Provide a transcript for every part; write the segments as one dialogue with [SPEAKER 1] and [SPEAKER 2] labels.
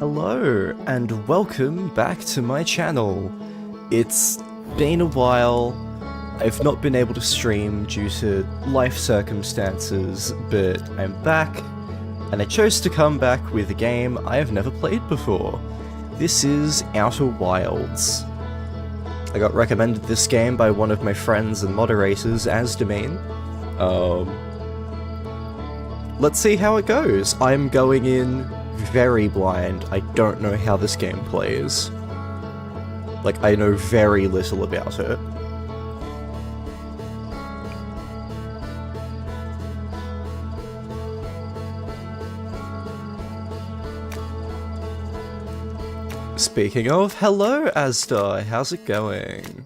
[SPEAKER 1] Hello, and welcome back to my channel. It's been a while. I've not been able to stream due to life circumstances, but I'm back, and I chose to come back with a game I have never played before. This is Outer Wilds. I got recommended this game by one of my friends and moderators, Asdamine. Let's see how it goes. I'm going in very blind. I don't know how this game plays. Like, I know very little about it. Speaking of, hello Asda, how's it going?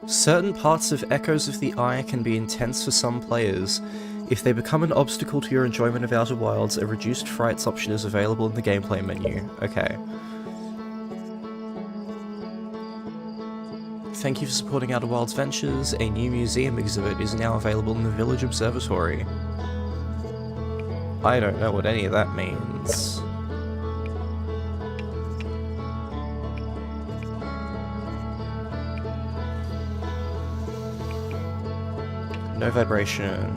[SPEAKER 1] Certain parts of Echoes of the Eye can be intense for some players. If they become an obstacle to your enjoyment of Outer Wilds, a reduced frights option is available in the gameplay menu. Okay. Thank you for supporting Outer Wilds Ventures. A new museum exhibit is now available in the Village Observatory. I don't know what any of that means. No vibration.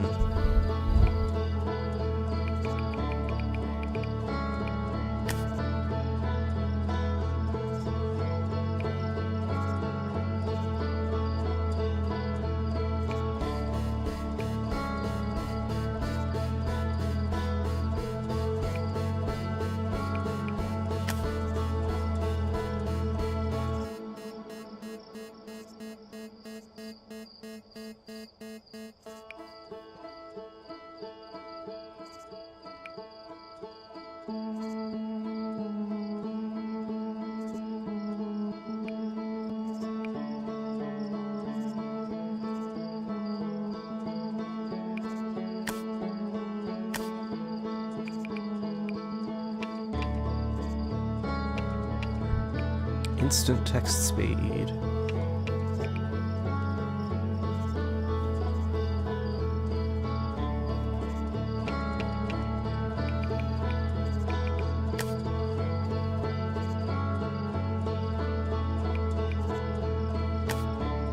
[SPEAKER 1] Instant text speed.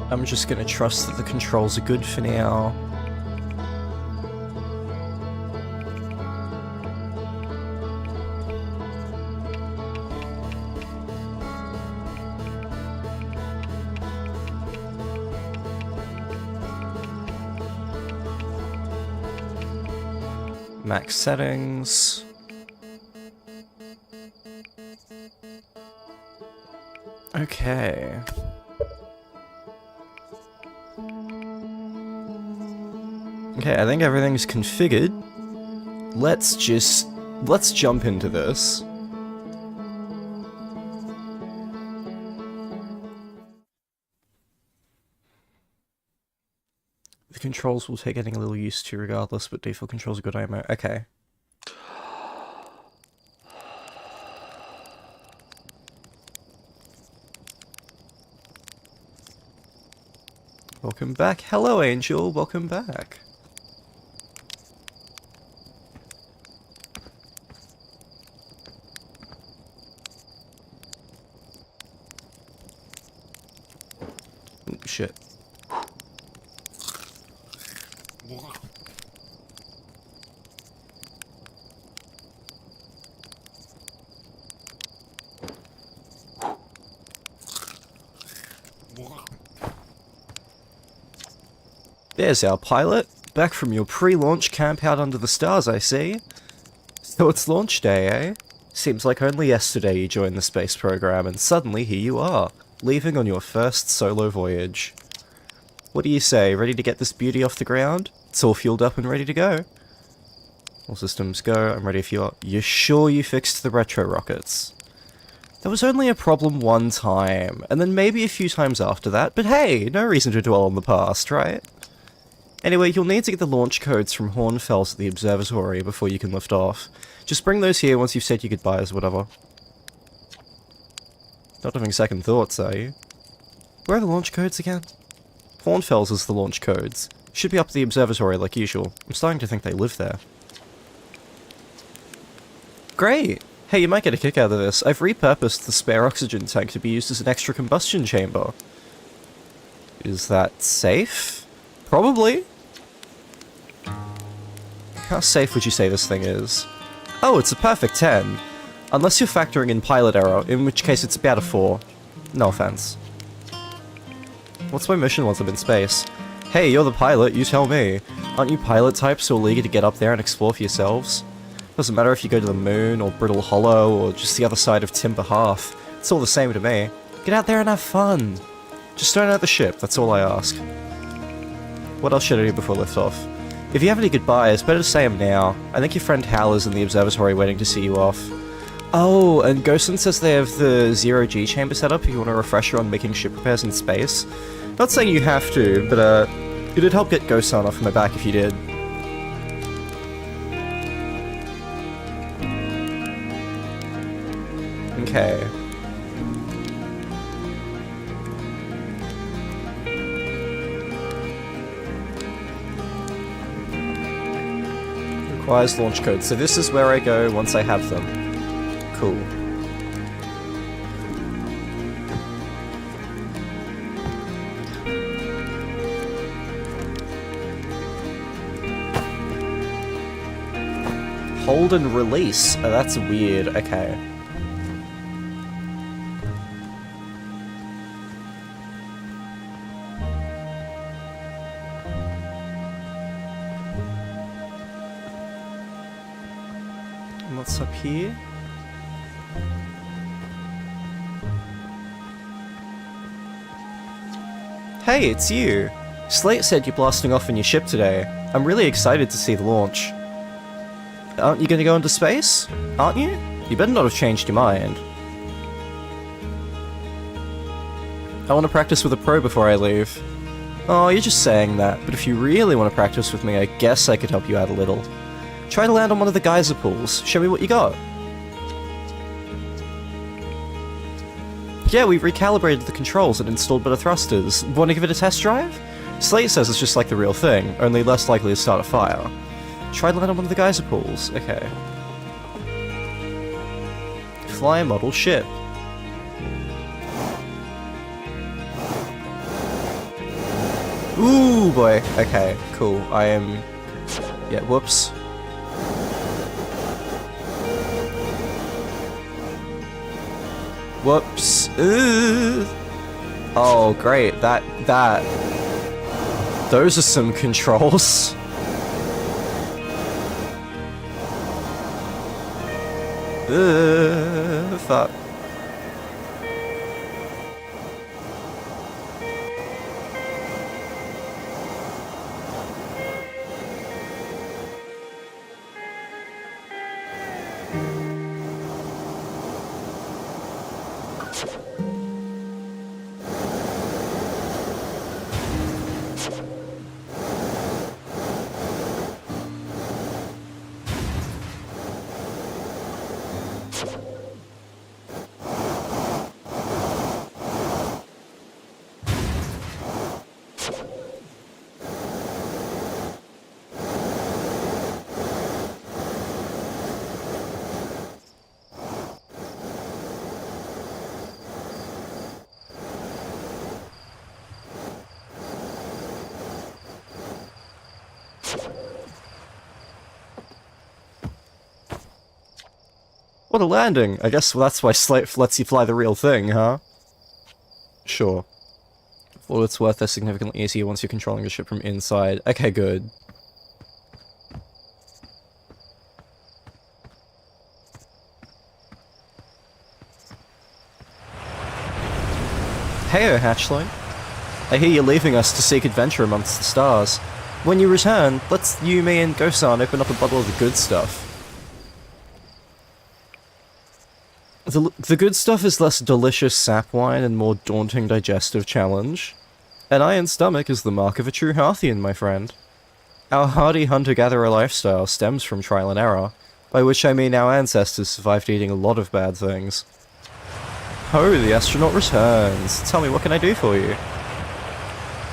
[SPEAKER 1] I'm just gonna trust that the controls are good for now. Max settings. Okay. Okay, I think everything's configured. Let's jump into this. The controls will take getting a little used to regardless, but default controls are good IMO. Okay. Welcome back. Hello, Angel. Welcome back. Ooh, shit. There's our pilot, back from your pre-launch camp out under the stars, I see. So it's launch day, eh? Seems like only yesterday you joined the space program, and suddenly here you are, leaving on your first solo voyage. What do you say, ready to get this beauty off the ground? It's all fueled up and ready to go. All systems go, I'm ready if you are. You're sure you fixed the retro rockets? There was only a problem one time, and then maybe a few times after that, but hey, no reason to dwell on the past, right? Anyway, you'll need to get the launch codes from Hornfels at the observatory before you can lift off. Just bring those here once you've said your goodbyes or whatever. Not having second thoughts, are you? Where are the launch codes again? Hornfels is the launch codes. Should be up at the observatory like usual. I'm starting to think they live there. Great! Hey, you might get a kick out of this. I've repurposed the spare oxygen tank to be used as an extra combustion chamber. Is that safe? Probably. How safe would you say this thing is? Oh, it's a perfect 10. Unless you're factoring in pilot error, in which case it's about a 4. No offense. What's my mission once I'm in space? Hey, you're the pilot, you tell me. Aren't you pilot types so eager to get up there and explore for yourselves? Doesn't matter if you go to the moon, or Brittle Hollow, or just the other side of Timber Half. It's all the same to me. Get out there and have fun. Just don't hurt the ship, that's all I ask. What else should I do before liftoff? If you have any goodbyes, better to say them now. I think your friend Hal is in the observatory waiting to see you off. Oh, and Ghostin says they have the zero-G chamber set up if you want a refresher on making ship repairs in space. Not saying you have to, but it'd help get Ghostin off my back if you did. Okay. Requires launch code, so this is where I go once I have them. Cool. Hold and release. Oh, that's weird. Okay. And what's up here? Hey, it's you! Slate said you're blasting off in your ship today. I'm really excited to see the launch. Aren't you gonna go into space? Aren't you? You better not have changed your mind. I want to practice with a pro before I leave. Oh, you're just saying that, but if you really want to practice with me, I guess I could help you out a little. Try to land on one of the geyser pools. Show me what you got. Yeah, we've recalibrated the controls and installed better thrusters. Want to give it a test drive? Slate says it's just like the real thing, only less likely to start a fire. Try to land on one of the geyser pools. Okay. Fly a model ship. Ooh, boy. Okay, cool. I am... Yeah, whoops. Whoops. Ugh. Oh, great. That... Those are some controls. Fuck. What a landing! I guess that's why Slate lets you fly the real thing, huh? Sure. For what it's worth, they're significantly easier once you're controlling the ship from inside. Okay, good. Heyo, hatchling. I hear you're leaving us to seek adventure amongst the stars. When you return, let's you, me, and Gosan open up a bottle of the good stuff. The good stuff is less delicious sap wine and more daunting digestive challenge. An iron stomach is the mark of a true Hearthian, my friend. Our hardy hunter-gatherer lifestyle stems from trial and error, by which I mean our ancestors survived eating a lot of bad things. Oh, the astronaut returns. Tell me, what can I do for you?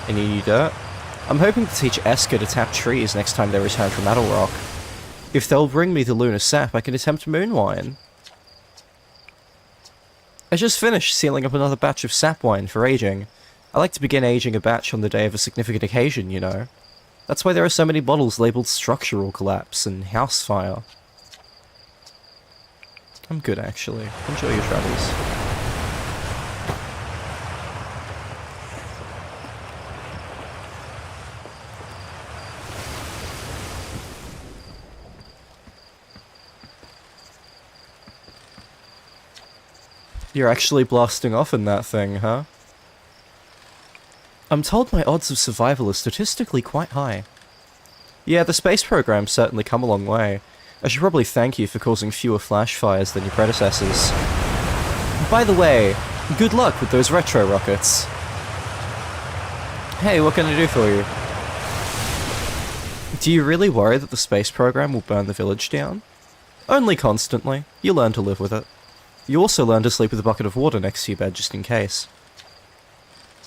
[SPEAKER 1] Any dirt? I'm hoping to teach Esker to tap trees next time they return from Rock. If they'll bring me the lunar sap, I can attempt moonwine. I just finished sealing up another batch of sap wine for aging. I like to begin aging a batch on the day of a significant occasion, you know. That's why there are so many bottles labelled structural collapse and house fire. I'm good, actually. Enjoy your travels. You're actually blasting off in that thing, huh? I'm told my odds of survival are statistically quite high. Yeah, the space program's certainly come a long way. I should probably thank you for causing fewer flash fires than your predecessors. By the way, good luck with those retro rockets. Hey, what can I do for you? Do you really worry that the space program will burn the village down? Only constantly. You learn to live with it. You also learn to sleep with a bucket of water next to your bed just in case.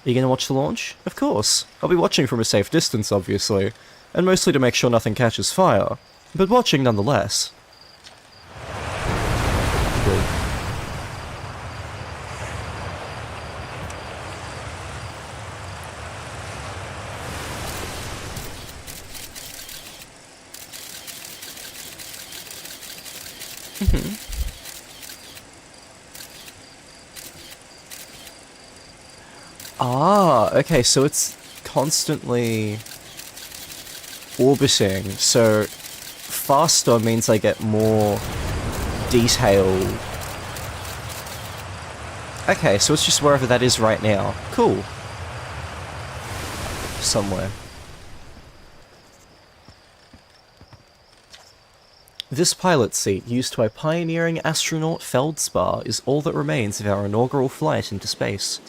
[SPEAKER 1] Are you gonna watch the launch? Of course. I'll be watching from a safe distance, obviously, and mostly to make sure nothing catches fire, but watching nonetheless. Cool. Ah, okay, so it's constantly orbiting, so faster means I get more detail. Okay, so it's just wherever that is right now. Cool. Somewhere. This pilot seat, used by pioneering astronaut Feldspar, is all that remains of our inaugural flight into space.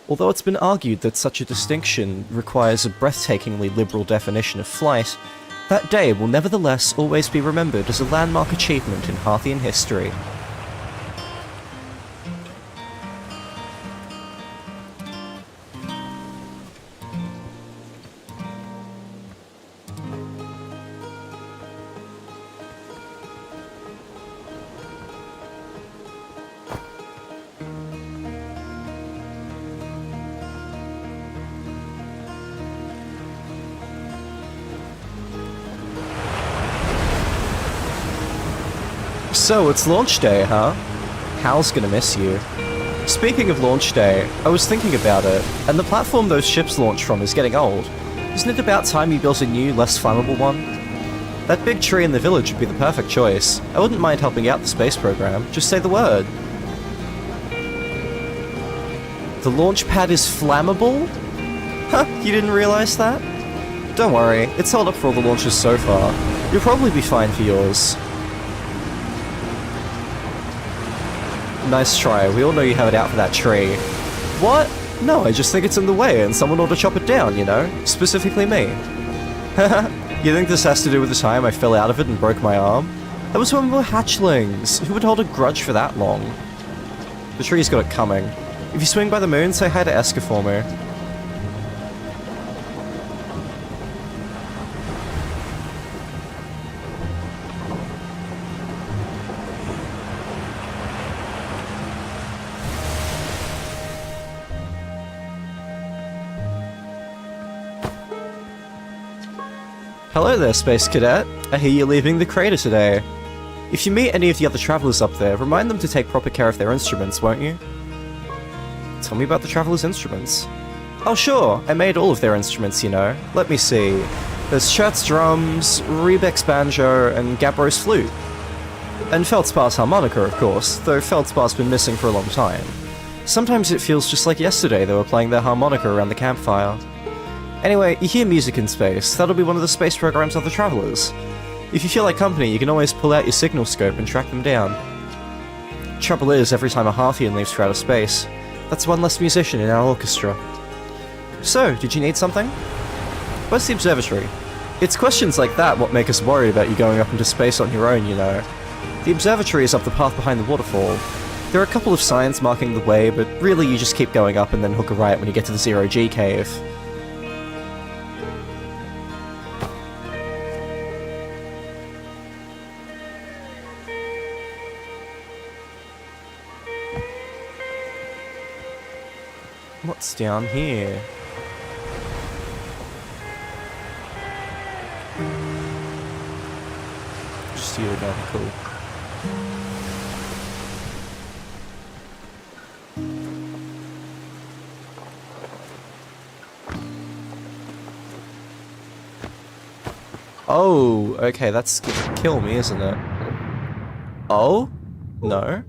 [SPEAKER 1] Although it's been argued that such a distinction requires a breathtakingly liberal definition of flight, that day will nevertheless always be remembered as a landmark achievement in Harthian history. So, it's launch day, huh? Hal's gonna miss you. Speaking of launch day, I was thinking about it, and the platform those ships launch from is getting old. Isn't it about time you built a new, less flammable one? That big tree in the village would be the perfect choice. I wouldn't mind helping out the space program, just say the word. The launch pad is flammable? Huh, you didn't realize that? Don't worry, it's held up for all the launches so far. You'll probably be fine for yours. Nice try, we all know you have it out for that tree. What? No, I just think it's in the way and someone ought to chop it down, you know? Specifically me. Haha, you think this has to do with the time I fell out of it and broke my arm? That was when we were hatchlings. Who would hold a grudge for that long? The tree's got it coming. If you swing by the moon, say hi to Esker for me. Hello there, Space Cadet. I hear you're leaving the crater today. If you meet any of the other travelers up there, remind them to take proper care of their instruments, won't you? Tell me about the travelers' instruments. Oh sure, I made all of their instruments, you know. Let me see. There's Schert's drums, Rebek's banjo, and Gabro's flute. And Feldspar's harmonica, of course, though Feldspar's been missing for a long time. Sometimes it feels just like yesterday they were playing their harmonica around the campfire. Anyway, you hear music in space, that'll be one of the space program's other travelers. If you feel like company, you can always pull out your signal scope and track them down. Trouble is, every time a Harthian leaves for outer space, that's one less musician in our orchestra. So, did you need something? Where's the observatory? It's questions like that what make us worried about you going up into space on your own, you know. The observatory is up the path behind the waterfall. There are a couple of signs marking the way, but really you just keep going up and then hook a right when you get to the Zero-G cave. What's down here? Just you again, cool. Oh, okay, that's gonna kill me, isn't it? Oh? No?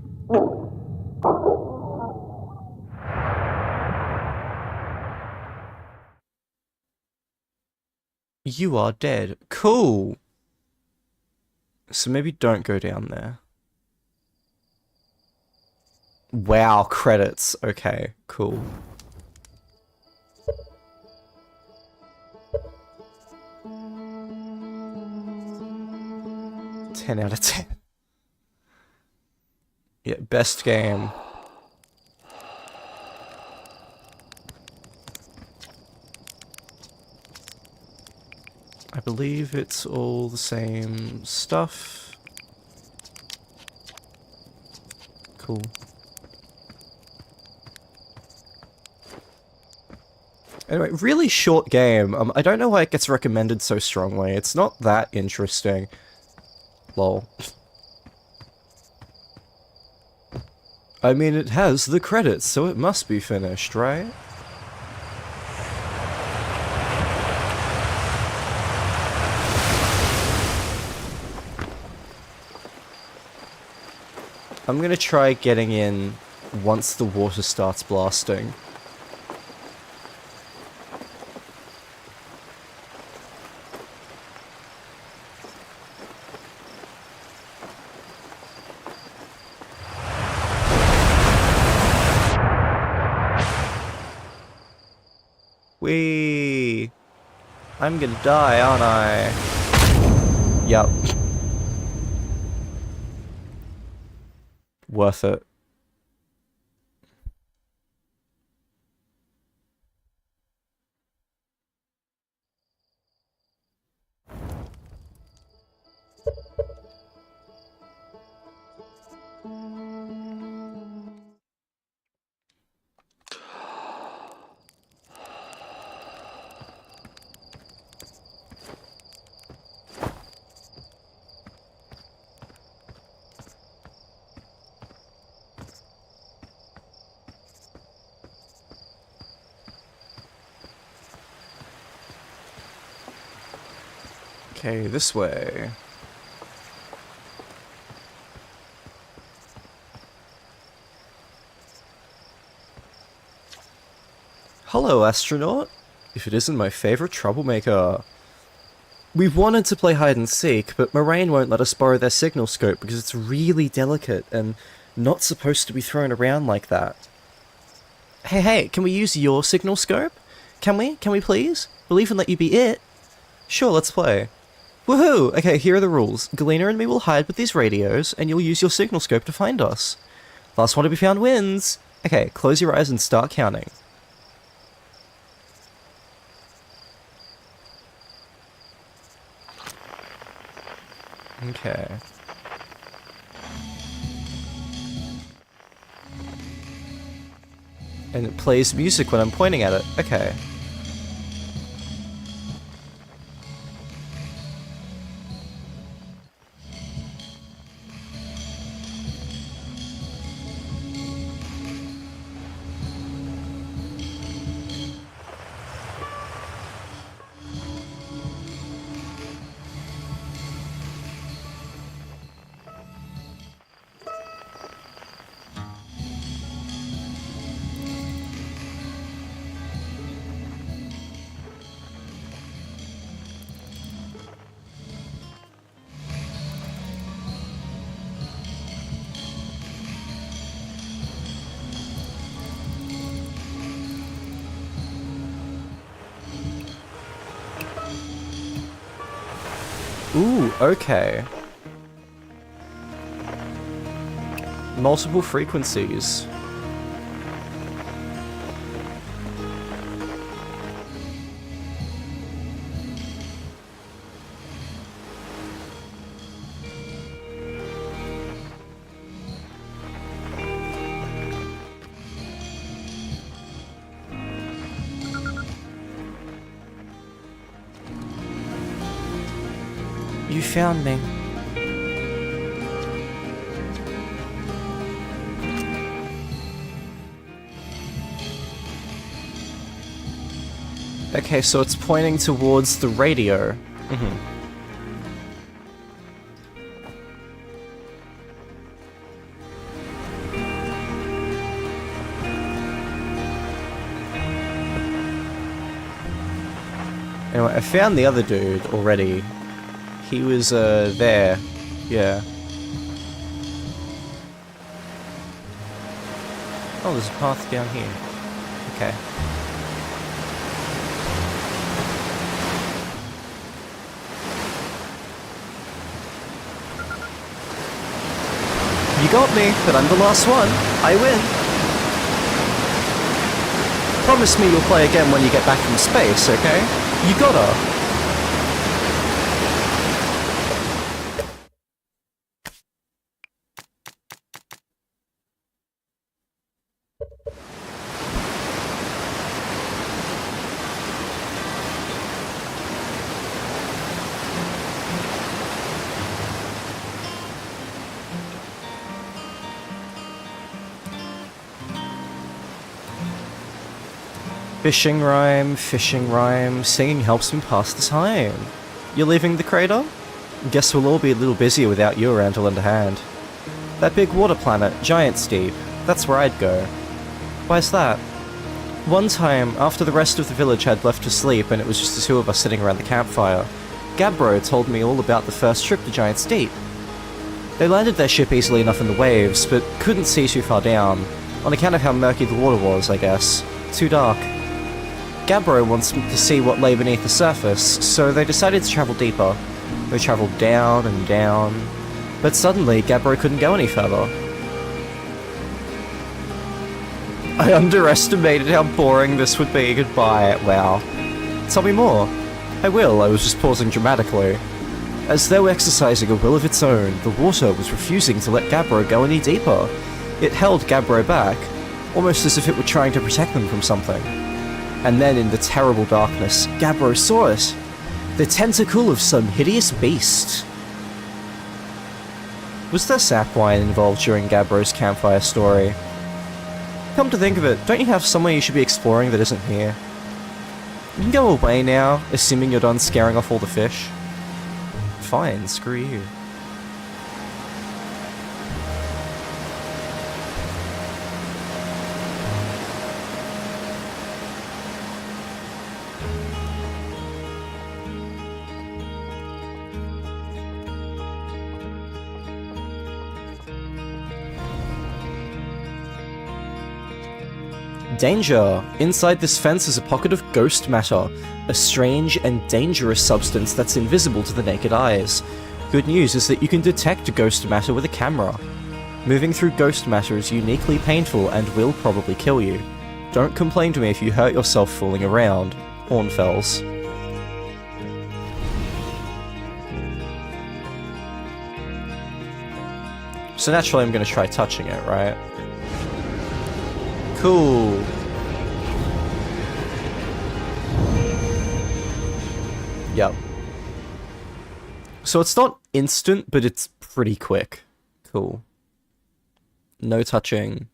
[SPEAKER 1] You are dead. Cool! So maybe don't go down there. Wow, credits. Okay, cool. 10 out of 10. Yeah, best game. I believe it's all the same stuff. Cool. Anyway, really short game. I don't know why it gets recommended so strongly. It's not that interesting. Lol. I mean, it has the credits, so it must be finished, right? I'm gonna try getting in once the water starts blasting. Whee! I'm gonna die, aren't I? Yup. Worth it. Okay, this way. Hello, astronaut. If it isn't my favorite troublemaker. We've wanted to play hide and seek, but Moraine won't let us borrow their signal scope because it's really delicate and not supposed to be thrown around like that. Hey, can we use your signal scope? Can we? Can we please? We'll even let you be it. Sure, let's play. Woohoo! Okay, here are the rules. Galena and me will hide with these radios, and you'll use your signal scope to find us. Last one to be found wins! Okay, close your eyes and start counting. Okay. And it plays music when I'm pointing at it. Okay. Ooh, okay. Multiple frequencies. You found me. Okay, so it's pointing towards the radio. Anyway, I found the other dude already. He was, there. Yeah. Oh, there's a path down here. Okay. You got me, but I'm the last one. I win. Promise me you'll play again when you get back from space, okay? You gotta. Fishing rhyme, singing helps me pass the time. You're leaving the crater? Guess we'll all be a little busier without you around to lend a hand. That big water planet, Giant's Deep, that's where I'd go. Why's that? One time, after the rest of the village had left to sleep and it was just the two of us sitting around the campfire, Gabbro told me all about the first trip to Giant's Deep. They landed their ship easily enough in the waves, but couldn't see too far down, on account of how murky the water was, I guess. Too dark. Gabbro wants to see what lay beneath the surface, so they decided to travel deeper. They travelled down and down, but suddenly Gabbro couldn't go any further. I underestimated how boring this would be, goodbye, wow. Tell me more. I will, I was just pausing dramatically. As though exercising a will of its own, the water was refusing to let Gabbro go any deeper. It held Gabbro back, almost as if it were trying to protect them from something. And then in the terrible darkness, Gabbro saw it. The tentacle of some hideous beast. Was there sap wine involved during Gabbro's campfire story? Come to think of it, don't you have somewhere you should be exploring that isn't here? You can go away now, assuming you're done scaring off all the fish. Fine, screw you. Danger! Inside this fence is a pocket of ghost matter, a strange and dangerous substance that's invisible to the naked eyes. Good news is that you can detect ghost matter with a camera. Moving through ghost matter is uniquely painful and will probably kill you. Don't complain to me if you hurt yourself fooling around. Hornfells. So naturally I'm going to try touching it, right? Cool. Yep. So it's not instant, but it's pretty quick. Cool. No touching.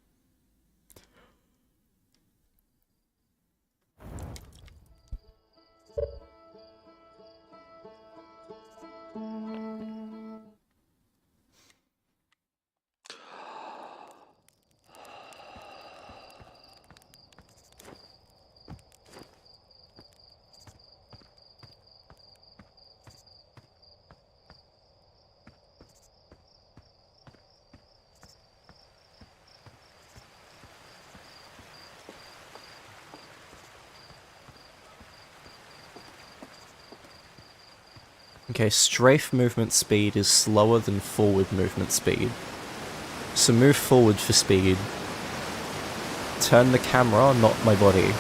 [SPEAKER 1] Okay, strafe movement speed is slower than forward movement speed. So move forward for speed. Turn the camera, not my body.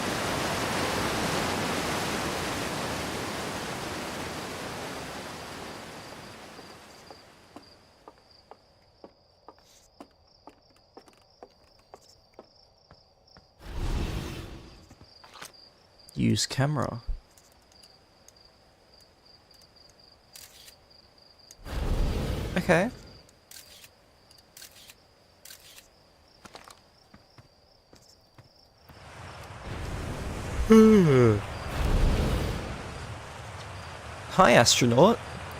[SPEAKER 1] Use camera. Okay. Hi, astronaut.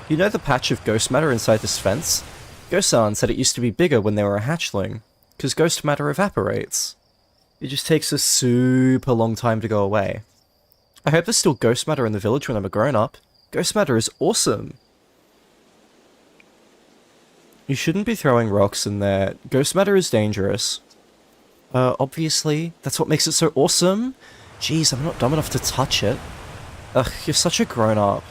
[SPEAKER 1] You know the patch of ghost matter inside this fence? Gosan said it used to be bigger when they were a hatchling, because ghost matter evaporates. It just takes a super long time to go away. I hope there's still ghost matter in the village when I'm a grown-up. Ghost matter is awesome! You shouldn't be throwing rocks in there. Ghost matter is dangerous. Obviously. That's what makes it so awesome. Jeez, I'm not dumb enough to touch it. Ugh, you're such a grown-up.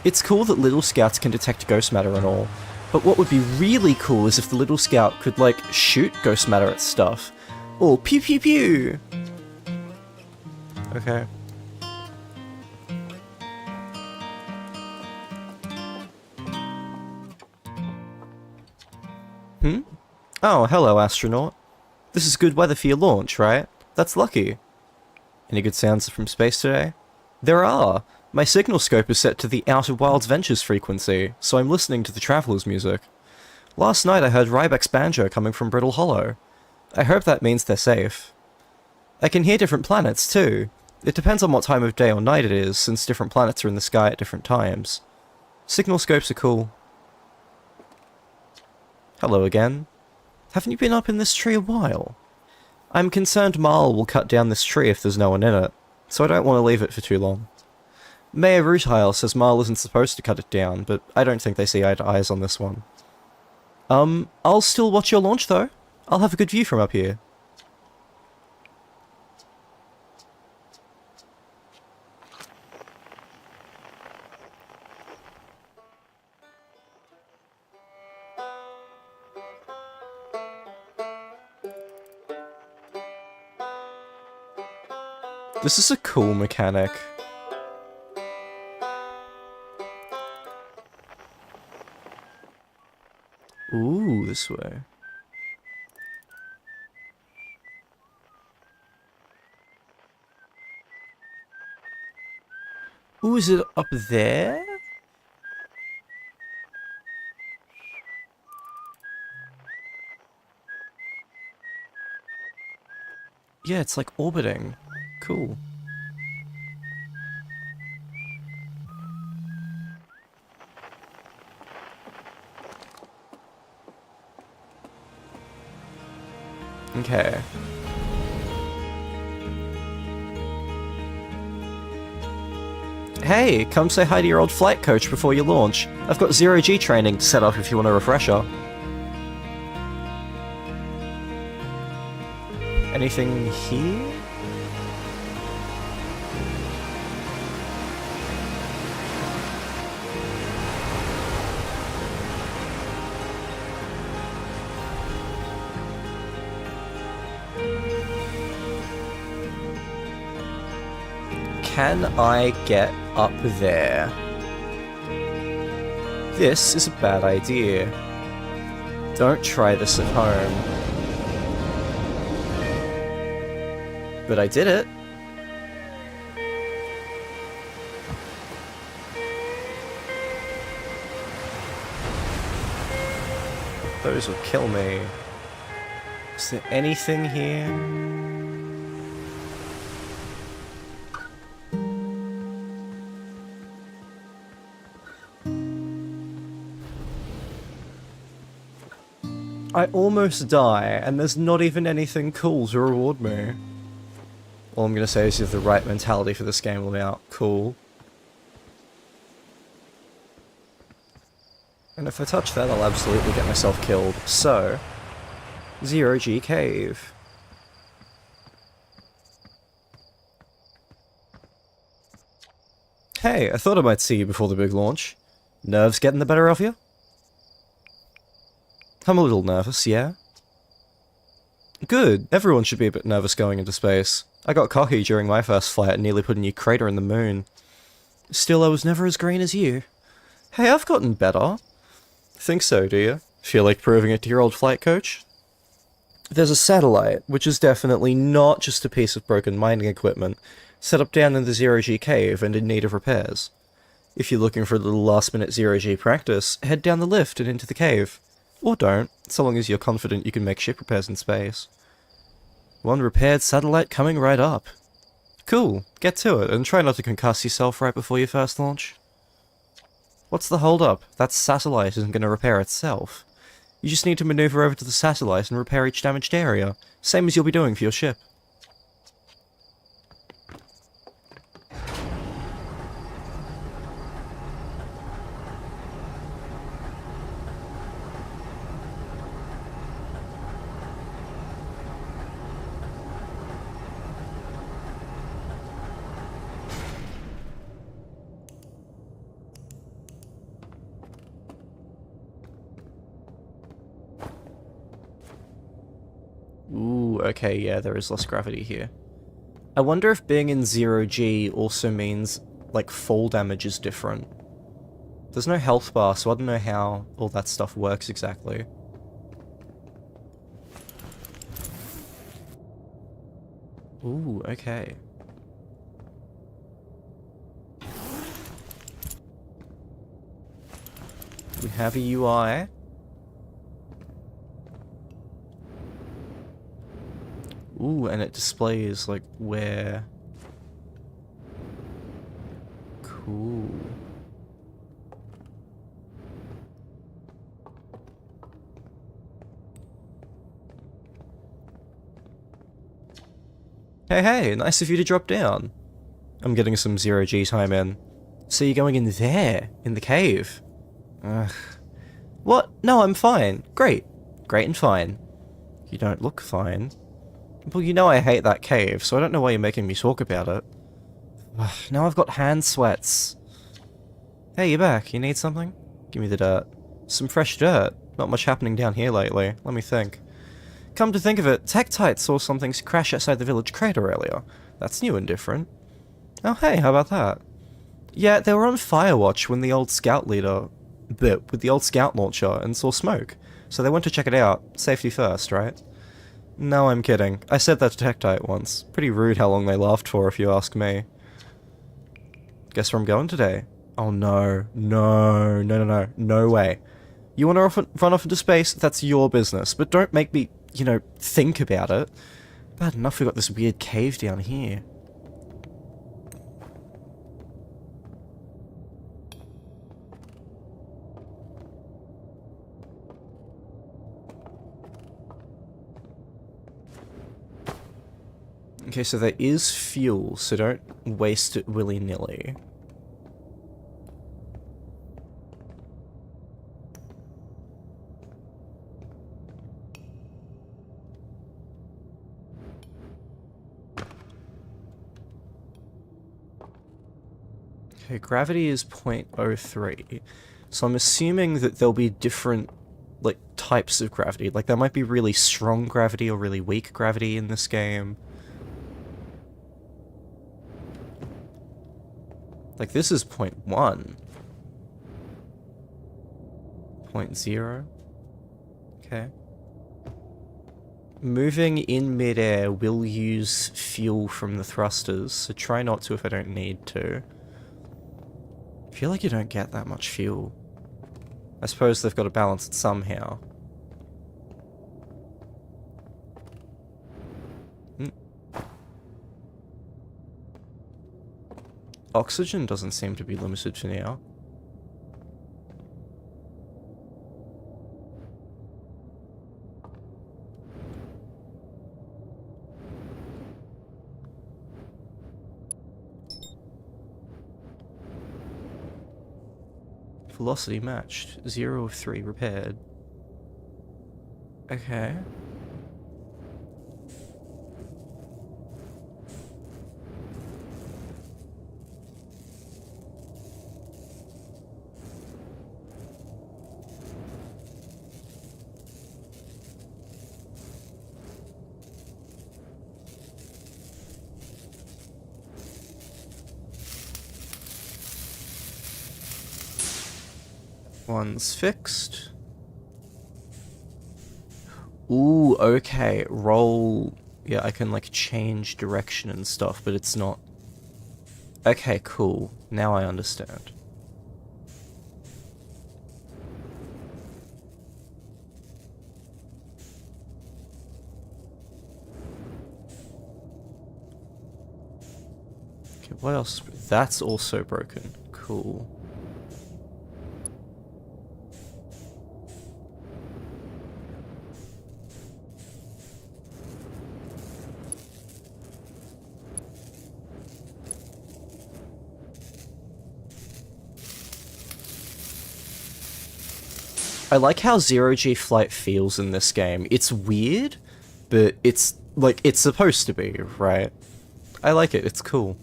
[SPEAKER 1] It's cool that Little Scouts can detect ghost matter and all, but what would be really cool is if the Little Scout could, like, shoot ghost matter at stuff. Oh, pew pew pew! Okay. Oh, hello, astronaut. This is good weather for your launch, right? That's lucky. Any good sounds from space today? There are! My signal scope is set to the Outer Wilds Ventures frequency, so I'm listening to the Traveler's music. Last night I heard Rybek's banjo coming from Brittle Hollow. I hope that means they're safe. I can hear different planets, too. It depends on what time of day or night it is, since different planets are in the sky at different times. Signal scopes are cool. Hello again. Haven't you been up in this tree a while? I'm concerned Marl will cut down this tree if there's no one in it, so I don't want to leave it for too long. Mayor Rutile says Marl isn't supposed to cut it down, but I don't think they see eye to eyes on this one. I'll still watch your launch though. I'll have a good view from up here. This is a cool mechanic. Ooh, this way. Ooh, is it up there? Yeah, it's like orbiting. Cool. Okay. Hey, come say hi to your old flight coach before you launch. I've got zero-G training set up if you want a refresher. Anything here? Can I get up there? This is a bad idea. Don't try this at home. But I did it. Those will kill me. Is there anything here? I almost die, and there's not even anything cool to reward me. All I'm gonna say is you have the right mentality for this game now. Cool. And if I touch that, I'll absolutely get myself killed. So, zero-G cave. Hey, I thought I might see you before the big launch. Nerves getting the better of you? I'm a little nervous, yeah? Good, everyone should be a bit nervous going into space. I got cocky during my first flight and nearly put a new crater in the moon. Still, I was never as green as you. Hey, I've gotten better. Think so, do you? Feel like proving it to your old flight coach? There's a satellite, which is definitely not just a piece of broken mining equipment, set up down in the zero-G cave and in need of repairs. If you're looking for a little last-minute zero-G practice, head down the lift and into the cave. Or don't, so long as you're confident you can make ship repairs in space. One repaired satellite coming right up. Cool, get to it, and try not to concuss yourself right before your first launch. What's the hold-up? That satellite isn't going to repair itself. You just need to maneuver over to the satellite and repair each damaged area, same as you'll be doing for your ship. Ooh, okay, yeah, there is less gravity here. I wonder if being in 0G also means, like, fall damage is different. There's no health bar, so I don't know how all that stuff works exactly. Ooh, okay. We have a UI. Ooh, and it displays, like, where... Cool. Hey, nice of you to drop down. I'm getting some 0G time in. So you're going in there, in the cave? Ugh. What? No, I'm fine. Great. Great and fine. You don't look fine. Well, you know I hate that cave, so I don't know why you're making me talk about it. Ugh, now I've got hand sweats. Hey, you're back. You need something? Give me the dirt. Some fresh dirt. Not much happening down here lately. Let me think. Come to think of it, Tektite saw something crash outside the village crater earlier. That's new and different. Oh hey, how about that? Yeah, they were on Firewatch when the old scout leader... with the old scout launcher and saw smoke. So they went to check it out. Safety first, right? No, I'm kidding. I said that to Tektite once. Pretty rude how long they laughed for, if you ask me. Guess where I'm going today? Oh no. No way. You want to run off into space? That's your business. But don't make me, you know, think about it. Bad enough we got this weird cave down here. Okay, so there is fuel, so don't waste it willy-nilly. Okay, gravity is 0.03, so I'm assuming that there'll be different, like, types of gravity. Like, there might be really strong gravity or really weak gravity in this game. Like, this is 0.1. 0.0. Okay. Moving in midair will use fuel from the thrusters, so try not to if I don't need to. I feel like you don't get that much fuel. I suppose they've got to balance it somehow. Oxygen doesn't seem to be limited for now. Velocity matched. 0 of 3 repaired. Okay. One's fixed. Ooh, okay. Roll. Yeah, I can, like, change direction and stuff, but it's not... Okay, cool. Now I understand. What else? That's also broken. Cool. I like how zero-G flight feels in this game. It's weird, but it's, like, it's supposed to be, right? I like it, it's cool.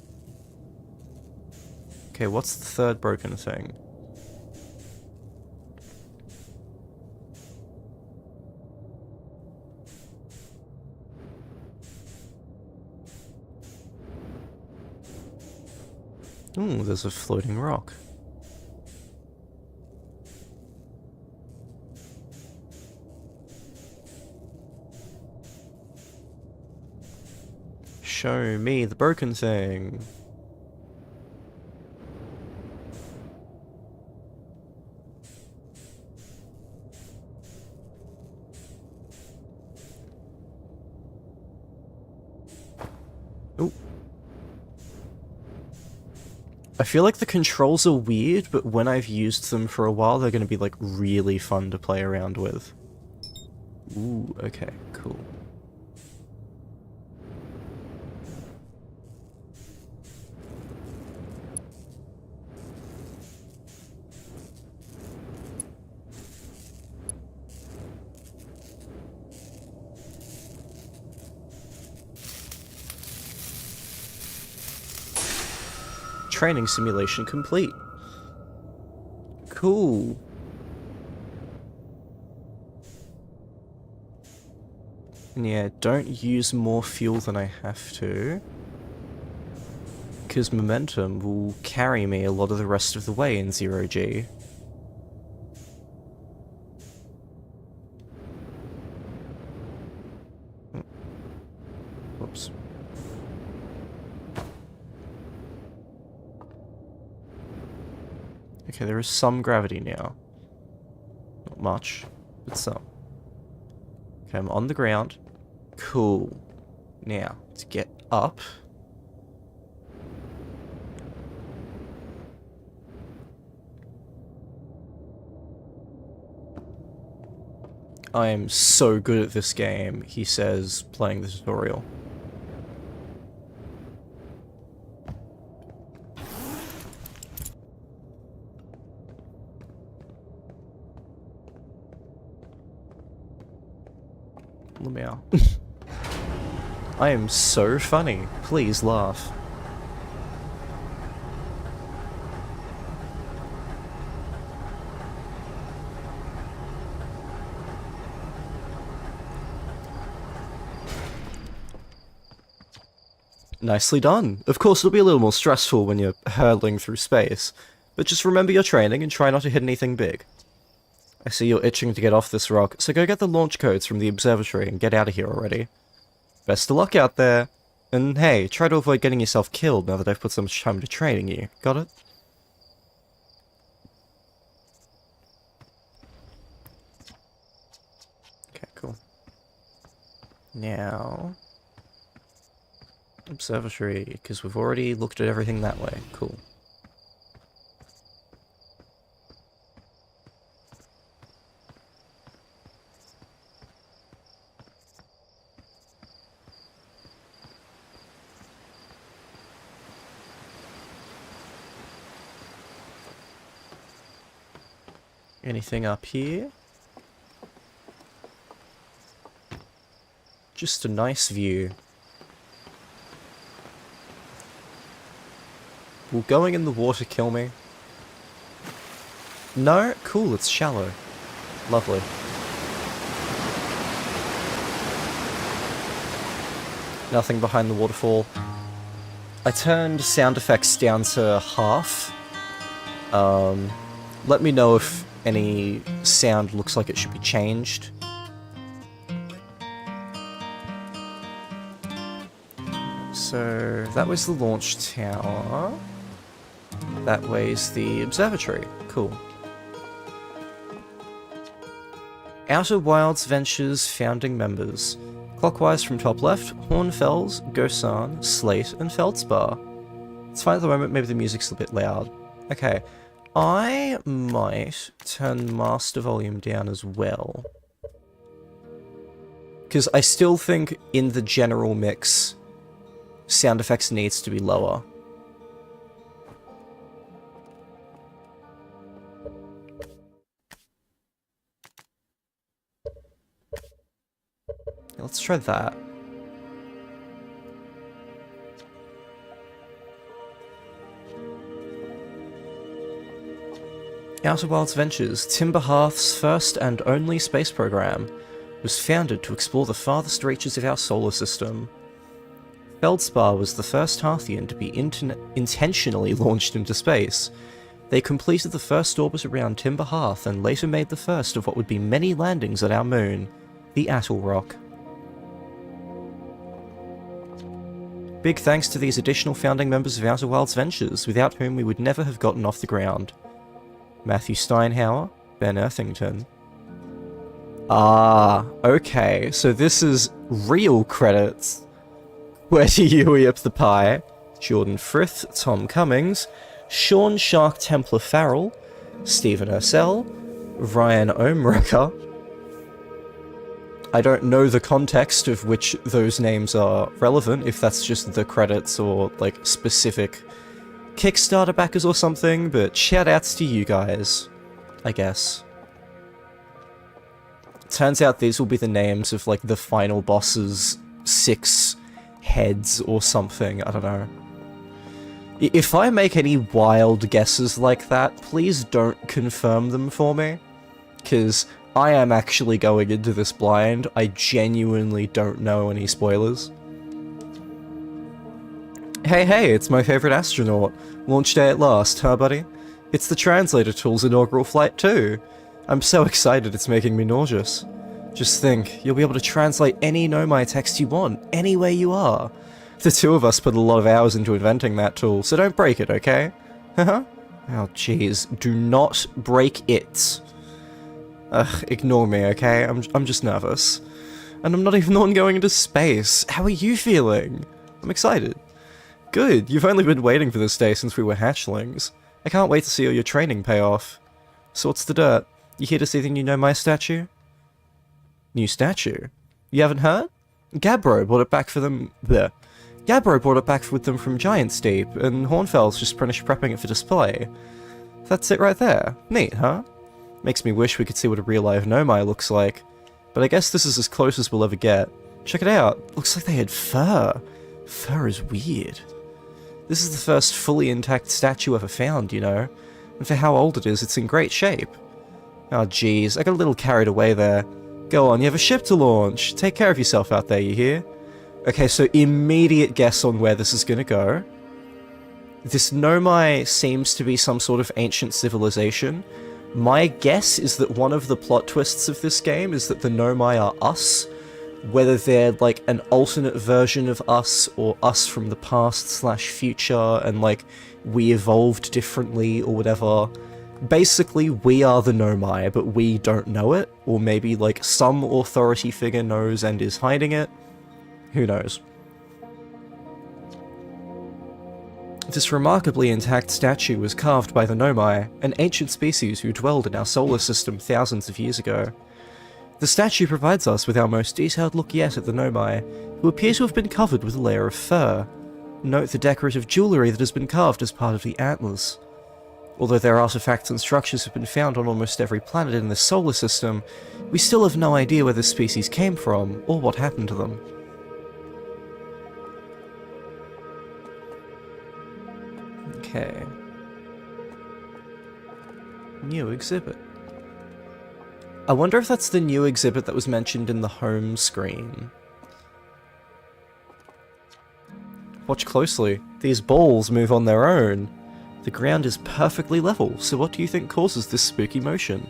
[SPEAKER 1] Okay, what's the third broken thing? Ooh, there's a floating rock. Show me the broken thing. Ooh. I feel like the controls are weird, but when I've used them for a while, they're going to be, like, really fun to play around with. Ooh, okay, cool. Training simulation complete. Cool. And yeah, don't use more fuel than I have to, because momentum will carry me a lot of the rest of the way in zero-G. Whoops. Okay, there is some gravity now. Not much, but some. Okay, I'm on the ground. Cool. Now, to get up. I am so good at this game, he says, playing the tutorial. Meow. I am so funny. Please laugh. Nicely done. Of course, it'll be a little more stressful when you're hurtling through space, but just remember your training and try not to hit anything big. I see you're itching to get off this rock, so go get the launch codes from the observatory and get out of here already. Best of luck out there. And hey, try to avoid getting yourself killed now that I've put so much time into training you. Got it? Okay, cool. Now... observatory, because we've already looked at everything that way. Cool. Anything up here? Just a nice view. Will going in the water kill me? No? Cool, it's shallow. Lovely. Nothing behind the waterfall. I turned sound effects down to half. Let me know if any sound looks like it should be changed. So, that was the launch tower. That way's the observatory. Cool. Outer Wilds Ventures founding members. Clockwise from top left, Hornfells, Gosan, Slate, and Feldspar. It's fine at the moment, maybe the music's a bit loud. Okay, I might turn master volume down as well. Because I still think in the general mix, sound effects needs to be lower. Let's try that. Outer Wilds Ventures, Timber Hearth's first and only space program, was founded to explore the farthest reaches of our solar system. Feldspar was the first Hearthian to be intentionally launched into space. They completed the first orbit around Timber Hearth and later made the first of what would be many landings at our moon, the Atoll Rock. Big thanks to these additional founding members of Outer Wilds Ventures, without whom we would never have gotten off the ground. Matthew Steinhauer, Ben Earthington. Ah, okay, so this is real credits. Quetty Yui up the pie, Jordan Frith, Tom Cummings, Sean Shark Templar Farrell, Stephen Ursell, Ryan Omrecker. I don't know the context of which those names are relevant, if that's just the credits or, like, specific Kickstarter backers or something, but shoutouts to you guys, I guess. Turns out these will be the names of, like, the final boss's 6 heads or something, I don't know. If I make any wild guesses like that, please don't confirm them for me, because I am actually going into this blind. I genuinely don't know any spoilers. Hey, it's my favorite astronaut. Launch day at last, huh buddy? It's the translator tool's inaugural flight too. I'm so excited it's making me nauseous. Just think, you'll be able to translate any Nomai text you want, anywhere you are. The two of us put a lot of hours into inventing that tool, so don't break it, okay? Haha? Oh jeez, do not break it. Ugh, ignore me, okay? I'm just nervous. And I'm not even the one going into space. How are you feeling? I'm excited. Good, you've only been waiting for this day since we were hatchlings. I can't wait to see all your training pay off. So what's the dirt? You here to see the new Nomai statue? New statue? You haven't heard? Gabbro brought it back for them. Bleh. Gabbro brought it back with them from Giant Steep, and Hornfell's just finished prepping it for display. That's it right there. Neat, huh? Makes me wish we could see what a real live Nomai looks like. But I guess this is as close as we'll ever get. Check it out. Looks like they had fur. Fur is weird. This is the first fully intact statue ever found, you know? And for how old it is, it's in great shape. Oh jeez, I got a little carried away there. Go on, you have a ship to launch. Take care of yourself out there, you hear? Okay, so immediate guess on where this is gonna go. This Nomai seems to be some sort of ancient civilization. My guess is that one of the plot twists of this game is that the Nomai are us. Whether they're, like, an alternate version of us, or us from the past/future, and, like, we evolved differently, or whatever. Basically, we are the Nomai, but we don't know it, or maybe, like, some authority figure knows and is hiding it. Who knows? This remarkably intact statue was carved by the Nomai, an ancient species who dwelled in our solar system thousands of years ago. The statue provides us with our most detailed look yet at the Nomai, who appear to have been covered with a layer of fur. Note the decorative jewellery that has been carved as part of the antlers. Although their artifacts and structures have been found on almost every planet in this solar system, we still have no idea where this species came from, or what happened to them. Okay. New exhibit. I wonder if that's the new exhibit that was mentioned in the home screen. Watch closely. These balls move on their own. The ground is perfectly level, so what do you think causes this spooky motion?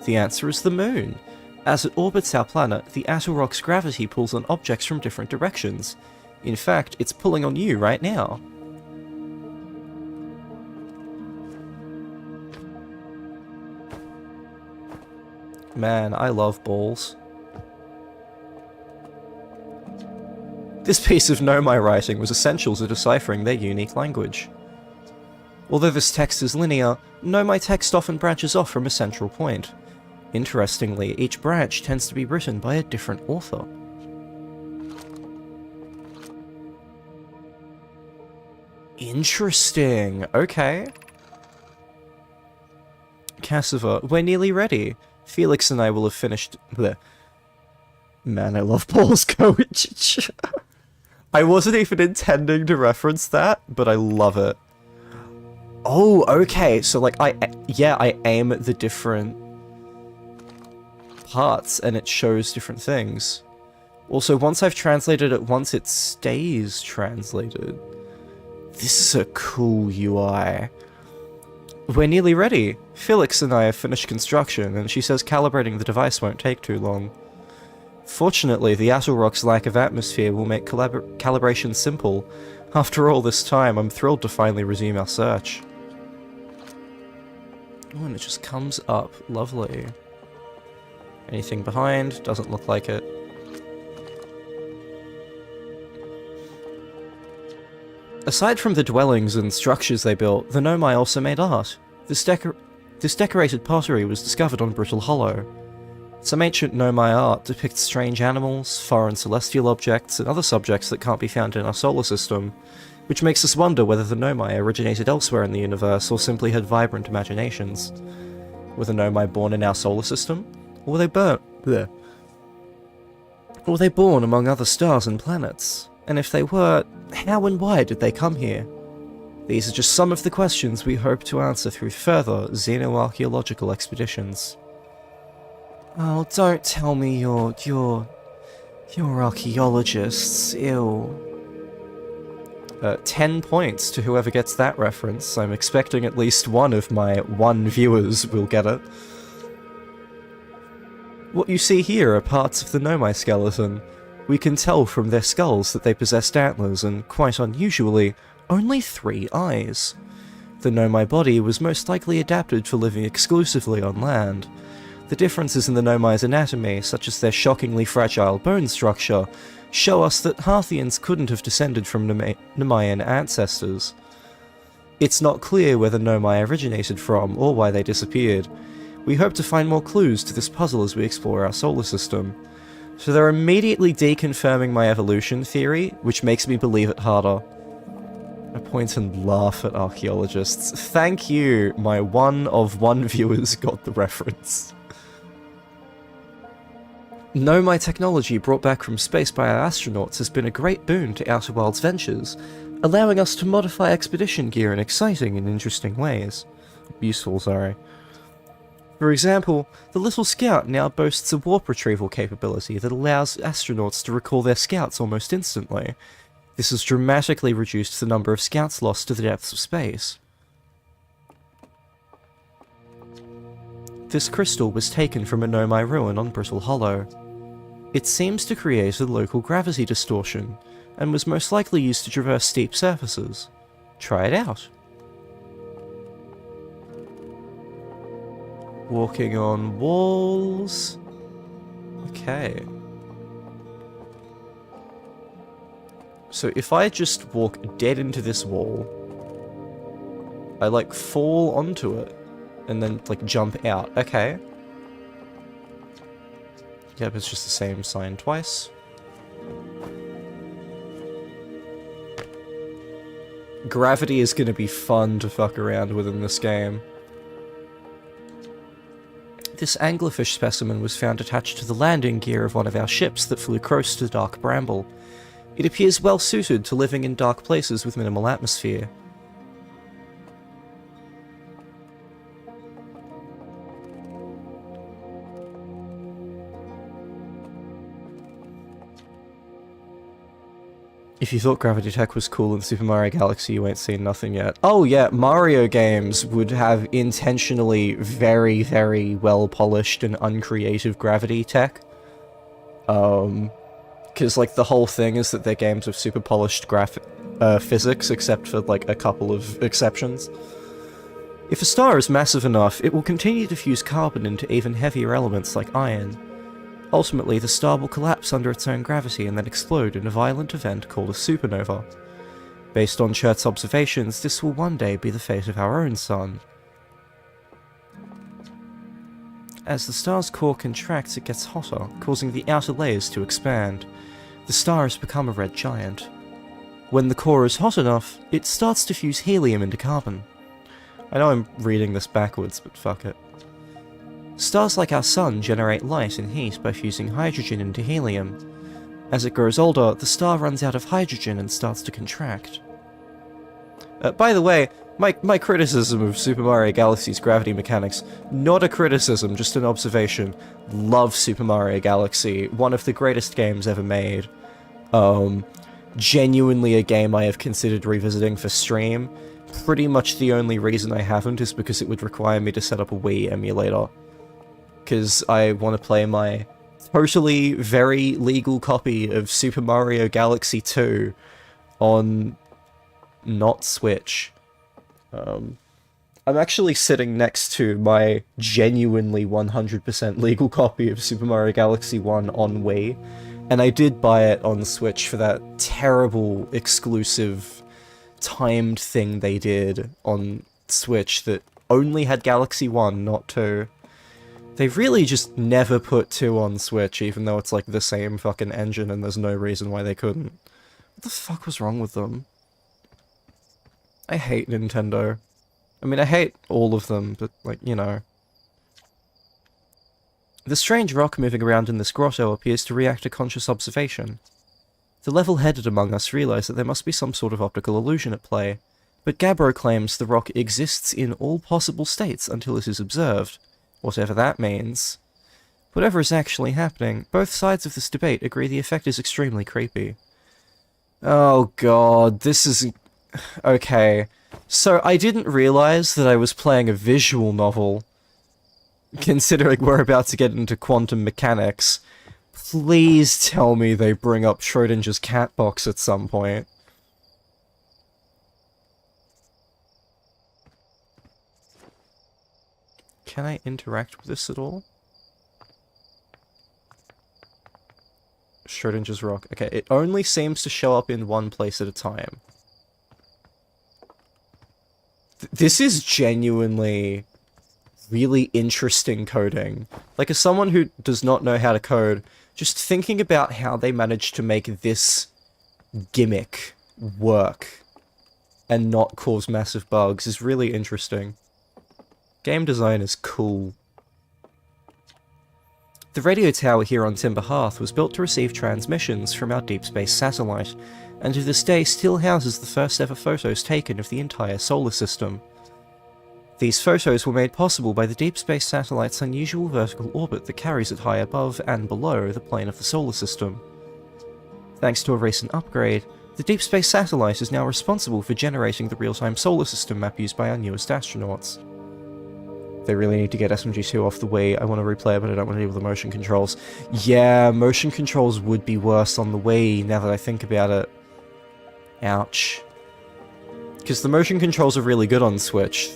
[SPEAKER 1] The answer is the moon. As it orbits our planet, the Atoll Rock's gravity pulls on objects from different directions. In fact, it's pulling on you right now. Man, I love balls. This piece of Nomai writing was essential to deciphering their unique language. Although this text is linear, Nomai text often branches off from a central point. Interestingly, each branch tends to be written by a different author. Interesting, okay. Cassava, we're nearly ready. Felix and I will have finished... Bleh. Man, I love Paul's coach. I wasn't even intending to reference that, but I love it. Oh, okay, so like, I aim at the different parts, and it shows different things. Also, once I've translated it once, it stays translated. This is a cool UI. We're nearly ready. Felix and I have finished construction, and she says calibrating the device won't take too long. Fortunately, the Attlerock's lack of atmosphere will make calibration simple. After all this time, I'm thrilled to finally resume our search. Oh, and it just comes up. Lovely. Anything behind? Doesn't look like it. Aside from the dwellings and structures they built, the Nomai also made art. This decorated pottery was discovered on Brittle Hollow. Some ancient Nomai art depicts strange animals, foreign celestial objects, and other subjects that can't be found in our solar system, which makes us wonder whether the Nomai originated elsewhere in the universe or simply had vibrant imaginations. Were the Nomai born in our solar system? Or were they Or were they born among other stars and planets? And if they were, how and why did they come here? These are just some of the questions we hope to answer through further xenoarchaeological expeditions. Oh, don't tell me you're archaeologists, ew. 10 points to whoever gets that reference. I'm expecting at least one of my 1 viewers will get it. What you see here are parts of the Nomai skeleton. We can tell from their skulls that they possessed antlers and, quite unusually, only 3 eyes. The Nomai body was most likely adapted for living exclusively on land. The differences in the Nomai's anatomy, such as their shockingly fragile bone structure, show us that Harthians couldn't have descended from Nomaian ancestors. It's not clear where the Nomai originated from or why they disappeared. We hope to find more clues to this puzzle as we explore our solar system. So they're immediately deconfirming my evolution theory, which makes me believe it harder. I point and laugh at archaeologists. Thank you, my 1 of 1 viewers got the reference. Nomai technology brought back from space by our astronauts has been a great boon to Outer Worlds ventures, allowing us to modify expedition gear in exciting and interesting ways. Useful, sorry. For example, the Little Scout now boasts a warp retrieval capability that allows astronauts to recall their scouts almost instantly. This has dramatically reduced the number of scouts lost to the depths of space. This crystal was taken from a Nomai ruin on Brittle Hollow. It seems to create a local gravity distortion, and was most likely used to traverse steep surfaces. Try it out. Walking on walls... Okay. So if I just walk dead into this wall, I like fall onto it, and then like jump out. Okay. Yep, it's just the same sign twice. Gravity is gonna be fun to fuck around with in this game. This anglerfish specimen was found attached to the landing gear of one of our ships that flew close to Dark Bramble. It appears well suited to living in dark places with minimal atmosphere. If you thought gravity tech was cool in Super Mario Galaxy, you ain't seen nothing yet. Oh yeah, Mario games would have intentionally very, very well-polished and uncreative gravity tech. Because, like, the whole thing is that they're games with super polished physics, except for, like, a couple of exceptions. If a star is massive enough, it will continue to fuse carbon into even heavier elements like iron. Ultimately, the star will collapse under its own gravity and then explode in a violent event called a supernova. Based on Chert's observations, this will one day be the fate of our own sun. As the star's core contracts, it gets hotter, causing the outer layers to expand. The star has become a red giant. When the core is hot enough, it starts to fuse helium into carbon. I know I'm reading this backwards, but fuck it. Stars like our sun generate light and heat by fusing hydrogen into helium. As it grows older, the star runs out of hydrogen and starts to contract. By the way, my criticism of Super Mario Galaxy's gravity mechanics, not a criticism, just an observation. Love Super Mario Galaxy, one of the greatest games ever made. Genuinely a game I have considered revisiting for stream. Pretty much the only reason I haven't is because it would require me to set up a Wii emulator. Because I want to play my totally very legal copy of Super Mario Galaxy 2 on not Switch. I'm actually sitting next to my genuinely 100% legal copy of Super Mario Galaxy 1 on Wii, and I did buy it on Switch for that terrible exclusive timed thing they did on Switch that only had Galaxy 1, not 2. They really just never put 2 on Switch, even though it's like the same fucking engine and there's no reason why they couldn't. What the fuck was wrong with them? I hate Nintendo. I mean, I hate all of them, but, like, you know. The strange rock moving around in this grotto appears to react to conscious observation. The level-headed among us realize that there must be some sort of optical illusion at play, but Gabbro claims the rock exists in all possible states until it is observed, whatever that means. Whatever is actually happening, both sides of this debate agree the effect is extremely creepy. Oh god, this is... Okay, so I didn't realize that I was playing a visual novel, considering we're about to get into quantum mechanics. Please tell me they bring up Schrodinger's cat box at some point. Can I interact with this at all? Schrodinger's rock. Okay, it only seems to show up in one place at a time. This is genuinely really interesting coding. Like, as someone who does not know how to code, just thinking about how they managed to make this gimmick work and not cause massive bugs is really interesting. Game design is cool. The radio tower here on Timber Hearth was built to receive transmissions from our deep space satellite, and to this day still houses the first ever photos taken of the entire solar system. These photos were made possible by the deep space satellite's unusual vertical orbit that carries it high above and below the plane of the solar system. Thanks to a recent upgrade, the deep space satellite is now responsible for generating the real-time solar system map used by our newest astronauts. They really need to get SMG2 off the Wii. I want to replay it, but I don't want to deal with the motion controls. Yeah, motion controls would be worse on the Wii, now that I think about it. Ouch. Because the motion controls are really good on Switch.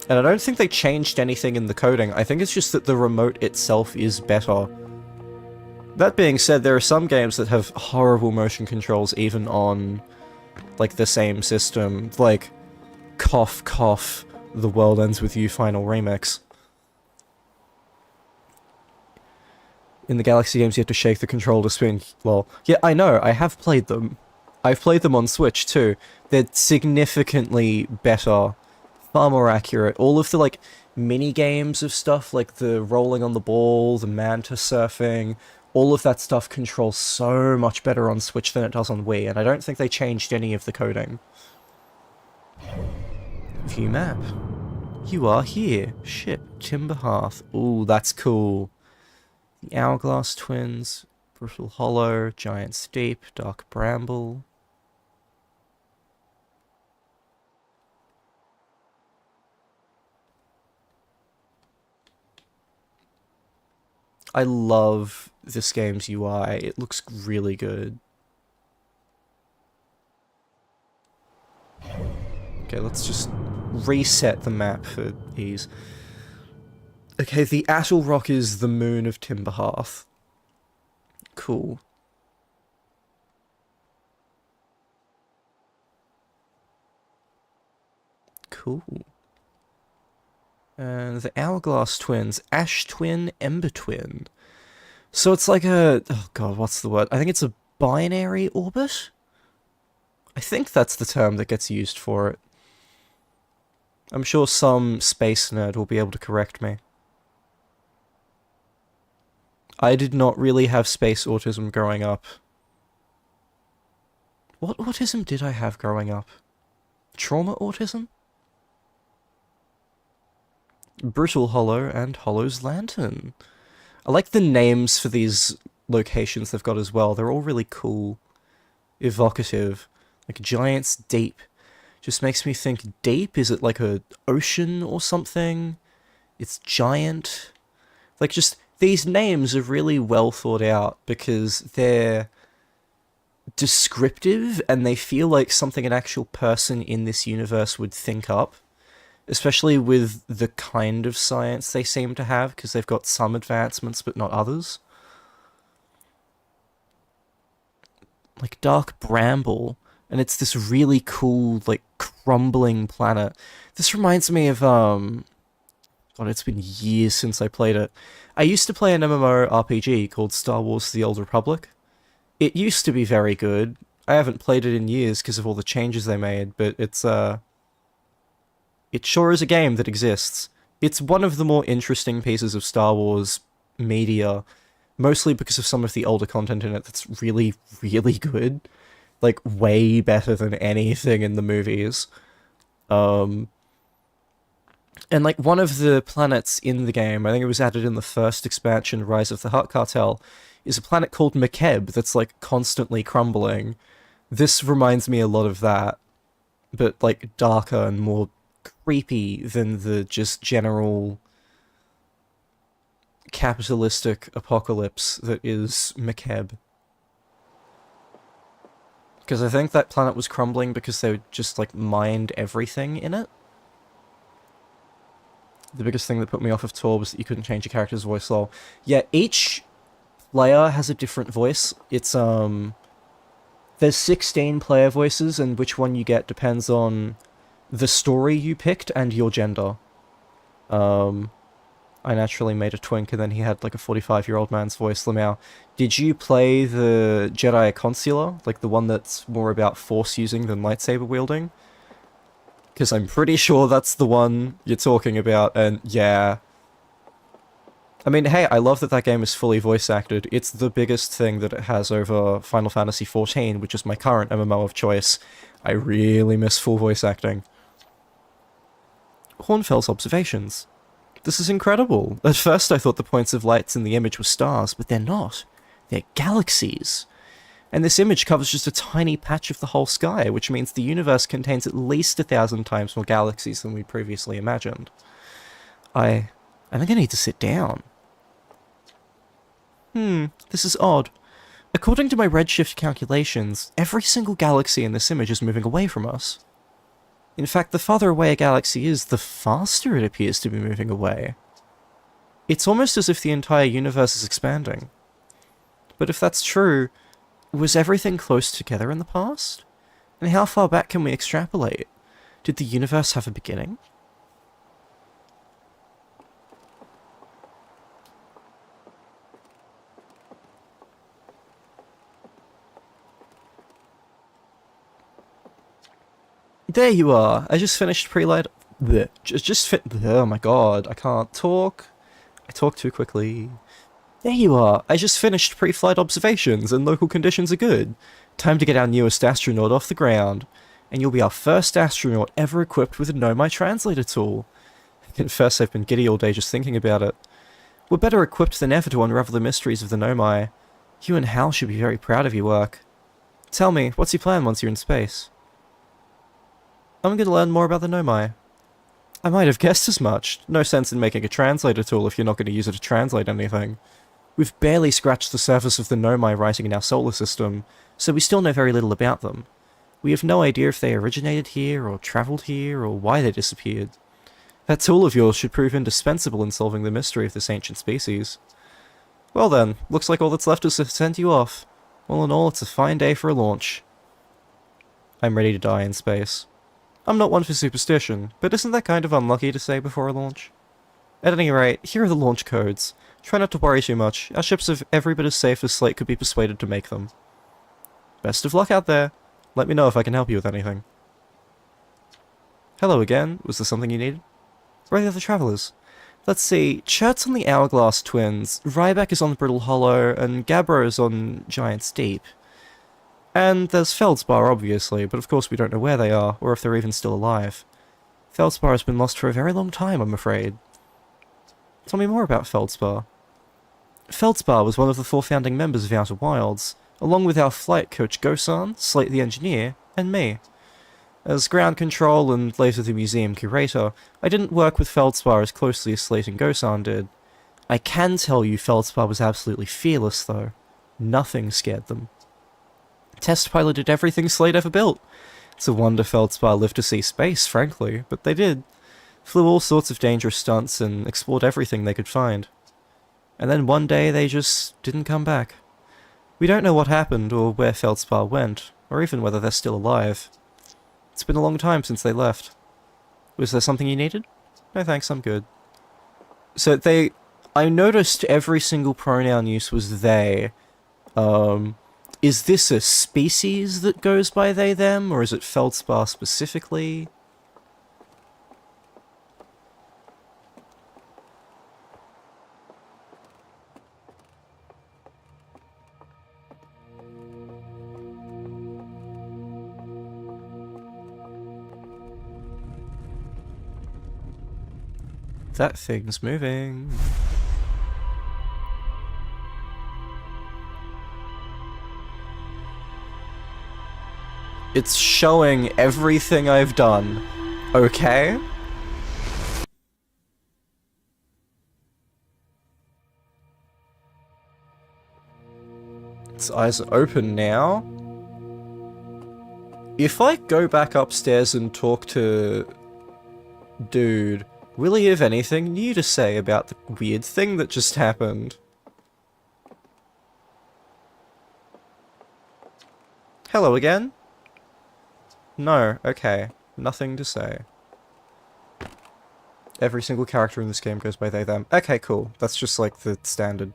[SPEAKER 1] And I don't think they changed anything in the coding. I think it's just that the remote itself is better. That being said, there are some games that have horrible motion controls even on, like, the same system. Like, cough, cough, The World Ends With You Final Remix. In the Galaxy games, you have to shake the controller to spin. Well, yeah, I know, I have played them. I've played them on Switch, too. They're significantly better. Far more accurate. All of the, like, mini-games of stuff, like the rolling on the ball, the manta surfing, all of that stuff controls so much better on Switch than it does on Wii, and I don't think they changed any of the coding. View map. You are here. Ship. Timber Hearth. Ooh, that's cool. The Hourglass Twins. Brittle Hollow. Giant Steep. Dark Bramble. I love this game's UI. It looks really good. Okay, let's just reset the map for ease. Okay, the Attle Rock is the moon of Timberhearth. Cool. Cool. And the Hourglass Twins, Ash Twin, Ember Twin. So it's like a... oh god, what's the word? I think it's a binary orbit? I think that's the term that gets used for it. I'm sure some space nerd will be able to correct me. I did not really have space autism growing up. What autism did I have growing up? Trauma autism? Brutal Hollow and Hollow's Lantern. I like the names for these locations they've got as well. They're all really cool. Evocative. Like Giant's Deep. Just makes me think deep? Is it like a ocean or something? It's giant. Like just, these names are really well thought out because they're descriptive and they feel like something an actual person in this universe would think up. Especially with the kind of science they seem to have, because they've got some advancements but not others. Like Dark Bramble, and it's this really cool, like, crumbling planet. This reminds me of, God, it's been years since I played it. I used to play an MMORPG called Star Wars The Old Republic. It used to be very good. I haven't played it in years because of all the changes they made, but it's, it sure is a game that exists. It's one of the more interesting pieces of Star Wars media, mostly because of some of the older content in it that's really, really good. Like, way better than anything in the movies. And, like, one of the planets in the game, I think it was added in the first expansion, Rise of the Hutt Cartel, is a planet called Makeb that's, like, constantly crumbling. This reminds me a lot of that, but, like, darker and more creepy than the just general capitalistic apocalypse that is Makeb. Because I think that planet was crumbling because they just, like, mined everything in it. The biggest thing that put me off of Tor was that you couldn't change your character's voice lol. Yeah, each player has a different voice. It's, there's 16 player voices, and which one you get depends on the story you picked and your gender. I naturally made a twink, and then he had like a 45-year-old man's voice. Lamau, did you play the Jedi Consular? Like the one that's more about force using than lightsaber wielding? Because I'm pretty sure that's the one you're talking about, and yeah. I mean, hey, I love that that game is fully voice acted. It's the biggest thing that it has over Final Fantasy XIV, which is my current MMO of choice. I really miss full voice acting. Hornfell's observations. This is incredible. At first I thought the points of lights in the image were stars, but they're not. They're galaxies. And this image covers just a tiny patch of the whole sky, which means the universe contains at least 1,000 times more galaxies than we previously imagined. I think I need to sit down. This is odd. According to my redshift calculations, every single galaxy in this image is moving away from us. In fact, the farther away a galaxy is, the faster it appears to be moving away. It's almost as if the entire universe is expanding. But if that's true, was everything close together in the past? And how far back can we extrapolate? Did the universe have a beginning? There you are! I just finished pre-light... oh my god, I can't talk. I talk too quickly. There you are! I just finished pre-flight observations, and local conditions are good. Time to get our newest astronaut off the ground. And you'll be our first astronaut ever equipped with a Nomai translator tool. I confess I've been giddy all day just thinking about it. We're better equipped than ever to unravel the mysteries of the Nomai. You and Hal should be very proud of your work. Tell me, what's your plan once you're in space? I'm going to learn more about the Nomai. I might have guessed as much. No sense in making a translator tool if you're not going to use it to translate anything. We've barely scratched the surface of the Nomai rising in our solar system, so we still know very little about them. We have no idea if they originated here, or travelled here, or why they disappeared. That tool of yours should prove indispensable in solving the mystery of this ancient species. Well then, looks like all that's left is to send you off. All in all, it's a fine day for a launch. I'm ready to die in space. I'm not one for superstition, but isn't that kind of unlucky to say before a launch? At any rate, here are the launch codes. Try not to worry too much. Our ships are every bit as safe as Slate could be persuaded to make them. Best of luck out there. Let me know if I can help you with anything. Hello again. Was there something you needed? Where are the other travellers? Let's see. Chert's on the Hourglass Twins, Ryback is on the Brittle Hollow, and Gabbro is on Giant's Deep. And there's Feldspar, obviously, but of course we don't know where they are, or if they're even still alive. Feldspar has been lost for a very long time, I'm afraid. Tell me more about Feldspar. Feldspar was one of the 4 founding members of Outer Wilds, along with our flight coach Gosan, Slate the Engineer, and me. As ground control and later the museum curator, I didn't work with Feldspar as closely as Slate and Gosan did. I can tell you Feldspar was absolutely fearless, though. Nothing scared them. Test piloted everything Slate ever built. It's a wonder Feldspar lived to see space, frankly, but they did. Flew all sorts of dangerous stunts and explored everything they could find. And then one day they just didn't come back. We don't know what happened or where Feldspar went, or even whether they're still alive. It's been a long time since they left. Was there something you needed? No thanks, I'm good. So I noticed every single pronoun use was they. Is this a species that goes by they, them, or is it Feldspar specifically? That thing's moving. It's showing everything I've done. Okay? Its eyes are open now. If I go back upstairs and talk to Dude, will he have anything new to say about the weird thing that just happened? Hello again? No, okay. Nothing to say. Every single character in this game goes by they, them. Okay, cool. That's just like the standard.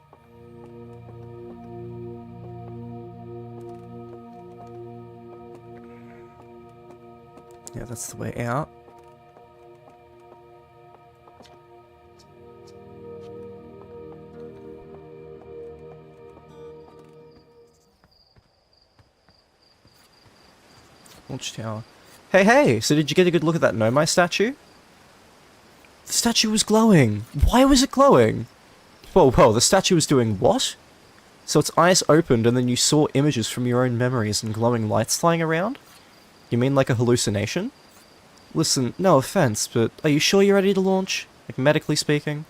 [SPEAKER 1] Yeah, that's the way out. Launch tower. Hey, hey! So did you get a good look at that Nomai statue? The statue was glowing! Why was it glowing? Whoa, whoa, the statue was doing what? So its eyes opened and then you saw images from your own memories and glowing lights flying around? You mean like a hallucination? Listen, no offense, but are you sure you're ready to launch? Like, medically speaking?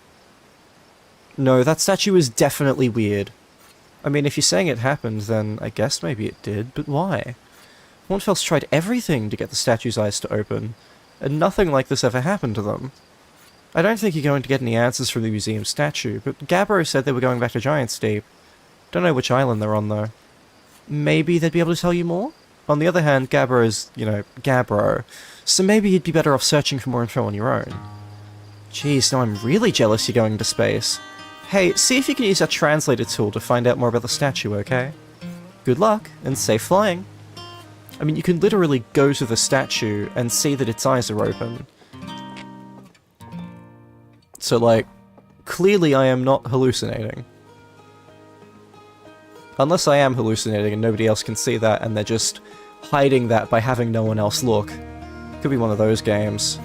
[SPEAKER 1] No, that statue is definitely weird. I mean, if you're saying it happened, then I guess maybe it did, but why? Hornfels tried everything to get the statue's eyes to open, and nothing like this ever happened to them. I don't think you're going to get any answers from the museum statue, but Gabbro said they were going back to Giant's Deep. Don't know which island they're on, though. Maybe they'd be able to tell you more? On the other hand, Gabbro is, you know, Gabbro, so maybe you'd be better off searching for more info on your own. Jeez, now I'm really jealous you're going to space. Hey, see if you can use that translator tool to find out more about the statue, okay? Good luck, and safe flying! I mean, you can literally go to the statue and see that its eyes are open. So, like, clearly I am not hallucinating. Unless I am hallucinating and nobody else can see that and they're just hiding that by having no one else look. Could be one of those games.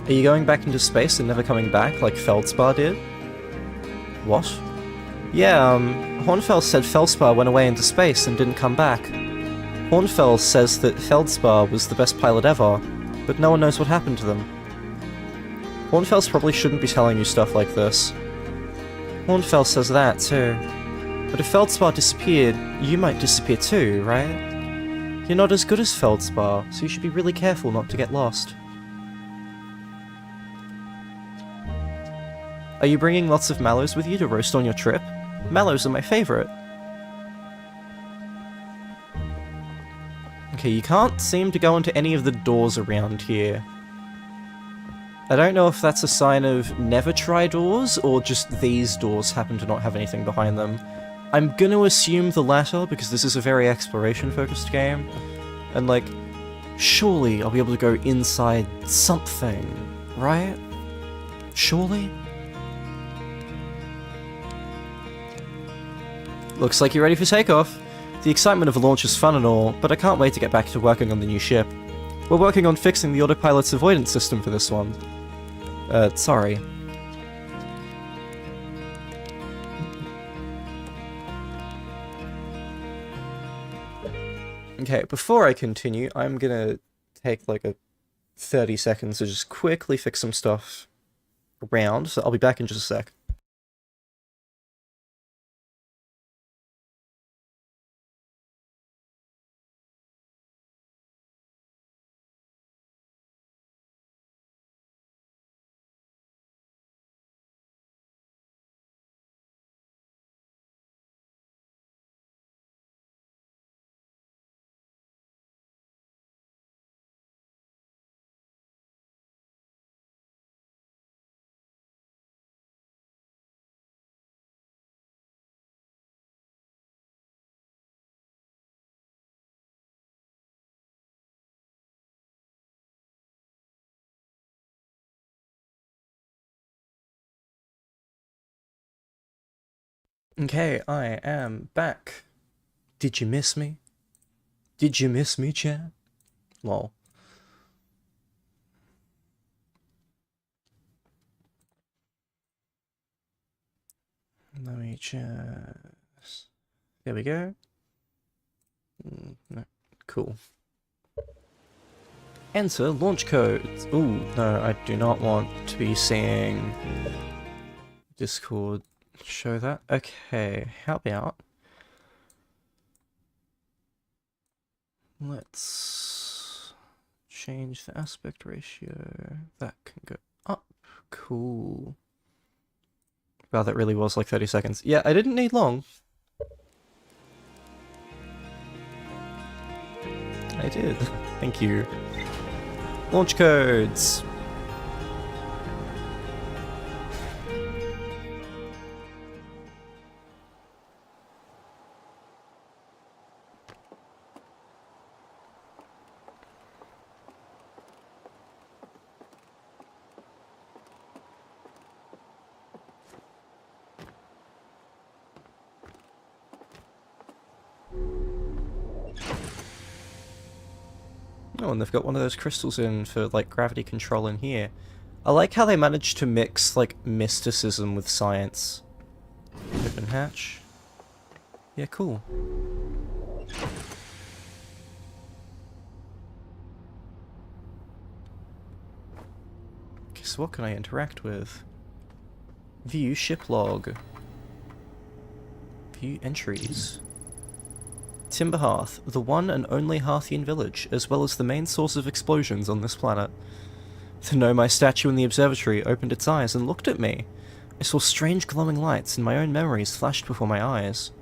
[SPEAKER 1] Are you going back into space and never coming back, like Feldspar did? What? Yeah, Hornfels said Feldspar went away into space and didn't come back. Hornfels says that Feldspar was the best pilot ever, but no one knows what happened to them. Hornfels probably shouldn't be telling you stuff like this. Hornfels says that, too. But if Feldspar disappeared, you might disappear too, right? You're not as good as Feldspar, so you should be really careful not to get lost. Are you bringing lots of mallows with you to roast on your trip? Mallows are my favourite. Okay, you can't seem to go into any of the doors around here. I don't know if that's a sign of never try doors, or just these doors happen to not have anything behind them. I'm gonna assume the latter, because this is a very exploration-focused game. And, like, surely I'll be able to go inside something, right? Surely? Looks like you're ready for takeoff. The excitement of a launch is fun and all, but I can't wait to get back to working on the new ship. We're working on fixing the autopilot's avoidance system for this one. Sorry. Okay, before I continue, I'm gonna take like a 30 seconds to just quickly fix some stuff around, so I'll be back in just a sec. Okay, I am back. Did you miss me? Did you miss me, chat? Lol. Let me just... There we go. No. Cool. Enter launch codes. Ooh, no, I do not want to be seeing Discord show that. Okay, how about... Let's change the aspect ratio. That can go up. Cool. Wow, that really was like 30 seconds. Yeah, I didn't need long. I did. Thank you. Launch codes. Oh, and they've got one of those crystals in for, like, gravity control in here. I like how they managed to mix, like, mysticism with science. Open hatch. Yeah, cool. Okay, so what can I interact with? View ship log. View entries. Timber Hearth, the one and only Hearthian village, as well as the main source of explosions on this planet. The Nomai statue in the observatory opened its eyes and looked at me. I saw strange glowing lights and my own memories flashed before my eyes.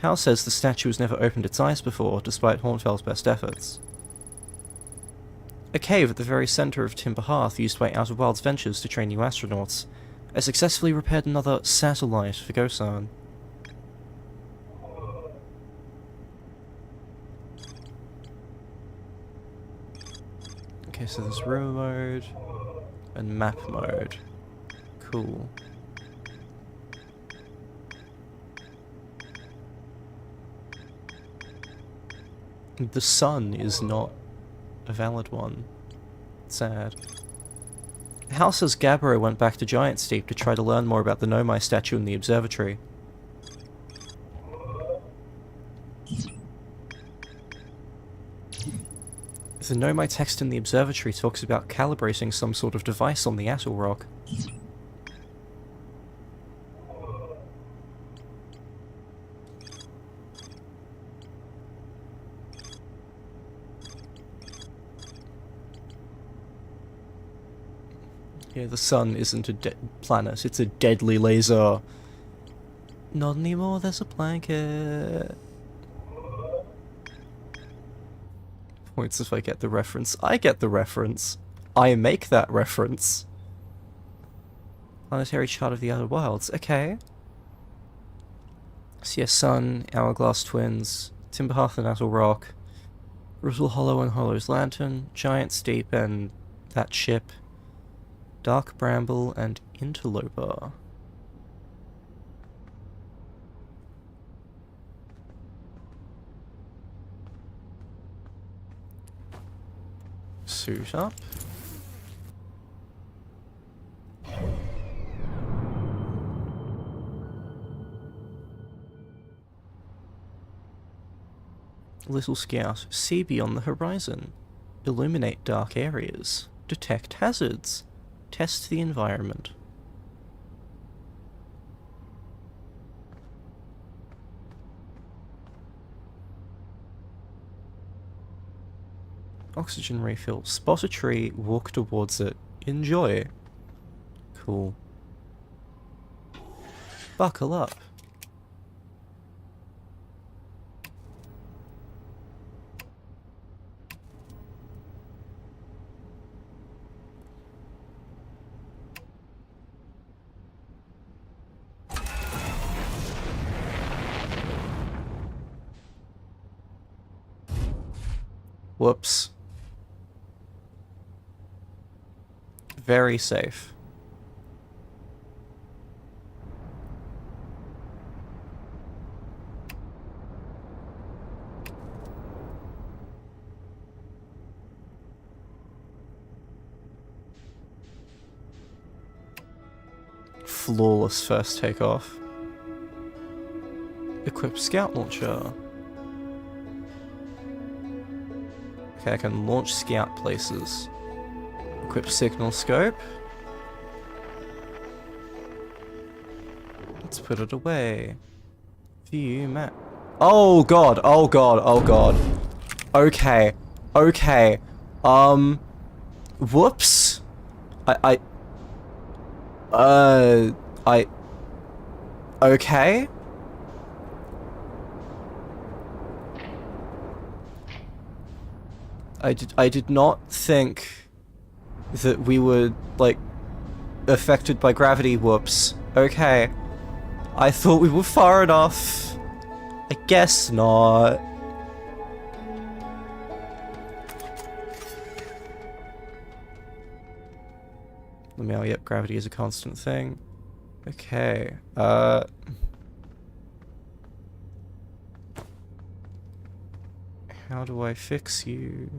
[SPEAKER 1] Hal says the statue has never opened its eyes before, despite Hornfels' best efforts. A cave at the very centre of Timber Hearth used by Outer Wilds Ventures to train new astronauts. I successfully repaired another satellite for Gosan. Okay, so there's room mode and map mode. Cool. The sun is not a valid one. Sad. Hal says Gabbro went back to Giant Steep to try to learn more about the Nomai statue in the observatory. The Nomai text in the observatory talks about calibrating some sort of device on the Atoll Rock. Yeah, the sun isn't a planet, it's a deadly laser. Not anymore, there's a blanket. Points if I get the reference. I get the reference. I make that reference. Planetary chart of the outer wilds. Okay. So yeah, Sun, Hourglass Twins, Timberhearth and Atoll Rock, Riddle Hollow and Hollow's Lantern, Giant Steep and that ship, Dark Bramble and Interloper. Suit up. Little Scout, see beyond the horizon. Illuminate dark areas. Detect hazards. Test the environment. Oxygen refill. Spot a tree, walk towards it. Enjoy. Cool. Buckle up. Whoops. Very safe. Flawless first takeoff. Equip scout launcher. Okay, I can launch scout places. Equip signal scope. Let's put it away. View map. Oh god, oh god, oh god. Okay, okay. Whoops. Okay. I did not think that we were, like, affected by gravity. Whoops. Okay. I thought we were far enough. I guess not. Oh, yep, gravity is a constant thing. Okay, how do I fix you?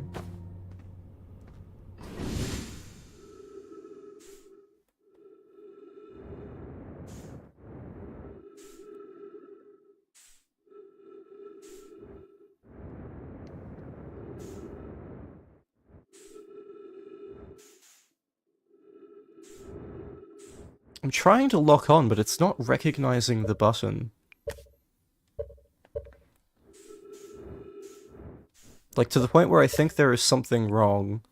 [SPEAKER 1] I'm trying to lock on, but it's not recognizing the button. Like, to the point where I think there is something wrong.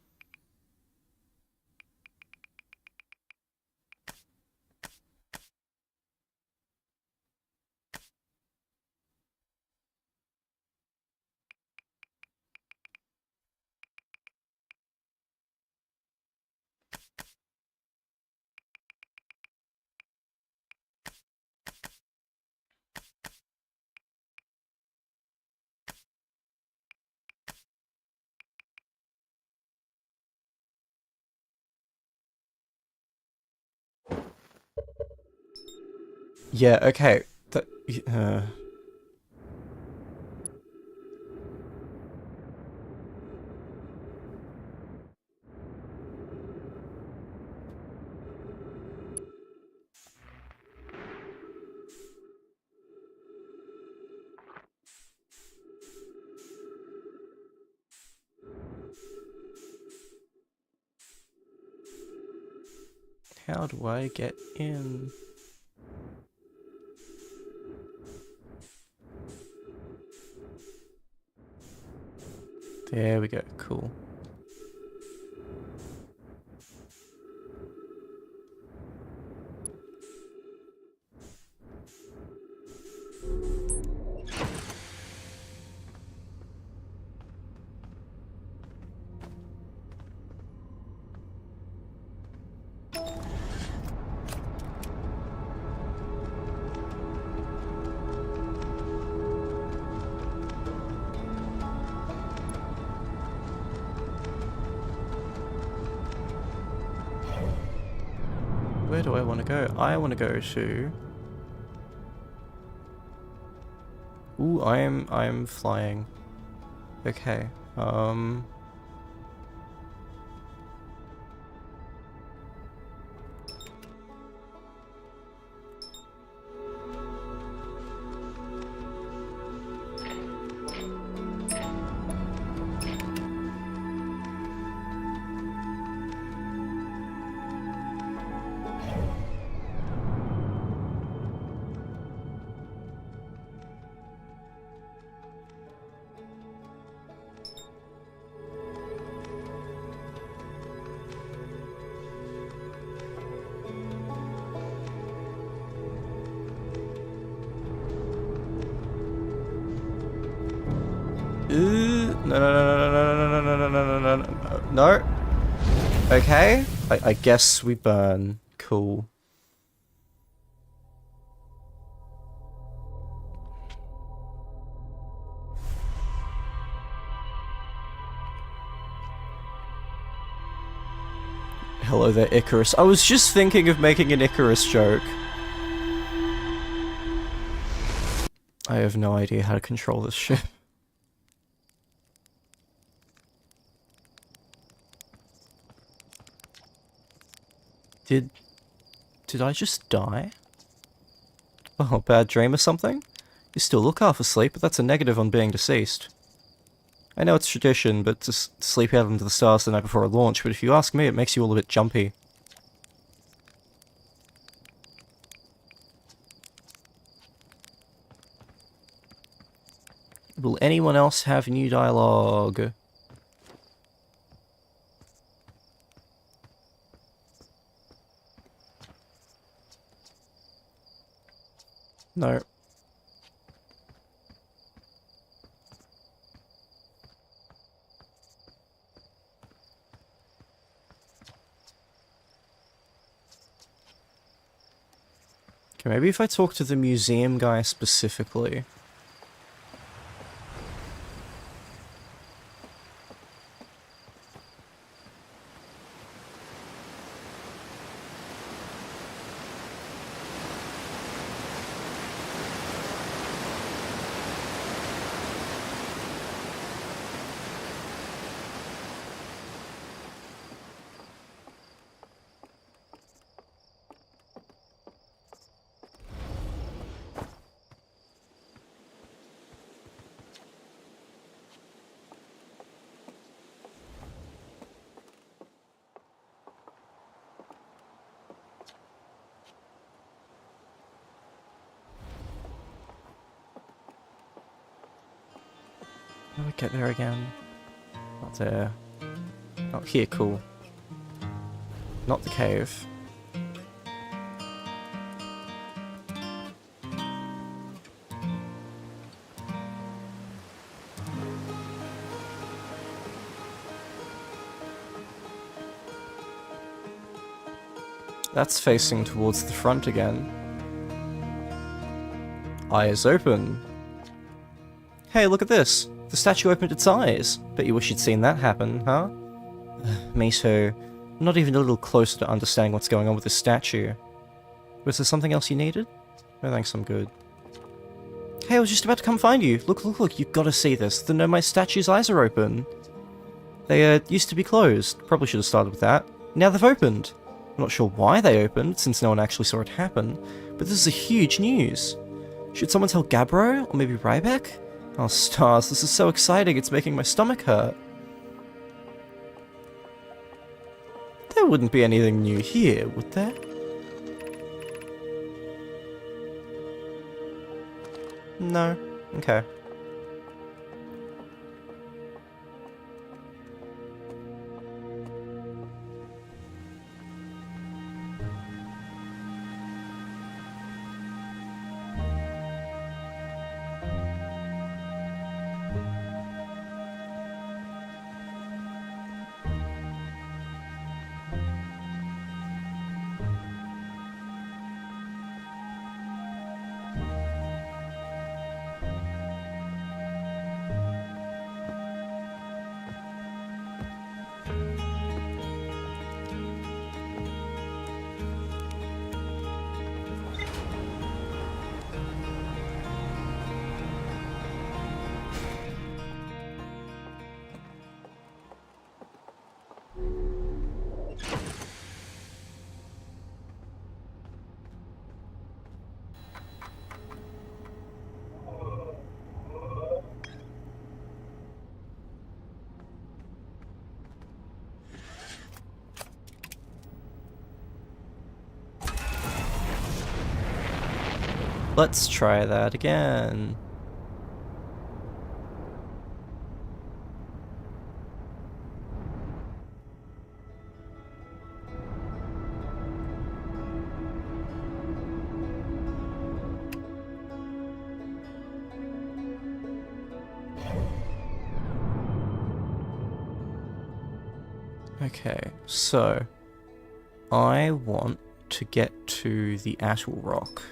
[SPEAKER 1] Yeah, okay. How do I get in? There we go, cool. Where do I want to go? I want to go to... Ooh, I'm flying. Okay, No. Okay. I guess we burn. Cool. Hello there, Icarus. I was just thinking of making an Icarus joke. I have no idea how to control this ship. Did I just die? Oh, bad dream or something? You still look half asleep, but that's a negative on being deceased. I know it's tradition, but to sleep out into the stars the night before a launch, but if you ask me, it makes you all a bit jumpy. Will anyone else have new dialogue? No. Okay, maybe if I talk to the museum guy specifically. How do I get there again? Not there. Oh, here, cool. Not the cave. That's facing towards the front again. Eyes open. Hey, look at this! The statue opened its eyes. Bet you wish you'd seen that happen, huh? Me too. I'm not even a little closer to understanding what's going on with this statue. Was there something else you needed? No thanks, I'm good. Hey, I was just about to come find you. Look, look, look, you've got to see this. No, my statue's eyes are open. They, used to be closed. Probably should have started with that. Now they've opened. I'm not sure why they opened, since no one actually saw it happen, but this is a huge news. Should someone tell Gabbro, or maybe Ryback? Oh stars, this is so exciting, it's making my stomach hurt. There wouldn't be anything new here, would there? No. Okay. Let's try that again. Okay, so I want to get to the Attle Rock.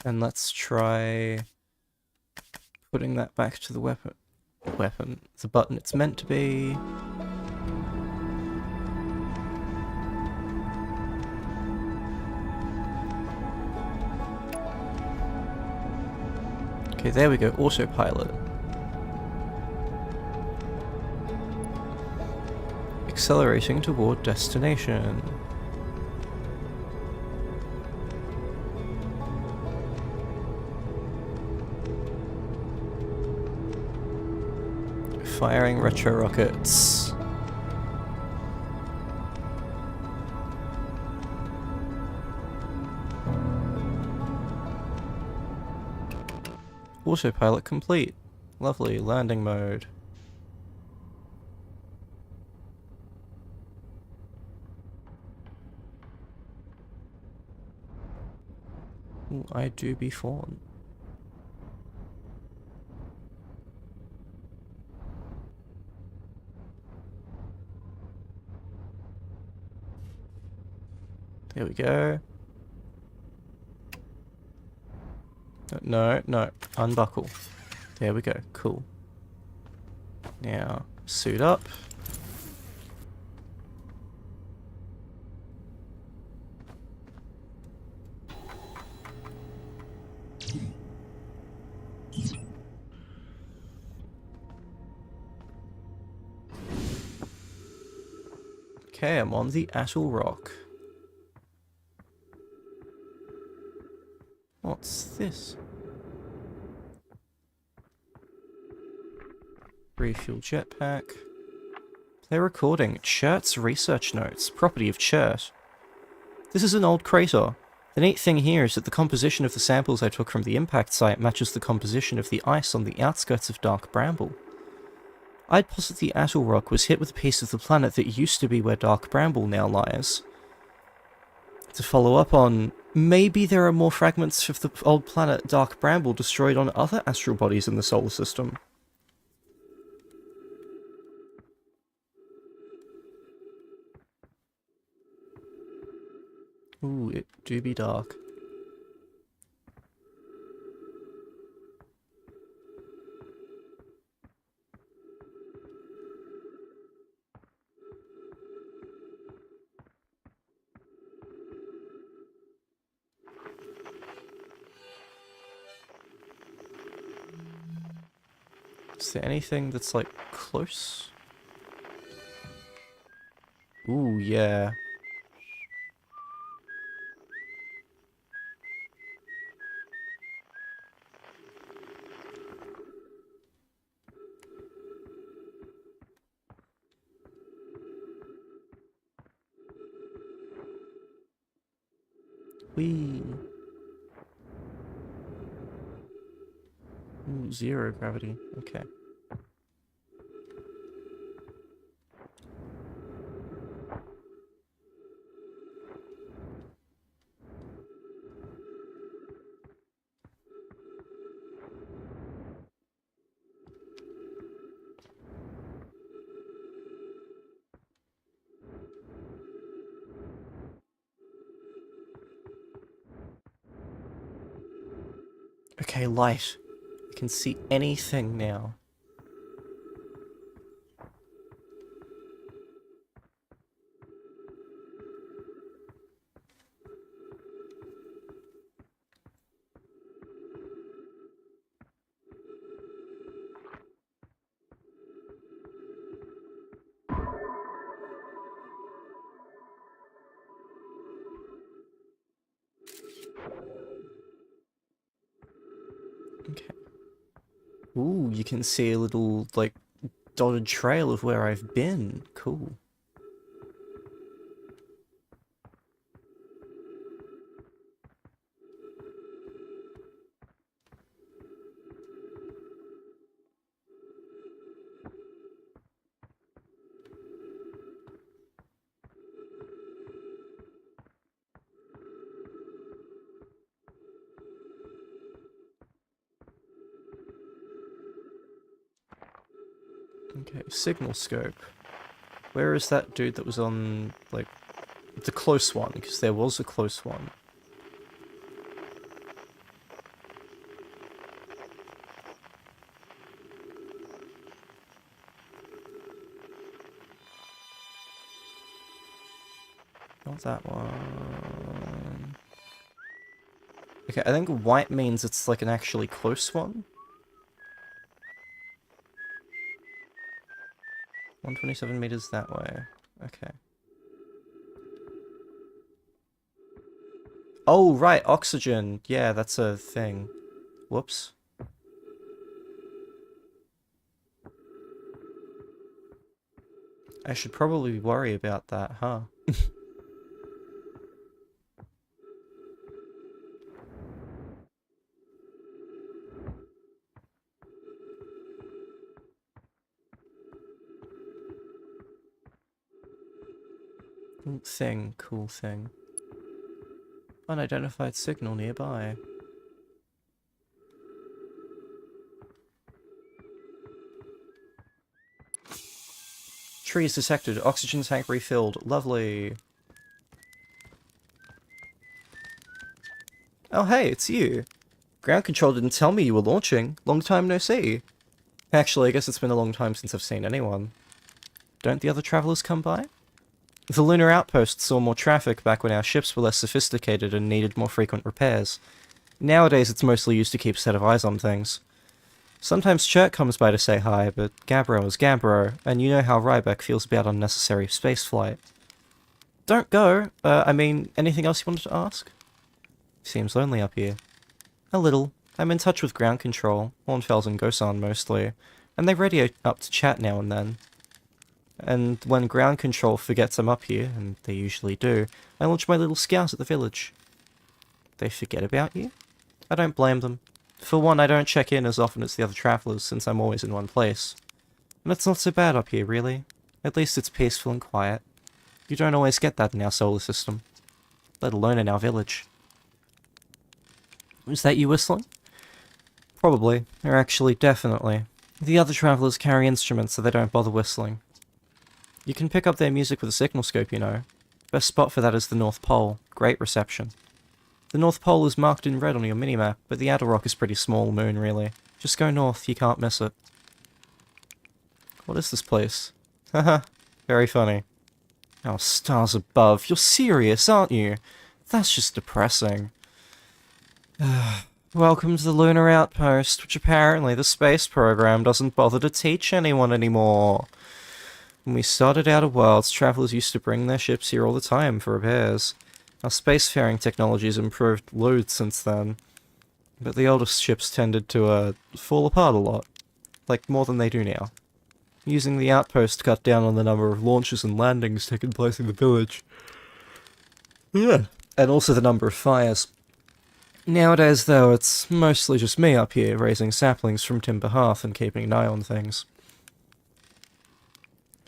[SPEAKER 1] And let's try putting that back to the weapon. The button it's meant to be. Okay, there we go, autopilot. Accelerating toward destination. Firing retro rockets. Autopilot complete. Lovely, landing mode. Ooh, I do be fawn. There we go. No, no, unbuckle. There we go, cool. Now, suit up. Okay, I'm on the Attle Rock. What's this? Refuel jetpack. Play recording. Chert's research notes. Property of Chert. This is an old crater. The neat thing here is that the composition of the samples I took from the impact site matches the composition of the ice on the outskirts of Dark Bramble. I'd posit the Attle Rock was hit with a piece of the planet that used to be where Dark Bramble now lies. To follow up on, maybe there are more fragments of the old planet Dark Bramble destroyed on other astral bodies in the solar system. Ooh, it do be dark. Is there anything that's, like, close? Ooh, yeah. Whee! Ooh, 0 gravity. Okay. Okay, light. I can see anything now. Okay. Ooh, you can see a little, like, dotted trail of where I've been. Cool. Okay, signal scope. Where is that dude that was on, like, the close one? Because there was a close one. Not that one. Okay, I think white means it's like an actually close one. 127 meters that way. Okay. Oh, right, oxygen. Yeah, that's a thing. Whoops. I should probably worry about that, huh? Thing, cool thing. Unidentified signal nearby. Trees detected. Oxygen tank refilled. Lovely. Oh hey, it's you. Ground control didn't tell me you were launching. Long time no see. Actually, I guess it's been a long time since I've seen anyone. Don't the other travelers come by? The lunar outpost saw more traffic back when our ships were less sophisticated and needed more frequent repairs. Nowadays it's mostly used to keep a set of eyes on things. Sometimes Chert comes by to say hi, but Gabbro is Gabbro, and you know how Ryback feels about unnecessary spaceflight. Don't go. I mean, anything else you wanted to ask? Seems lonely up here. A little. I'm in touch with ground control, Hornfels and Gosan mostly, and they radio up to chat now and then. And when ground control forgets I'm up here, and they usually do, I launch my little scouts at the village. They forget about you? I don't blame them. For one, I don't check in as often as the other travellers, since I'm always in one place. And it's not so bad up here, really. At least it's peaceful and quiet. You don't always get that in our solar system. Let alone in our village. Is that you whistling? Probably, or actually definitely. The other travellers carry instruments so they don't bother whistling. You can pick up their music with a signal scope, you know. Best spot for that is the North Pole. Great reception. The North Pole is marked in red on your minimap, but the outer rock is pretty small moon, really. Just go north, you can't miss it. What is this place? Haha, very funny. Oh, stars above. You're serious, aren't you? That's just depressing. Welcome to the Lunar Outpost, which apparently the space program doesn't bother to teach anyone anymore. When we started Outer Worlds, travelers used to bring their ships here all the time for repairs. Our spacefaring technology has improved loads since then, but the oldest ships tended to, fall apart a lot. Like, more than they do now. Using the outpost cut down on the number of launches and landings taking place in the village. Yeah. And also the number of fires. Nowadays, though, it's mostly just me up here, raising saplings from Timber Hearth and keeping an eye on things.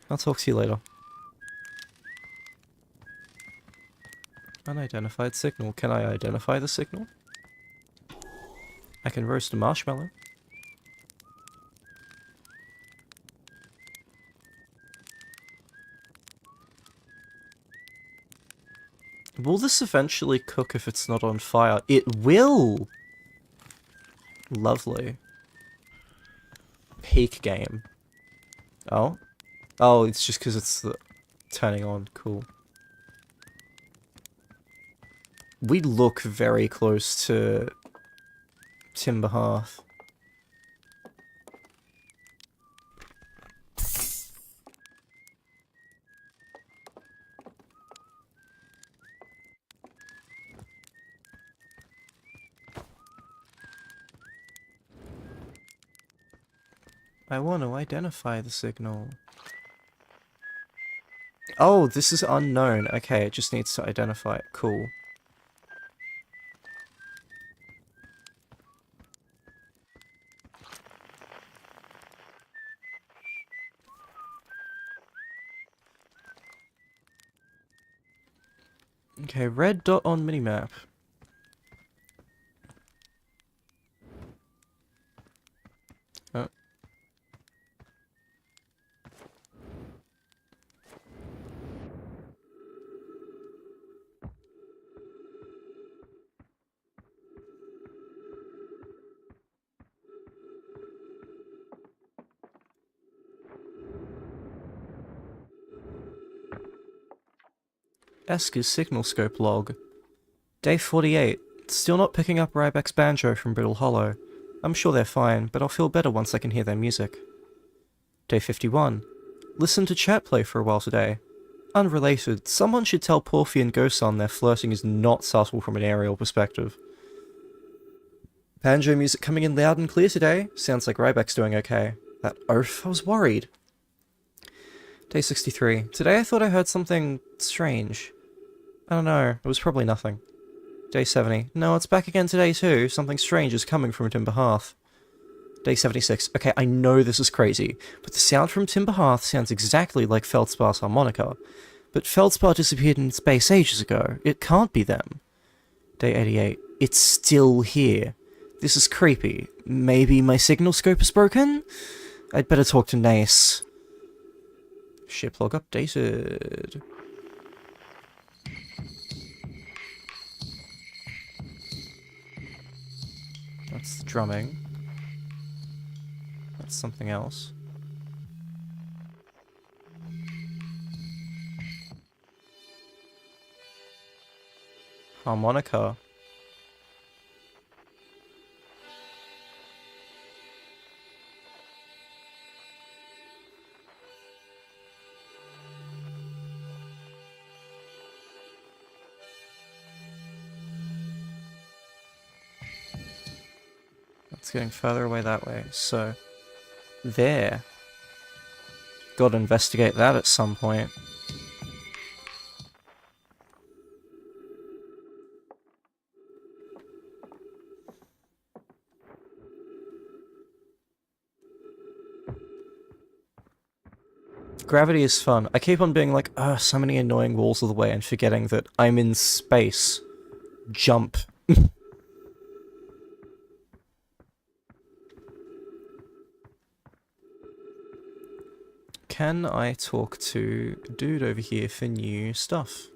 [SPEAKER 1] I'll talk to you later. Unidentified signal. Can I identify the signal? I can roast a marshmallow. Will this eventually cook if it's not on fire? It will! Lovely. Peak game. Oh? Oh, it's just because it's the turning on. Cool. We look very close to Timber Hearth. I want to identify the signal. Oh, this is unknown. Okay, it just needs to identify it. Cool. Okay, red dot on minimap. Oh. Esker's signal scope log. Day 48. Still not picking up Rybek's banjo from Brittle Hollow. I'm sure they're fine, but I'll feel better once I can hear their music. Day 51. Listen to chat play for a while today. Unrelated, someone should tell Porphy and Gosan their flirting is not subtle from an aerial perspective. Banjo music coming in loud and clear today. Sounds like Rybek's doing okay. That oaf, I was worried. Day 63. Today I thought I heard something strange. I don't know, it was probably nothing. Day 70. No, it's back again today too. Something strange is coming from Timber Hearth. Day 76. Okay, I know this is crazy, but the sound from Timber Hearth sounds exactly like Feldspar's harmonica. But Feldspar disappeared in space ages ago. It can't be them. Day 88. It's still here. This is creepy. Maybe my signal scope is broken? I'd better talk to Nace. Ship log updated. That's the drumming. That's something else. Harmonica. It's getting further away that way, so... There. Gotta investigate that at some point. Gravity is fun. I keep on being like, oh, so many annoying walls of the way, and forgetting that I'm in space. Jump. Can I talk to a dude over here for new stuff?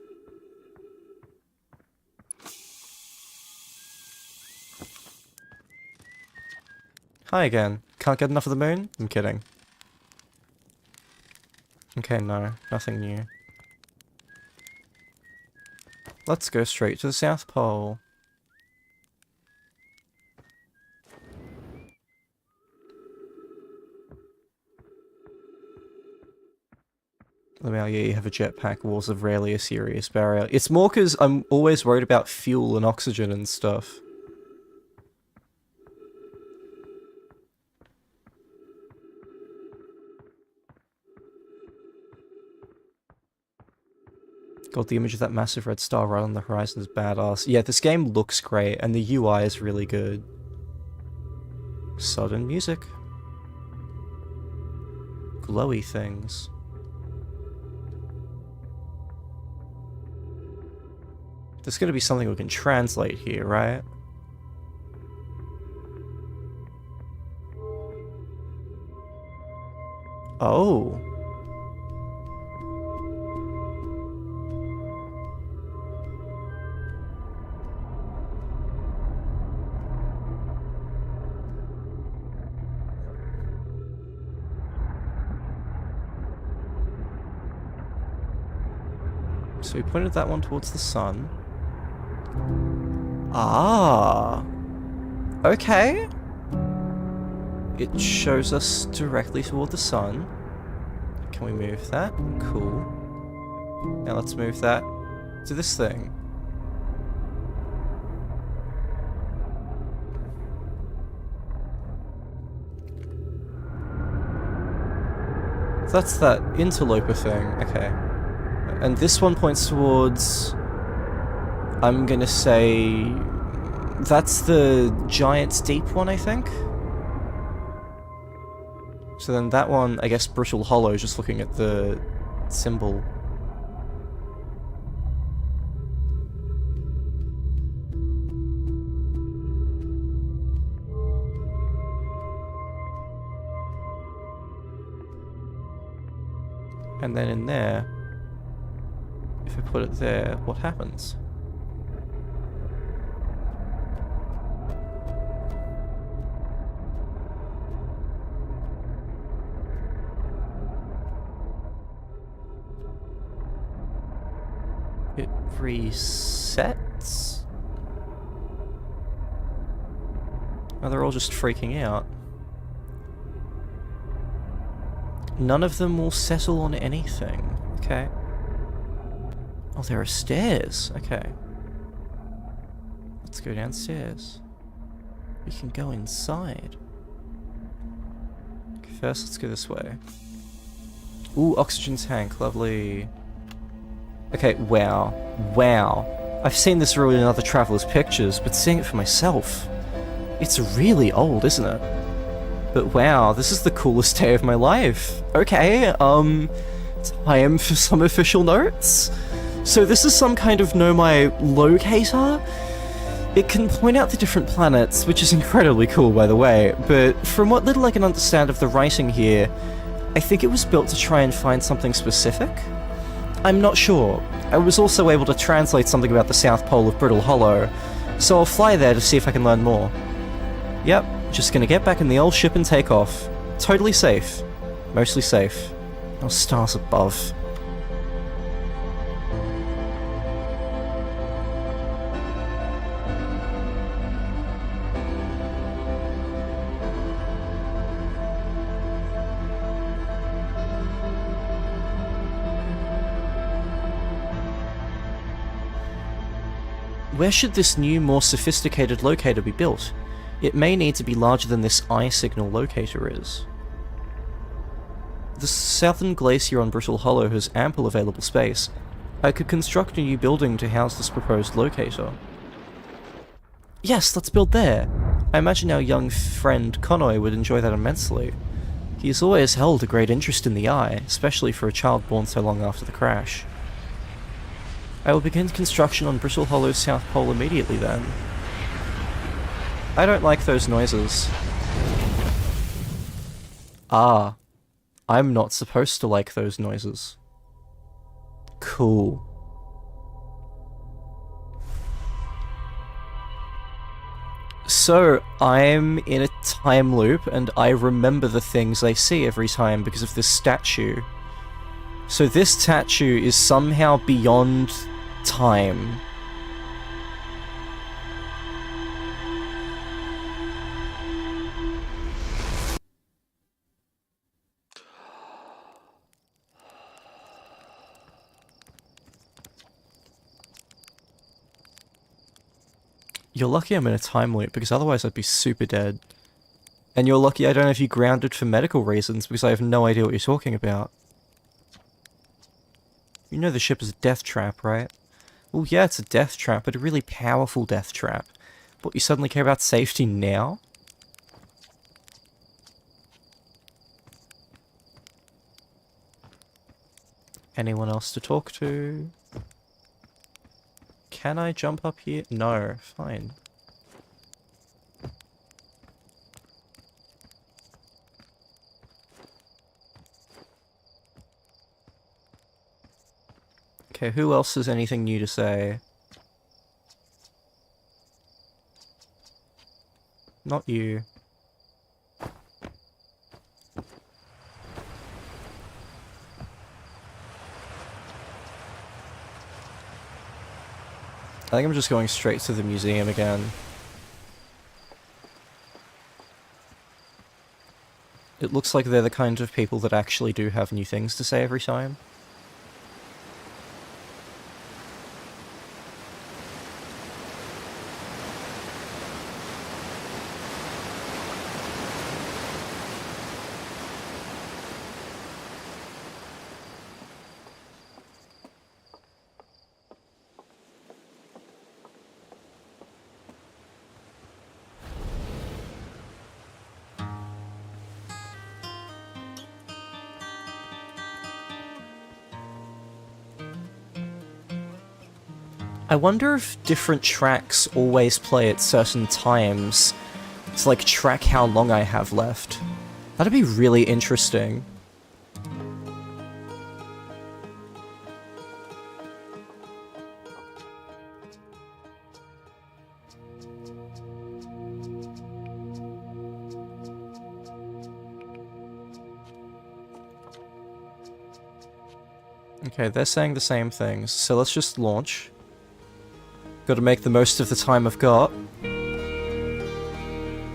[SPEAKER 1] Hi again. Can't get enough of the moon? I'm kidding. Okay, no. Nothing new. Let's go straight to the South Pole. Let me, yeah, you have a jetpack. Walls are rarely a serious barrier. It's more because I'm always worried about fuel and oxygen and stuff. God, the image of that massive red star right on the horizon is badass. Yeah, this game looks great, and the UI is really good. Sudden music. Glowy things. There's gonna be something we can translate here, right? Oh. So we pointed that one towards the sun. Ah. Okay. It shows us directly toward the sun. Can we move that? Cool. Now let's move that to this thing. So that's that interloper thing. Okay. And this one points towards... I'm gonna say... That's the Giant's Deep one, I think? So then that one, I guess Brittle Hollow, just looking at the symbol. And then in there, if I put it there, what happens? It resets? Oh, they're all just freaking out. None of them will settle on anything. Okay. Oh, there are stairs. Okay. Let's go downstairs. We can go inside. Okay, first, let's go this way. Ooh, oxygen tank. Lovely. Okay, wow. Wow. I've seen this rule in other travelers' pictures, but seeing it for myself... It's really old, isn't it? But wow, this is the coolest day of my life. Okay, time for some official notes. So this is some kind of Nomai locator? It can point out the different planets, which is incredibly cool, by the way, but from what little I can understand of the writing here, I think it was built to try and find something specific? I'm not sure. I was also able to translate something about the South Pole of Brittle Hollow, so I'll fly there to see if I can learn more. Yep, just gonna get back in the old ship and take off. Totally safe. Mostly safe. No stars above. Where should this new, more sophisticated locator be built? It may need to be larger than this eye signal locator is. The southern glacier on Brittle Hollow has ample available space. I could construct a new building to house this proposed locator. Yes, let's build there! I imagine our young friend Konoi would enjoy that immensely. He has always held a great interest in the eye, especially for a child born so long after the crash. I will begin construction on Brittle Hollow's South Pole immediately then. I don't like those noises. Ah. I'm not supposed to like those noises. Cool. So, I'm in a time loop, and I remember the things I see every time because of this statue. So this statue is somehow beyond time. You're lucky I'm in a time loop, because otherwise I'd be super dead. And you're lucky I don't have you grounded for medical reasons, because I have no idea what you're talking about. You know the ship is a death trap, right? Well, yeah, it's a death trap, but a really powerful death trap. What, you suddenly care about safety now? Anyone else to talk to? Can I jump up here? No, fine. Okay, who else has anything new to say? Not you. I think I'm just going straight to the museum again. It looks like they're the kind of people that actually do have new things to say every time. I wonder if different tracks always play at certain times to, like, track how long I have left. That'd be really interesting. Okay, they're saying the same things, so let's just launch. Gotta make the most of the time I've got.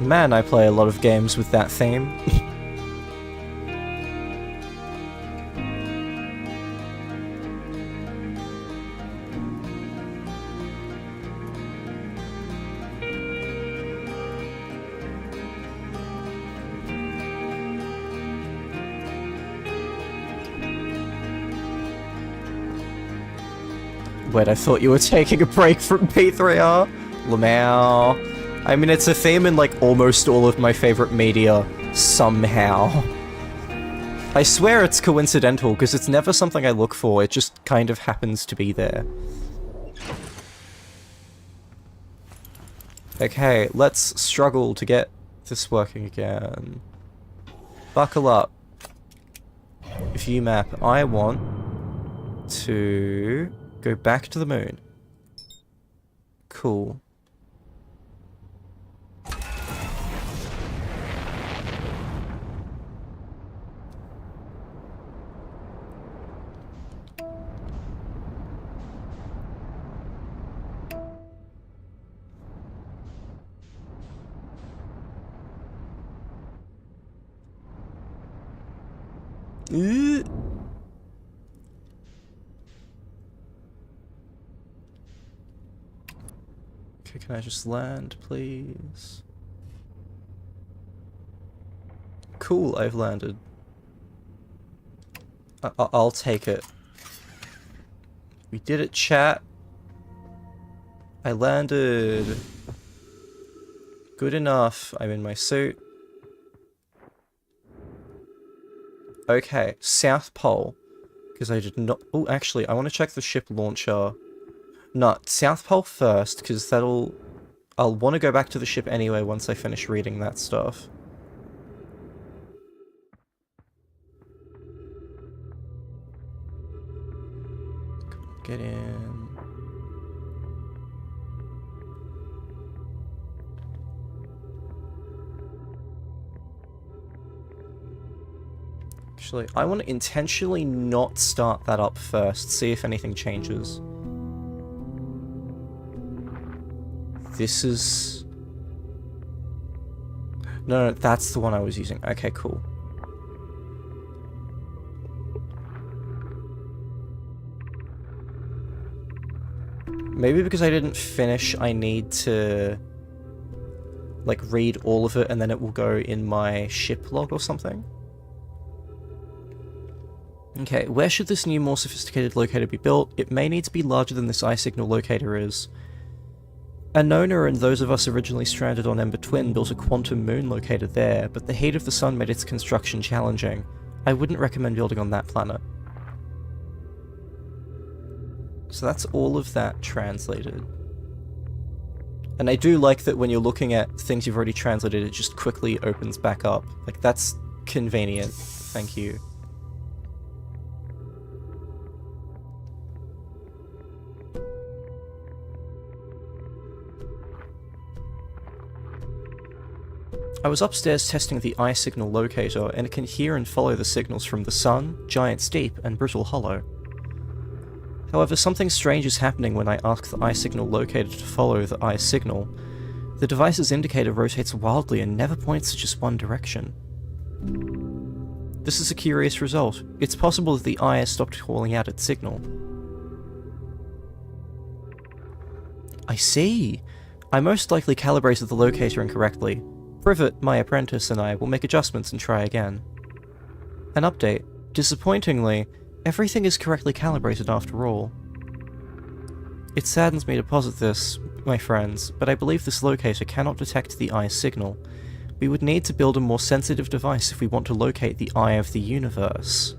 [SPEAKER 1] Man, I play a lot of games with that theme. Wait, I thought you were taking a break from P3R? Lamau. I mean, it's a theme in, like, almost all of my favorite media, somehow. I swear it's coincidental, because it's never something I look for, it just kind of happens to be there. Okay, let's struggle to get this working again. Buckle up. View map. I want to go back to the moon. Cool. Okay, can I just land, please? Cool, I've landed. I'll take it. We did it, chat. I landed. Good enough. I'm in my suit. Okay, South Pole. Because I did not... Oh, actually, I want to check the ship launcher. No, South Pole first, because that'll... I'll want to go back to the ship anyway once I finish reading that stuff. Get in. Actually, I want to intentionally not start that up first, see if anything changes. This is... No, that's the one I was using. Okay, cool. Maybe because I didn't finish, I need to... like, read all of it and then it will go in my ship log or something? Okay, where should this new, more sophisticated locator be built? It may need to be larger than this eye signal locator is. Anona and those of us originally stranded on Ember Twin built a quantum moon locator there, but the heat of the sun made its construction challenging. I wouldn't recommend building on that planet. So that's all of that translated. And I do like that when you're looking at things you've already translated, it just quickly opens back up. Like, that's convenient. Thank you. I was upstairs testing the eye signal locator, and it can hear and follow the signals from the Sun, Giant's Deep, and Brittle Hollow. However, something strange is happening when I ask the eye signal locator to follow the eye signal. The device's indicator rotates wildly and never points to just one direction. This is a curious result. It's possible that the eye has stopped calling out its signal. I see! I most likely calibrated the locator incorrectly. Privet, my apprentice, and I will make adjustments and try again. An update. Disappointingly, everything is correctly calibrated after all. It saddens me to posit this, my friends, but I believe this locator cannot detect the eye's signal. We would need to build a more sensitive device if we want to locate the eye of the universe.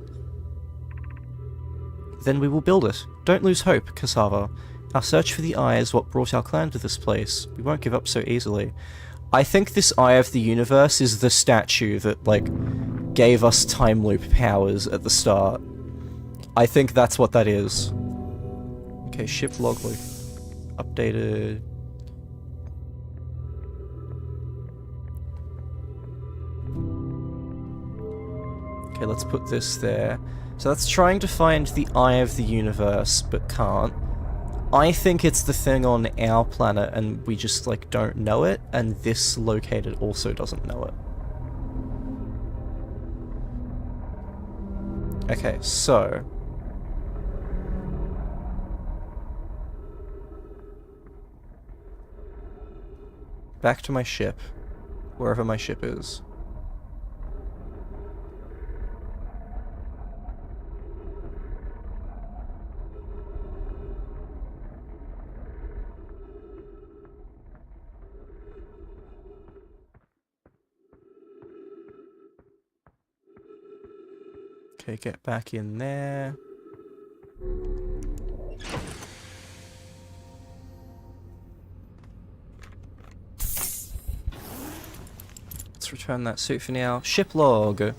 [SPEAKER 1] Then we will build it. Don't lose hope, Cassava. Our search for the eye is what brought our clan to this place. We won't give up so easily. I think this Eye of the Universe is the statue that, like, gave us time loop powers at the start. I think that's what that is. Okay, ship log, like, updated. Okay, let's put this there. So that's trying to find the Eye of the Universe, but can't. I think it's the thing on our planet and we just, like, don't know it, and this locator also doesn't know it. Okay, so... back to my ship, wherever my ship is. Okay, get back in there. Let's return that suit for now. Ship log.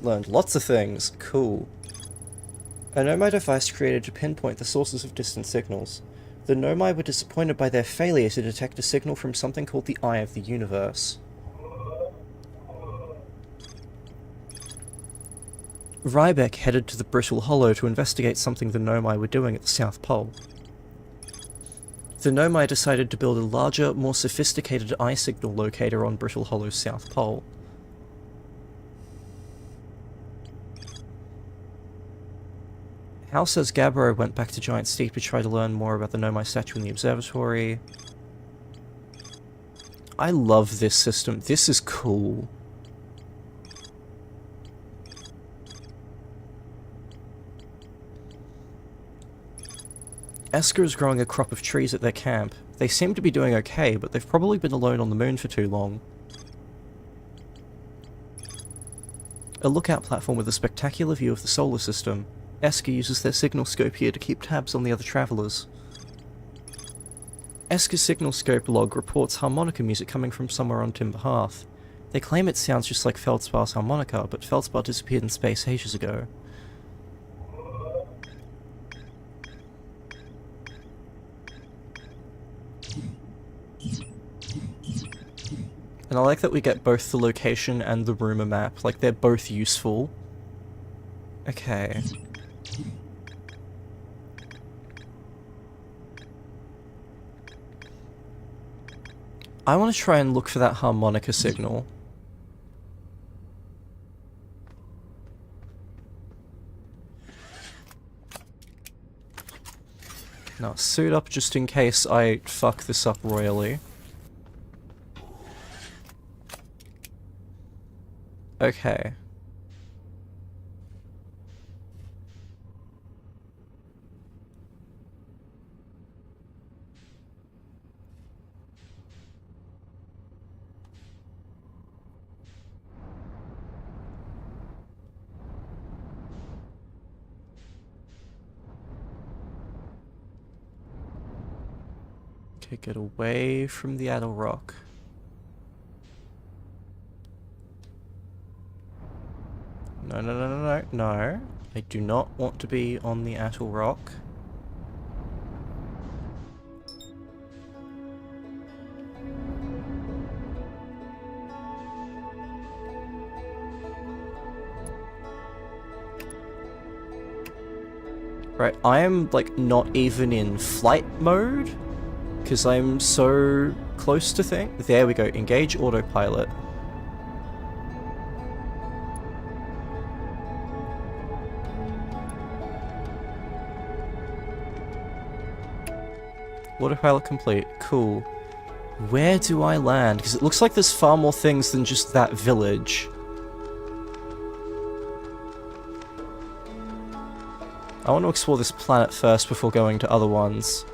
[SPEAKER 1] Learned lots of things. Cool. A Nomai device created to pinpoint the sources of distant signals. The Nomai were disappointed by their failure to detect a signal from something called the Eye of the Universe. Rybeck headed to the Brittle Hollow to investigate something the Nomai were doing at the South Pole. The Nomai decided to build a larger, more sophisticated eye signal locator on Brittle Hollow's South Pole. Hal says Gabbro went back to Giant Steep to try to learn more about the Nomai statue in the observatory. I love this system. This is cool. Esker is growing a crop of trees at their camp. They seem to be doing okay, but they've probably been alone on the moon for too long. A lookout platform with a spectacular view of the solar system. Esker uses their signal scope here to keep tabs on the other travellers. Esker's signal scope log reports harmonica music coming from somewhere on Timber Hearth. They claim it sounds just like Feldspar's harmonica, but Feldspar disappeared in space ages ago. And I like that we get both the location and the rumor map, like they're both useful. Okay. I want to try and look for that harmonica signal. Now, suit up just in case I fuck this up royally. Okay. Okay, get away from the Adel Rock. No, no, no, no, no, no. I do not want to be on the Atel Rock. Right, I am, like, not even in flight mode, because I'm so close to things. There we go, engage autopilot. Autopilot complete, cool. Where do I land? Because it looks like there's far more things than just that village. I want to explore this planet first before going to other ones.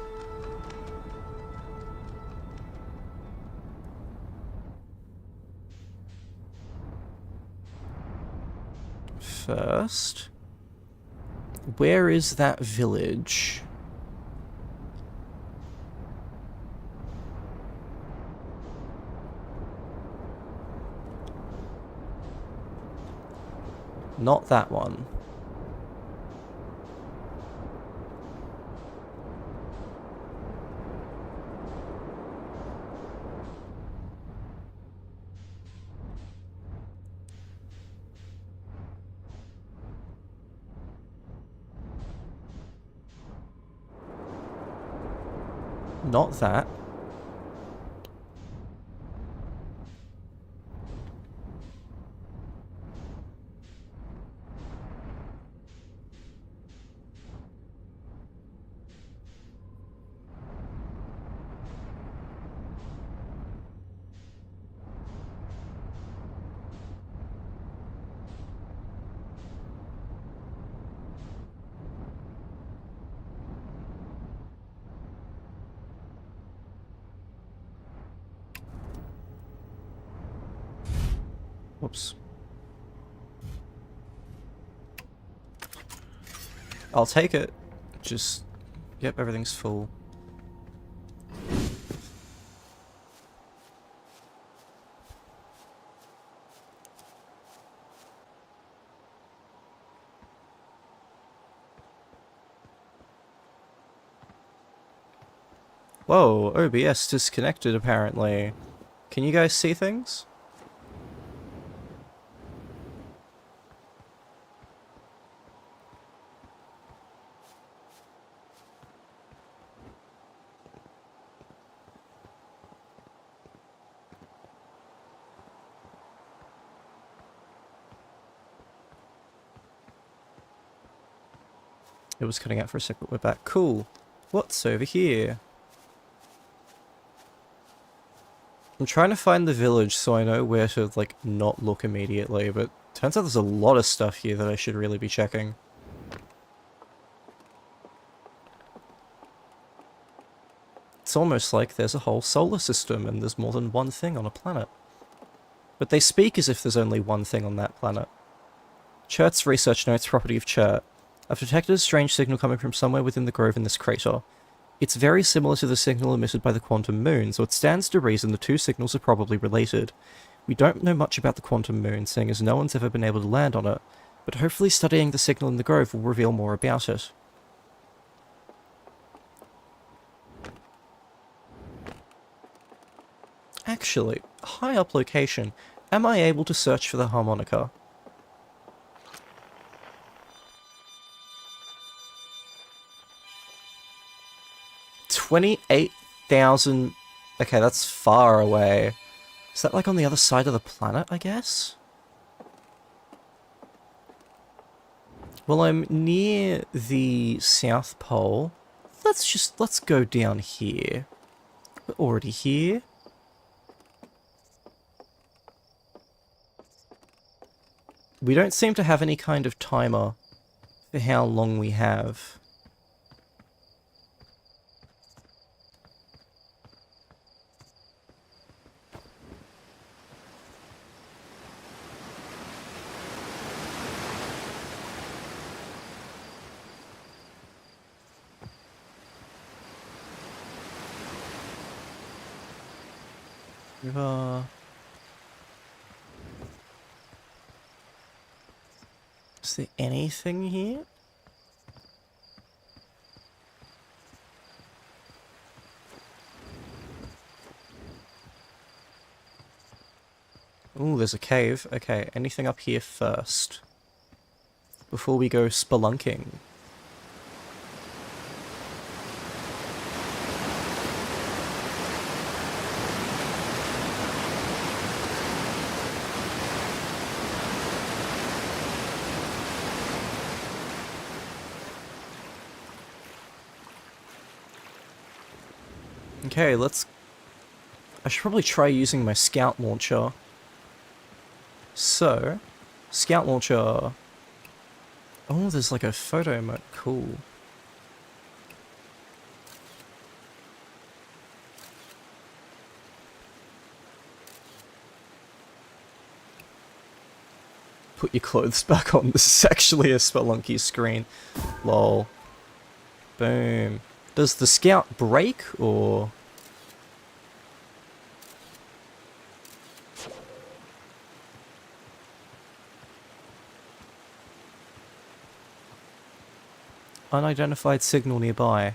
[SPEAKER 1] First, where is that village? Not that one. Not that. Whoops. I'll take it. Just... Yep, everything's full. Whoa, OBS disconnected apparently. Can you guys see things? It was cutting out for a sec, but we're back. Cool. What's over here? I'm trying to find the village so I know where to, like, not look immediately, but turns out there's a lot of stuff here that I should really be checking. It's almost like there's a whole solar system and there's more than one thing on a planet. But they speak as if there's only one thing on that planet. Chert's research notes property of Chert. I've detected a strange signal coming from somewhere within the grove in this crater. It's very similar to the signal emitted by the quantum moon, so it stands to reason the two signals are probably related. We don't know much about the quantum moon, seeing as no one's ever been able to land on it, but hopefully studying the signal in the grove will reveal more about it. Actually, high up location. Am I able to search for the harmonica? $28,000. Okay, that's far away. Is that like on the other side of the planet, I guess? Well, I'm near the South Pole. Let's go down here. We're already here. We don't seem to have any kind of timer for how long we have. Is there anything here? Ooh, there's a cave. Okay, anything up here first? Before we go spelunking. Okay, I should probably try using my scout launcher. So, scout launcher. Oh, there's like a photo mode. Cool. Put your clothes back on. This is actually a Spelunky screen. Lol. Boom. Does the scout break, or...? Unidentified signal nearby.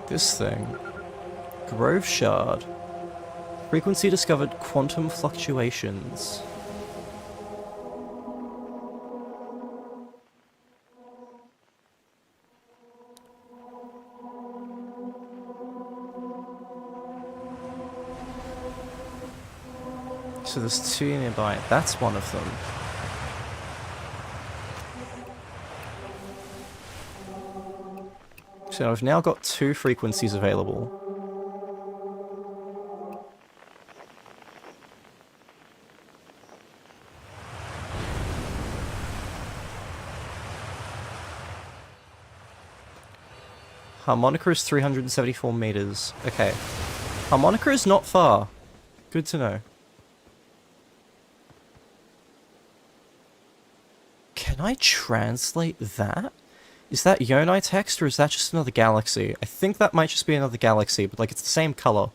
[SPEAKER 1] This thing. Grove Shard. Frequency discovered quantum fluctuations. So there's two nearby. That's one of them. So I've now got two frequencies available. Harmonica is 374 meters. Okay. Harmonica is not far. Good to know. Can I translate that? Is that Yonai text, or is that just another galaxy? I think that might just be another galaxy, but like it's the same color.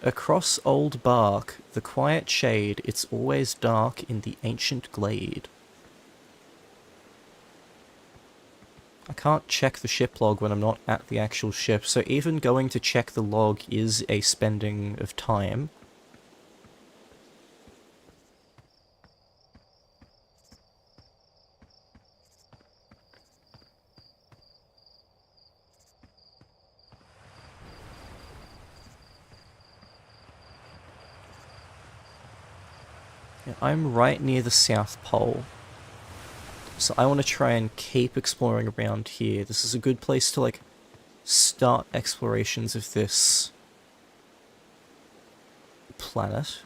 [SPEAKER 1] Across old bark, the quiet shade, it's always dark in the ancient glade. I can't check the ship log when I'm not at the actual ship, so even going to check the log is a spending of time. Yeah, I'm right near the South Pole. So I want to try and keep exploring around here. This is a good place to, like, start explorations of this planet.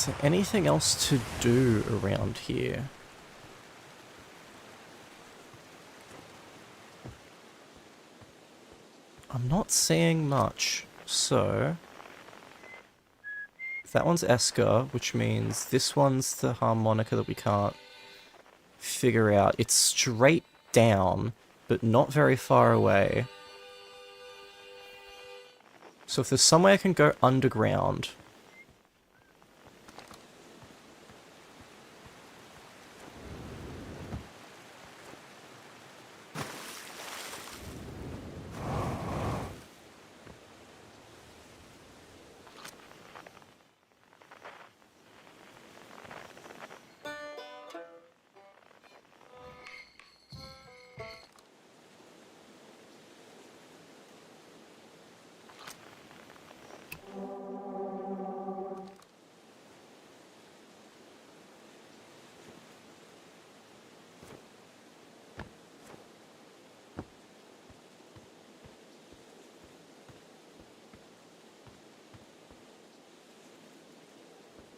[SPEAKER 1] Is there anything else to do around here? I'm not seeing much, so... that one's Esker, which means this one's the harmonica that we can't figure out. It's straight down, but not very far away. So if there's some way I can go underground...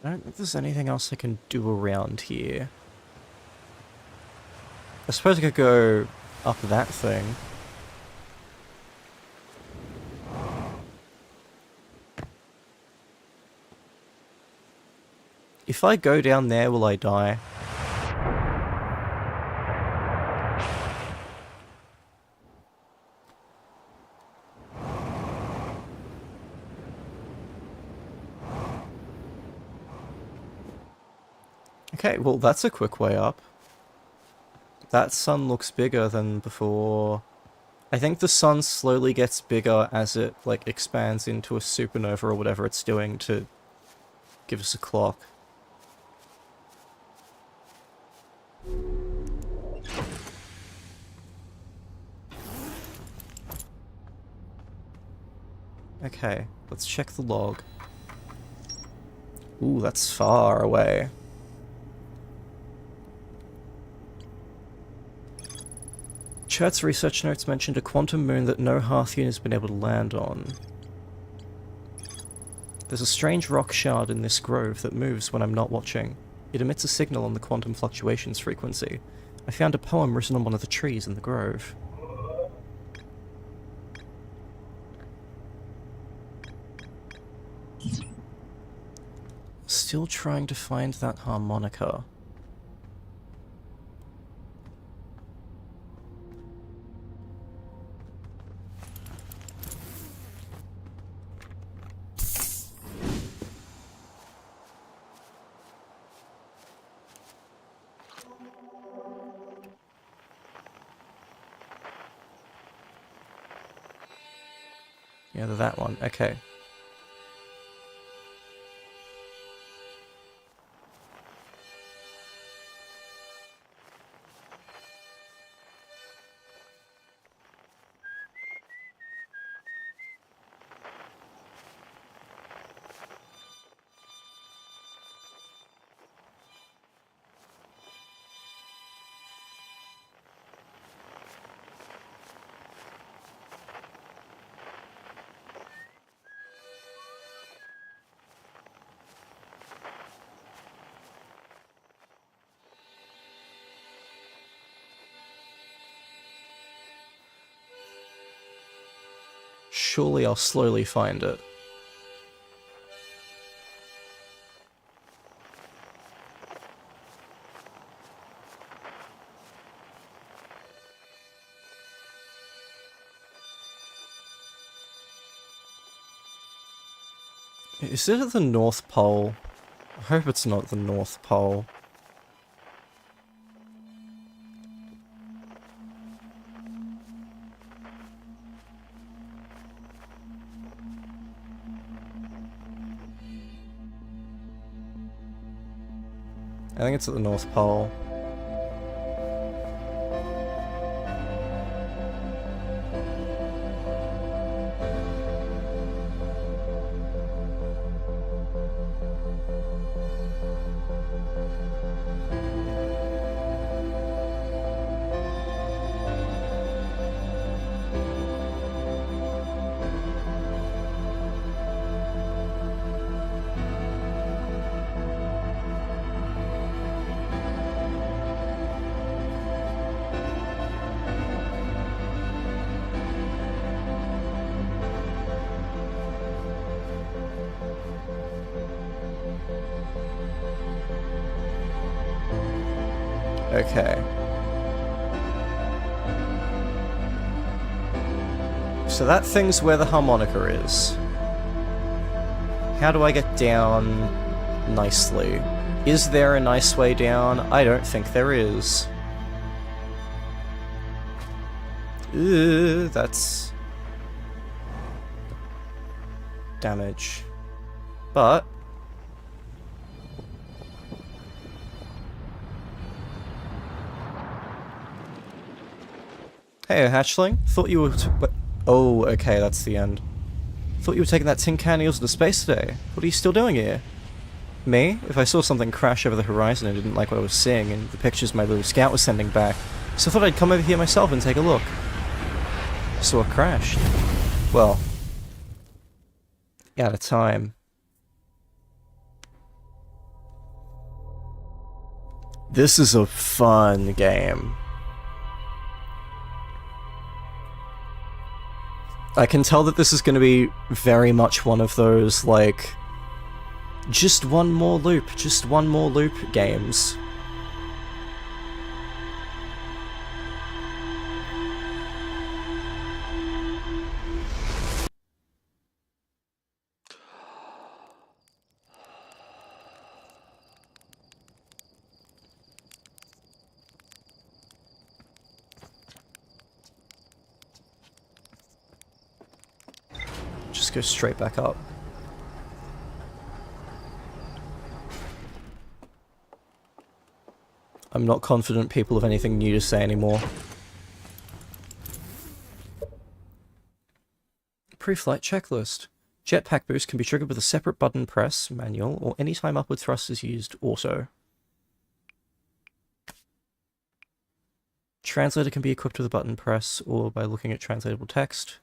[SPEAKER 1] I don't think there's anything else I can do around here. I suppose I could go up that thing. If I go down there, will I die? Okay, well that's a quick way up. That sun looks bigger than before. I think the sun slowly gets bigger as it, like, expands into a supernova or whatever it's doing to give us a clock. Okay, let's check the log. Ooh, that's far away. Chert's research notes mentioned a quantum moon that no Hearthian has been able to land on. There's a strange rock shard in this grove that moves when I'm not watching. It emits a signal on the quantum fluctuations frequency. I found a poem written on one of the trees in the grove. Still trying to find that harmonica. Yeah, that one. Okay. Surely I'll slowly find it. Is it at the North Pole? I hope it's not the North Pole. I think it's at the North Pole. Okay. So that thing's where the harmonica is. How do I get down nicely? Is there a nice way down? I don't think there is. That's damage. But hey, hatchling. Thought you were. Oh, okay, that's the end. Thought you were taking that tin can eels into space today. What are you still doing here? Me? If I saw something crash over the horizon and didn't like what I was seeing, and the pictures my little scout was sending back, so I thought I'd come over here myself and take a look. So it crashed. Well, out of time. This is a fun game. I can tell that this is going to be very much one of those, like, just one more loop games. Just go straight back up. I'm not confident people have anything new to say anymore. Pre-flight checklist. Jetpack boost can be triggered with a separate button press, manual, or anytime upward thrust is used, auto. Translator can be equipped with a button press, or by looking at translatable text.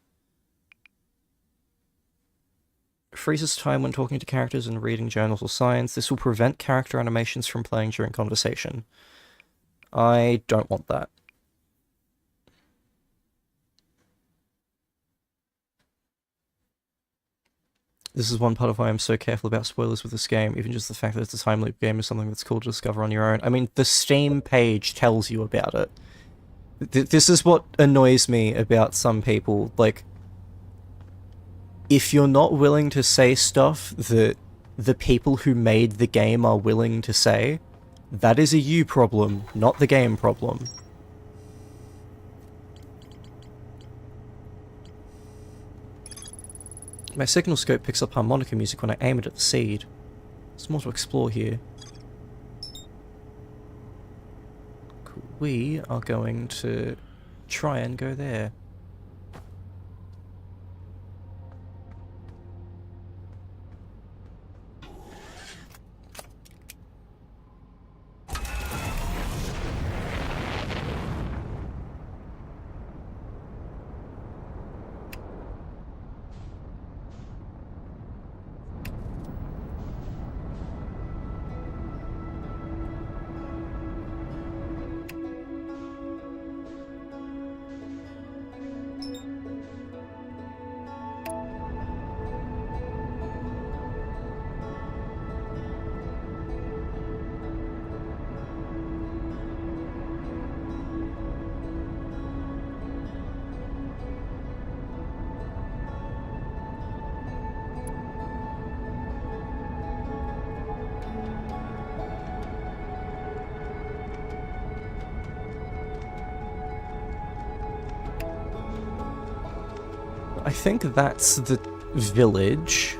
[SPEAKER 1] Freezes time when talking to characters and reading journals or signs. This will prevent character animations from playing during conversation. I don't want that. This is one part of why I'm so careful about spoilers with this game. Even just the fact that it's a time loop game is something that's cool to discover on your own. I mean, the Steam page tells you about it. This is what annoys me about some people. Like, if you're not willing to say stuff that the people who made the game are willing to say, that is a you problem, not the game problem. My signal scope picks up harmonica music when I aim it at the seed. There's more to explore here. Cool. We are going to try and go there. I think that's the village.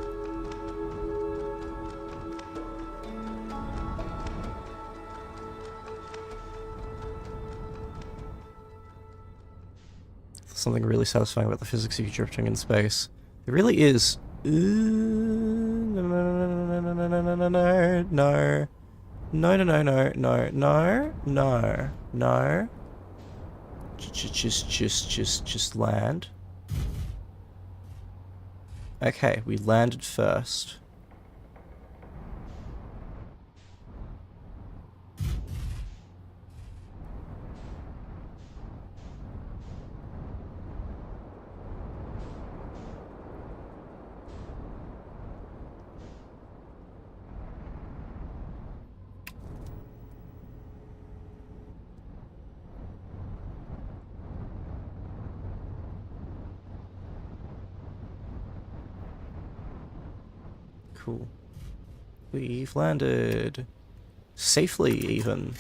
[SPEAKER 1] Something really satisfying about the physics of you drifting in space. It really is. No, no, no, no, no, no, no, no, no. No, no, no, no, no, no, no, no. Just land. Okay, we landed first. Cool. We've landed. Safely, even.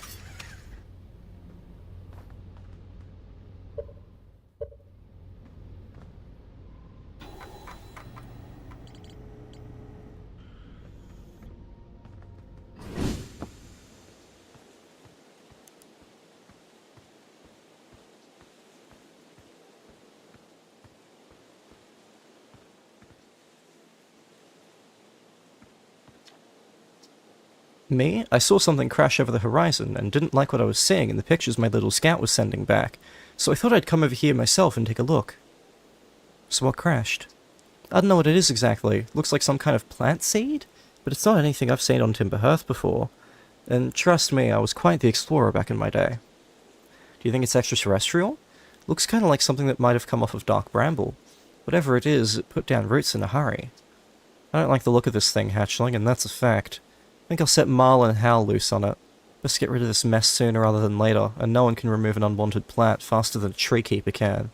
[SPEAKER 1] Me? I saw something crash over the horizon and didn't like what I was seeing in the pictures my little scout was sending back, so I thought I'd come over here myself and take a look. So what crashed? I don't know what it is exactly. Looks like some kind of plant seed? But it's not anything I've seen on Timber Hearth before. And trust me, I was quite the explorer back in my day. Do you think it's extraterrestrial? Looks kind of like something that might have come off of Dark Bramble. Whatever it is, it put down roots in a hurry. I don't like the look of this thing, hatchling, and that's a fact. I think I'll set Marl and Hal loose on it. Best get rid of this mess sooner rather than later, and no one can remove an unwanted plant faster than a treekeeper can.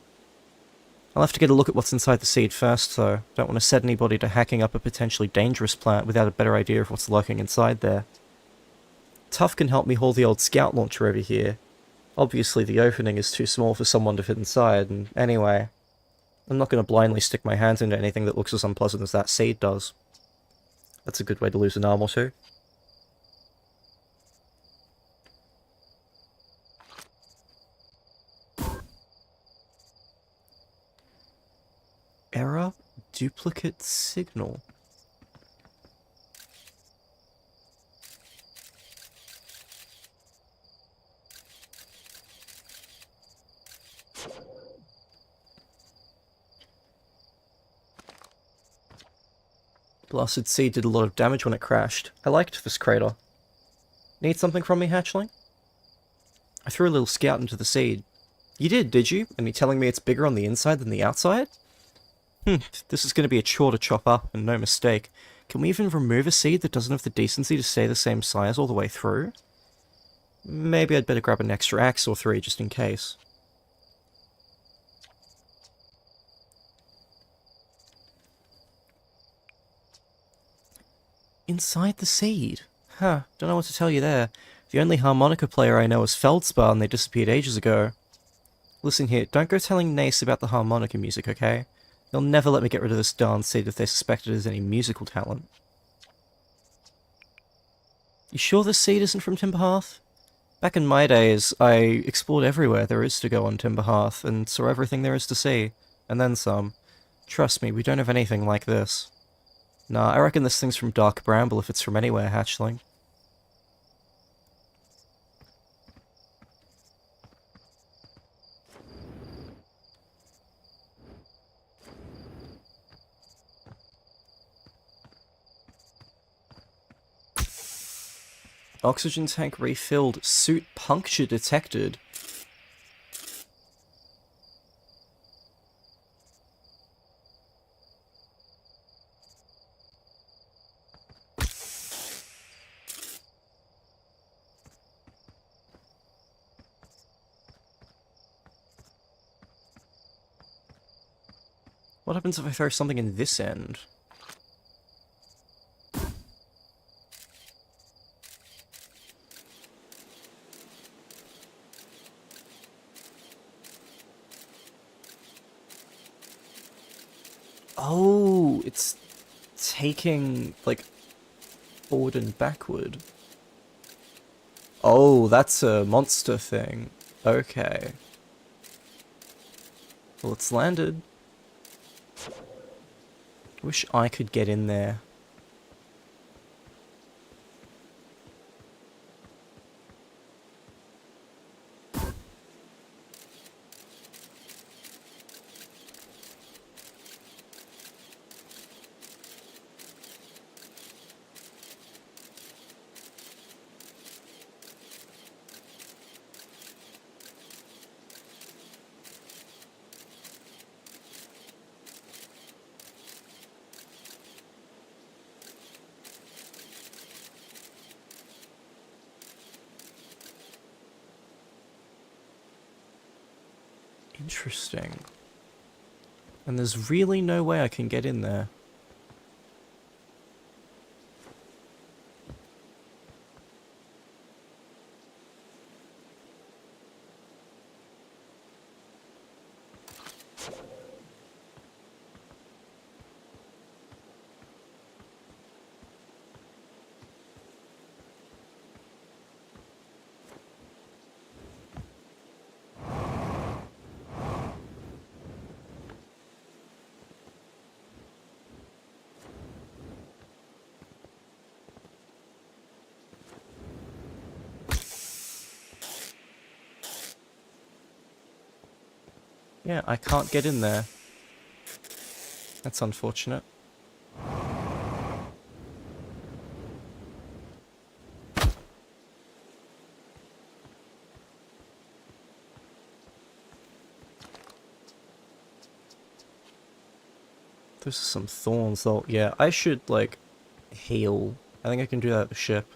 [SPEAKER 1] I'll have to get a look at what's inside the seed first, though. Don't want to set anybody to hacking up a potentially dangerous plant without a better idea of what's lurking inside there. Tuff can help me haul the old scout launcher over here. Obviously the opening is too small for someone to fit inside, and anyway, I'm not going to blindly stick my hands into anything that looks as unpleasant as that seed does. That's a good way to lose an arm or two. Error duplicate signal. Blasted seed did a lot of damage when it crashed. I liked this crater. Need something from me, hatchling? I threw a little scout into the seed. You did you? And you're telling me it's bigger on the inside than the outside? This is going to be a chore to chop up, and no mistake. Can we even remove a seed that doesn't have the decency to stay the same size all the way through? Maybe I'd better grab an extra axe or three just in case. Inside the seed? Huh, don't know what to tell you there. The only harmonica player I know is Feldspar, and they disappeared ages ago. Listen here, don't go telling Nace about the harmonica music, okay? They'll never let me get rid of this darn seed if they suspect it has any musical talent. You sure this seed isn't from Timber Hearth? Back in my days, I explored everywhere there is to go on Timber Hearth, and saw everything there is to see, and then some. Trust me, we don't have anything like this. Nah, I reckon this thing's from Dark Bramble if it's from anywhere, hatchling. Oxygen tank refilled. Suit puncture detected. What happens if I throw something in this end? Oh, it's taking, like, forward and backward. Oh, that's a monster thing. Okay. Well, it's landed. Wish I could get in there. Interesting. And there's really no way I can get in there. Yeah, I can't get in there. That's unfortunate. Those are some thorns though. Yeah, I should, like, heal. I think I can do that at the ship.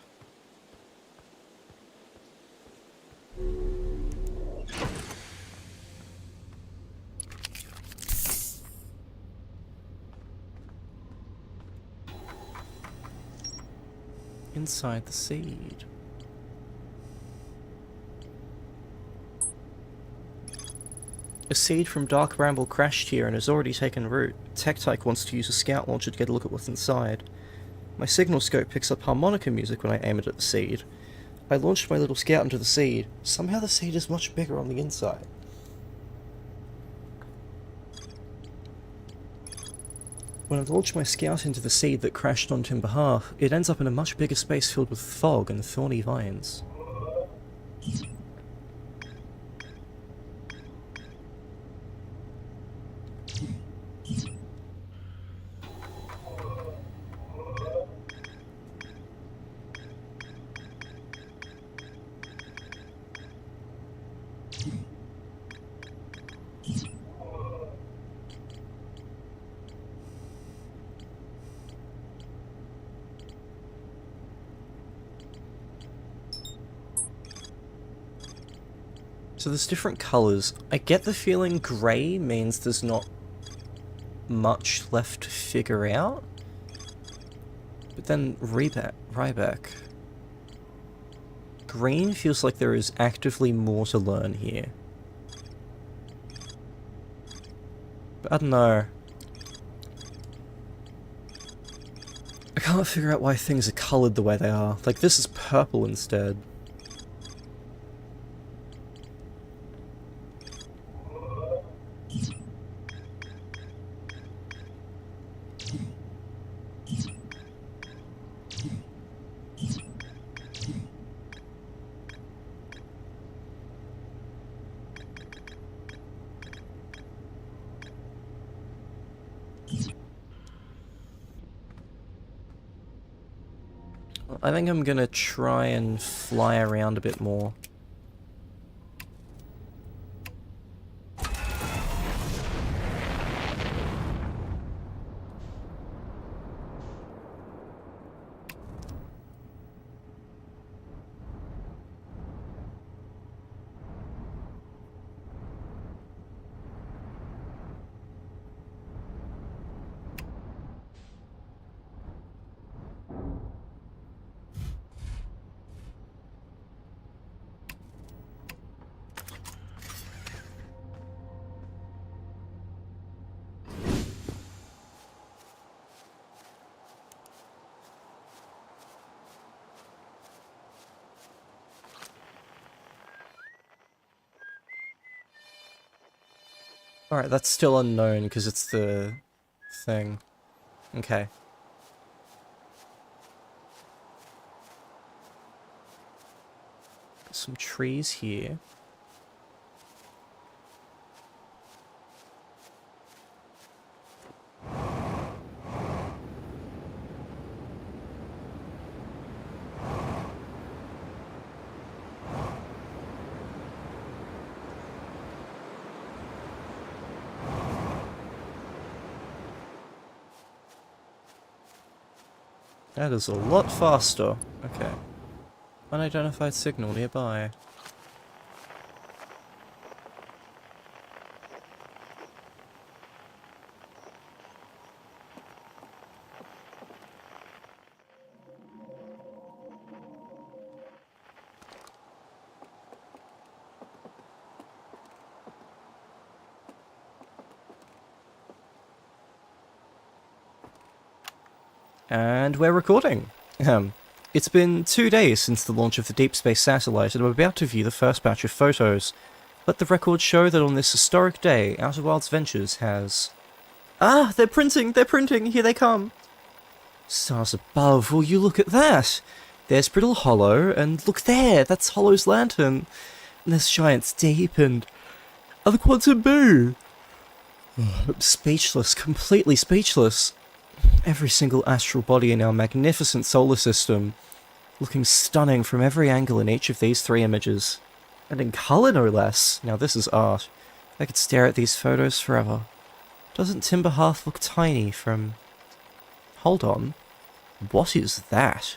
[SPEAKER 1] Inside the seed. A seed from Dark Bramble crashed here and has already taken root. Tech-Tyke wants to use a scout launcher to get a look at what's inside. My signal scope picks up harmonica music when I aim it at the seed. I launched my little scout into the seed. Somehow the seed is much bigger on the inside. When I launch my scout into the seed that crashed on Timberhalf, it ends up in a much bigger space filled with fog and thorny vines. So there's different colours. I get the feeling grey means there's not much left to figure out. But then Ryback. Green feels like there is actively more to learn here. But I don't know. I can't figure out why things are coloured the way they are. Like, this is purple instead. I think I'm gonna try and fly around a bit more. Alright, that's still unknown because it's the thing. Okay. Some trees here. That is a lot faster. Okay. Unidentified signal nearby. And we're recording. It's been 2 days since the launch of the Deep Space Satellite, and I'm about to view the first batch of photos. Let the records show that on this historic day, Outer Wilds Ventures has... Ah! They're printing! Here they come! Stars above, will you look at that? There's Brittle Hollow, and look there! That's Hollow's lantern! And there's Giant's Deep, and... Other quantum boo! I'm speechless, completely speechless. Every single astral body in our magnificent solar system, looking stunning from every angle in each of these 3 images. And in colour, no less. Now this is art. I could stare at these photos forever. Doesn't Timber Hearth look tiny from... Hold on. What is that?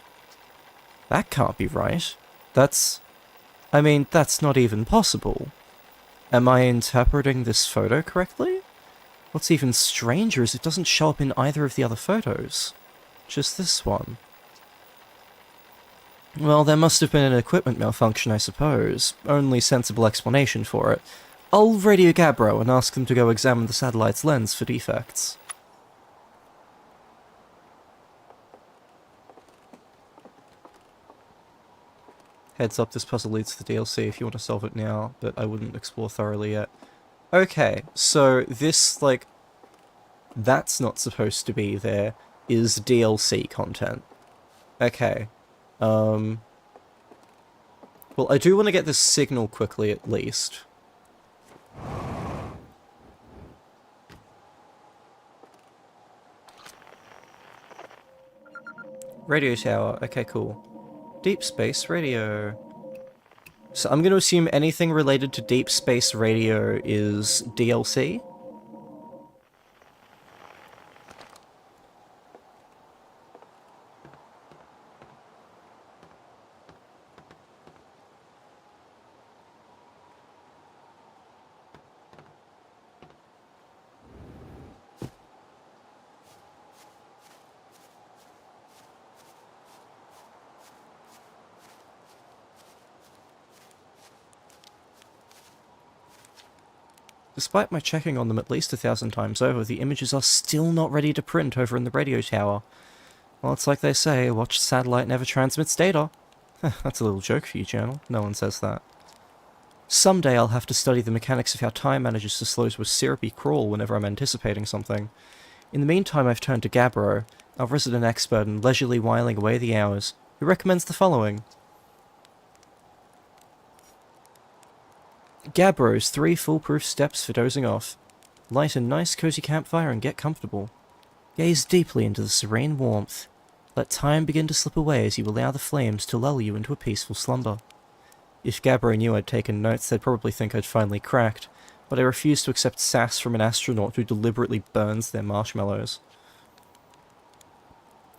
[SPEAKER 1] That can't be right. That's... I mean, that's not even possible. Am I interpreting this photo correctly? What's even stranger is it doesn't show up in either of the other photos. Just this one. Well, there must have been an equipment malfunction, I suppose. Only sensible explanation for it. I'll radio Gabbro and ask them to go examine the satellite's lens for defects. Heads up, this puzzle leads to the DLC if you want to solve it now, but I wouldn't explore thoroughly yet. Okay, so this, like, that's not supposed to be there, is DLC content. Okay. Well, I do want to get this signal quickly, at least. Radio tower, okay, cool. Deep space radio. So I'm going to assume anything related to deep space radio is DLC? Despite my checking on them at least 1,000 times over, the images are still not ready to print over in the radio tower. Well, it's like they say, watch satellite never transmits data. That's a little joke for you, channel. No one says that. Someday I'll have to study the mechanics of how time manages to slow to a syrupy crawl whenever I'm anticipating something. In the meantime, I've turned to Gabbro, our resident expert in leisurely whiling away the hours, who recommends the following. Gabbro's 3 foolproof steps for dozing off. Light a nice cozy campfire and get comfortable. Gaze deeply into the serene warmth. Let time begin to slip away as you allow the flames to lull you into a peaceful slumber. If Gabbro knew I'd taken notes, they'd probably think I'd finally cracked, but I refuse to accept sass from an astronaut who deliberately burns their marshmallows.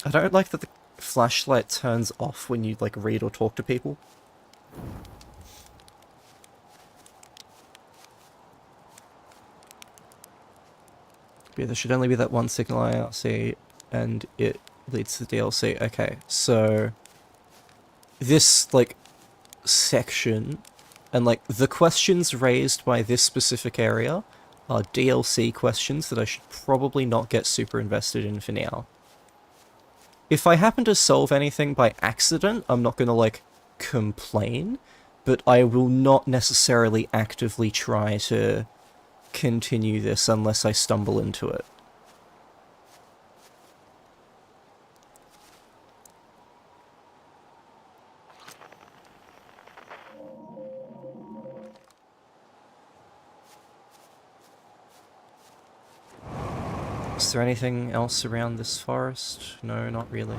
[SPEAKER 1] I don't like that the flashlight turns off when you, like, read or talk to people. Yeah, there should only be that one signal IRC, and it leads to the DLC. Okay, so this, like, section, and, like, the questions raised by this specific area are DLC questions that I should probably not get super invested in for now. If I happen to solve anything by accident, I'm not gonna, like, complain, but I will not necessarily actively try to continue this unless I stumble into it. Is there anything else around this forest? No, not really.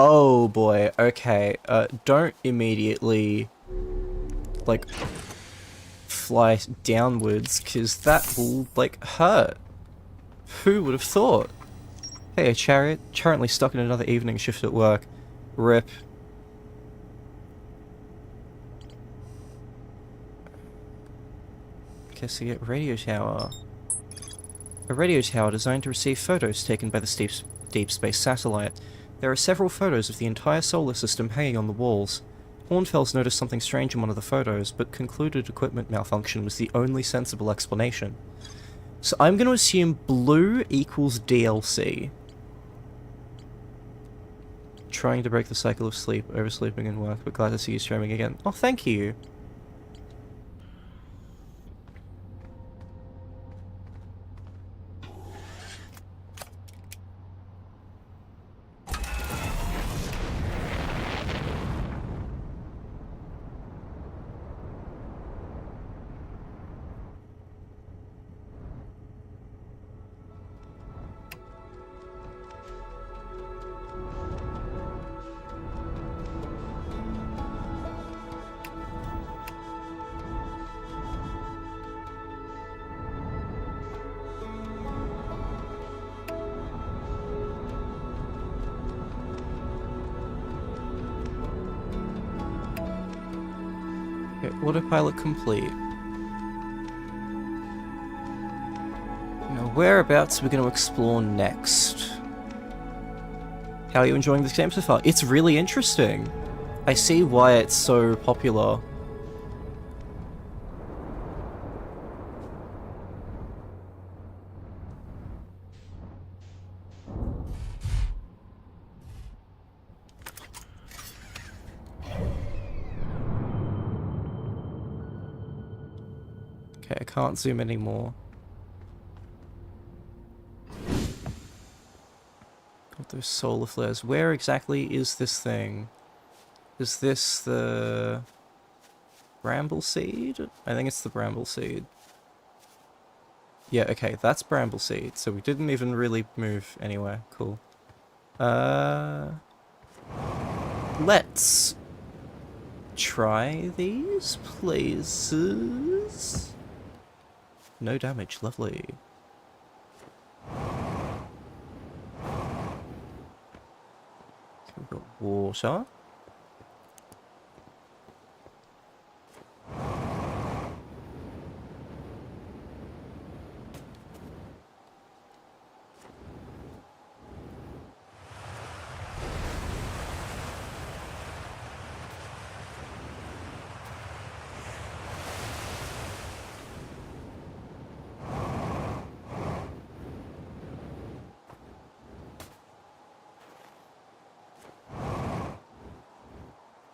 [SPEAKER 1] Oh boy, okay, don't immediately, like, fly downwards, because that will, like, hurt. Who would have thought? Hey, a chariot, currently stuck in another evening shift at work. RIP. Guess I get radio tower. A radio tower designed to receive photos taken by the deep space satellite. There are several photos of the entire solar system hanging on the walls. Hornfels noticed something strange in one of the photos, but concluded equipment malfunction was the only sensible explanation. So I'm going to assume blue equals DLC. Trying to break the cycle of sleep, oversleeping and work, but glad to see you streaming again. Oh, thank you. Okay, autopilot complete. Now, whereabouts are we going to explore next? How are you enjoying this game so far? It's really interesting. I see why it's so popular. Okay, I can't zoom anymore. Got those solar flares. Where exactly is this thing? Is this the bramble seed? I think it's the bramble seed. Yeah, okay, that's bramble seed. So we didn't even really move anywhere. Cool. Let's try these places. No damage, lovely. Okay, we've got water.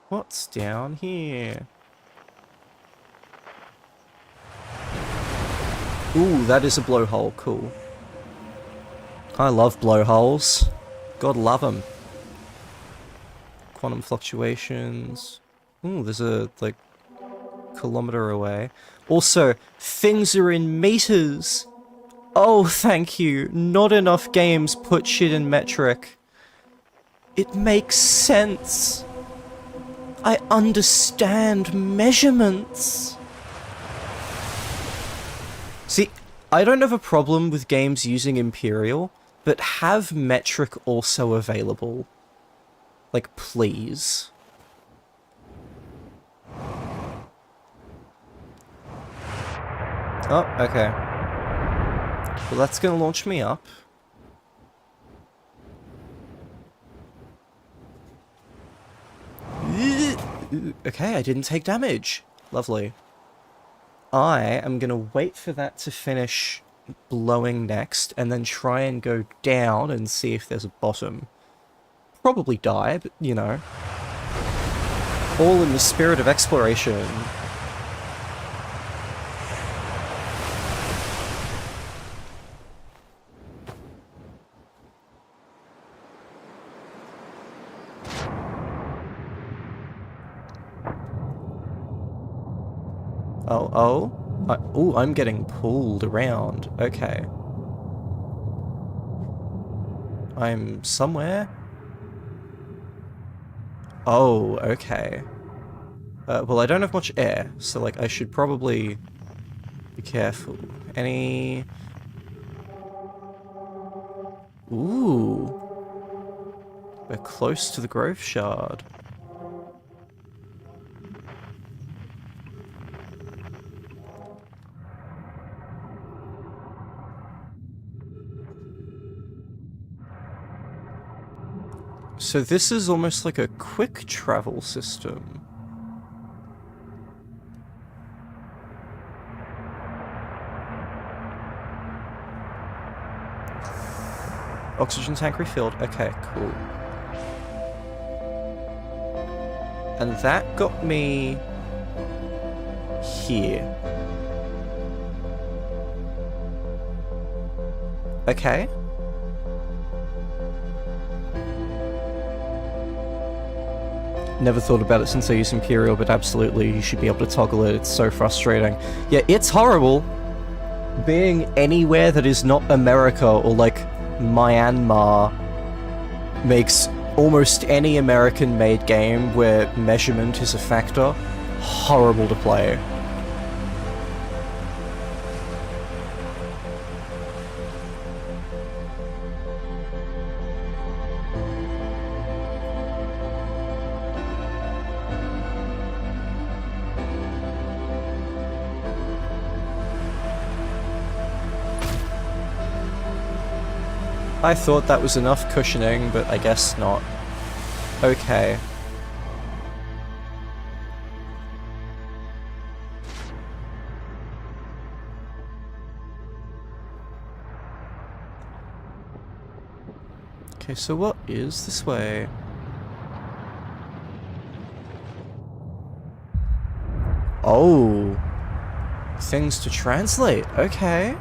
[SPEAKER 1] What's down here? Ooh, that is a blowhole. Cool. I love blowholes. God love them. Quantum fluctuations. Ooh, there's a, like, kilometer away. Also, things are in meters. Oh, thank you. Not enough games put shit in metric. It makes sense. I understand measurements. See, I don't have a problem with games using Imperial, but have metric also available. Like, please. Oh, okay. Well, that's gonna launch me up. Okay, I didn't take damage. Lovely. I am gonna wait for that to finish blowing next, and then try and go down and see if there's a bottom. Probably die, but, you know. All in the spirit of exploration. Oh, I'm getting pulled around. Okay. I'm somewhere? Oh, okay. Well, I don't have much air, so, like, I should probably be careful. Any... Ooh. We're close to the growth shard. So this is almost like a quick travel system. Oxygen tank refilled. Okay, cool. And that got me here. Okay. Never thought about it since I used Imperial, but absolutely, you should be able to toggle it. It's so frustrating. Yeah, it's horrible. Being anywhere that is not America or, like, Myanmar makes almost any American-made game where measurement is a factor horrible to play. I thought that was enough cushioning, but I guess not. Okay. Okay, so what is this way? Oh. Things to translate. Okay.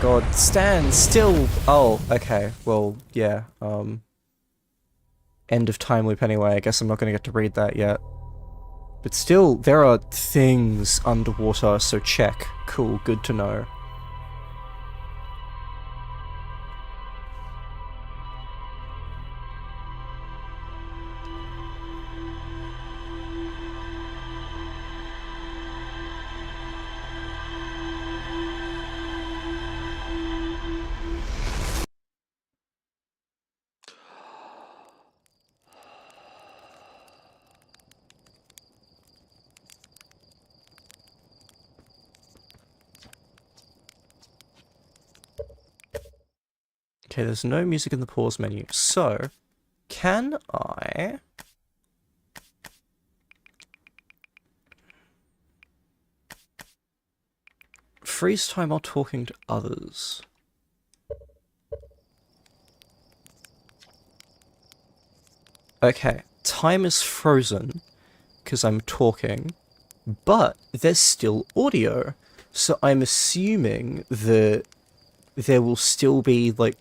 [SPEAKER 1] God, stand still! Oh, okay, well, yeah, end of time loop anyway, I guess I'm not gonna get to read that yet. But still, there are things underwater, so check. Cool, good to know. Okay, there's no music in the pause menu, so can I freeze time while talking to others? Okay, time is frozen because I'm talking, but there's still audio, so I'm assuming that there will still be, like,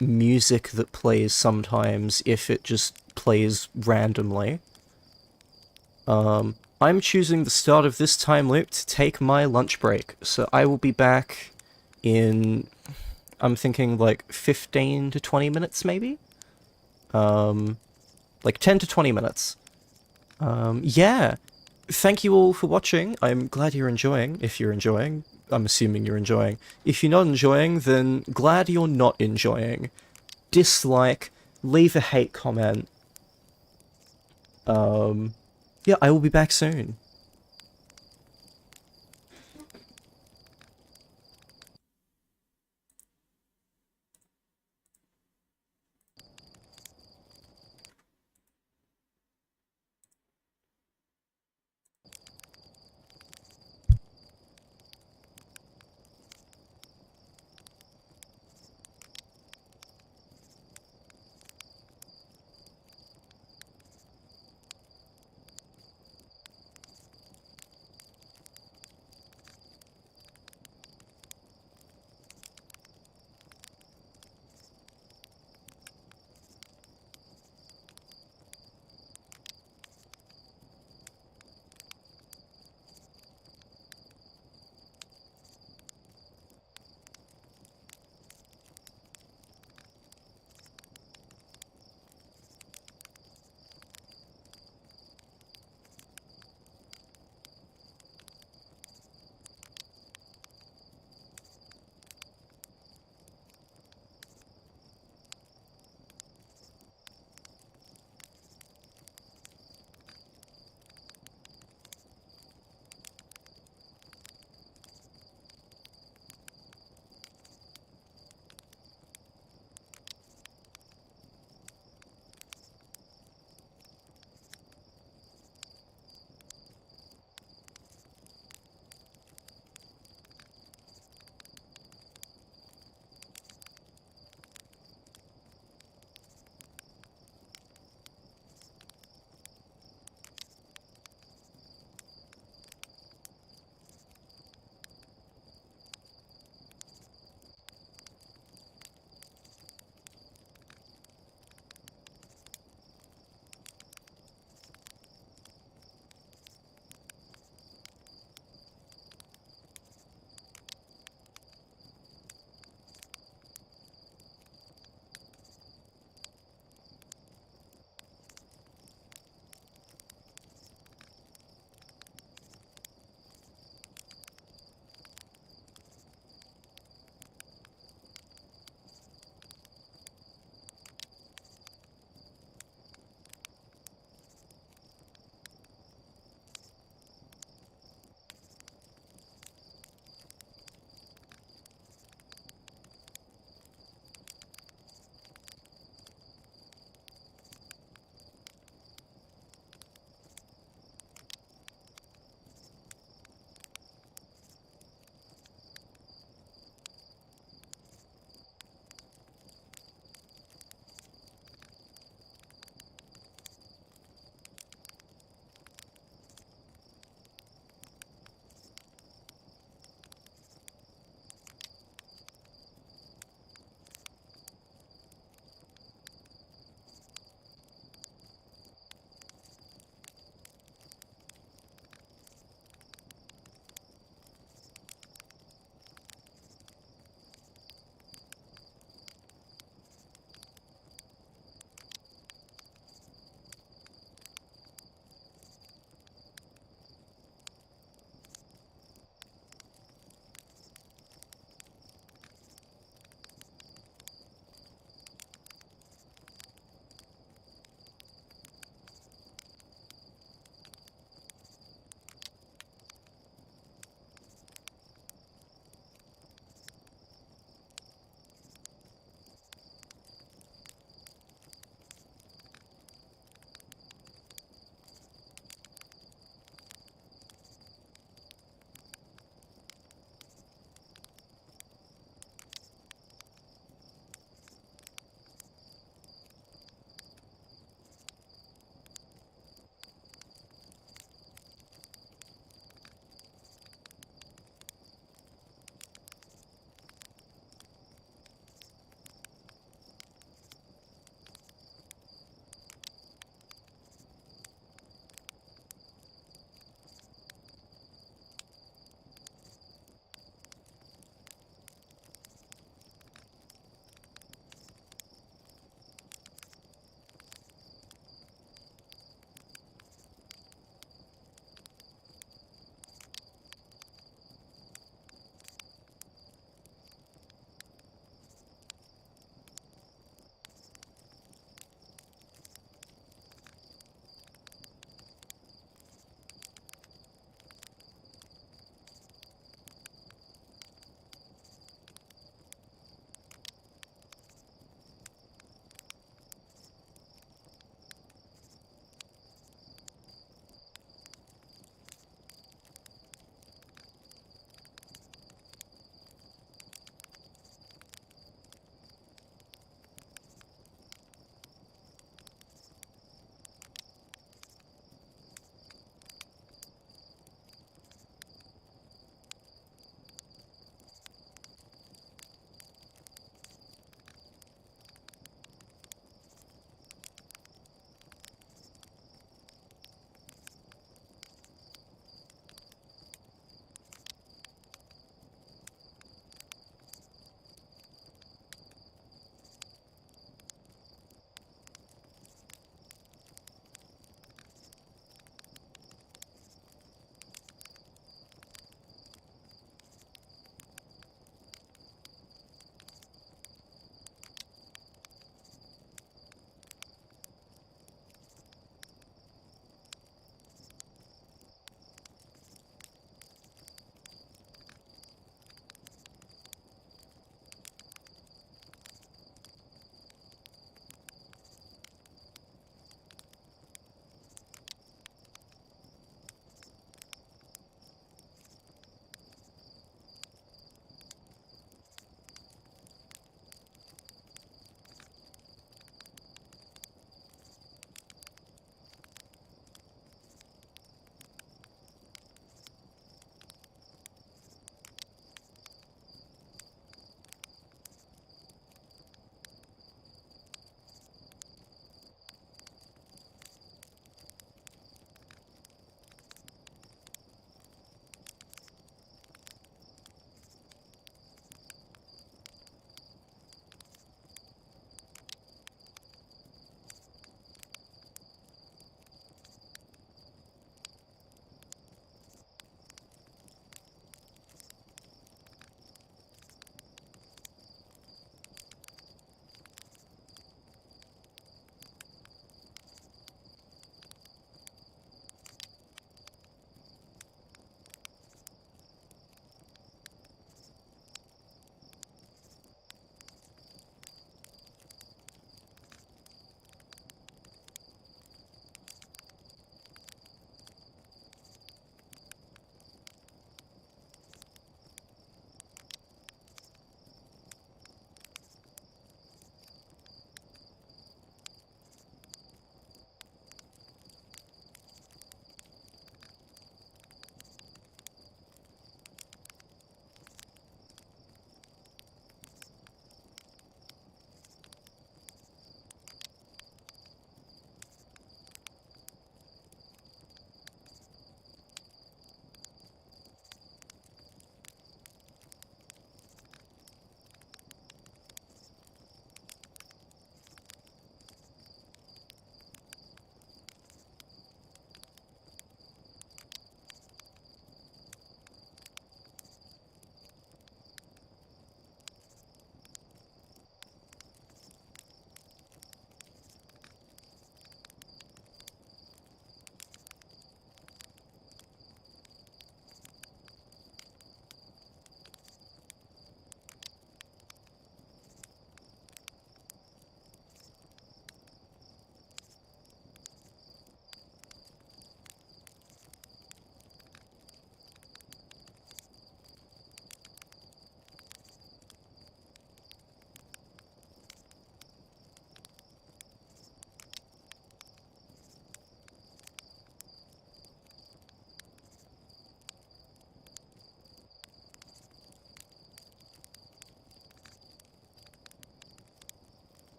[SPEAKER 1] music that plays sometimes if it just plays randomly. I'm choosing the start of this time loop to take my lunch break, so I will be back in, I'm thinking, like, 15 to 20 minutes, maybe? Like, 10 to 20 minutes. Yeah. Thank you all for watching. I'm glad you're enjoying, if you're enjoying. I'm assuming you're enjoying. If you're not enjoying, then glad you're not enjoying. Dislike, leave a hate comment. Yeah, I will be back soon.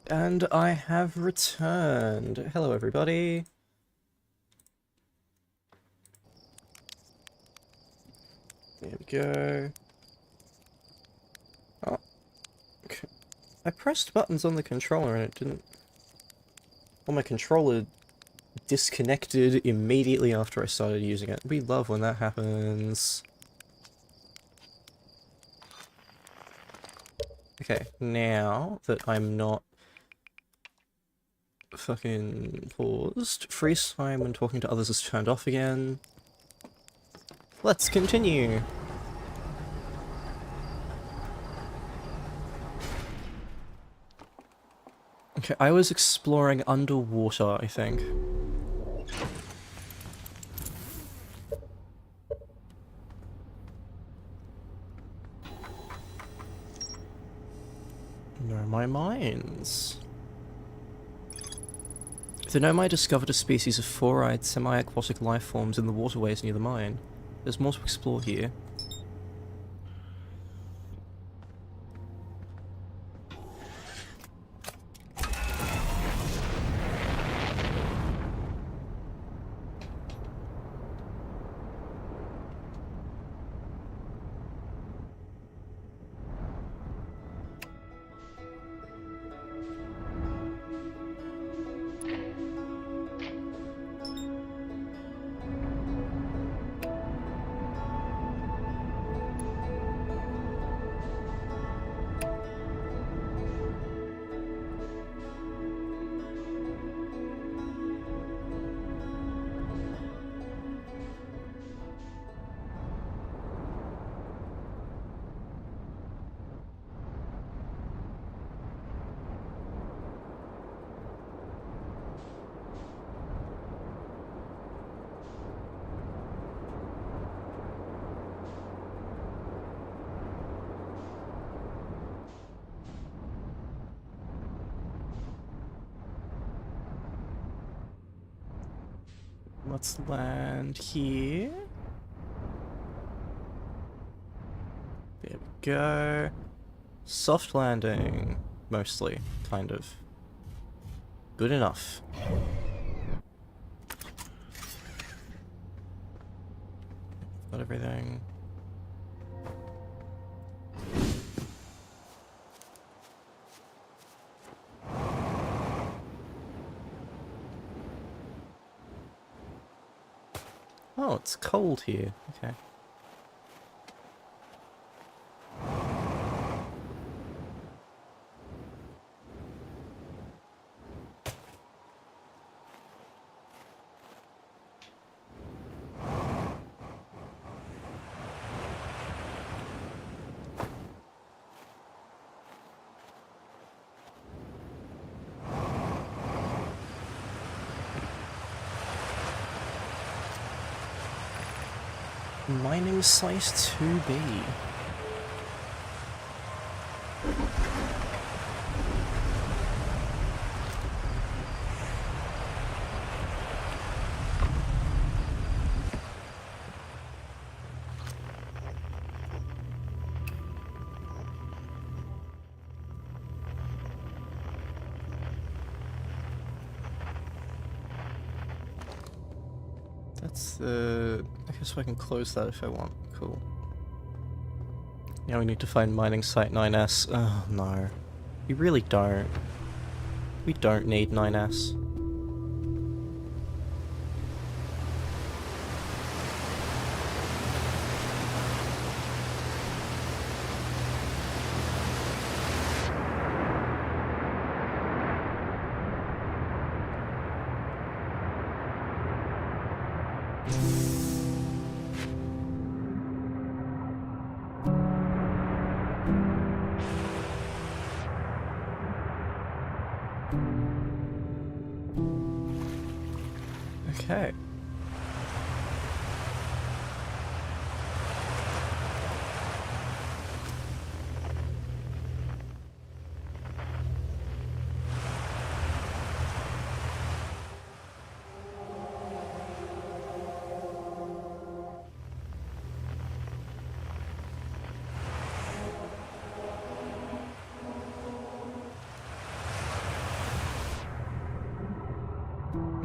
[SPEAKER 1] And I have returned. Hello, everybody. There we go. Oh, okay. I pressed buttons on the controller and it didn't... Well, my controller disconnected immediately after I started using it. We love when that happens. Okay, now that I'm not fucking paused, freeze time when talking to others is turned off again. Let's continue. Okay, I was exploring underwater, I think. Nomai mines. The Nomai discovered a species of four-eyed semi-aquatic life forms in the waterways near the mine. There's more to explore here. Let's land here. There we go. Soft landing, mostly, kind of. Good enough. Got everything. Oh, it's cold here. Okay. Mining site 2B. That's the... I guess I can close that if I want. Cool. Now we need to find mining site 9S. Oh no. We really don't. We don't need 9S. Okay.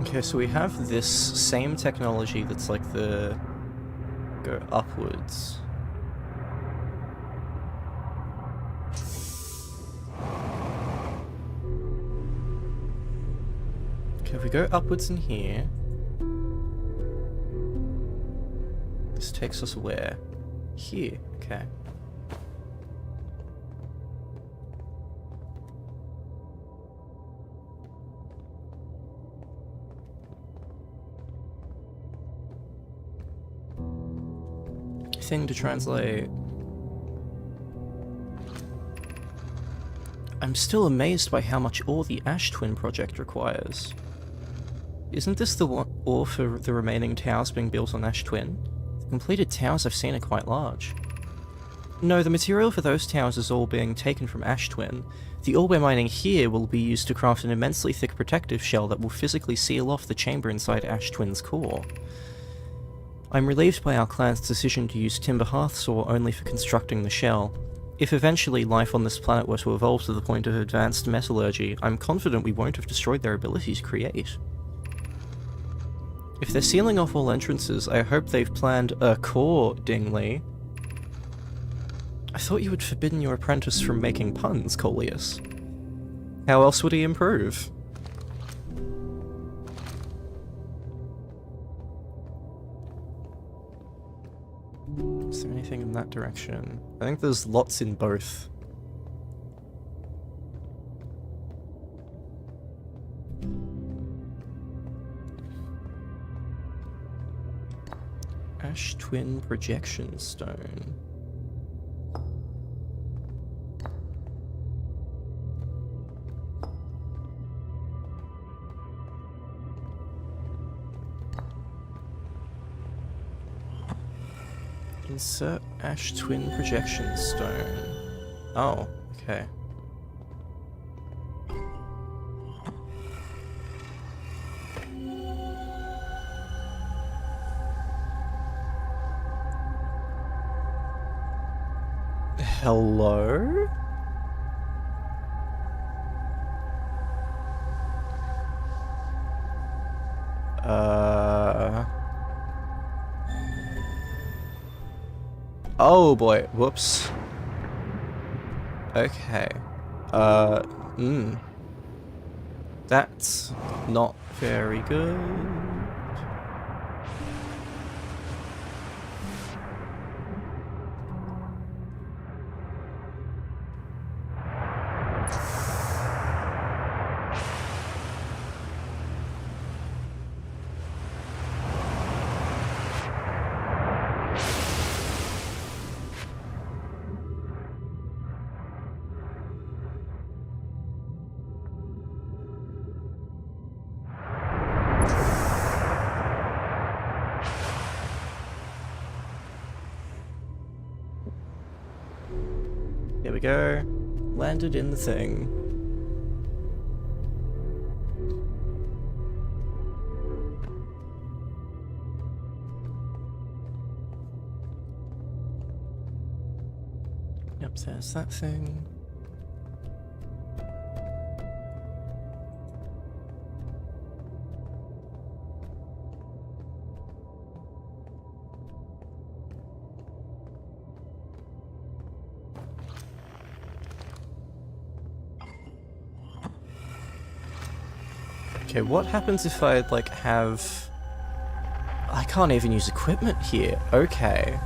[SPEAKER 1] Okay, so we have this same technology that's like the... go upwards. Okay, if we go upwards in here... this takes us where? Here, okay. Thing to translate. I'm still amazed by how much ore the Ash Twin project requires. Isn't this the ore for the remaining towers being built on Ash Twin? The completed towers I've seen are quite large. No, the material for those towers is all being taken from Ash Twin. The ore we're mining here will be used to craft an immensely thick protective shell that will physically seal off the chamber inside Ash Twin's core. I'm relieved by our clan's decision to use timber hearthsaw only for constructing the shell. If eventually life on this planet were to evolve to the point of advanced metallurgy, I'm confident we won't have destroyed their ability to create. If they're sealing off all entrances, I hope they've planned accordingly. I thought you had forbidden your apprentice from making puns, Coleus. How else would he improve? Is there anything in that direction? I think there's lots in both. Ash Twin Projection Stone. Insert Ash Twin Projection Stone. Oh, okay. Hello? Oh boy, whoops. Okay. That's not very good. Here we go. Landed in the thing. Yep, there's that thing. Okay, what happens if I, like, have... I can't even use equipment here. Okay.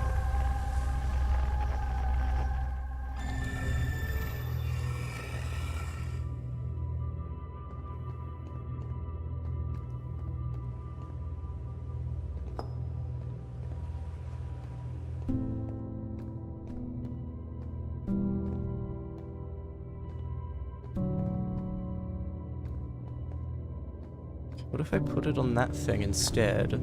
[SPEAKER 1] What if I put it on that thing instead?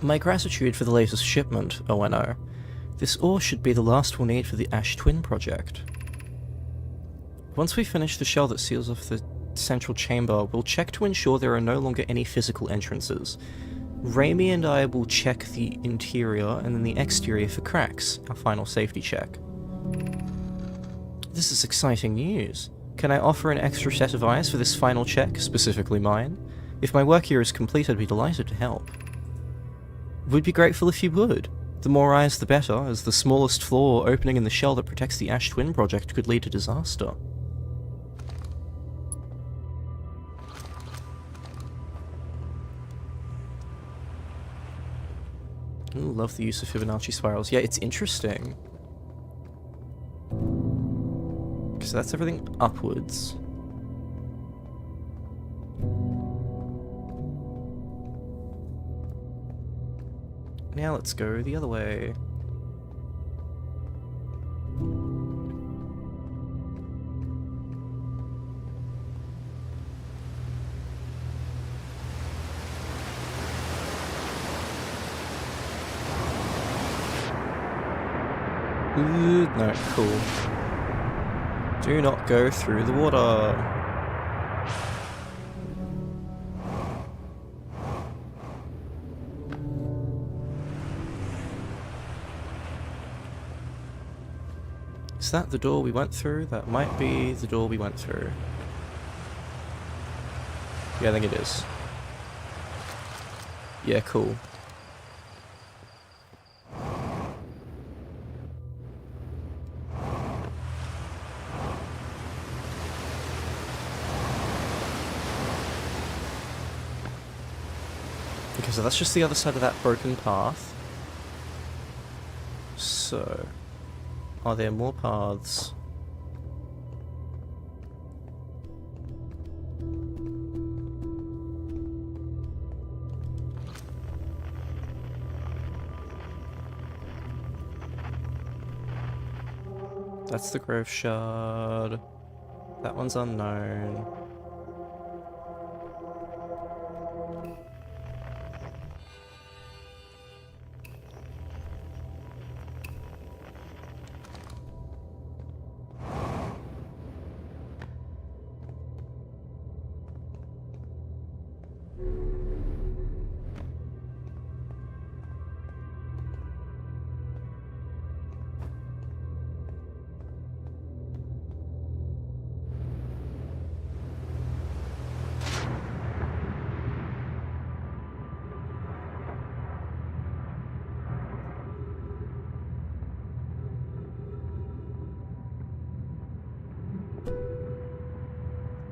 [SPEAKER 1] My gratitude for the latest shipment, ONO. This ore should be the last we'll need for the Ash Twin project. Once we finish the shell that seals off the central chamber, we'll check to ensure there are no longer any physical entrances. Raimi and I will check the interior and then the exterior for cracks, our final safety check. This is exciting news. Can I offer an extra set of eyes for this final check, specifically mine? If my work here is complete, I'd be delighted to help. Would be grateful if you would. The more eyes the better, as the smallest flaw or opening in the shell that protects the Ash Twin project could lead to disaster. Ooh, love the use of Fibonacci spirals. Yeah, it's interesting. So that's everything upwards. Now let's go the other way. Ooh, no, cool. Do not go through the water. Is that the door we went through? That might be the door we went through. Yeah, I think it is. Yeah, cool. Okay, so that's just the other side of that broken path. So, are there more paths? That's the Grove Shard. That one's unknown.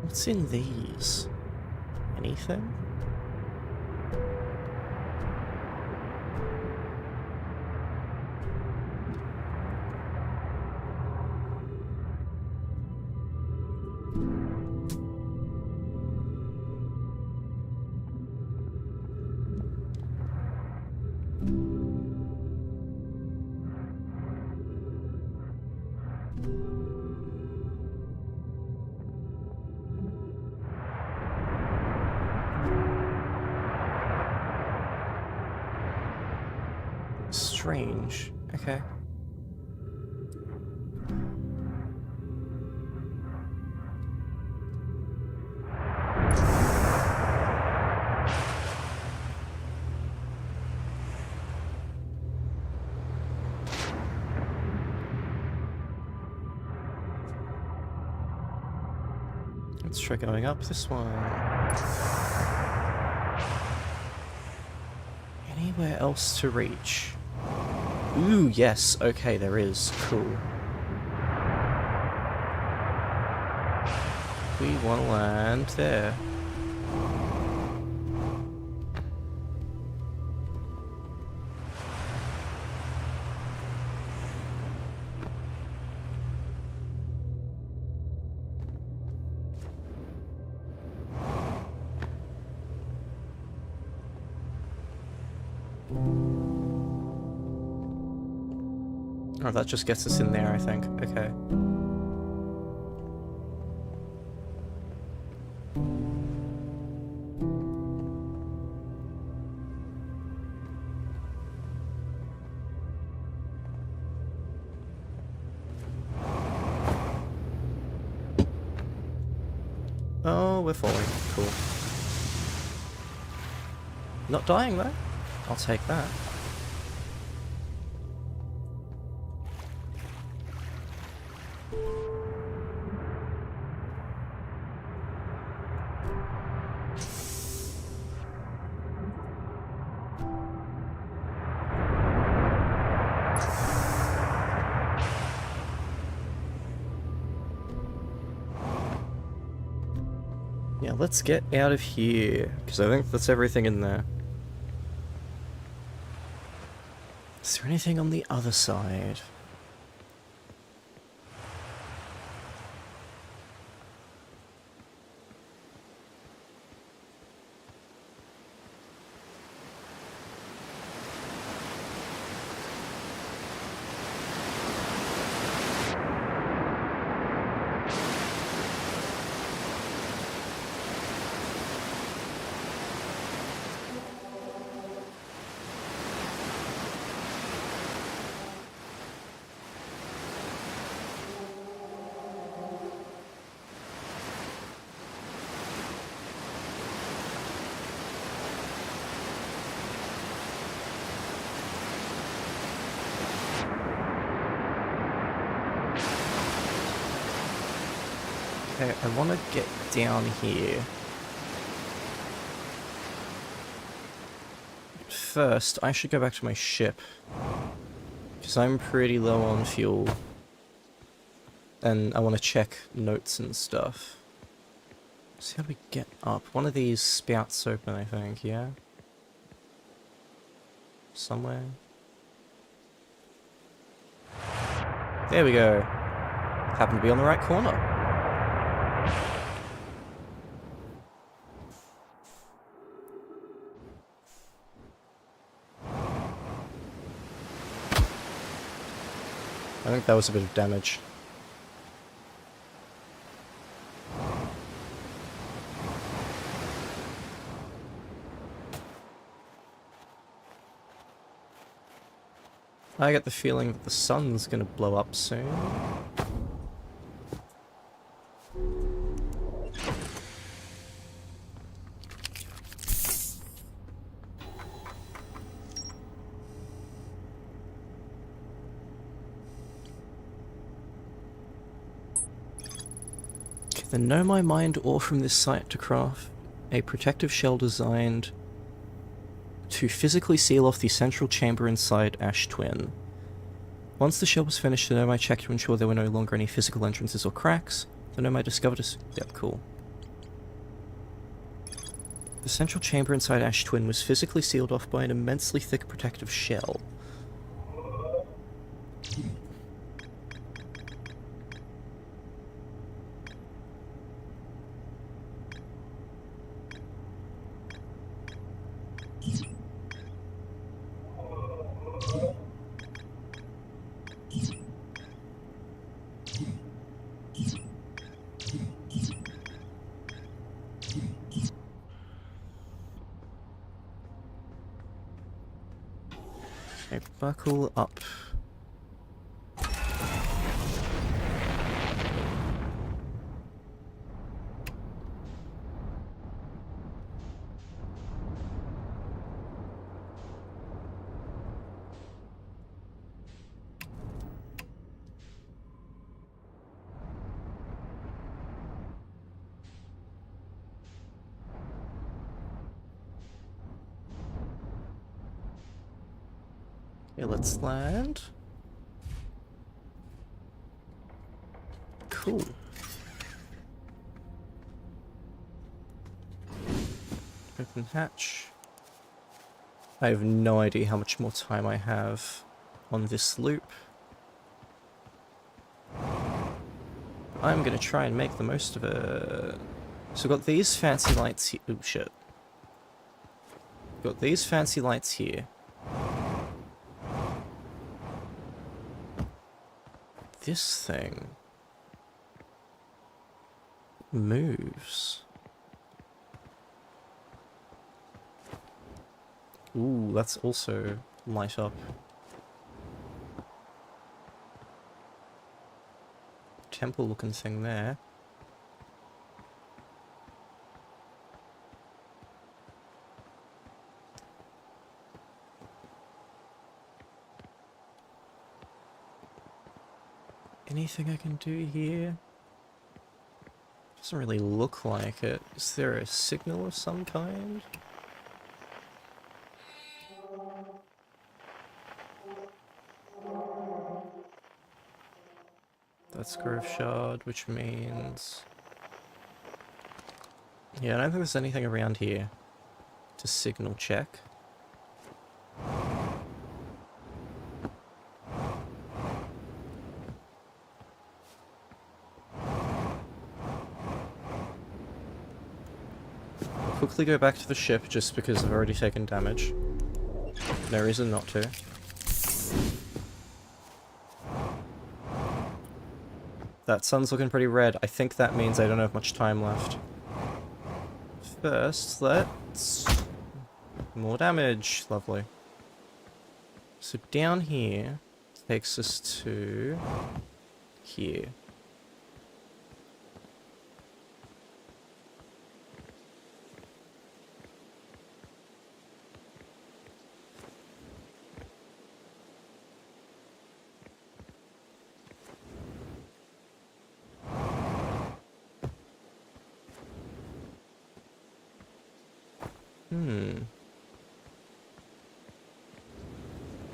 [SPEAKER 1] What's in these? Anything? Strange. Okay. Let's try going up this one. Anywhere else to reach? Ooh, yes. Okay, there is. Cool. We want to land there. Oh, that just gets us in there, I think. Okay. Oh, we're falling. Cool. Not dying, though. I'll take that. let's get out of here, because I think that's everything in there. Is there anything on the other side? Okay, I want to get down here. First, I should go back to my ship. Because I'm pretty low on fuel. And I want to check notes and stuff. So how do we get up? One of these spouts open, I think, yeah? Somewhere. There we go. Happen to be on the right corner. I think that was a bit of damage. I get the feeling that the sun's gonna blow up soon. Then know my mind ore from this site to craft a protective shell designed to physically seal off the central chamber inside Ash Twin. Once the shell was finished, the Nomai checked to ensure there were no longer any physical entrances or cracks. The Nomai discovered a... Yep, cool. The central chamber inside Ash Twin was physically sealed off by an immensely thick protective shell. Okay, buckle up. Okay, let's land. Cool. Open hatch. I have no idea how much more time I have on this loop. I'm gonna try and make the most of it. So I've got these fancy lights here. Oh shit. Got these fancy lights here. This thing moves. Ooh, that's also light up. Temple looking thing there. Anything I can do here? Doesn't really look like it. Is there a signal of some kind? That's Grove Shard, which means... Yeah, I don't think there's anything around here to signal check. I'll quickly go back to the ship just because I've already taken damage. No reason not to. That sun's looking pretty red. I think that means I don't have much time left. First, let's... more damage. Lovely. So down here takes us to... here.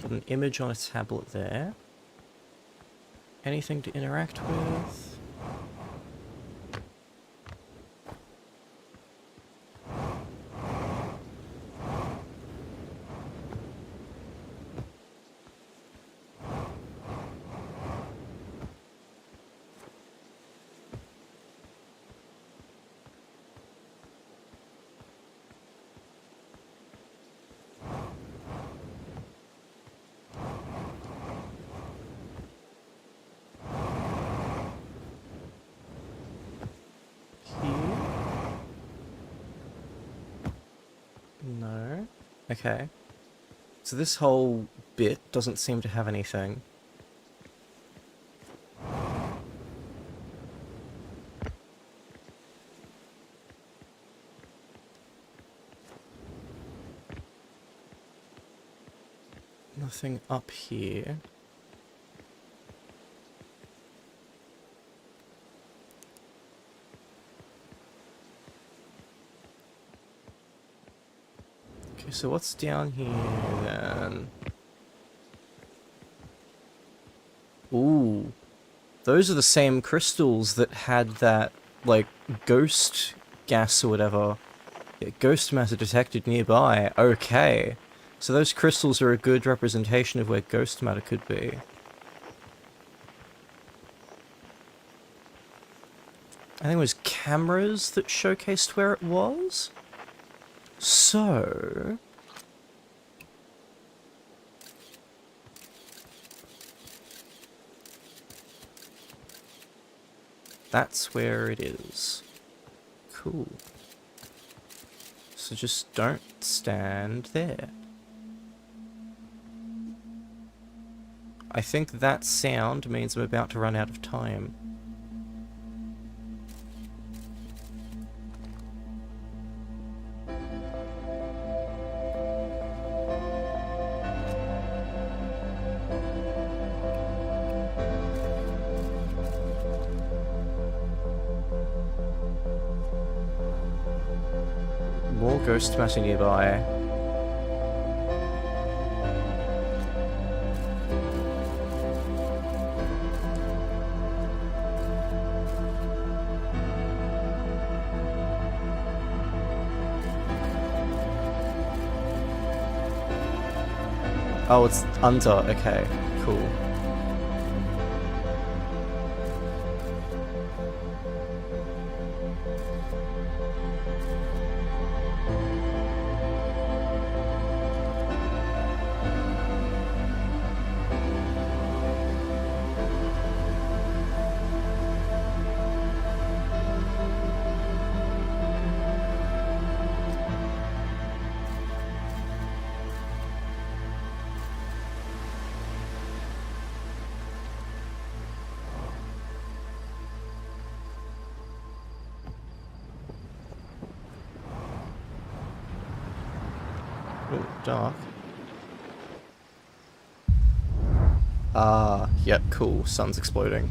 [SPEAKER 1] Got an image on a tablet there. Anything to interact with? No. Okay. So this whole bit doesn't seem to have anything. Nothing up here. Okay, so what's down here then? Ooh. Those are the same crystals that had that, like, ghost gas or whatever. Yeah, ghost matter detected nearby. Okay. So those crystals are a good representation of where ghost matter could be. I think it was cameras that showcased where it was? So... that's where it is. Cool. So just don't stand there. I think that sound means I'm about to run out of time. More ghost matter nearby. Oh, it's under. Okay, cool. Oh, dark. Ah, yep, cool. Sun's exploding.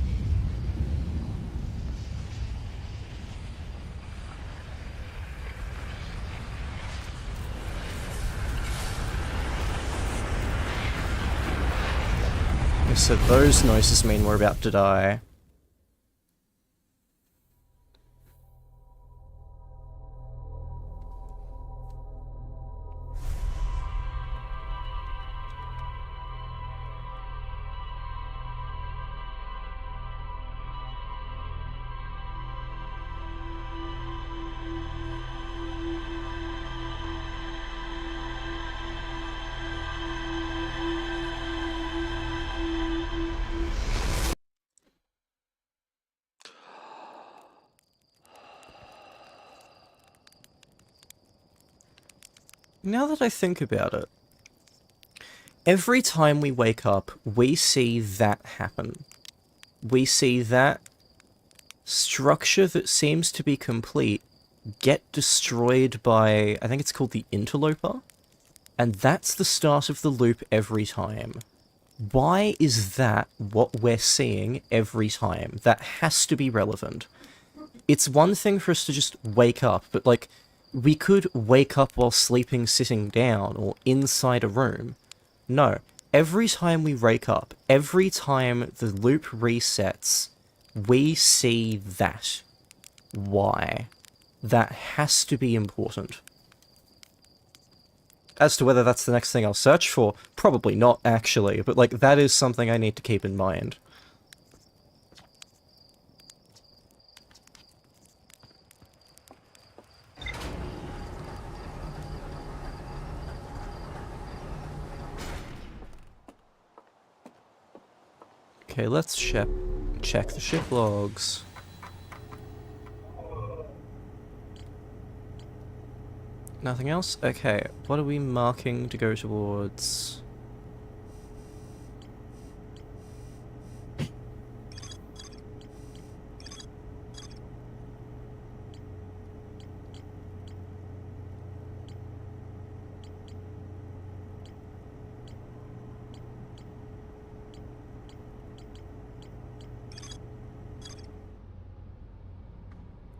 [SPEAKER 1] So those noises mean we're about to die. Now that I think about it, every time we wake up, we see that happen. We see that structure that seems to be complete get destroyed by, I think it's called the interloper, and that's the start of the loop every time. Why is that what we're seeing every time? That has to be relevant. It's one thing for us to just wake up, but like, we could wake up while sleeping sitting down or inside a room. No, every time we wake up, every time the loop resets, we see that. Why? That has to be important. As to whether that's the next thing I'll search for, probably not actually, but like, that is something I need to keep in mind. Okay, let's check the ship logs. Nothing else? Okay, what are we marking to go towards?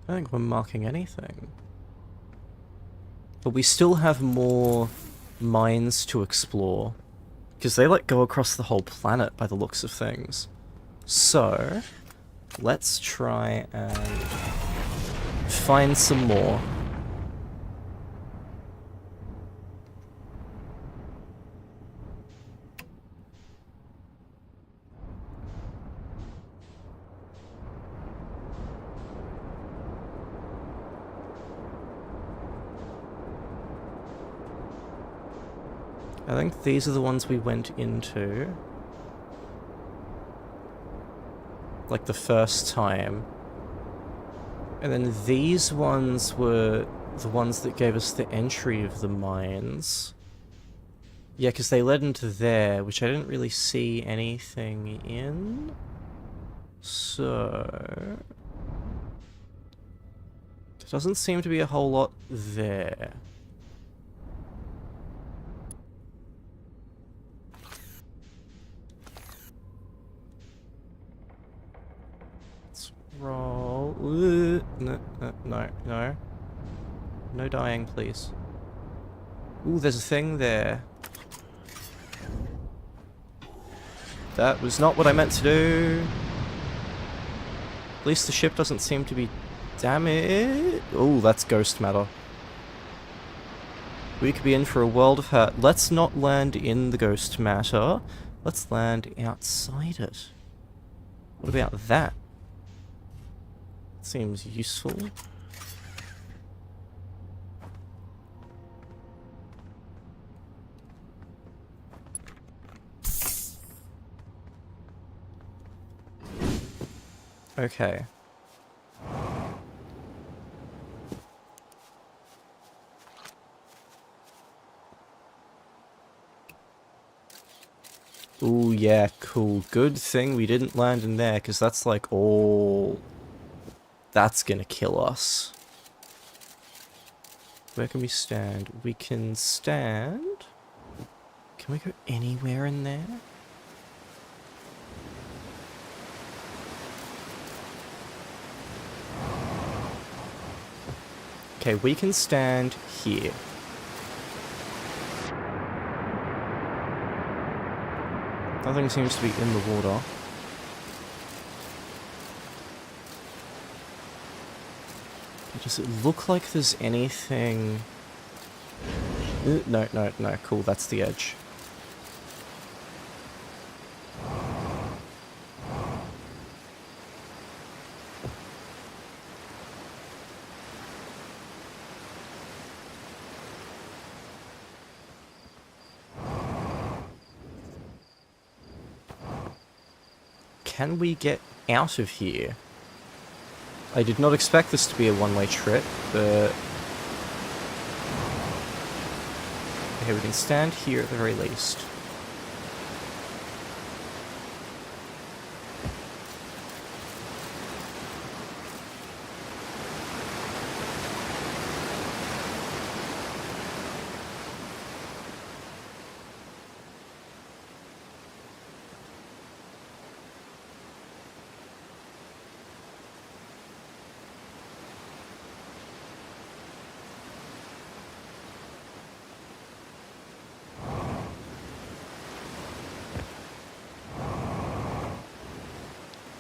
[SPEAKER 1] I don't think we're marking anything. But we still have more mines to explore. Because they like go across the whole planet by the looks of things. So, let's try and find some more. I think these are the ones we went into. Like the first time. And then these ones were the ones that gave us the entry of the mines. Yeah, because they led into there, which I didn't really see anything in. So... there doesn't seem to be a whole lot there. Roll. No. No dying, please. Ooh, there's a thing there. That was not what I meant to do. At least the ship doesn't seem to be damaged. Ooh, that's ghost matter. We could be in for a world of hurt. Let's not land in the ghost matter. Let's land outside it. What about that? Seems useful. Okay. Ooh, yeah, cool. Good thing we didn't land in there, because that's like all... that's gonna kill us. Where can we stand? We can stand... can we go anywhere in there? Okay, we can stand here. Nothing seems to be in the water. Does it look like there's anything... no, cool, that's the edge. Can we get out of here? I did not expect this to be a one-way trip, but... Okay, we can stand here at the very least.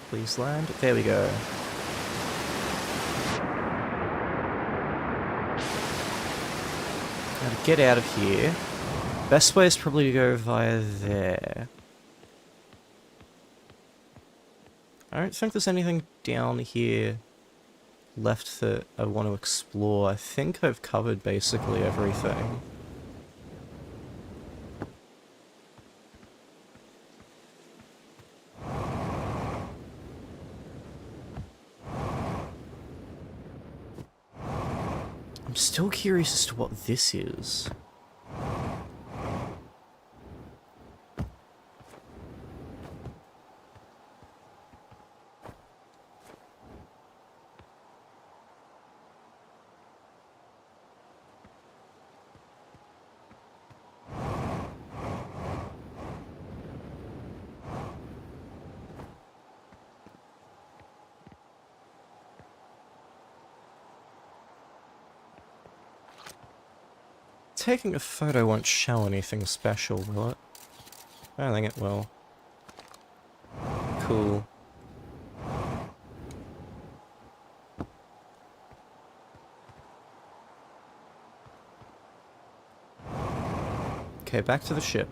[SPEAKER 1] Please land. There we go. Now to get out of here, best way is probably to go via there. I don't think there's anything down here left that I want to explore. I think I've covered basically everything. I'm still curious as to what this is. Taking a photo won't show anything special, will it? I don't think it will. Cool. Okay, back to the ship.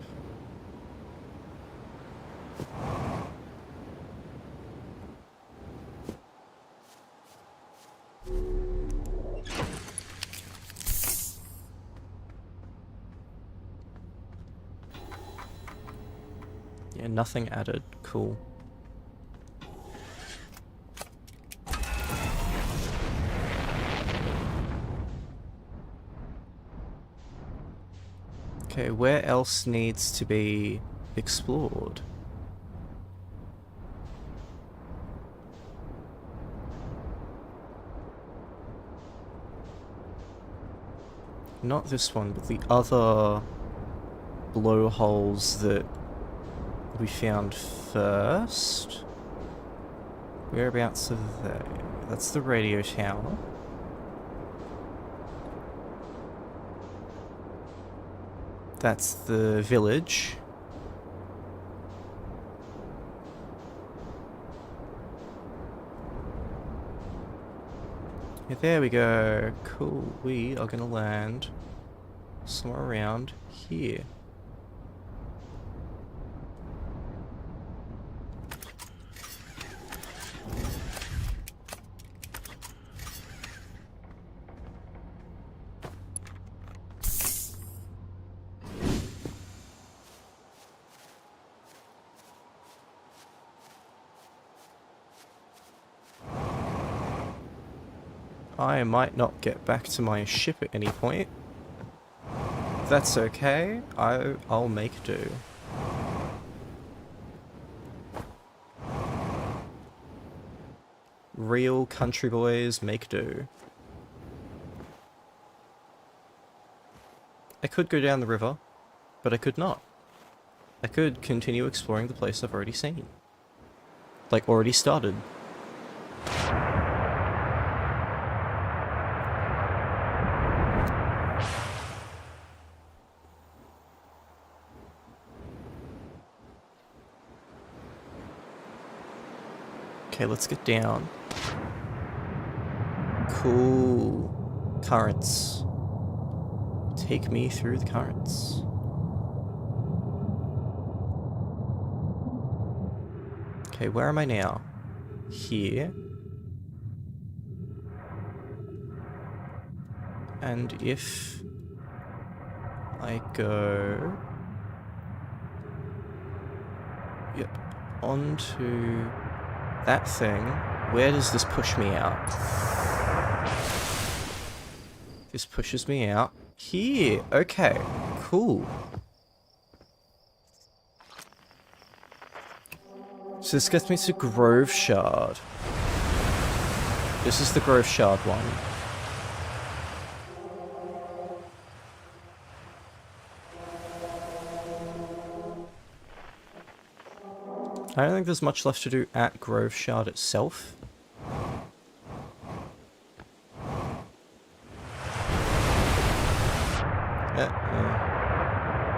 [SPEAKER 1] Yeah, nothing added. Cool. Okay, where else needs to be explored? Not this one, but the other blowholes that we found first. Whereabouts are they? That's the radio tower. That's the village. Yeah, there we go. Cool. We are gonna land somewhere around here. I might not get back to my ship at any point. That's okay. I'll make do. Real country boys make do. I could go down the river, but I could not. I could continue exploring the place I've already seen. Like, already started. Okay, let's get down. Cool. Currents. Take me through the currents. Okay, where am I now? Here. And if I go... Yep, onto that thing, where does this push me out? This pushes me out here. Okay, Cool. So this gets me to Grove Shard. This is the Grove Shard one. I don't think there's much left to do at Grove Shard itself.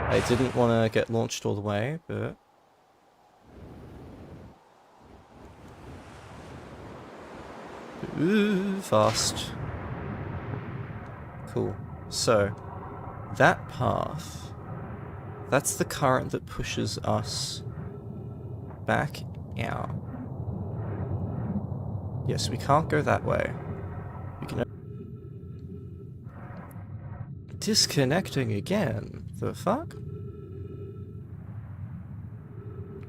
[SPEAKER 1] I didn't want to get launched all the way, but... Ooh, fast. Cool. So, that path, that's the current that pushes us back out. Yes, we can't go that way. We can... Disconnecting again. The fuck?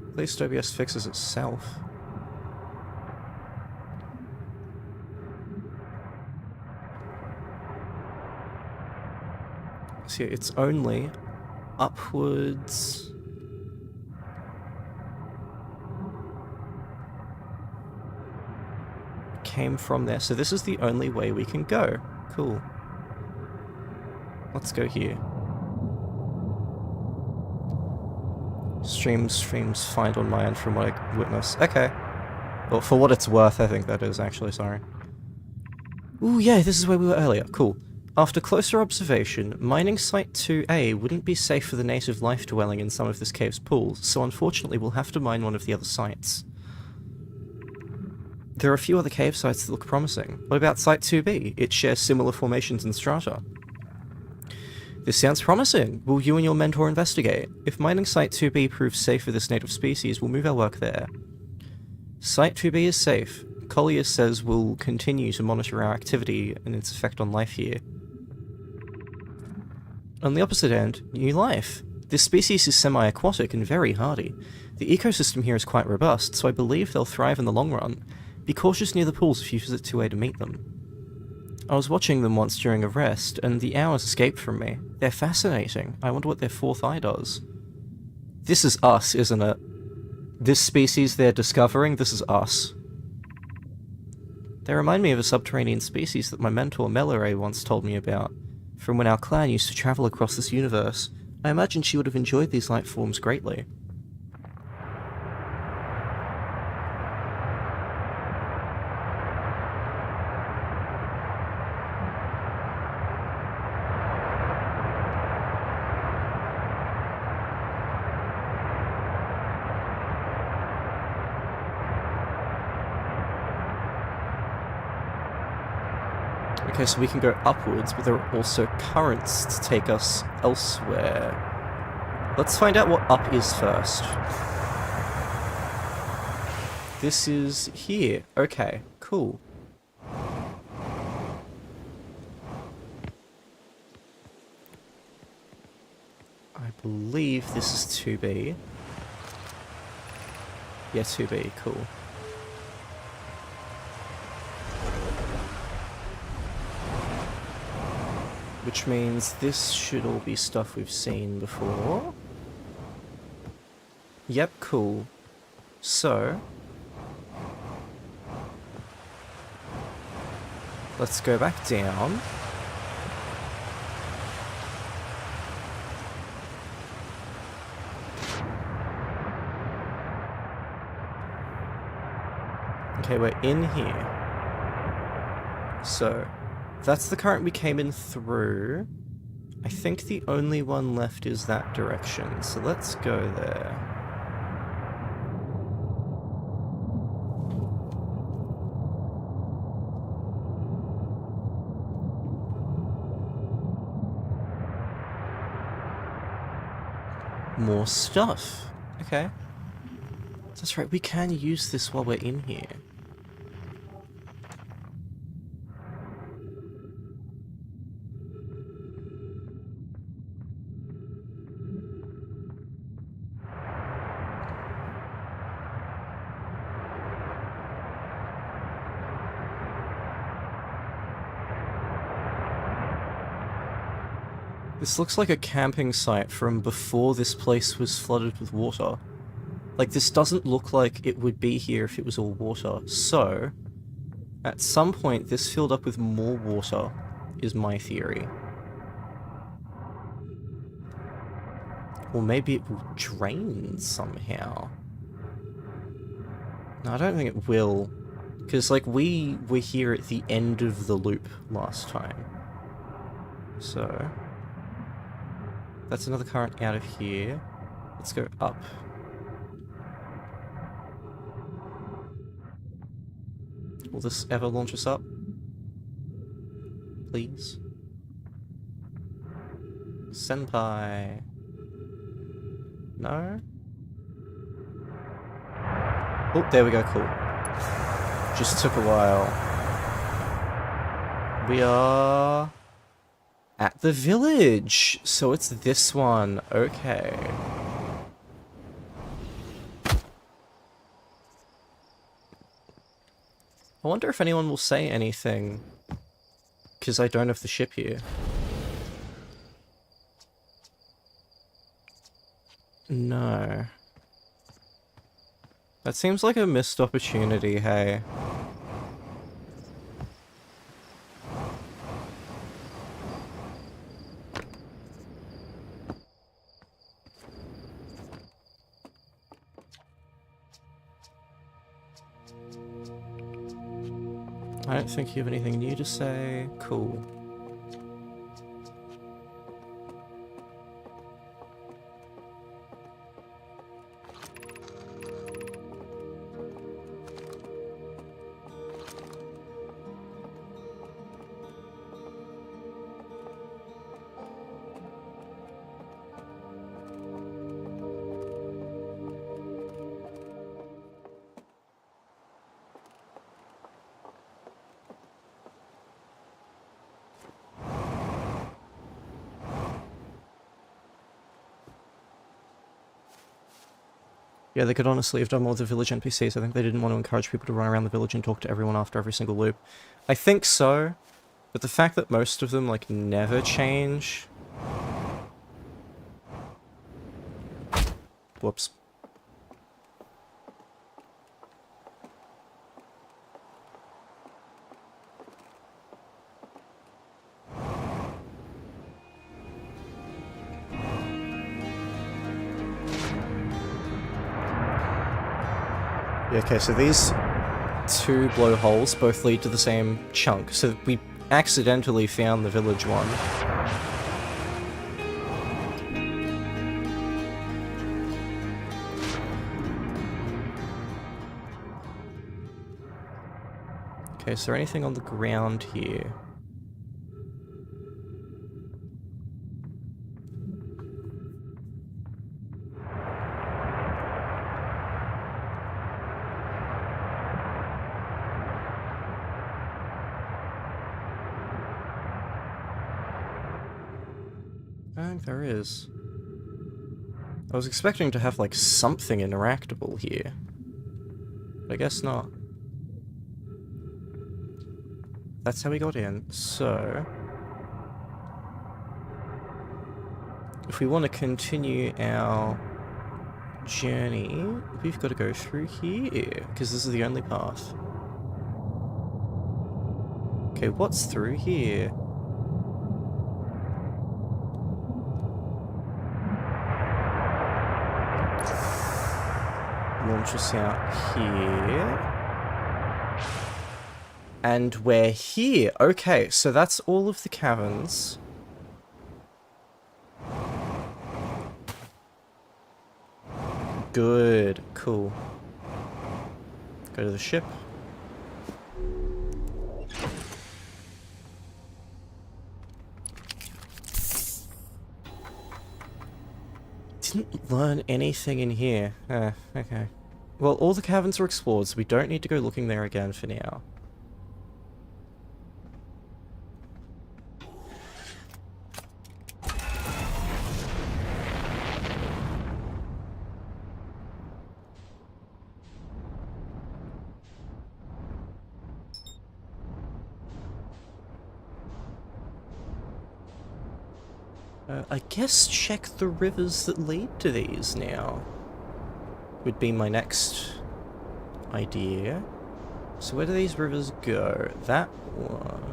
[SPEAKER 1] At least OBS fixes itself. So yeah, it's only upwards. Came from there, so this is the only way we can go. Cool. Let's go here. Streams fine on my end from what I witness. Okay. Well, for what it's worth, I think that is actually, sorry. Ooh, yeah, this is where we were earlier. Cool. After closer observation, mining Site 2A wouldn't be safe for the native life dwelling in some of this cave's pools, so unfortunately we'll have to mine one of the other sites. There are a few other cave sites that look promising. What about Site 2B? It shares similar formations and strata. This sounds promising. Will you and your mentor investigate? If mining Site 2B proves safe for this native species, we'll move our work there. Site 2B is safe. Collier says we'll continue to monitor our activity and its effect on life here. On the opposite end, new life. This species is semi-aquatic and very hardy. The ecosystem here is quite robust, so I believe they'll thrive in the long run. Be cautious near the pools if you visit 2A to meet them. I was watching them once during a rest, and the hours escaped from me. They're fascinating. I wonder what their fourth eye does. This is us, isn't it? This species they're discovering, this is us. They remind me of a subterranean species that my mentor Melore once told me about, from when our clan used to travel across this universe. I imagine she would have enjoyed these life forms greatly. Okay, so we can go upwards, but there are also currents to take us elsewhere. Let's find out what up is first. This is here. Okay, cool. I believe this is 2B. Yeah, 2B, cool. Which means this should all be stuff we've seen before. Yep, cool. So... let's go back down. Okay, we're in here. So... that's the current we came in through. I think the only one left is that direction, so let's go there. More stuff. Okay. That's right, we can use this while we're in here. This looks like a camping site from before this place was flooded with water. Like, this doesn't look like it would be here if it was all water. So, at some point, this filled up with more water, is my theory. Or maybe it will drain somehow. No, I don't think it will. Because, like, we were here at the end of the loop last time. So, that's another current out of here. Let's go up. Will this ever launch us up? Please? Senpai. No? Oh, there we go, cool. Just took a while. We are at the village. So it's this one. Okay. I wonder if anyone will say anything. Because I don't have the ship here. No. That seems like a missed opportunity, hey. I don't think you have anything new to say. Cool. Yeah, they could honestly have done more with the village NPCs. I think they didn't want to encourage people to run around the village and talk to everyone after every single loop. I think so, but the fact that most of them, like, never change... Whoops. Yeah, okay, so these two blowholes both lead to the same chunk, so we accidentally found the village one. Okay, is there anything on the ground here? I think there is. I was expecting to have, like, something interactable here. But I guess not. That's how we got in, so... if we want to continue our journey, we've got to go through here, because this is the only path. Okay, what's through here? Launch us out here. And we're here. Okay, so that's all of the caverns. Good. Cool. Go to the ship. Didn't learn anything in here. Okay. Well, all the caverns are explored, so we don't need to go looking there again for now. I guess check the rivers that lead to these now. Would be my next idea. So where do these rivers go? That one.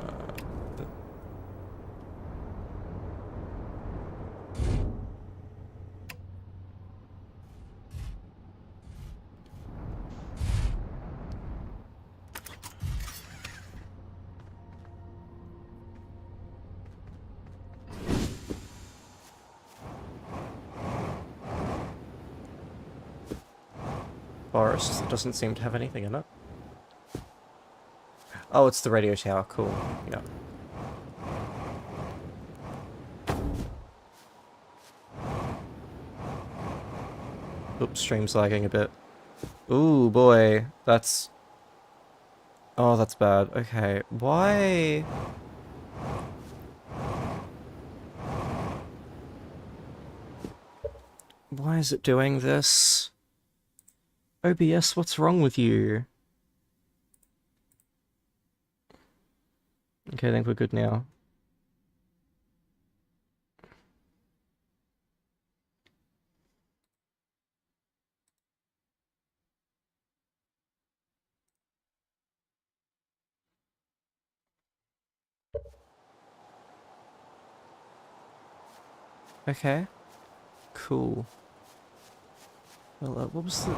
[SPEAKER 1] Forest that doesn't seem to have anything in it. Oh, it's the radio tower. Cool. Yeah. Oops, stream's lagging a bit. Ooh, boy. That's... Oh, that's bad. Okay. Why... Why is it doing this? OBS, what's wrong with you? Okay, I think we're good now. Okay. Cool. Well, what was the...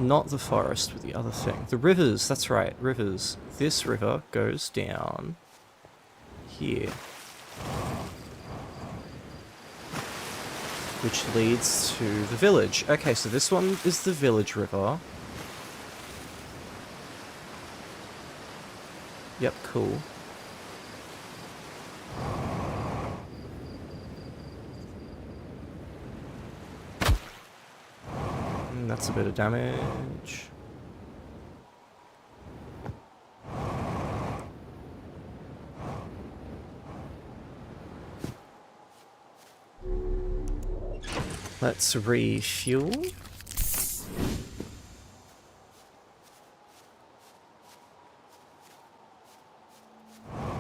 [SPEAKER 1] Not the forest, but the other thing. The rivers, that's right, rivers. This river goes down... here. Which leads to the village. Okay, so this one is the village river. Yep, cool. That's a bit of damage. Let's refuel.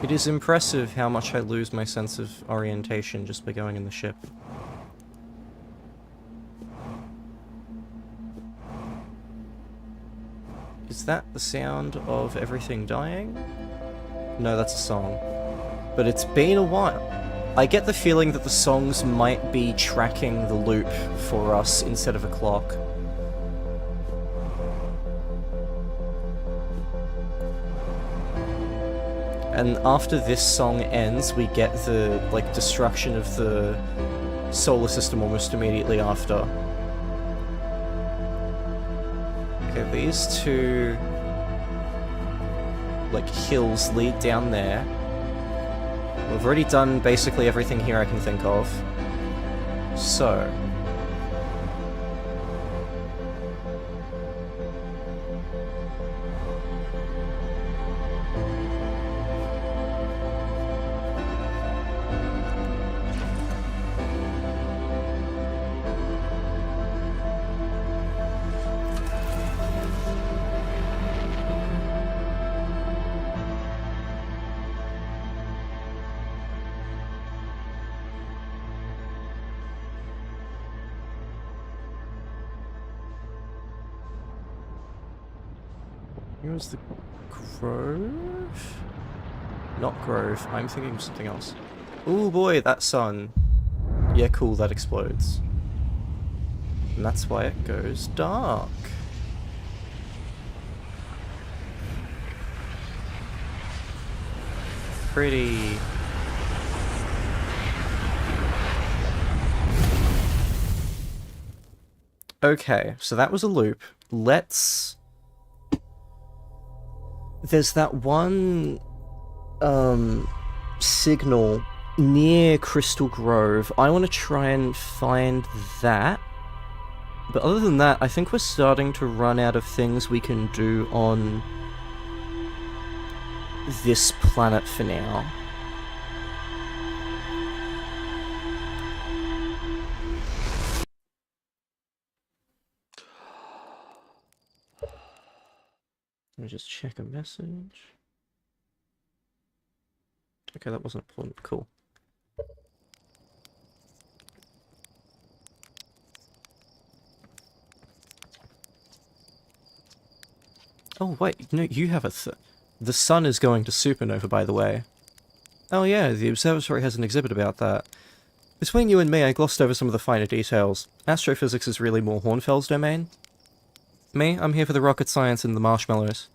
[SPEAKER 1] It is impressive how much I lose my sense of orientation just by going in the ship. Is that the sound of everything dying? No, that's a song. But it's been a while. I get the feeling that the songs might be tracking the loop for us instead of a clock. And after this song ends, we get the, like, destruction of the solar system almost immediately after. Okay, these two, like, hills lead down there. We've already done basically everything here I can think of. So... Here's the Grove? Not Grove, I'm thinking of something else. Ooh boy, that sun. Yeah, cool, that explodes. And that's why it goes dark. Pretty. Okay, so that was a loop. Let's... There's that one, signal near Crystal Grove. I want to try and find that. But other than that, I think we're starting to run out of things we can do on this planet for now. Let me just check a message. Okay, that wasn't important. Cool. Oh, wait, no, you have a the sun is going to supernova, by the way. Oh yeah, the observatory has an exhibit about that. Between you and me, I glossed over some of the finer details. Astrophysics is really more Hornfels' domain. Me, I'm here for the rocket science and the marshmallows.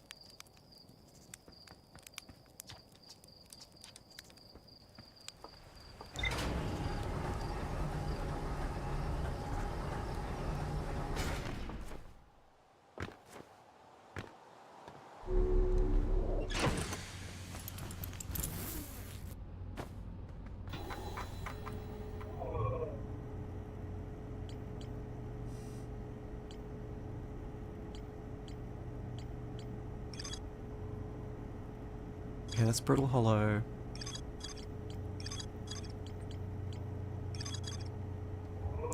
[SPEAKER 1] Okay, that's Brittle Hollow.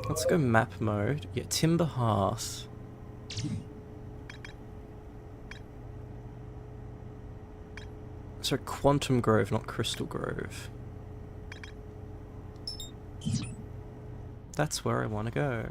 [SPEAKER 1] Let's go map mode. Yeah, Timber Hearth. So Quantum Grove, not Crystal Grove. That's where I want to go.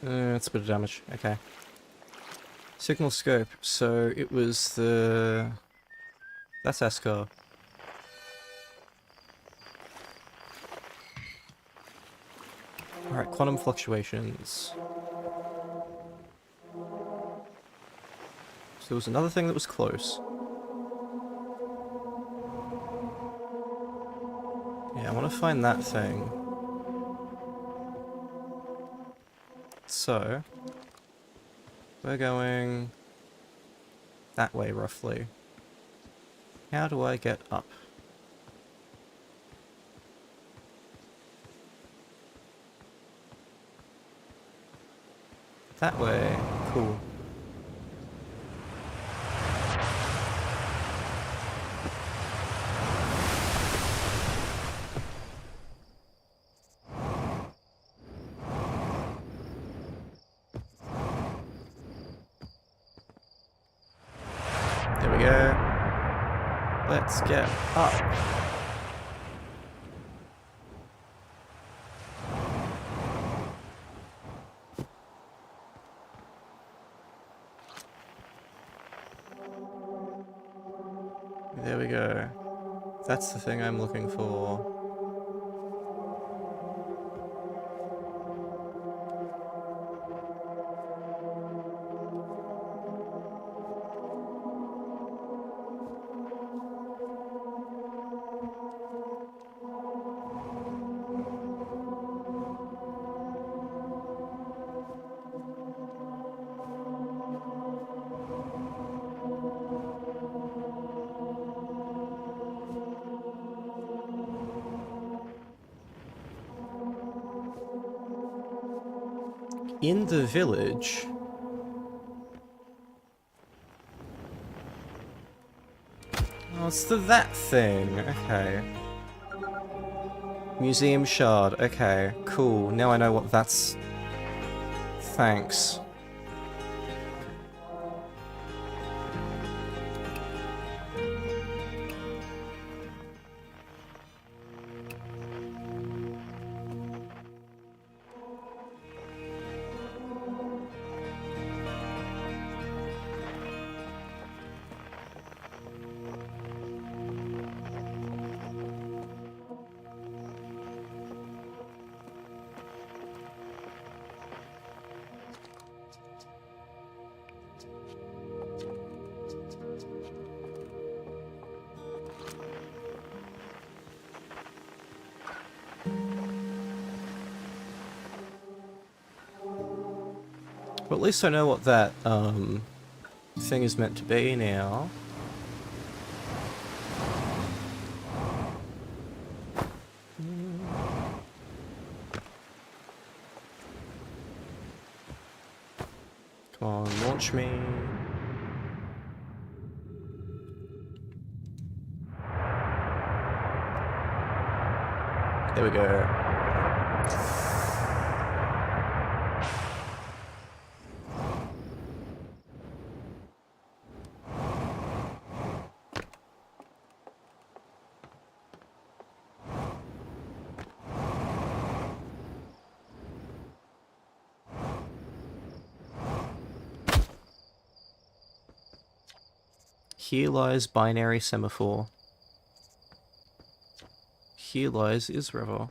[SPEAKER 1] That's a bit of damage. Okay. Signal scope. So it was the... That's Escar. Alright, quantum fluctuations. So there was another thing that was close. Yeah, I want to find that thing. So... we're going... that way, roughly. How do I get up? That way. Cool. There we go. Let's get up. There we go. That's the thing I'm looking for. In the village... oh, it's that thing. Okay. Museum shard. Okay, cool. Now I know what that's... thanks. Well, at least I know what that, thing is meant to be now. Come on, launch me. There we go. Here lies binary semaphore. Here lies Isrever.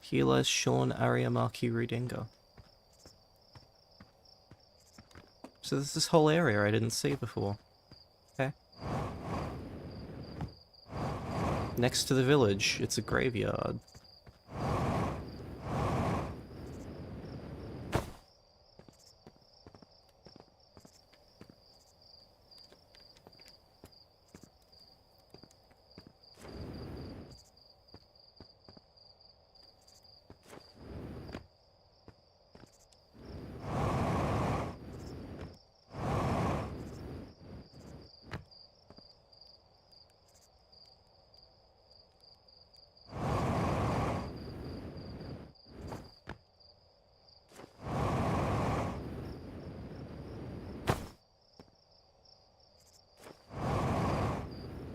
[SPEAKER 1] Here lies Sean Ariamaki Rudinger. So there's this whole area I didn't see before. Okay. Next to the village, it's a graveyard.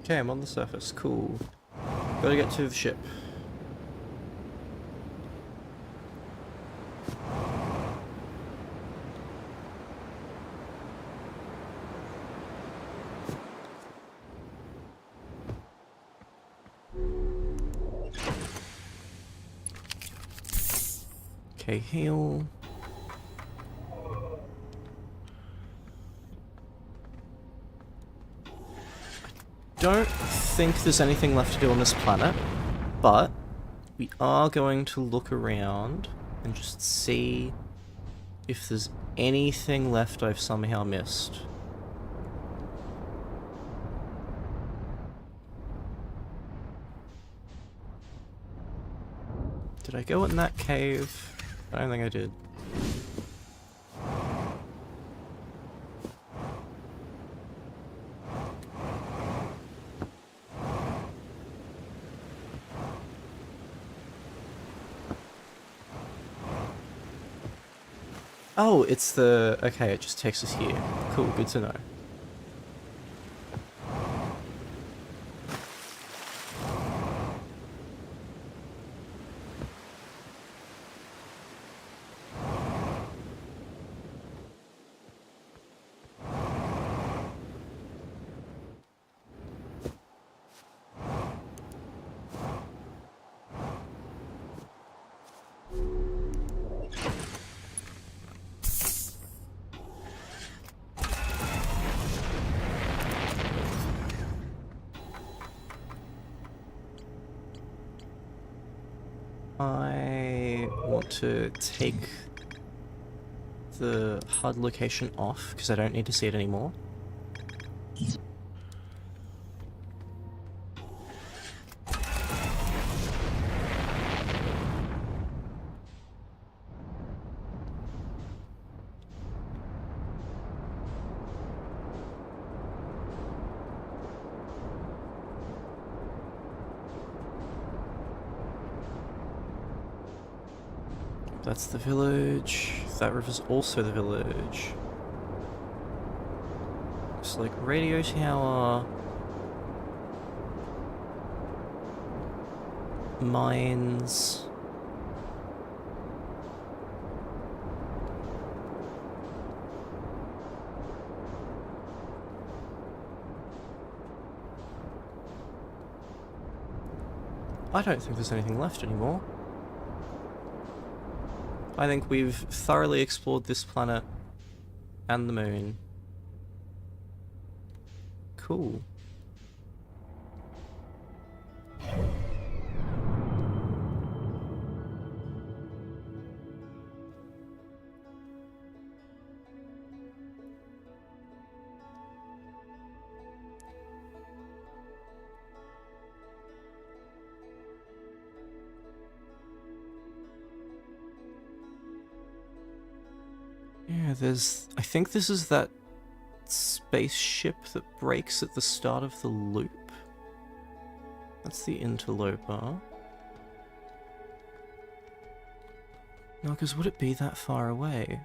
[SPEAKER 1] Okay, I'm on the surface. Cool. Gotta get to the ship. Okay, heal. Don't think there's anything left to do on this planet, but we are going to look around and just see if there's anything left I've somehow missed. Did I go in that cave? I don't think I did. Oh, it's the... Okay, it just takes us here. Cool, good to know. I want to take the HUD location off because I don't need to see it anymore. That's the village. That river's also the village. It's like radio tower, mines. I don't think there's anything left anymore. I think we've thoroughly explored this planet and the moon. Cool. Yeah, I think this is that spaceship that breaks at the start of the loop. That's the interloper. No, because would it be that far away?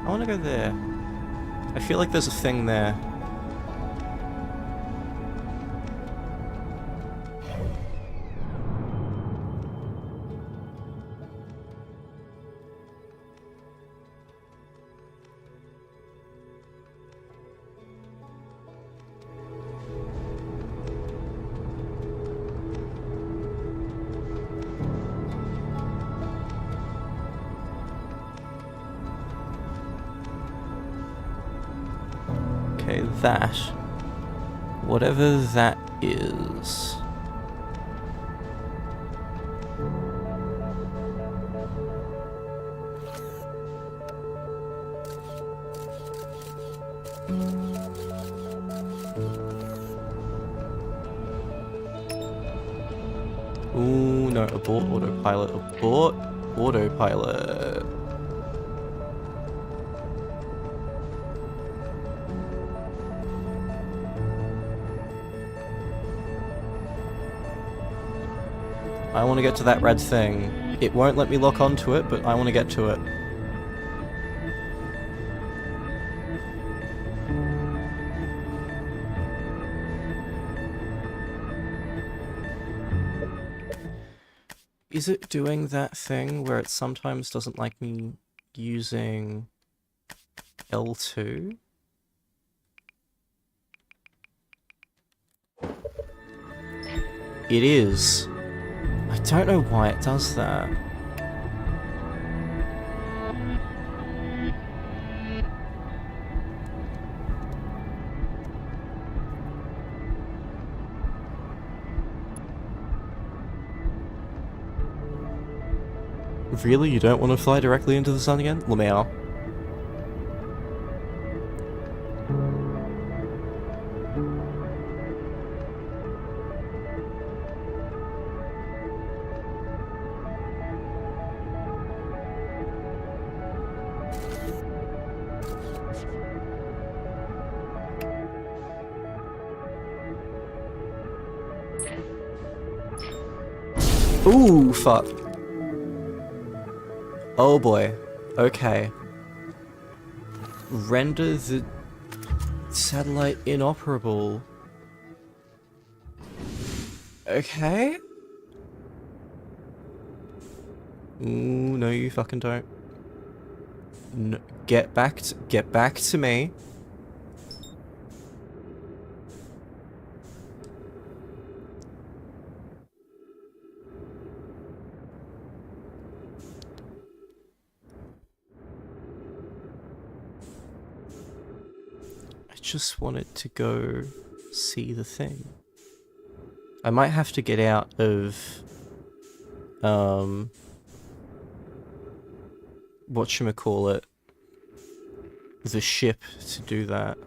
[SPEAKER 1] I want to go there. I feel like there's a thing there. Okay, that. Whatever that is. Ooh, no, abort autopilot. Abort autopilot. I want to get to that red thing. It won't let me lock onto it, but I want to get to it. Is it doing that thing where it sometimes doesn't like me using L2? It is. I don't know why it does that. Really? You don't want to fly directly into the sun again? Lamau. Ooh, fuck. Oh boy. Okay. Render the satellite inoperable. Okay. Ooh, no you fucking don't. No, get back to me. I just wanted to go see the thing. I might have to get out of whatchamacallit, the ship to do that.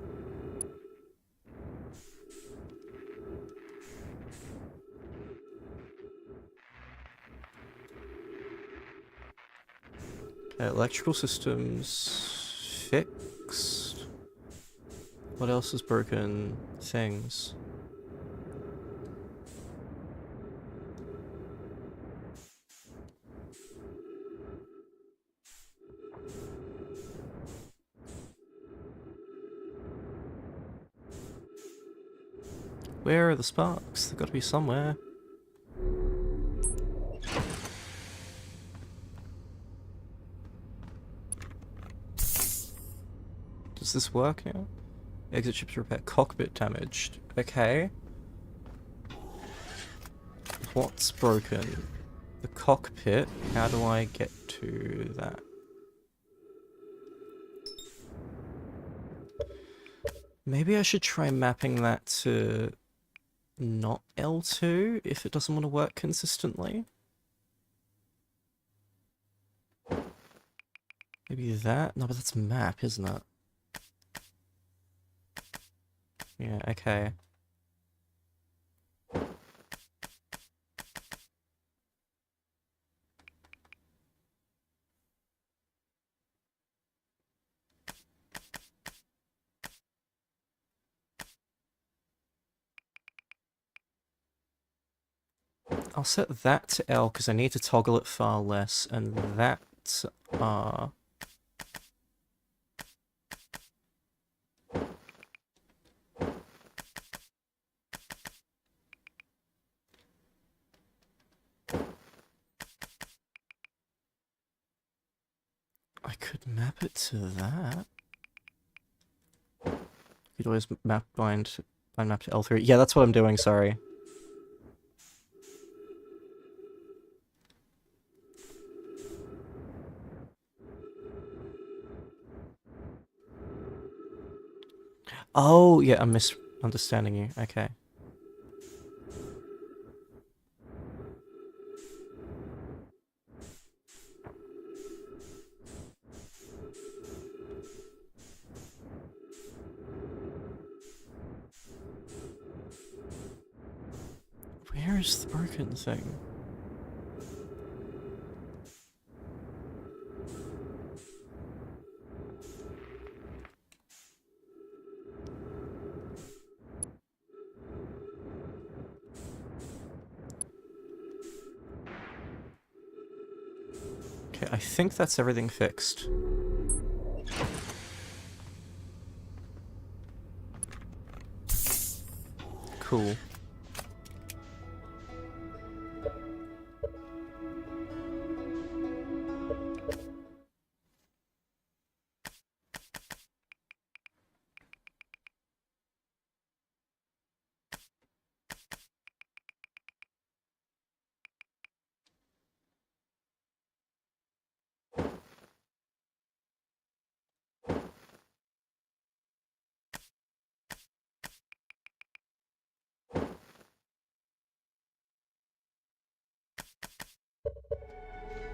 [SPEAKER 1] Okay, electrical systems fixed. What else is broken? Things. Where are the sparks? They've got to be somewhere. Does this work now? Exit chips repair. Cockpit damaged. Okay. What's broken? The cockpit. How do I get to that? Maybe I should try mapping that to not L2 if it doesn't want to work consistently. Maybe that? No, but that's map, isn't it? Yeah, okay. I'll set that to L because I need to toggle it far less, and that to R. I could map it to that. You'd always bind map to L3. Yeah, that's what I'm doing, sorry. Oh, yeah, I'm misunderstanding you. Okay. Where is the broken thing? Okay, I think that's everything fixed. Cool.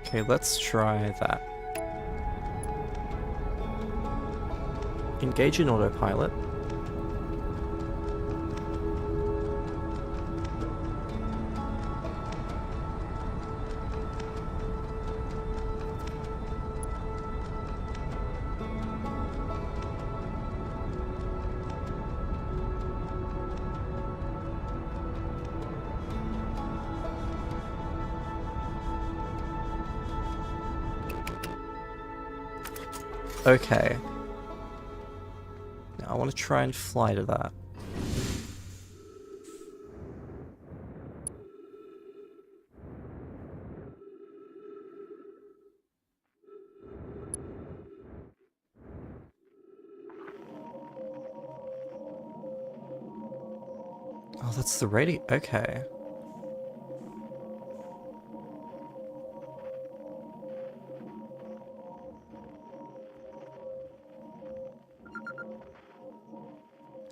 [SPEAKER 1] Okay, let's try that. Engage in autopilot. Okay. Now I want to try and fly to that. Oh, that's the radio. Okay.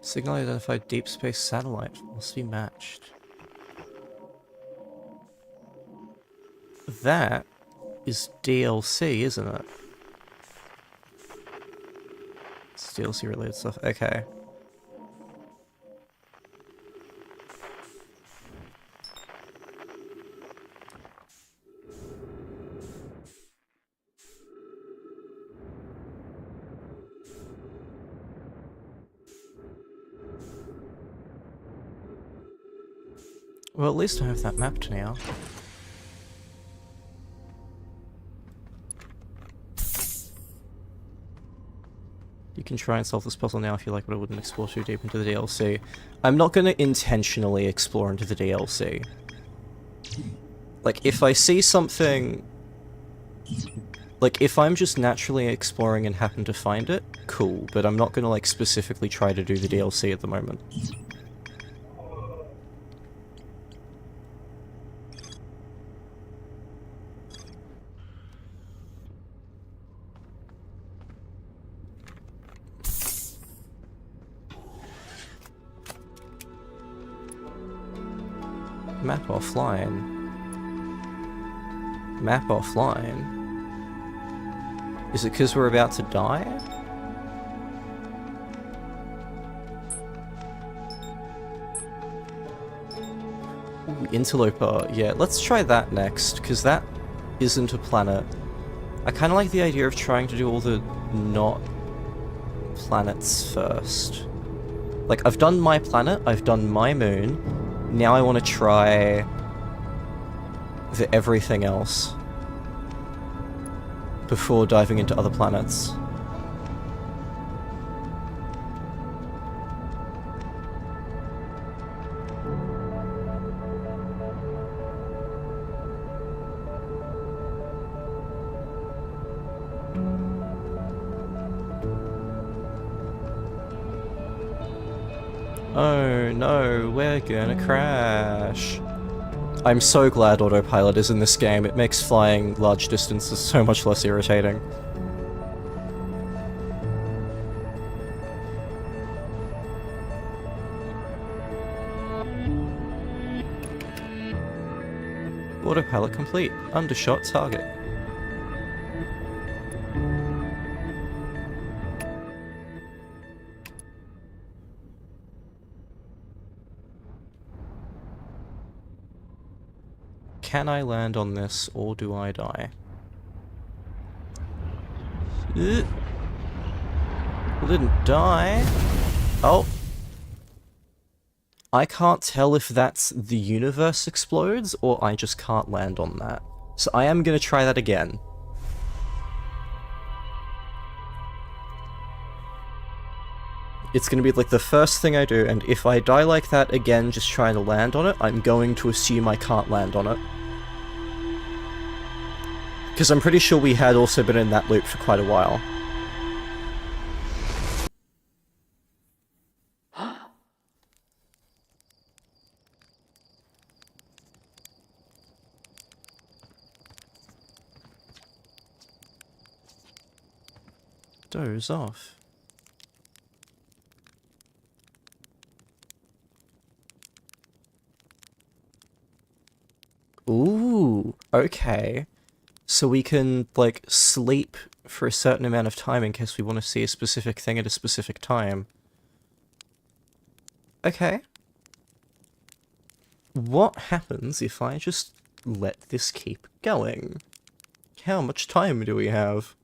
[SPEAKER 1] Signal identified deep space satellite. Must be matched. That is DLC, isn't it? It's DLC related stuff. Okay. Well, at least I have that mapped now. You can try and solve this puzzle now if you like, but I wouldn't explore too deep into the DLC. I'm not going to intentionally explore into the DLC. Like, if I see something Like, if I'm just naturally exploring and happen to find it, cool, but I'm not gonna, like, specifically try to do the DLC at the moment. Map offline. Map offline? Is it because we're about to die? Ooh, Interloper. Yeah, let's try that next, because that isn't a planet. I kind of like the idea of trying to do all the not planets first. Like, I've done my planet, I've done my moon, now I want to try the everything else before diving into other planets. Oh no, we're gonna crash. I'm so glad autopilot is in this game. It makes flying large distances so much less irritating. Autopilot complete. Undershot target. Can I land on this, or do I die? Didn't die. Oh. I can't tell if that's the universe explodes, or I just can't land on that. So I am gonna try that again. It's gonna be like the first thing I do, and if I die like that again just trying to land on it, I'm going to assume I can't land on it. Because I'm pretty sure we had also been in that loop for quite a while. Doze off. Ooh, okay. So we can, like, sleep for a certain amount of time in case we want to see a specific thing at a specific time. Okay. What happens if I just let this keep going? How much time do we have?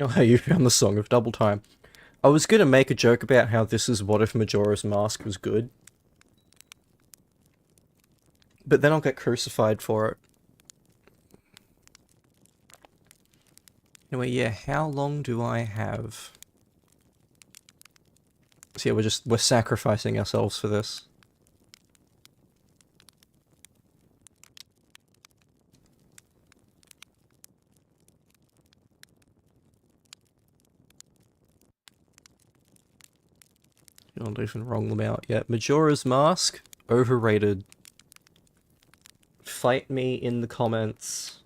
[SPEAKER 1] Oh, how you found the Song of Double Time. I was gonna make a joke about how this is what if Majora's Mask was good. But then I'll get crucified for it. Anyway, yeah, how long do I have? So yeah, we're sacrificing ourselves for this. Not even wrong them out yet. Majora's Mask, overrated. Fight me in the comments.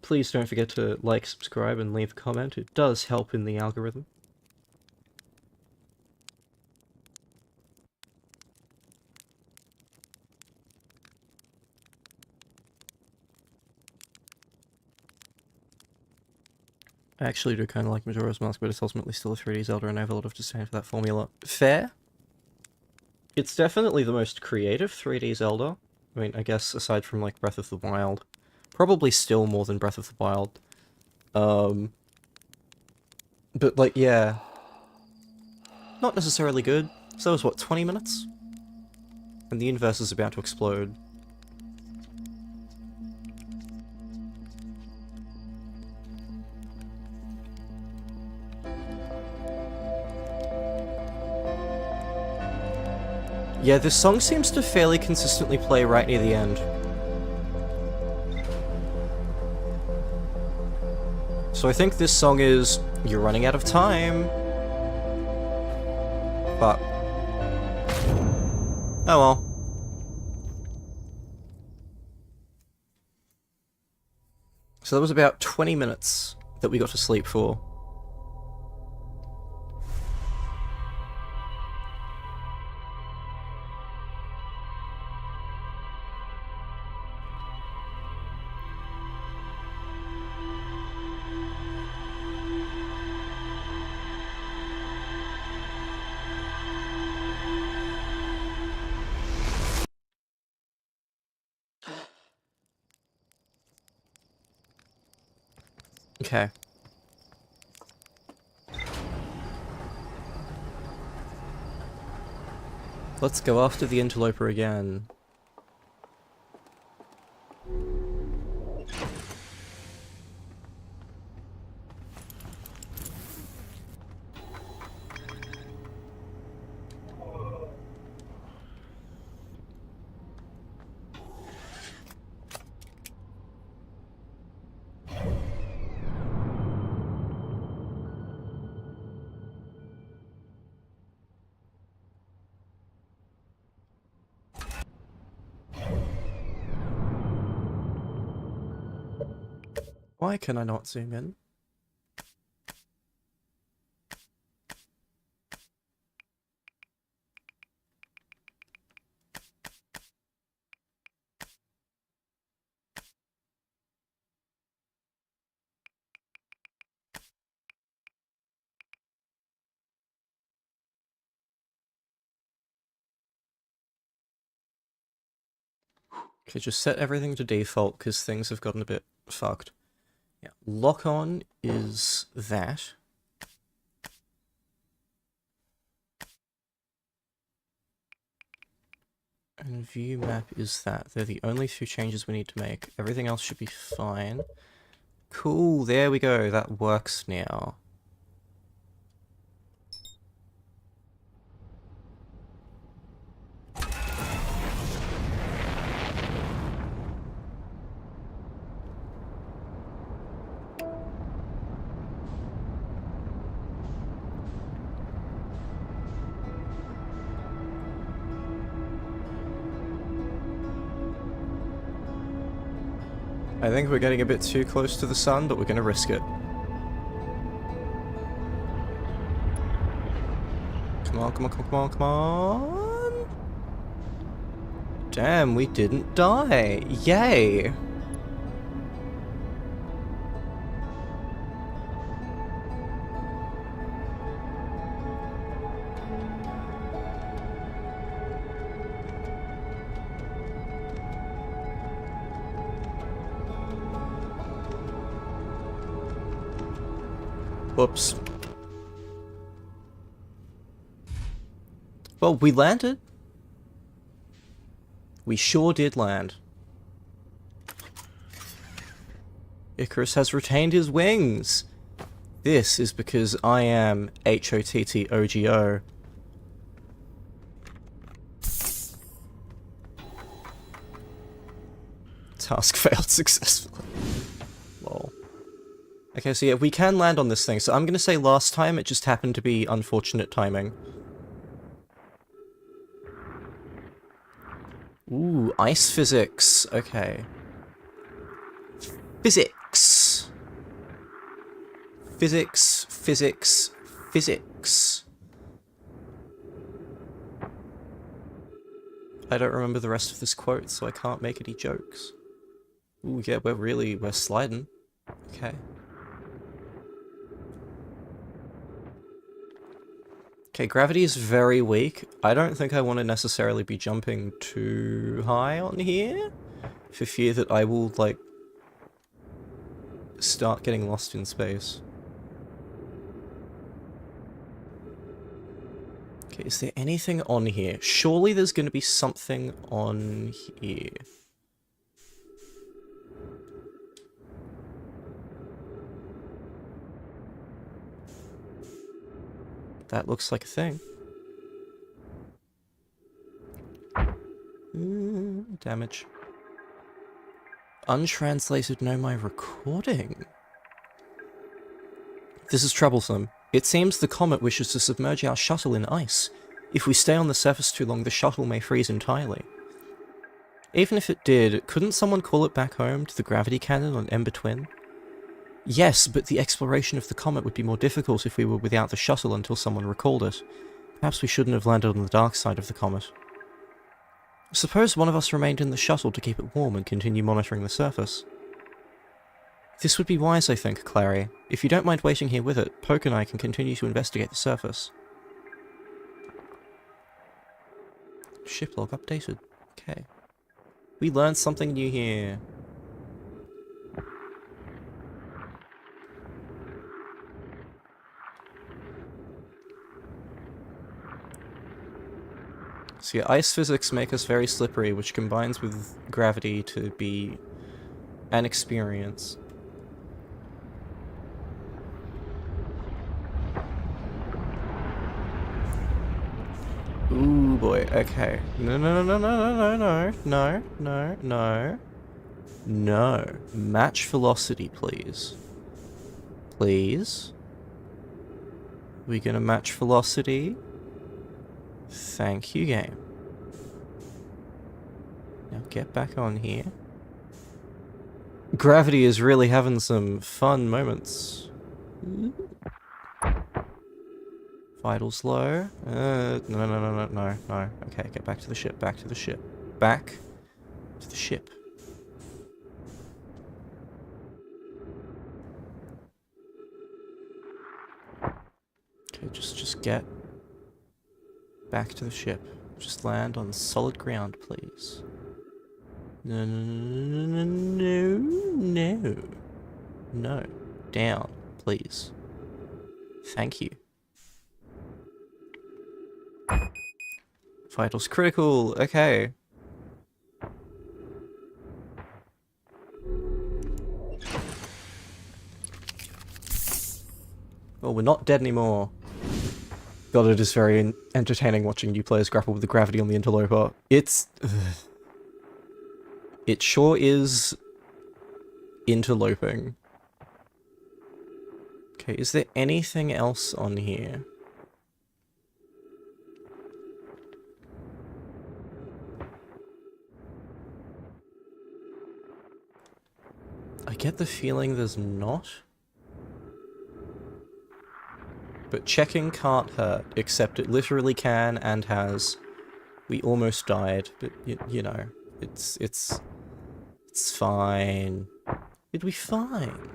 [SPEAKER 1] Please don't forget to like, subscribe, and leave a comment. It does help in the algorithm. I actually do kind of like Majora's Mask, but it's ultimately still a 3D Zelda, and I have a lot of disdain for that formula. Fair? It's definitely the most creative 3D Zelda. I mean, I guess aside from, like, Breath of the Wild. Probably still more than Breath of the Wild. But, like, yeah. Not necessarily good. So that was, what, 20 minutes? And the universe is about to explode. Yeah, this song seems to fairly consistently play right near the end. So I think this song is, you're running out of time. But... oh well. So that was about 20 minutes that we got to sleep for. Okay. Let's go after the interloper again. Why can I not zoom in? Okay, just set everything to default because things have gotten a bit fucked. Yeah, lock on is that. And view map is that. They're the only two changes we need to make. Everything else should be fine. Cool, there we go. That works now. I think we're getting a bit too close to the sun, but we're gonna risk it. Come on, come on, come on, come on! Damn, we didn't die! Yay! Whoops. Well, we landed. We sure did land. Icarus has retained his wings. This is because I am HOTTOGO. Task failed successfully. Lol. Okay, so yeah, we can land on this thing, so I'm gonna say last time it just happened to be unfortunate timing. Ooh, ice physics. Okay. Physics. Physics, physics, physics. I don't remember the rest of this quote, so I can't make any jokes. Ooh, yeah, we're sliding. Okay. Okay, gravity is very weak. I don't think I want to necessarily be jumping too high on here, for fear that I will, like, start getting lost in space. Okay, is there anything on here? Surely there's going to be something on here. That looks like a thing. Damage. Untranslated no my recording. This is troublesome. It seems the comet wishes to submerge our shuttle in ice. If we stay on the surface too long, the shuttle may freeze entirely. Even if it did, couldn't someone call it back home to the gravity cannon on Ember Twin? Yes, but the exploration of the comet would be more difficult if we were without the shuttle until someone recalled it. Perhaps we shouldn't have landed on the dark side of the comet. Suppose one of us remained in the shuttle to keep it warm and continue monitoring the surface. This would be wise, I think, Clary. If you don't mind waiting here with it, Poke and I can continue to investigate the surface. Ship log updated. Okay. We learned something new here. So yeah, ice physics make us very slippery, which combines with gravity to be an experience. Ooh boy, okay. No, no, no, no, no, no, no, no, no, no. Match velocity, please. Please. We gonna match velocity? Thank you, game. Now get back on here. Gravity is really having some fun moments. Vitals low. No, no, no, no, no, no. Okay, get back to the ship, back to the ship. Back to the ship. Okay, just get back to the ship. Just land on solid ground, please. No, no, no, no, no. No. Down, please. Thank you. Vitals critical, okay. Well, we're not dead anymore. God, it is very entertaining watching new players grapple with the gravity on the interloper. It's... It sure is interloping. Okay, is there anything else on here? I get the feeling there's not. But checking can't hurt, except it literally can and has. We almost died, but you know, it's fine. It'll be fine.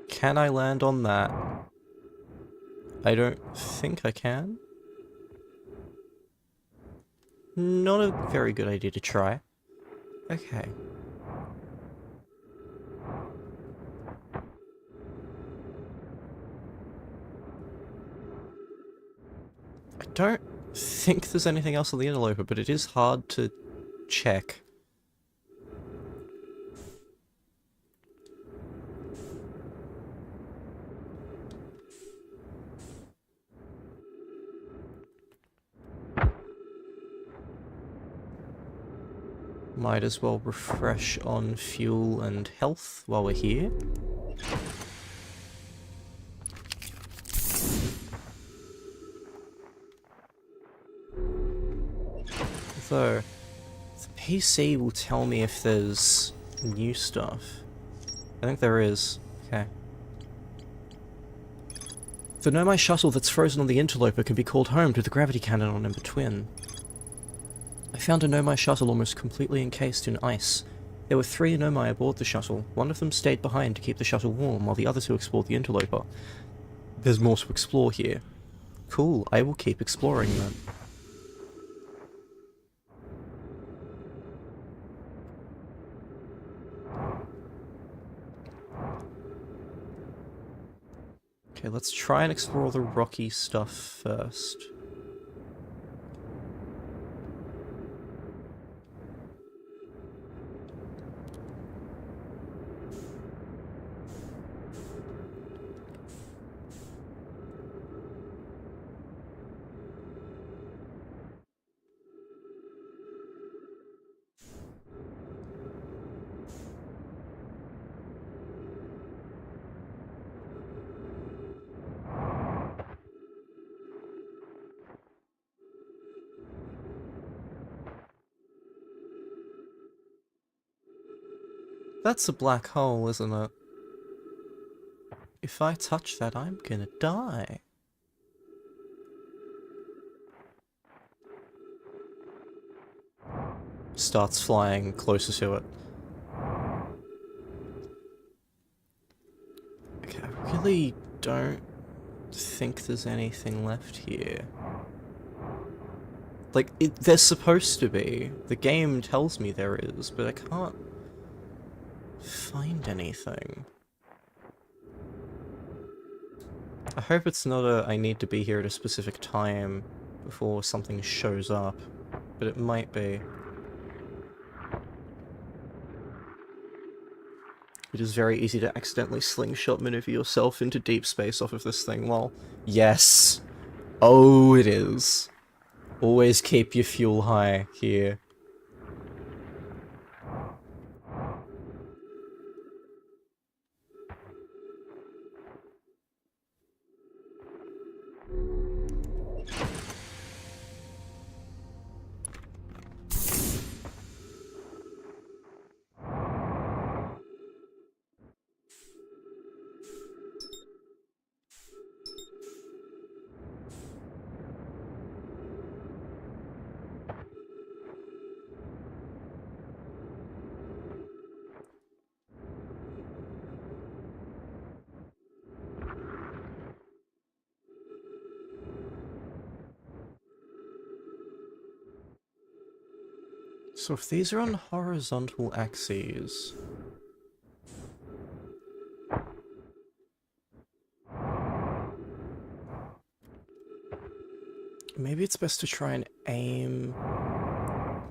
[SPEAKER 1] Can I land on that? I don't think I can. Not a very good idea to try. Okay. I don't think there's anything else on the interloper, but it is hard to check. Might as well refresh on fuel and health while we're here. Though, the PC will tell me if there's new stuff. I think there is. Okay. The Nomai shuttle that's frozen on the interloper can be called home to the gravity cannon on Ember Twin. I found a Nomai shuttle almost completely encased in ice. There were 3 Nomai aboard the shuttle. One of them stayed behind to keep the shuttle warm, while the other 2 explored the interloper. There's more to explore here. Cool, I will keep exploring then. Okay, let's try and explore the rocky stuff first. That's a black hole, isn't it? If I touch that, I'm gonna die. Starts flying closer to it. Okay, I really don't think there's anything left here. Like, there's supposed to be. The game tells me there is, but I can't find anything. I hope it's not a I need to be here at a specific time before something shows up, but it might be. It is very easy to accidentally slingshot maneuver yourself into deep space off of this thing, lol. Yes! Oh, it is. Always keep your fuel high here. So if these are on horizontal axes... maybe it's best to try and aim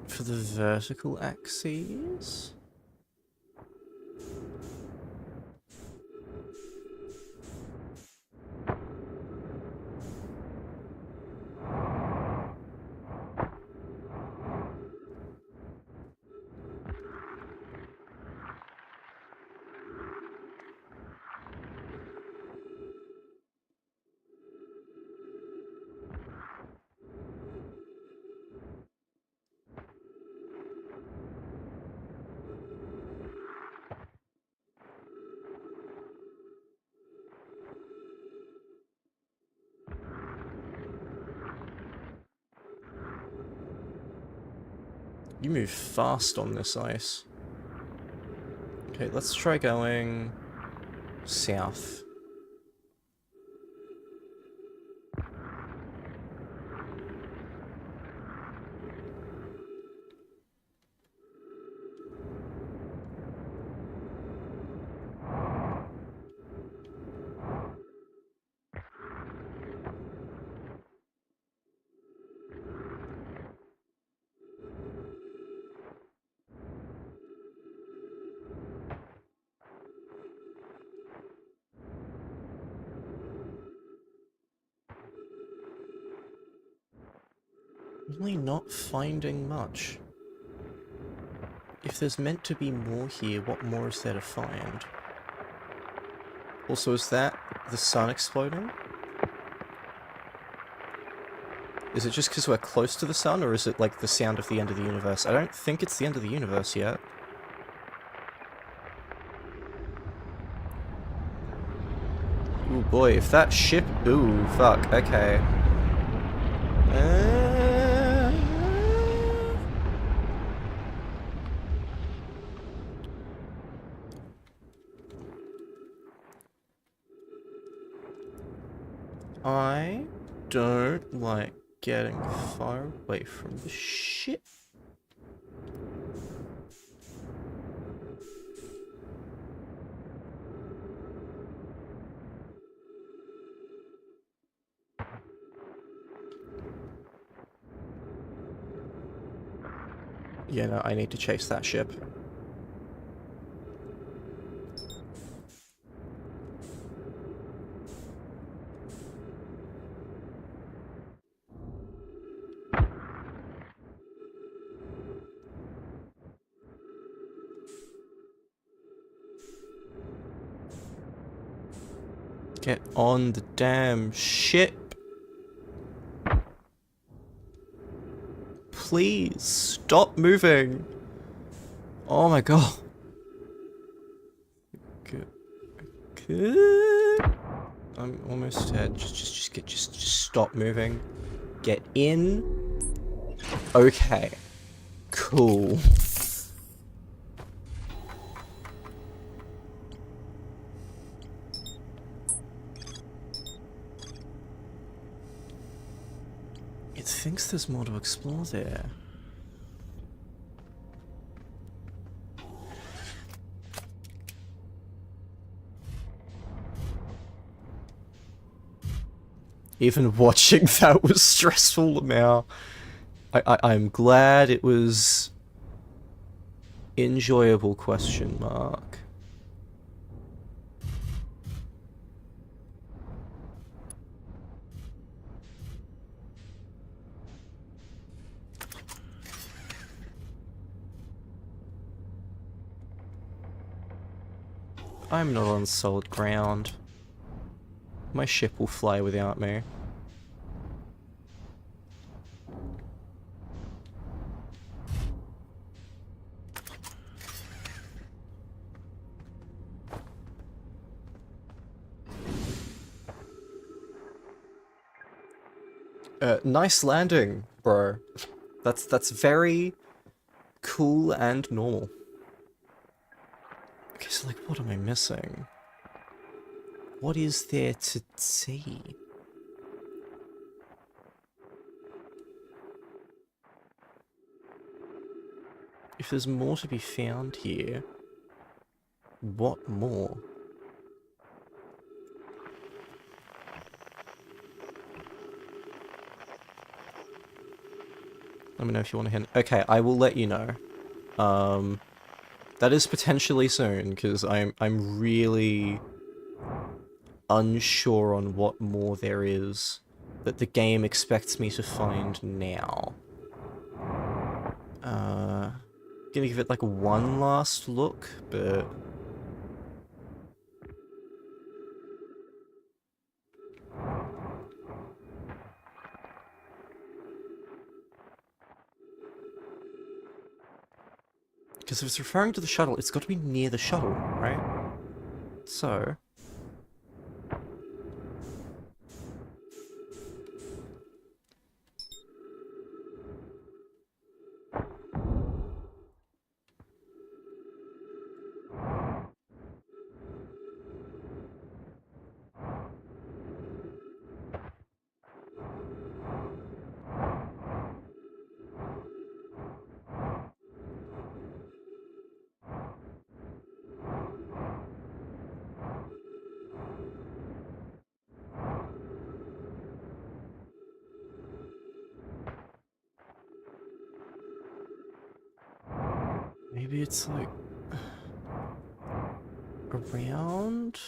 [SPEAKER 1] for the vertical axes? You move fast on this ice. Okay, let's try going south. Really not finding much. If there's meant to be more here, what more is there to find? Also, is that the sun exploding? Is it just because we're close to the sun, or is it like the sound of the end of the universe? I don't think it's the end of the universe yet. Ooh boy, if that ship... Ooh, fuck, okay. I don't like getting far away from the ship. Yeah, no, I need to chase that ship. Get on the damn ship. Please, stop moving. Oh my god. Good. Good. I'm almost dead. Just stop moving. Get in. Okay. Cool. It thinks there's more to explore there. Even watching that was stressful now. I'm glad it was enjoyable, question mark. I'm not on solid ground. My ship will fly without me. Nice landing, bro. That's very cool and normal. Okay, so like, what am I missing? What is there to see? If there's more to be found here, what more? Let me know if you want to hint. Okay, I will let you know. That is potentially soon, because I'm really unsure on what more there is that the game expects me to find now. Gonna give it like one last look, but... Because if it's referring to the shuttle, it's got to be near the shuttle, right? So... maybe it's like... around?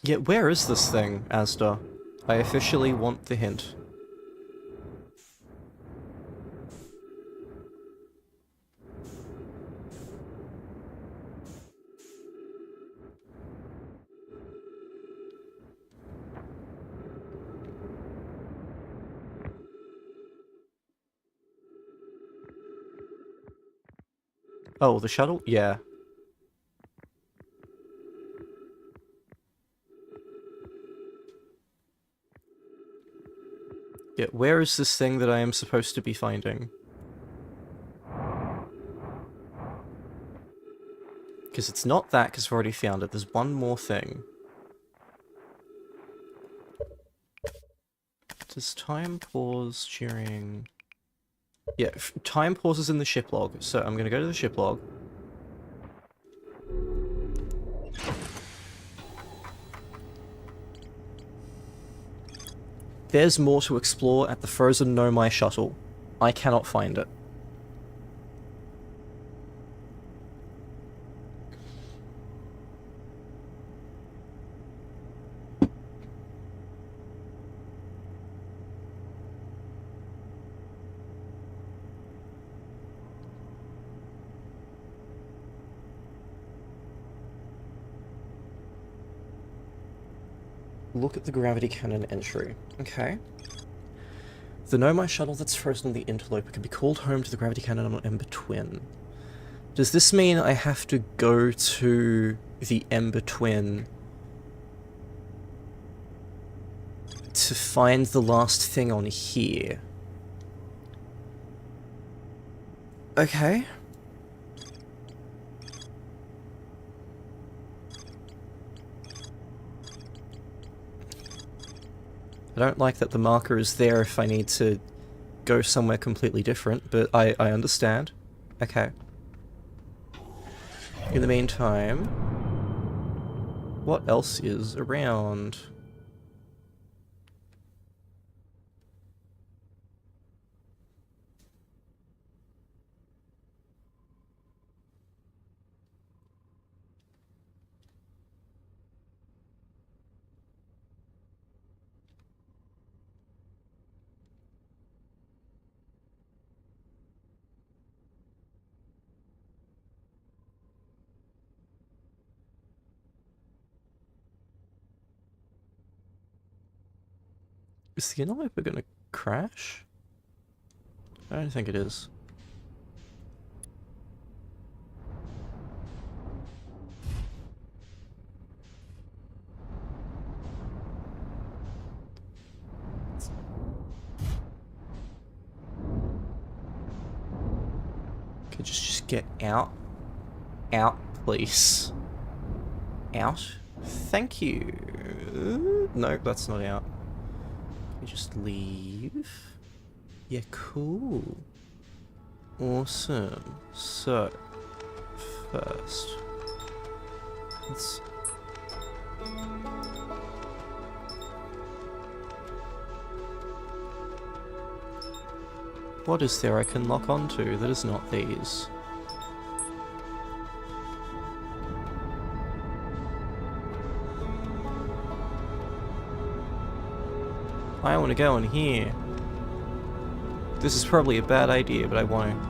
[SPEAKER 1] Yeah, where is this thing, Asda? I officially want the hint. Oh, the shuttle? Yeah. Yeah, where is this thing that I am supposed to be finding? Because it's not that, because I've already found it. There's one more thing. Does time pause during... Yeah, time pauses in the ship log, so I'm gonna go to the ship log. There's more to explore at the frozen Nomai shuttle. I cannot find it. Look at the gravity cannon entry. Okay. The Nomai shuttle that's frozen in the interloper can be called home to the gravity cannon on Ember Twin. Does this mean I have to go to the Ember Twin to find the last thing on here? Okay. I don't like that the marker is there if I need to go somewhere completely different, but I understand. Okay. In the meantime, what else is around? Is the interloper gonna crash? I don't think it is. Okay, just get out. Out, please. Out? Thank you. No, that's not out. We just leave. Yeah, cool. Awesome. So, first, let's... What is there I can lock onto that is not these? I want to go in here. This is probably a bad idea, but I want to.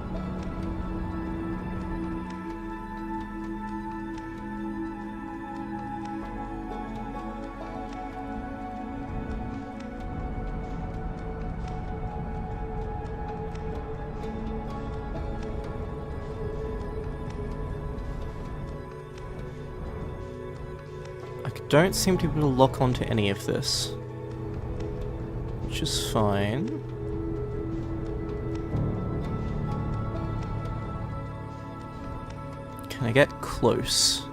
[SPEAKER 1] I don't seem to be able to lock onto any of this, which is fine. Can I get close?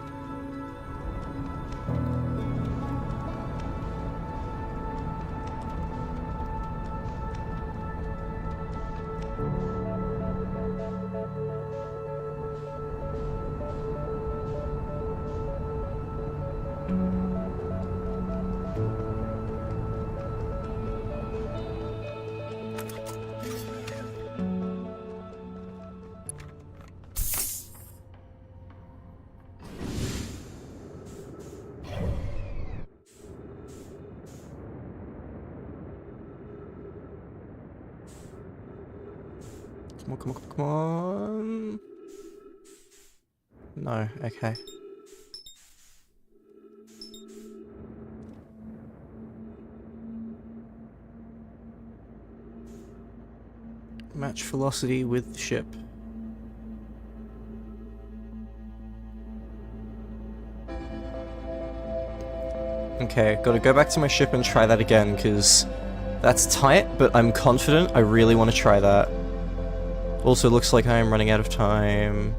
[SPEAKER 1] Come on, come on, come on. No, okay. Match velocity with ship. Okay, gotta go back to my ship and try that again, because that's tight, but I'm confident. I really want to try that. Also, looks like I am running out of time.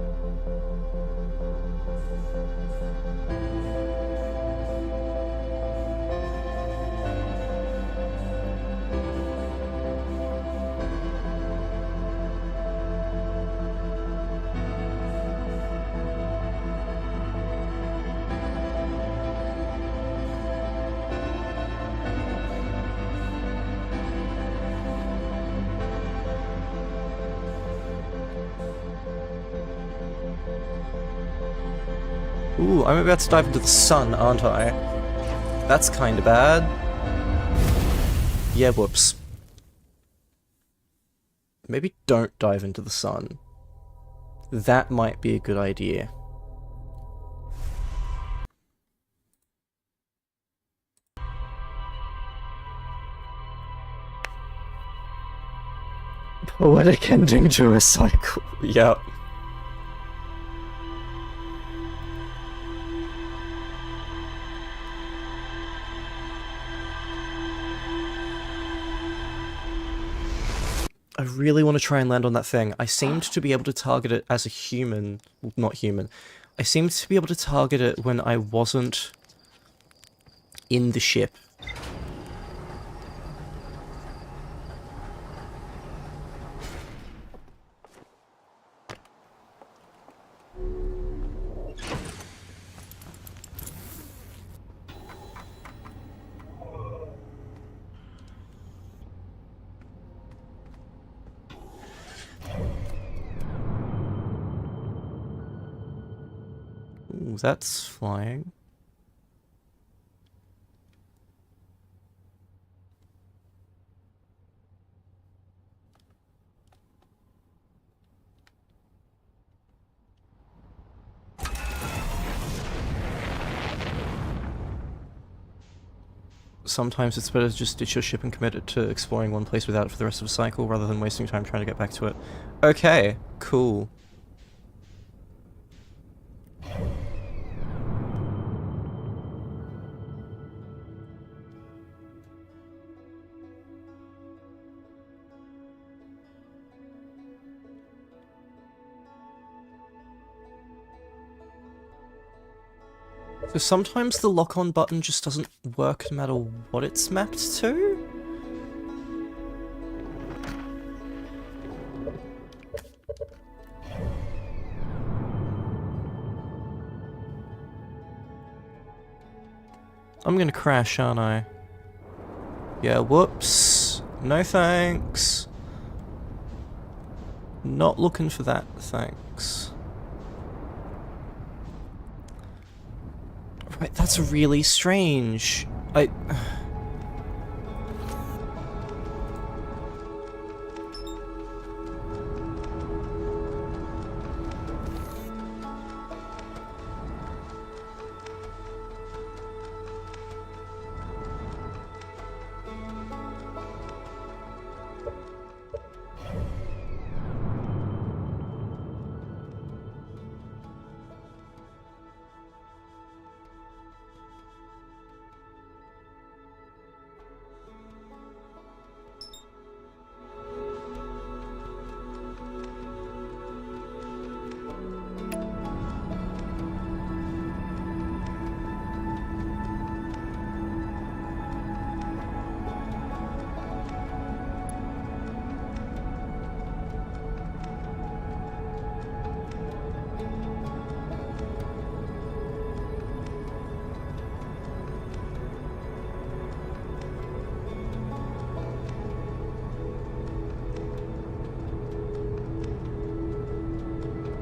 [SPEAKER 1] Ooh, I'm about to dive into the sun, aren't I? That's kinda bad. Yeah, whoops. Maybe don't dive into the sun. That might be a good idea. Poetic ending to a cycle. Yep. I really want to try and land on that thing. I seemed to be able to target it as a human. Well, not human. I seemed to be able to target it when I wasn't in the ship. Ooh, that's flying. Sometimes it's better to just ditch your ship and commit it to exploring one place without it for the rest of the cycle, rather than wasting time trying to get back to it. Okay, cool. So sometimes the lock-on button just doesn't work no matter what it's mapped to? I'm gonna crash, aren't I? Yeah, whoops. No thanks. Not looking for that, thanks. Right, that's really strange.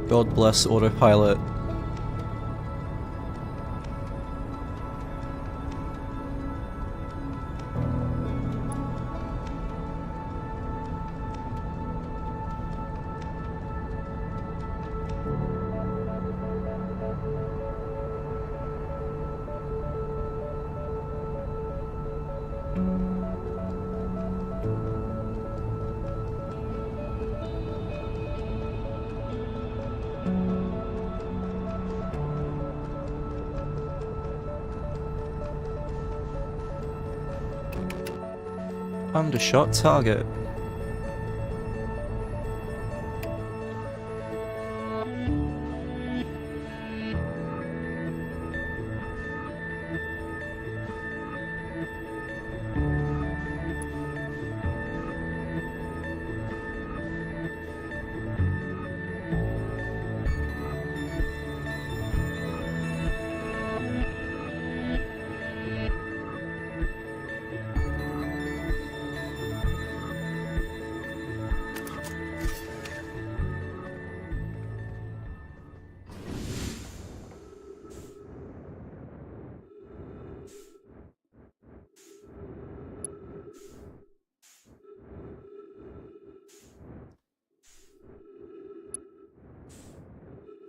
[SPEAKER 1] God bless autopilot. Undershot target.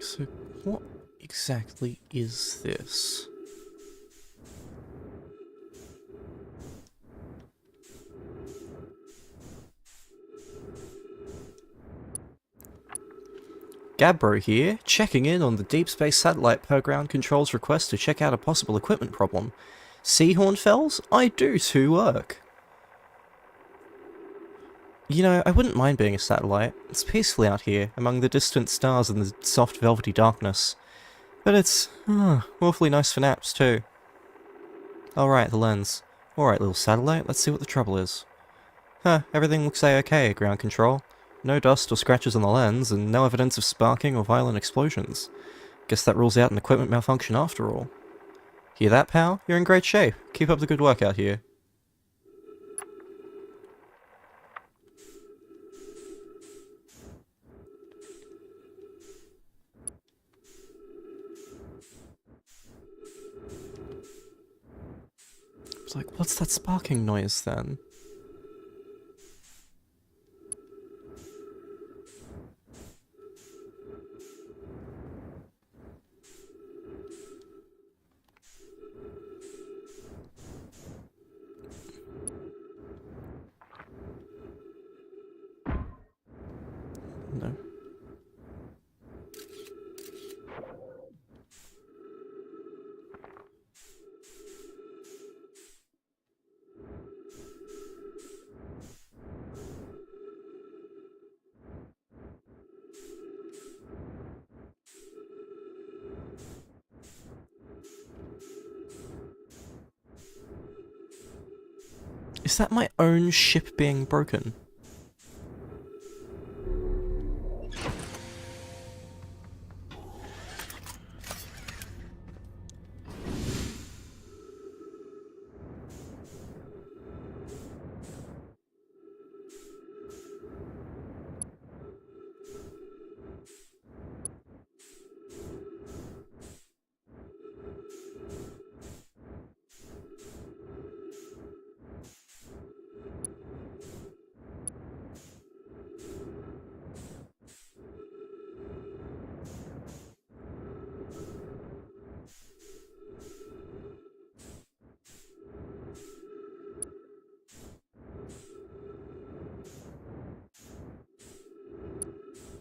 [SPEAKER 1] So, what exactly is this? Gabbro here, checking in on the Deep Space Satellite Program Control's request to check out a possible equipment problem. Seahorn Fells? I do too work. You know, I wouldn't mind being a satellite. It's peaceful out here, among the distant stars and the soft velvety darkness. But it's awfully nice for naps too. Alright, the lens. Alright, little satellite, let's see what the trouble is. Huh, everything looks a-okay at ground control. No dust or scratches on the lens, and no evidence of sparking or violent explosions. Guess that rules out an equipment malfunction after all. Hear that, pal? You're in great shape. Keep up the good work out here. It's like, what's that sparking noise then? No. Is that my own ship being broken?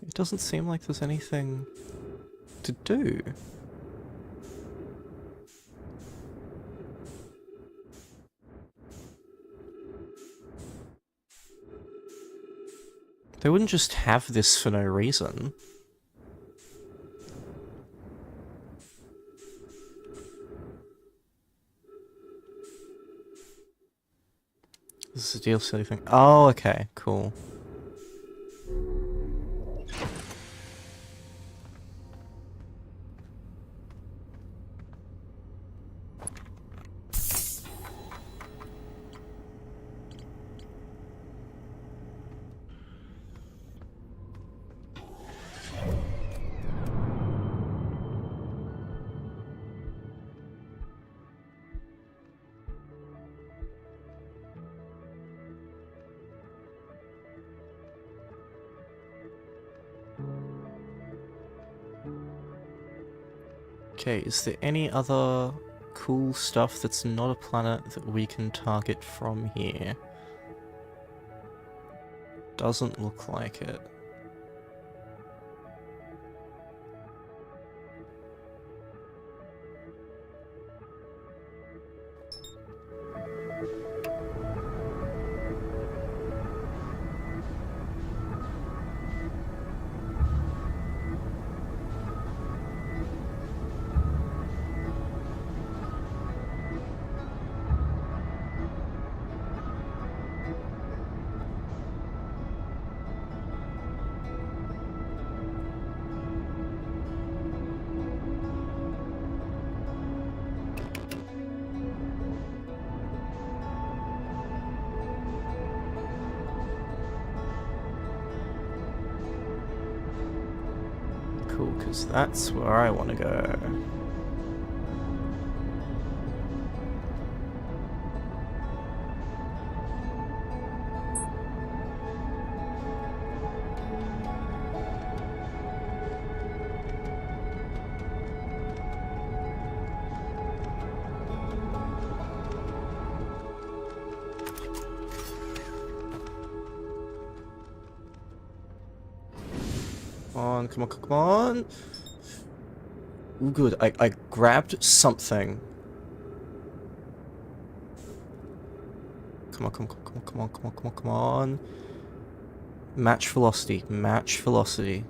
[SPEAKER 1] It doesn't seem like there's anything to do. They wouldn't just have this for no reason. This is a DLC thing. Oh, okay, cool. Okay, is there any other cool stuff that's not a planet that we can target from here? Doesn't look like it. because that's where I want to go. Come on, come on. Ooh, good. I grabbed something. Come on, come on, come on, come on, come on, come on, come on. Match velocity. Match velocity.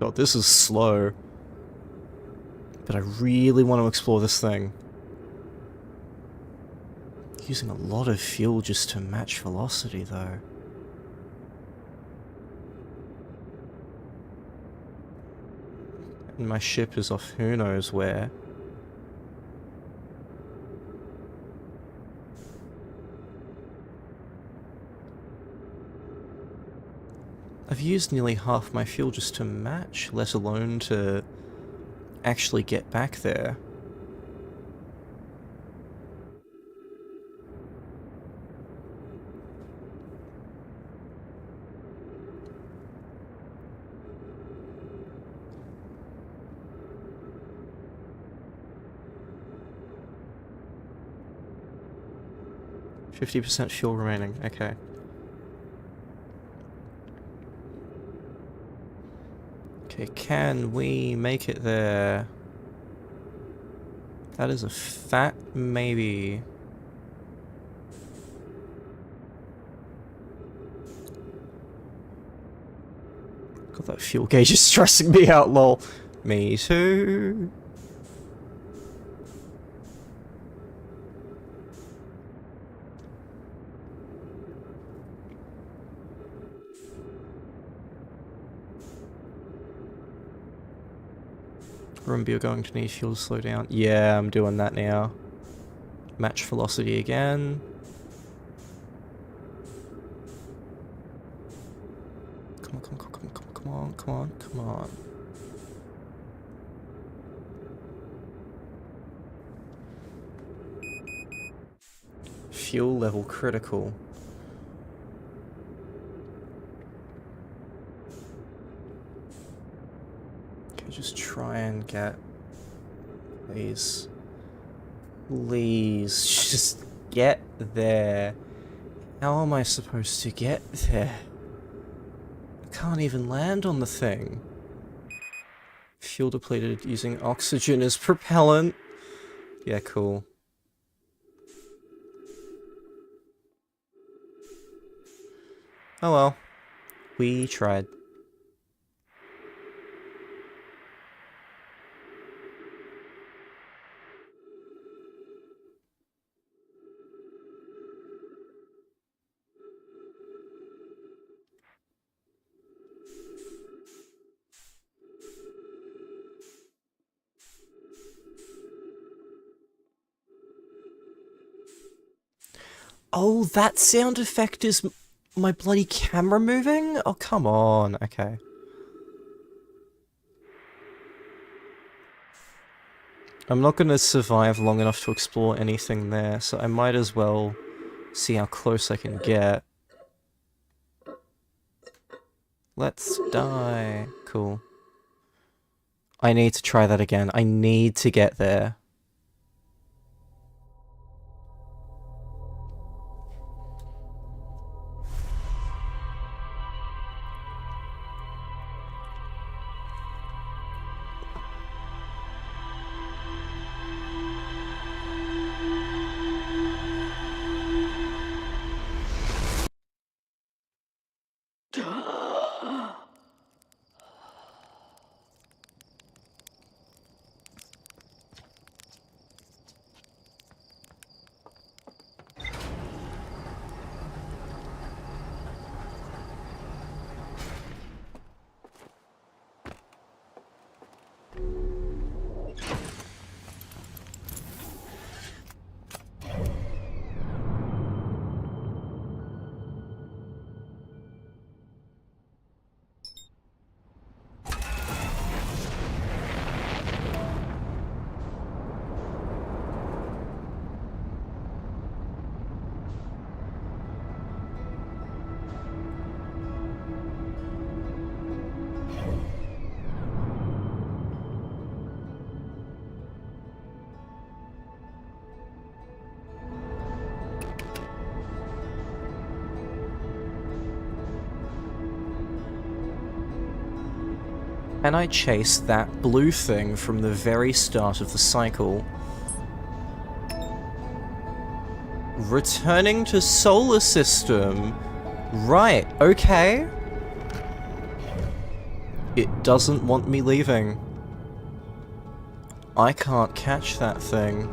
[SPEAKER 1] God, this is slow. But I really want to explore this thing. Using a lot of fuel just to match velocity, though. And my ship is off who knows where. I've used nearly half my fuel just to match, let alone to actually get back there. %50 fuel remaining, okay. Okay, can we make it there? That is a fat maybe. God, that fuel gauge is stressing me out, lol. Me too. Remember, you're going to need fuel to slow down. Yeah, I'm doing that now. Match velocity again. Come on, come on, come on, come on, come on, come on. Fuel level critical. Just try and get these. Please, just get there. How am I supposed to get there? I can't even land on the thing. Fuel depleted using oxygen as propellant. Yeah, cool. Oh well. We tried. Oh, that sound effect is my bloody camera moving? Oh, come on. Okay. I'm not going to survive long enough to explore anything there, so I might as well see how close I can get. Let's die. Cool. I need to try that again. I need to get there. Can I chase that blue thing from the very start of the cycle? Returning to solar system. Right, okay. It doesn't want me leaving. I can't catch that thing.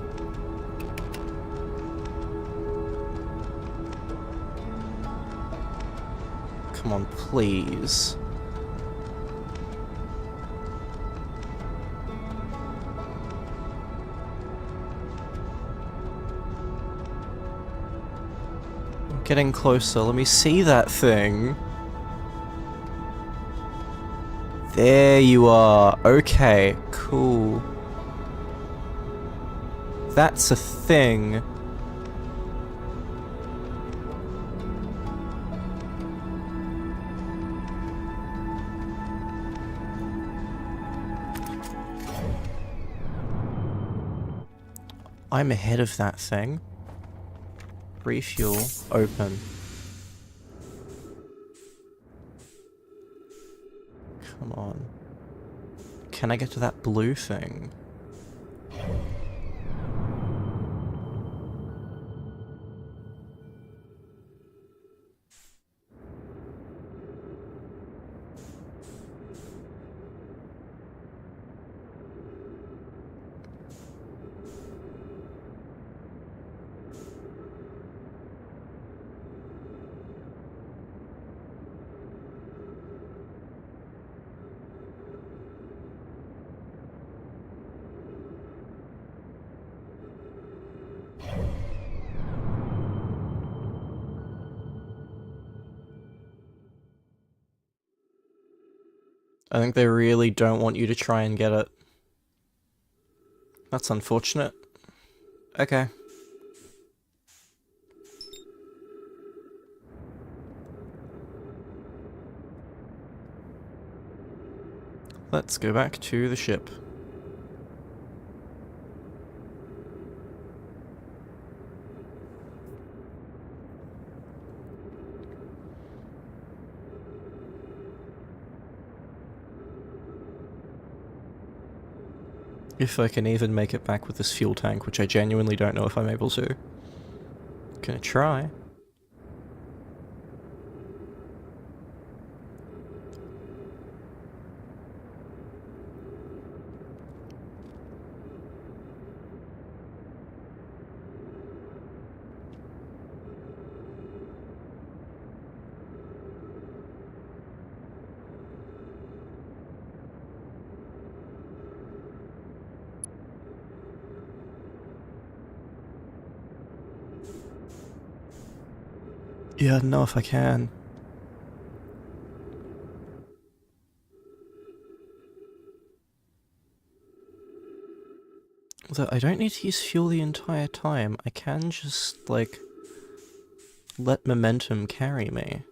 [SPEAKER 1] Come on, please. I'm getting closer. Let me see that thing. There you are. Okay, cool. That's a thing. I'm ahead of that thing. Refuel, open. Come on. Can I get to that blue thing? I think they really don't want you to try and get it. That's unfortunate. Okay. Let's go back to the ship. If I can even make it back with this fuel tank, which I genuinely don't know if I'm able to. Gonna try. Yeah, I don't know if I can. Although I don't need to use fuel the entire time. I can just, like, let momentum carry me.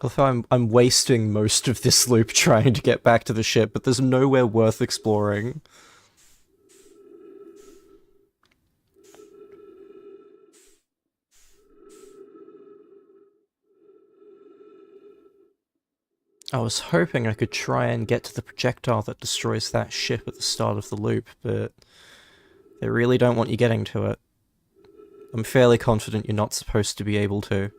[SPEAKER 1] Although I'm wasting most of this loop trying to get back to the ship, but there's nowhere worth exploring. I was hoping I could try and get to the projectile that destroys that ship at the start of the loop, but they really don't want you getting to it. I'm fairly confident you're not supposed to be able to.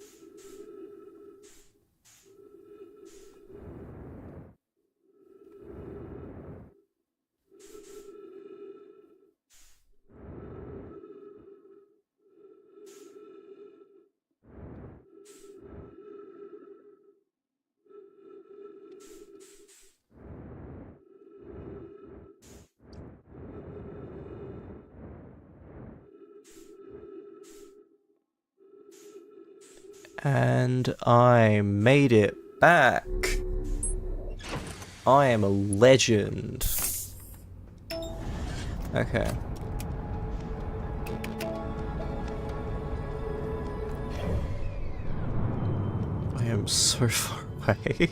[SPEAKER 1] And I made it back. I am a legend. Okay. I am so far away.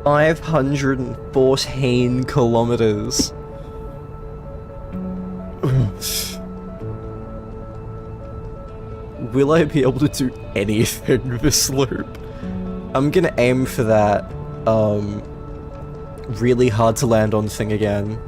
[SPEAKER 1] $514 kilometers. Will I be able to do anything this loop? I'm gonna aim for that, really hard to land on thing again.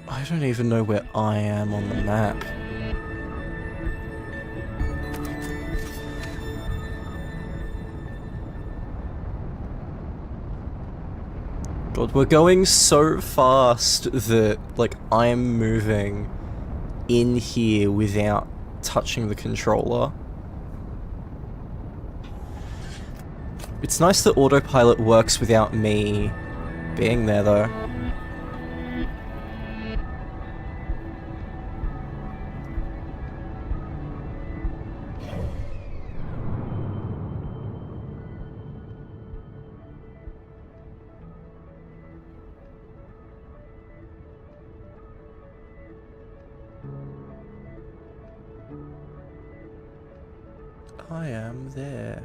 [SPEAKER 1] I don't even know where I am on the map. God, we're going so fast that, like, I'm moving in here without touching the controller. It's nice that autopilot works without me being there, though. I am there.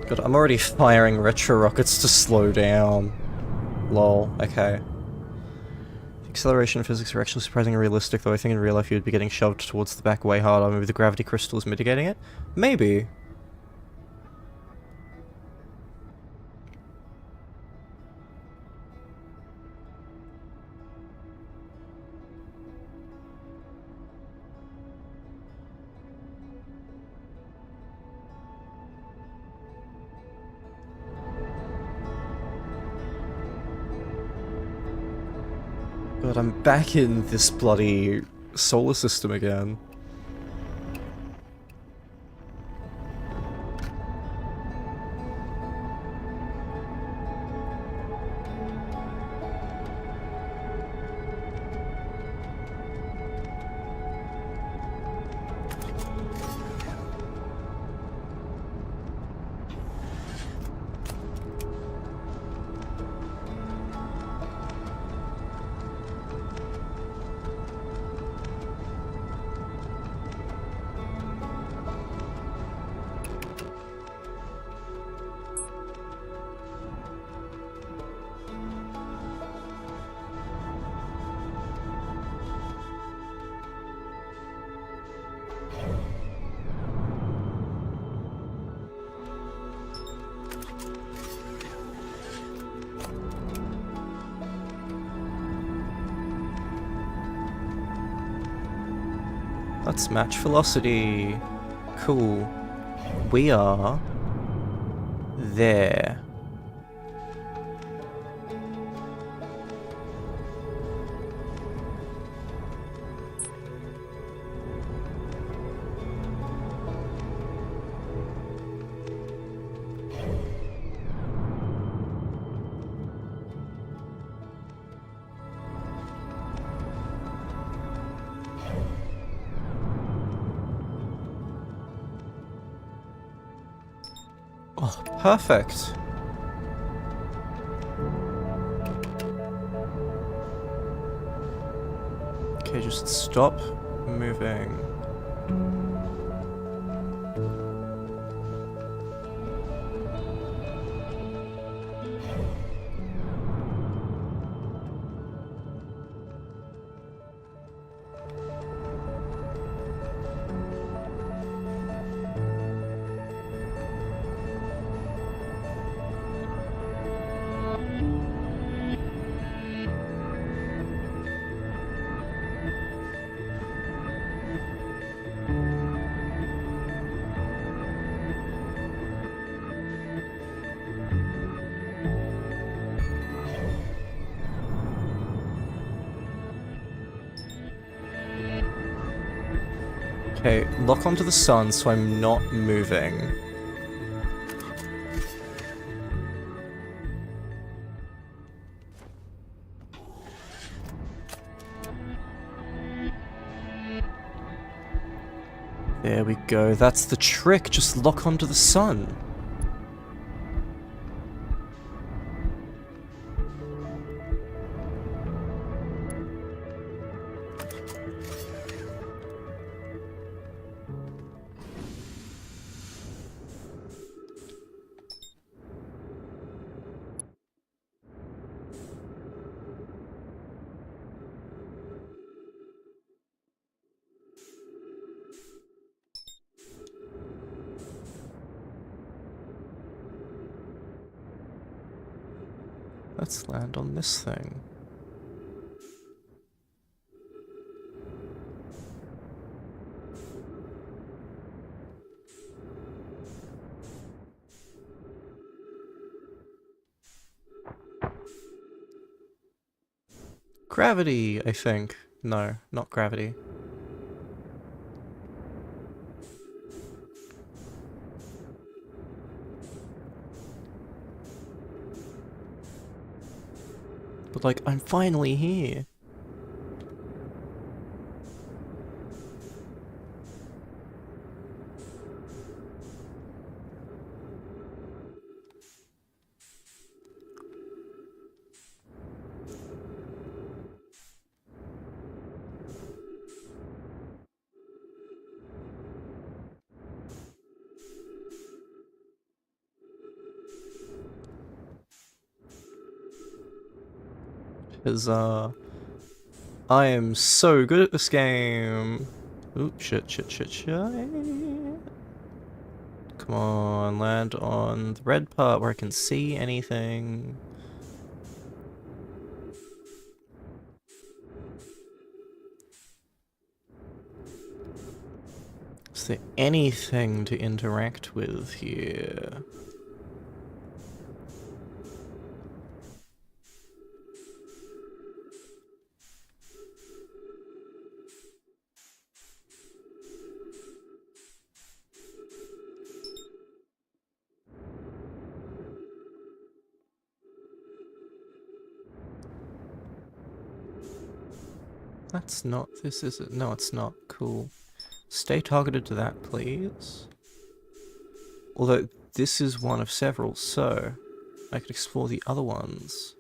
[SPEAKER 1] God, I'm already firing retro rockets to slow down. Lol, okay. Acceleration physics are actually surprisingly realistic, though I think in real life you'd be getting shoved towards the back way harder. Maybe the gravity crystal is mitigating it? Maybe. God, I'm back in this bloody solar system again. Let's match velocity. Cool. We are there. Oh, perfect. just stop moving? Okay, lock onto the sun so I'm not moving. There we go, that's the trick, just lock onto the sun. Let's land on this thing. Gravity, I think. No, not gravity. But like, I'm finally here. Because, I am so good at this game. Oop, shit. Come on, land on the red part where I can see anything. Is there anything to interact with here? That's not, this is it. No, it's not. Cool. Stay targeted to that, please. Although, this is one of several, so I could explore the other ones.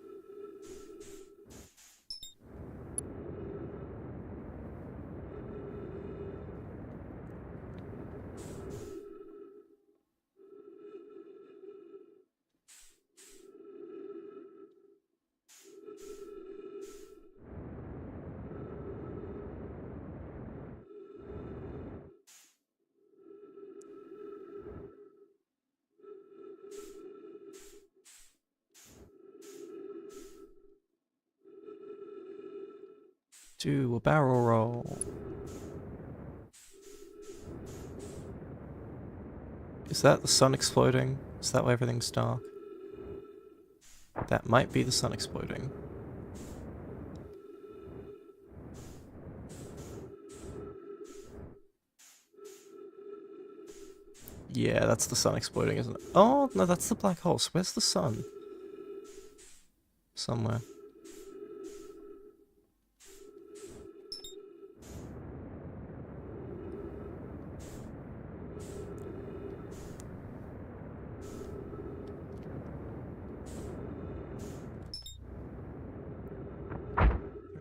[SPEAKER 1] Do a barrel roll. Is that the sun exploding? Is that why everything's dark? That might be the sun exploding. Yeah, that's the sun exploding, isn't it? Oh, no, that's the black hole. So where's the sun? Somewhere.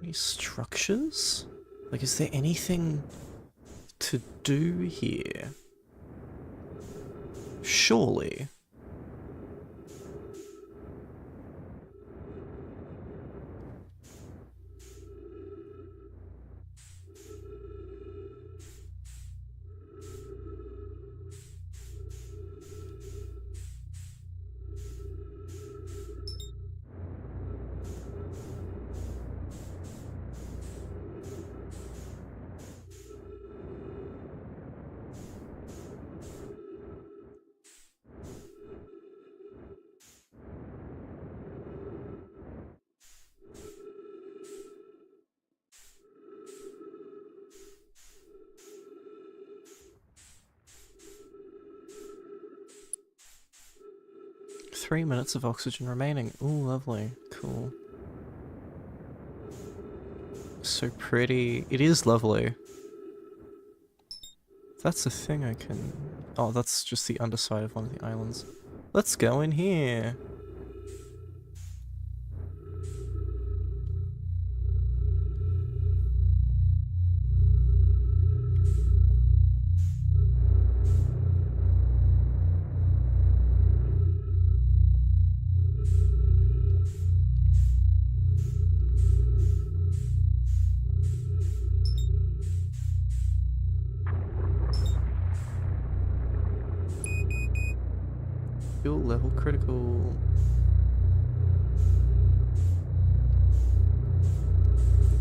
[SPEAKER 1] Any structures? Like, is there anything to do here? Surely. Three minutes of oxygen remaining. Ooh, lovely. Cool. So pretty. It is lovely. That's a thing I can... Oh, that's just the underside of one of the islands. Let's go in here. Fuel level critical.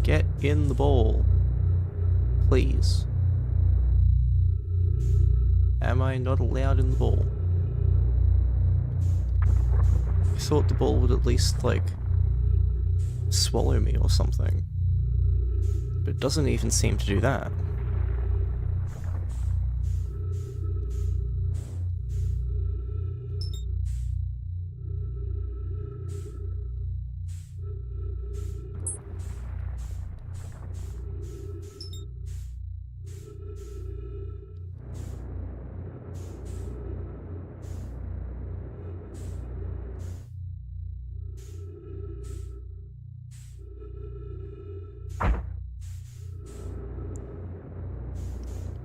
[SPEAKER 1] Get in the bowl. Please. Am I not allowed in the ball? I thought the ball would at least, like, swallow me or something. But it doesn't even seem to do that.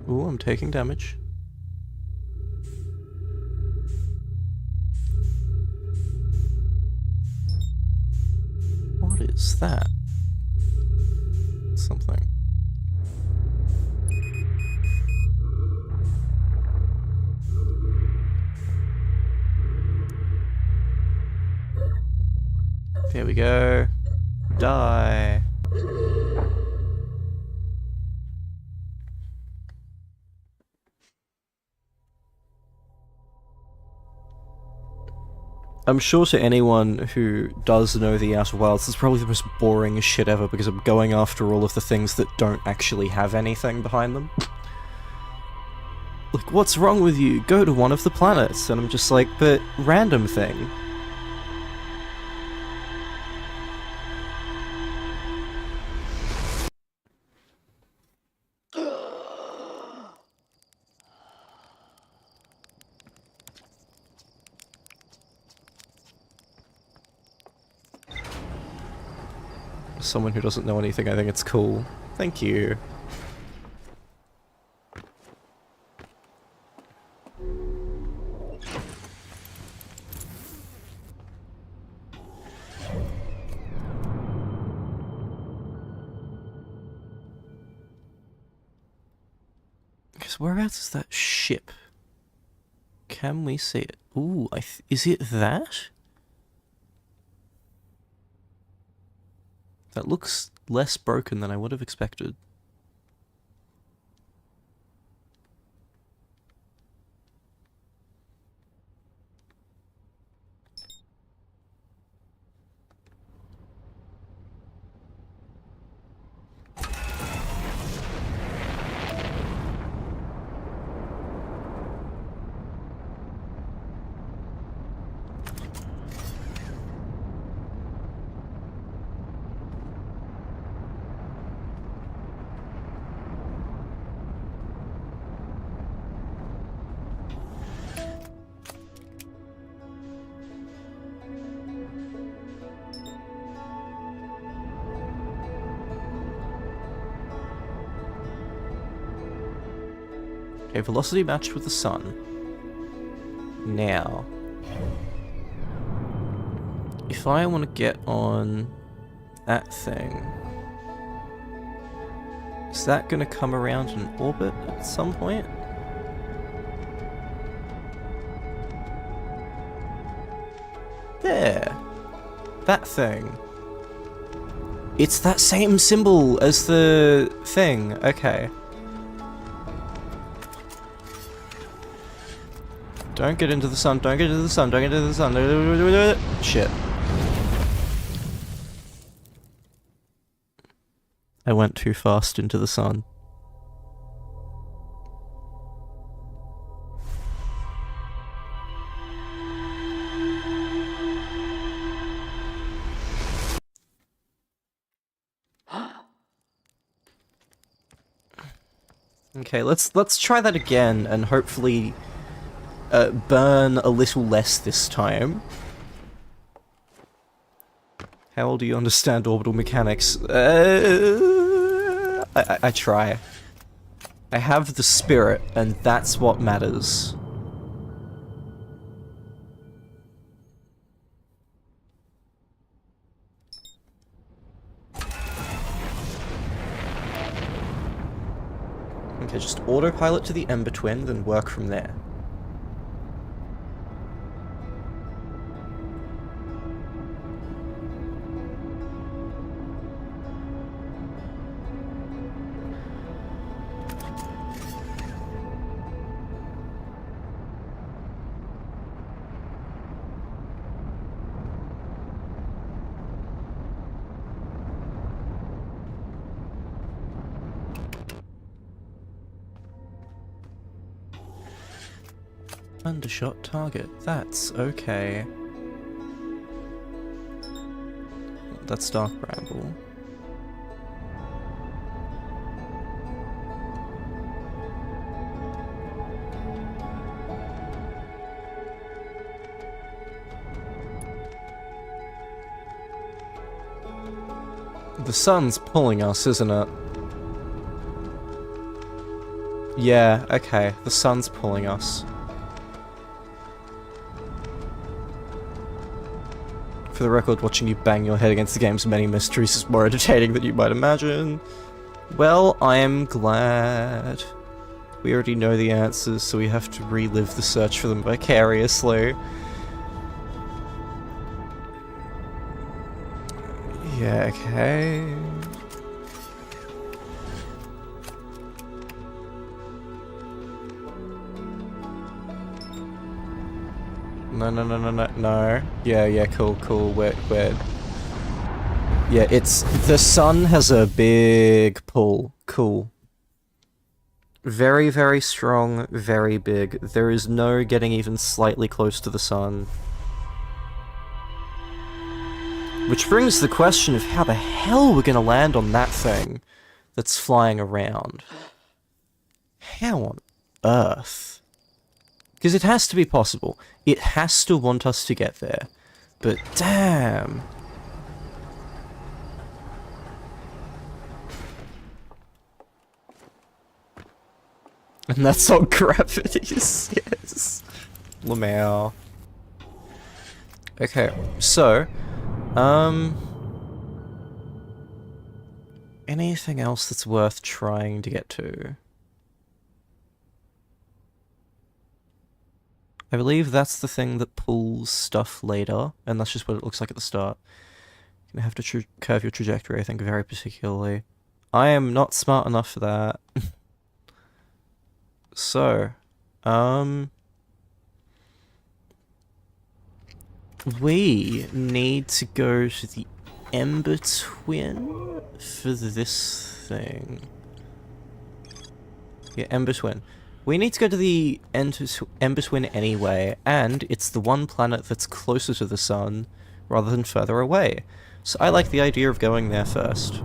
[SPEAKER 1] Ooh, I'm taking damage. What is that? Something. There we go. Die. I'm sure to anyone who does know the Outer Wilds, it's probably the most boring shit ever because I'm going after all of the things that don't actually have anything behind them. Like, what's wrong with you? Go to one of the planets. And I'm just like, but random thing. Someone who doesn't know anything, I think it's cool. Thank you. Because whereabouts is that ship? Can we see it? Ooh, is it that? That looks less broken than I would have expected. Okay, velocity matched with the sun. Now, if I want to get on that thing, is that going to come around in orbit at some point? There. That thing. It's that same symbol as the thing. Okay. Don't get into the sun, don't get into the sun, don't get into the sun. Shit. I went too fast into the sun. Okay, let's try that again and hopefully burn a little less this time. How well do you understand orbital mechanics? I try. I have the spirit, and that's what matters. Okay, just autopilot to the Ember Twin, then work from there. Undershot target. That's okay. That's Dark Bramble. The sun's pulling us, isn't it? Yeah, okay. The sun's pulling us. For the record, watching you bang your head against the game's many mysteries is more entertaining than you might imagine. Well, I am glad. We already know the answers, so we have to relive the search for them vicariously. Yeah, okay. No. Yeah, cool. We're... Yeah, it's... The sun has a big pull. Cool. Very, very strong, very big. There is no getting even slightly close to the sun. Which brings the question of how the hell we're gonna land on that thing that's flying around. How on earth? Because it has to be possible. It has to want us to get there. But damn. And that's all gravity is, yes. Lamau. Okay, so... anything else that's worth trying to get to? I believe that's the thing that pulls stuff later, and that's just what it looks like at the start. You're gonna have to curve your trajectory, I think, very particularly. I am not smart enough for that. So, we need to go to the Ember Twin for this thing. Yeah, Ember Twin. We need to go to the Ember Twin anyway, and it's the one planet that's closer to the sun rather than further away. So I like the idea of going there first.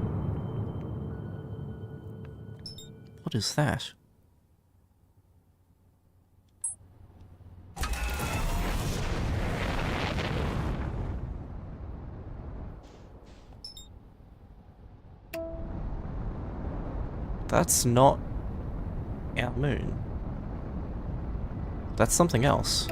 [SPEAKER 1] What is that? That's not our moon. That's something else.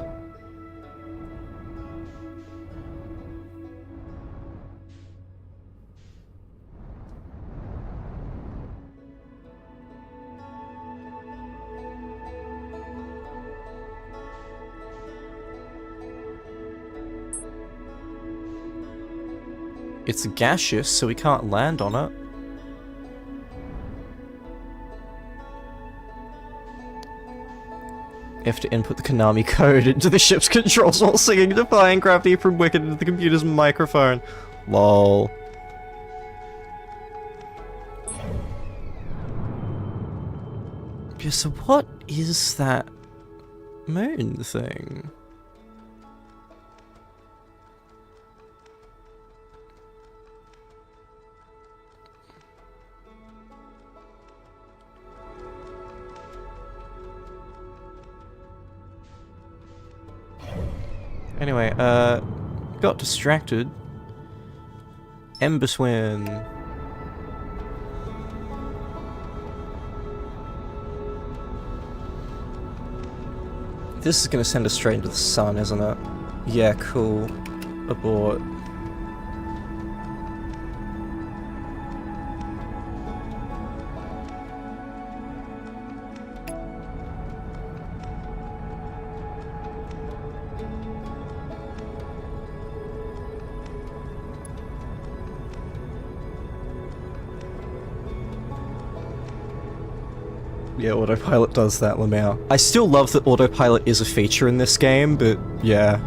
[SPEAKER 1] It's gaseous, so we can't land on it. You have to input the Konami code into the ship's controls while singing Defying Gravity from Wicked into the computer's microphone. Lol. Yeah, so what is that moon thing? Anyway, got distracted. Ember swim. This is gonna send us straight into the sun, isn't it? Yeah, cool. Abort. Yeah, autopilot does that, Lamau. I still love that autopilot is a feature in this game, but yeah.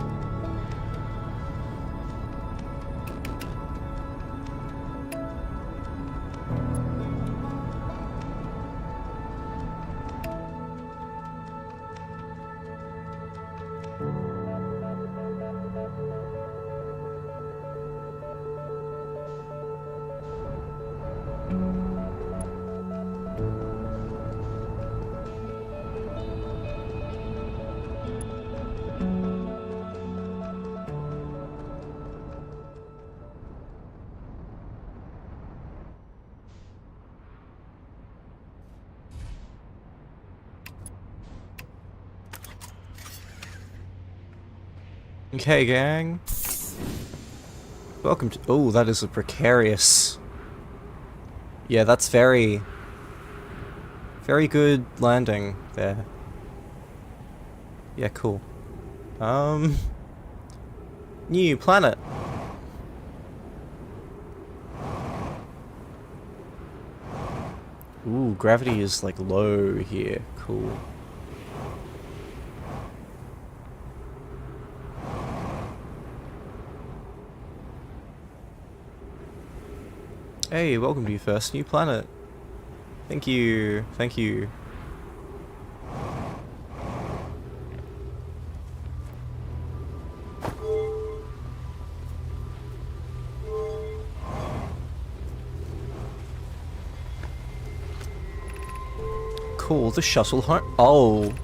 [SPEAKER 1] Okay, gang. Welcome to— oh, that is a precarious— yeah, that's very good landing there. Yeah, cool. New planet. Ooh, gravity is like low here. Cool. Hey, welcome to your first new planet. Thank you, thank you. Cool, the shuttle oh!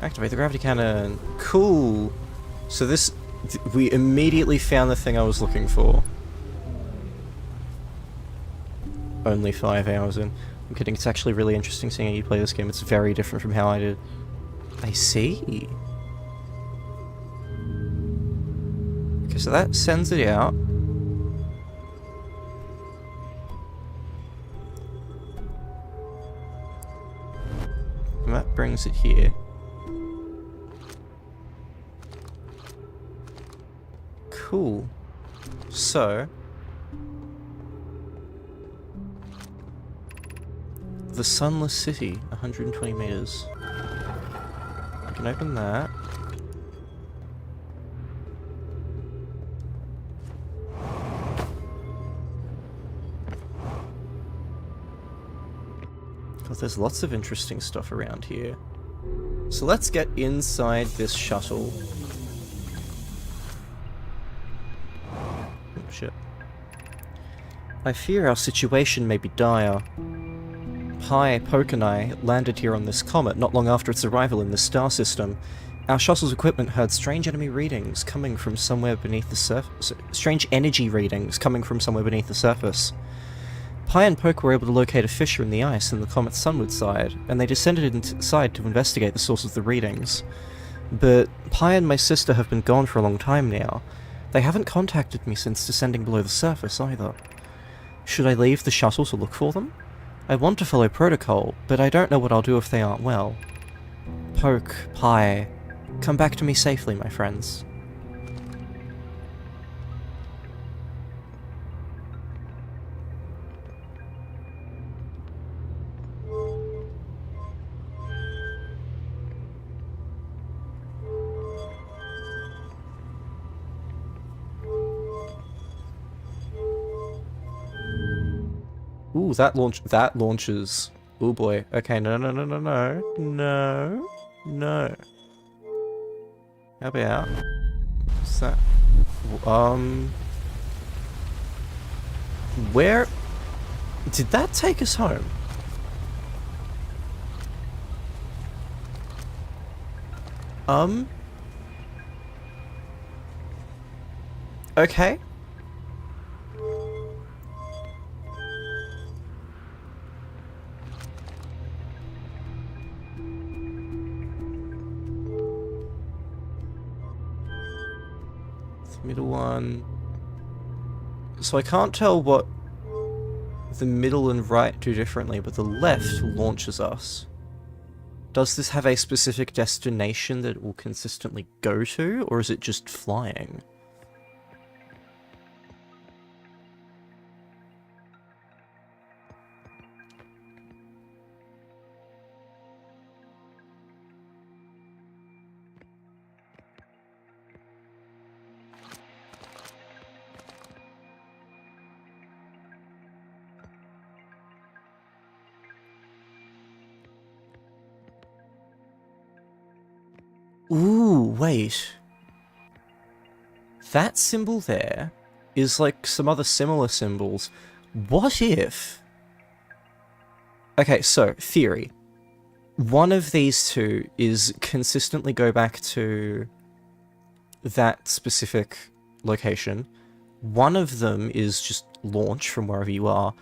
[SPEAKER 1] Activate the gravity cannon. Cool! So this— we immediately found the thing I was looking for. Only 5 hours in. I'm kidding, it's actually really interesting seeing how you play this game. It's very different from how I did. I see. Okay, so that sends it out. And that brings it here. Cool. So the Sunless City, 120 meters. I can open that. Because there's lots of interesting stuff around here. So let's get inside this shuttle. Oh, shit. I fear our situation may be dire. Pi, Poke and I landed here on this comet not long after its arrival in the star system. Our shuttle's equipment heard strange enemy readings coming from somewhere beneath the surface. Strange energy readings coming from somewhere beneath the surface. Pi and Poke were able to locate a fissure in the ice in the comet's sunward side, and they descended inside to investigate the source of the readings. But Pi and my sister have been gone for a long time now. They haven't contacted me since descending below the surface, either. Should I leave the shuttle to look for them? I want to follow protocol, but I don't know what I'll do if they aren't well. Poke, Pi, come back to me safely, my friends. Ooh, that launches. Ooh boy. Okay, no. How about... What's that? Where... Did that take us home? Okay. Middle one. So I can't tell what the middle and right do differently, but the left launches us. Does this have a specific destination that it will consistently go to, or is it just flying? Ooh, wait. That symbol there is like some other similar symbols. What if... Okay, so, theory. One of these two is consistently go back to that specific location. One of them is just launch from wherever you are.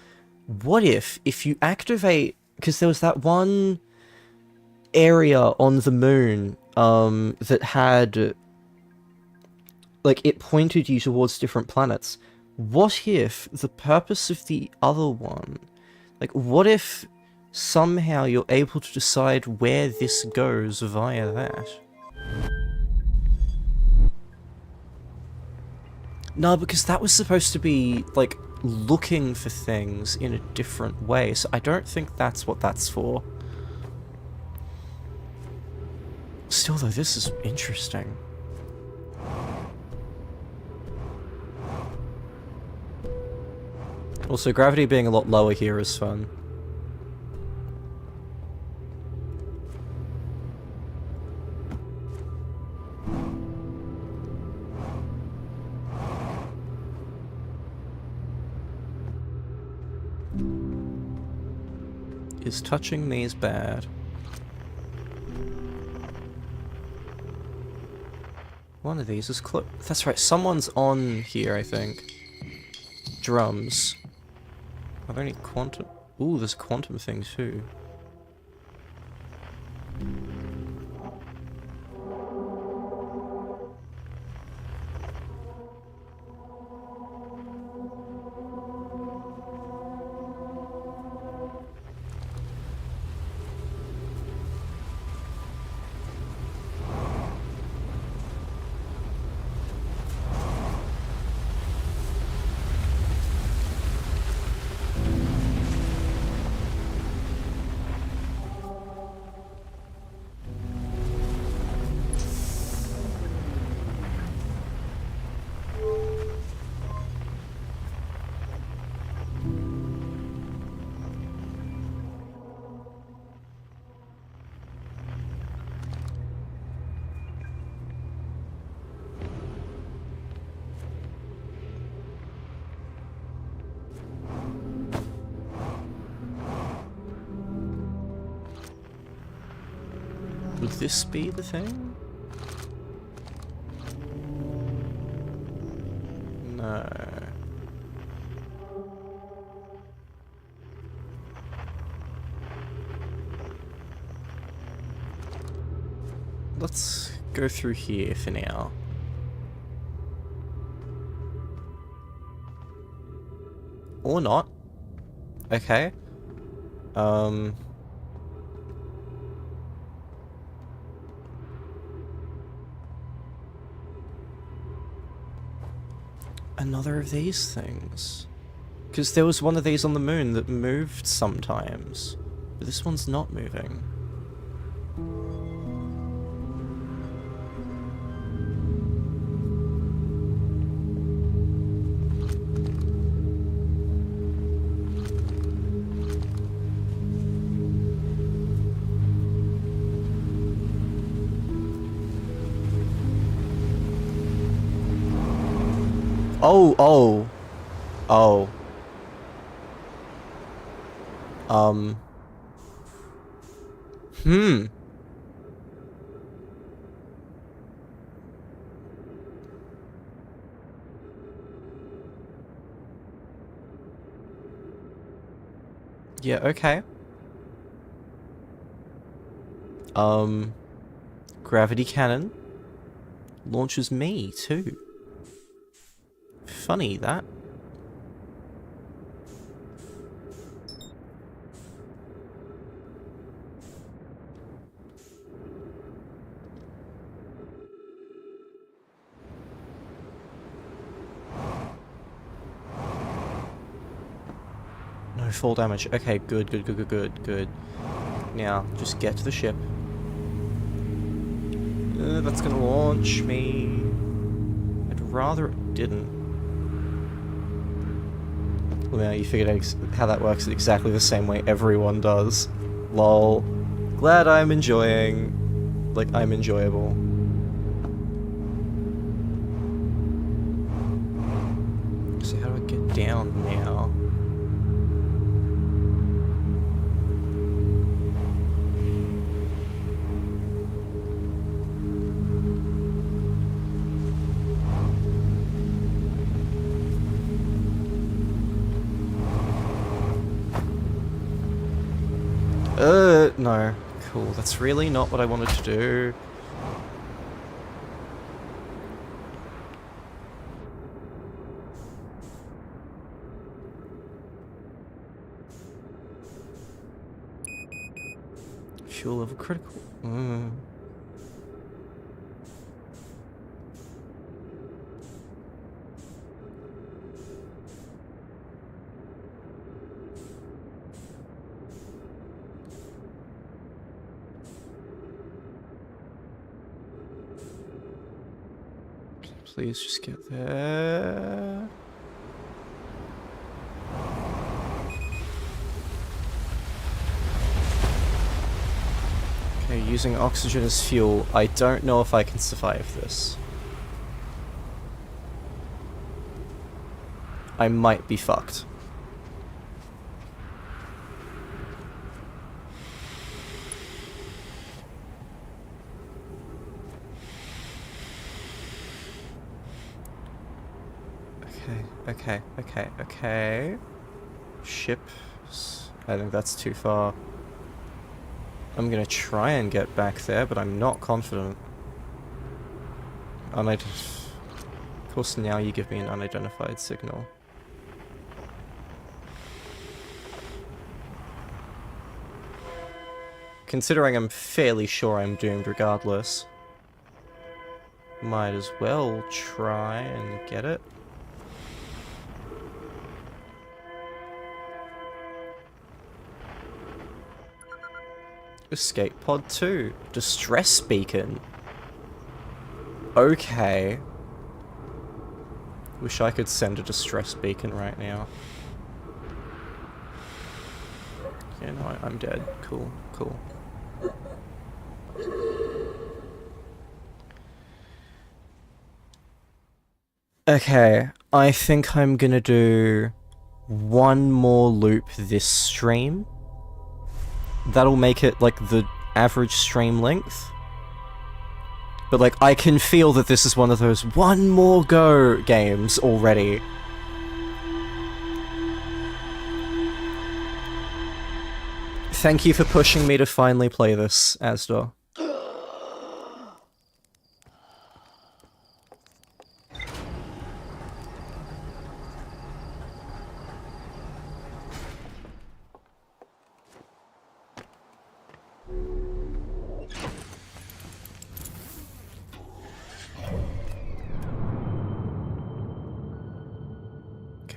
[SPEAKER 1] What if you activate... Because there was that one area on the moon that had, like, it pointed you towards different planets. What if the purpose of the other one, like, what if somehow you're able to decide where this goes via that? No, because that was supposed to be, like, looking for things in a different way, so I don't think that's what that's for. Still though, this is interesting. Also, gravity being a lot lower here is fun. Is touching these bad? One of these is close. That's right, someone's on here, I think. Drums. Are there any quantum... Ooh, there's a quantum thing too. Would this be the thing? No. Let's go through here for now. Or not. Okay. Another of these things. Because there was one of these on the moon that moved sometimes. But this one's not moving. Oh. Yeah, okay. Gravity cannon launches me too. Funny that. No fall damage. Okay, good. Now, just get to the ship. That's gonna launch me. I'd rather it didn't. Well, now you figured out how that works exactly the same way everyone does. Lol. Glad I'm enjoying. Like, I'm enjoyable. So how do I get down now? No. Cool, that's really not what I wanted to do. Fuel level critical. Please just get there. Okay, using oxygen as fuel. I don't know if I can survive this. I might be fucked. Okay. Ships. I think that's too far. I'm gonna try and get back there, but I'm not confident. Of course, now you give me an unidentified signal. Considering I'm fairly sure I'm doomed regardless. Might as well try and get it. Escape pod 2. Distress beacon. Okay. Wish I could send a distress beacon right now. Yeah, no, I'm dead. Cool. Okay, I think I'm gonna do one more loop this stream. That'll make it, like, the average stream length. But, like, I can feel that this is one of those one more go games already. Thank you for pushing me to finally play this, Asda.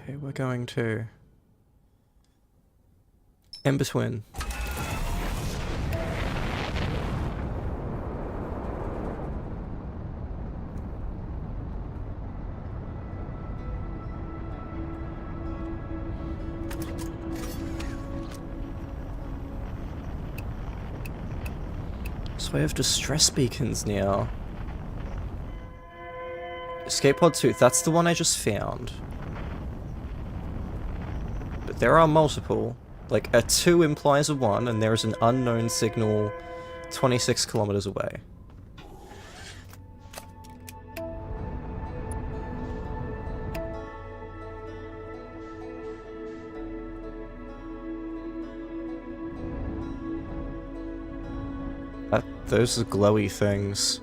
[SPEAKER 1] Okay, we're going to in between. So I have distress beacons now. Escape pod 2, that's the one I just found. But there are multiple. Like, a 2 implies a 1, and there is an unknown signal 26 kilometers away. Those are glowy things.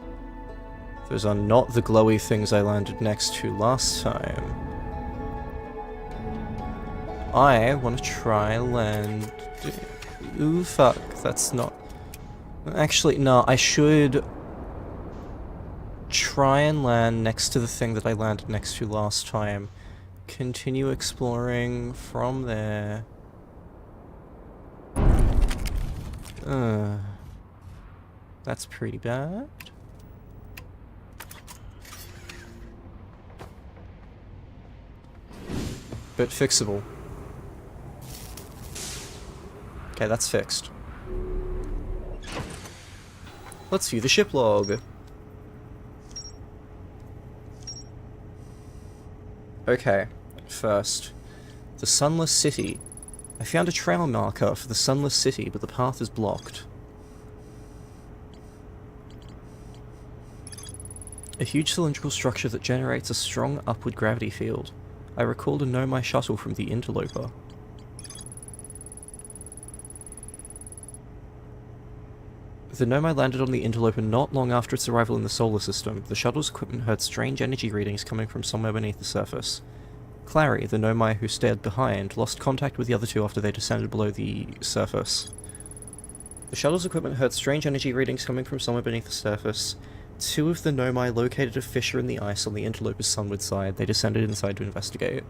[SPEAKER 1] Those are not the glowy things I landed next to last time. I want to try land... Ooh, fuck, that's not... Actually, no, I should try and land next to the thing that I landed next to last time. Continue exploring from there. That's pretty bad. But fixable. Okay, that's fixed. Let's view the ship log. Okay, first. The Sunless City. I found a trail marker for the Sunless City, but the path is blocked. A huge cylindrical structure that generates a strong upward gravity field. I recall to know my shuttle from the interloper. The Nomai landed on the interloper not long after its arrival in the solar system. The shuttle's equipment heard strange energy readings coming from somewhere beneath the surface. Clary, the Nomai who stayed behind, lost contact with the other two after they descended below the surface. The shuttle's equipment heard strange energy readings coming from somewhere beneath the surface. 2 of the Nomai located a fissure in the ice on the interloper's sunward side. They descended inside to investigate.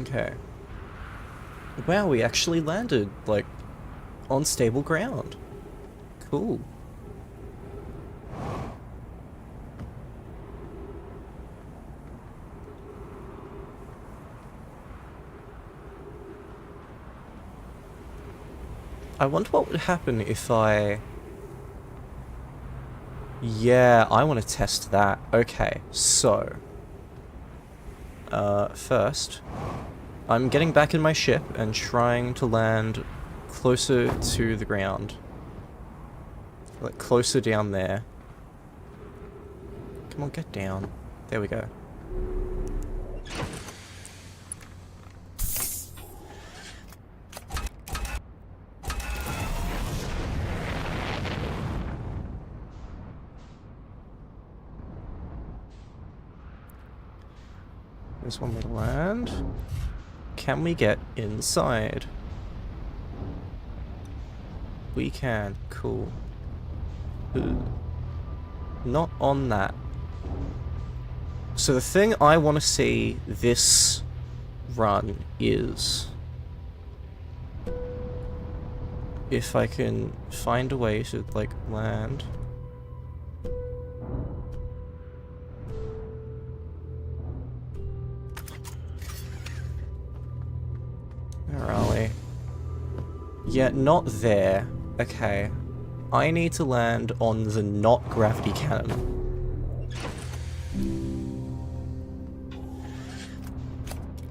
[SPEAKER 1] Okay. Wow, we actually landed, like, on stable ground. Cool. I wonder what would happen if I... Yeah, I want to test that. Okay, so... first... I'm getting back in my ship and trying to land closer to the ground. Like, closer down there. Come on, get down. There we go. There's one way to land. Can we get inside? We can. Cool. Not on that. So the thing I want to see this run is... if I can find a way to, like, land... Where are we? Yeah, not there. Okay. I need to land on the not gravity cannon.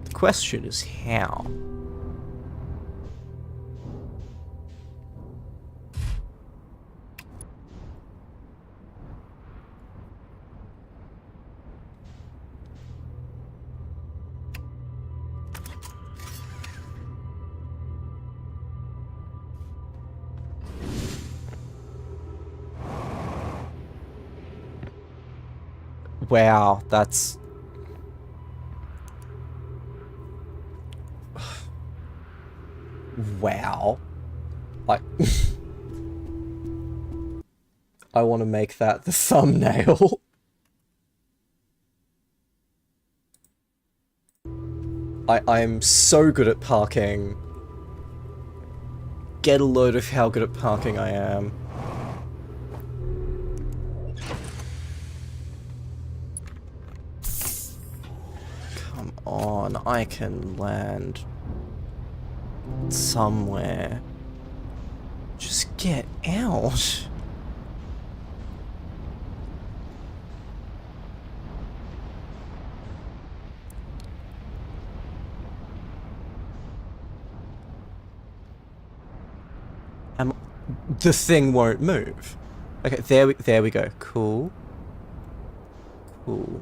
[SPEAKER 1] The question is how? Wow, that's... Wow. I want to make that the thumbnail. I'm so good at parking. Get a load of how good at parking I am. Come on, I can land somewhere. Just get out. The thing won't move. Okay, there we go. Cool. Cool.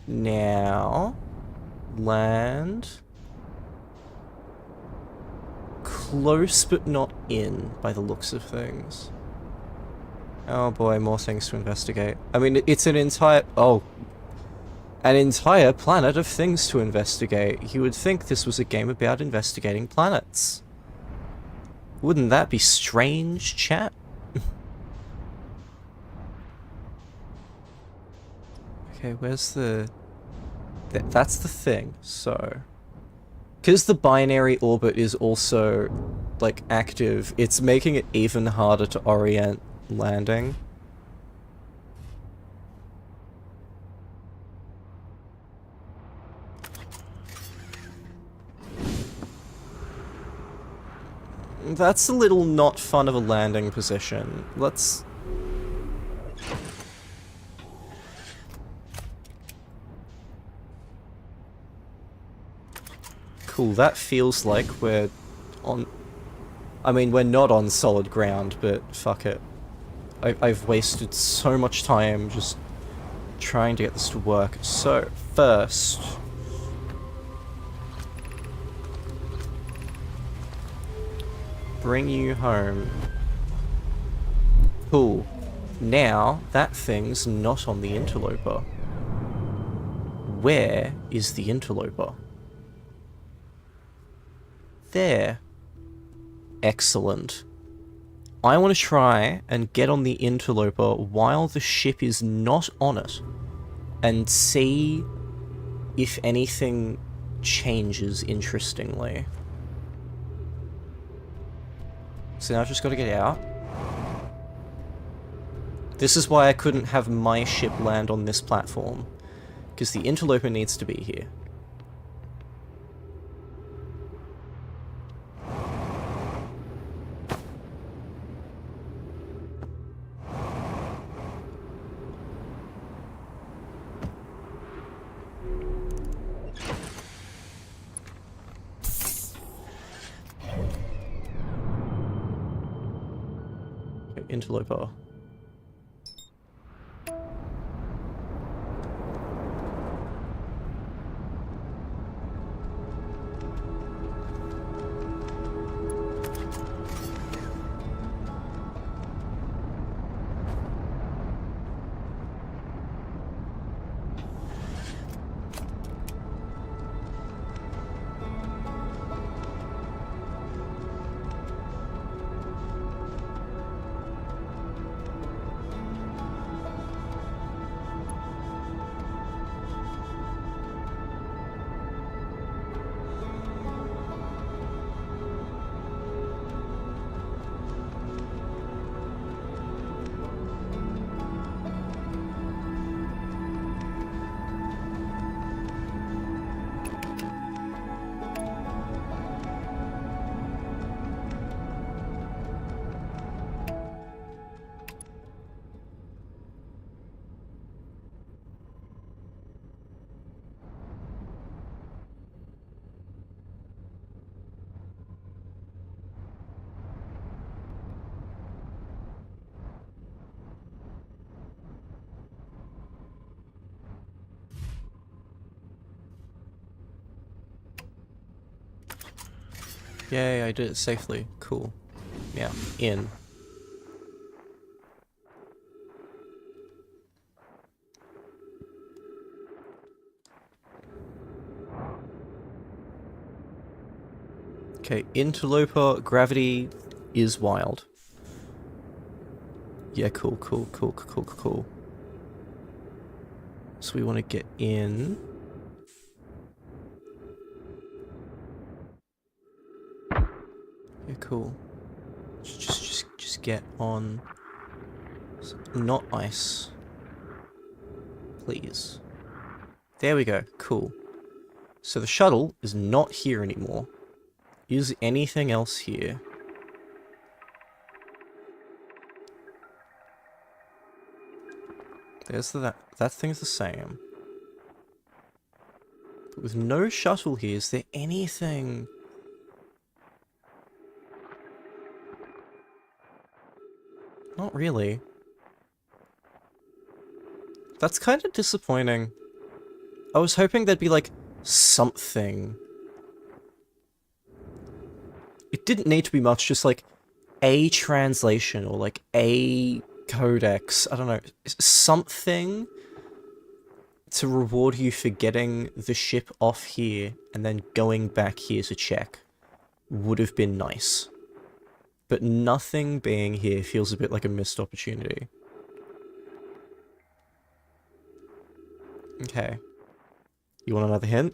[SPEAKER 1] Now, land. Close but not in, by the looks of things. Oh boy, more things to investigate. I mean, it's an entire... Oh. An entire planet of things to investigate. You would think this was a game about investigating planets. Wouldn't that be strange, chat? Okay, where's the... That's the thing, so... Because the binary orbit is also, like, active, it's making it even harder to orient landing. That's a little not fun of a landing position. Let's... Cool, that feels like we're on... I mean, we're not on solid ground, but fuck it. I've wasted so much time just trying to get this to work. So, first... Bring you home. Cool. Now, that thing's not on the interloper. Where is the interloper? There. Excellent. I want to try and get on the interloper while the ship is not on it, and see if anything changes interestingly. So now I've just got to get out. This is why I couldn't have my ship land on this platform, because the interloper needs to be here. Interloper. Yay, I did it safely. Cool. Yeah, in. Okay, interloper, gravity is wild. Yeah, cool. So we want to get in. Yeah, cool. Just get on. Not ice. Please. There we go. Cool. So the shuttle is not here anymore. Is anything else here? There's that thing's the same. But with no shuttle here, is there anything? Not really. That's kind of disappointing. I was hoping there'd be, like, something. It didn't need to be much, just, like, a translation or, like, a codex. I don't know. Something to reward you for getting the ship off here and then going back here to check would have been nice. But nothing being here feels a bit like a missed opportunity. Okay. You want another hint?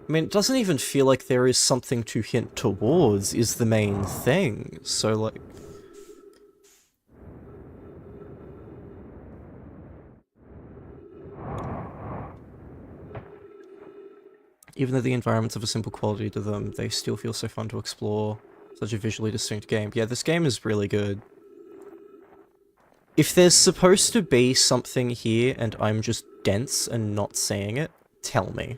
[SPEAKER 1] I mean, it doesn't even feel like there is something to hint towards is the main thing, so like... Even though the environments have a simple quality to them, they still feel so fun to explore. Such a visually distinct game. Yeah, this game is really good. If there's supposed to be something here and I'm just dense and not seeing it, tell me.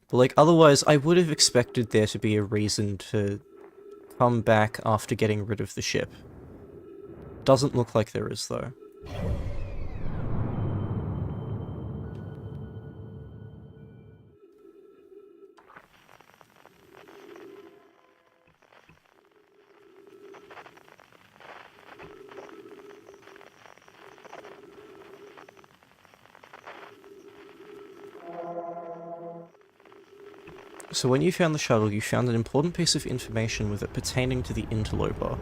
[SPEAKER 1] But like, otherwise, I would have expected there to be a reason to come back after getting rid of the ship. Doesn't look like there is, though. So when you found the shuttle, you found an important piece of information with it pertaining to the interloper.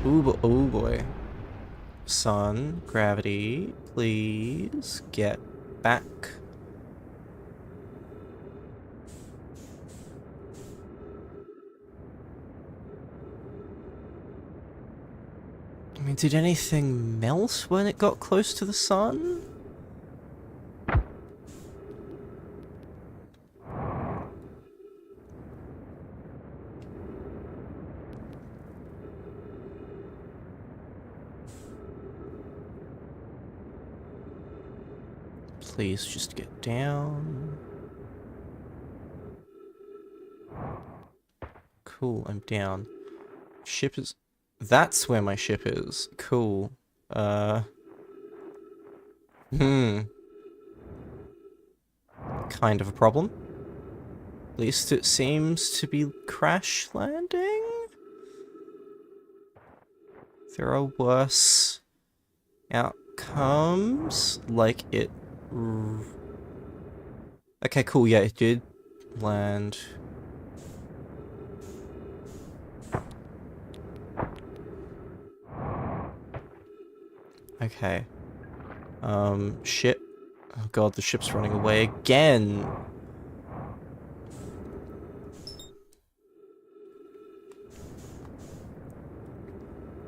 [SPEAKER 1] Ooh, oh boy. Sun, gravity, please get back. I mean, did anything melt when it got close to the sun? Please just get down. Cool, I'm down. Ship is... That's where my ship is. Cool. Kind of a problem. At least it seems to be crash landing? There are worse outcomes. Like it... Okay, cool, yeah, it did land... Okay. Ship. Oh god, the ship's running away again!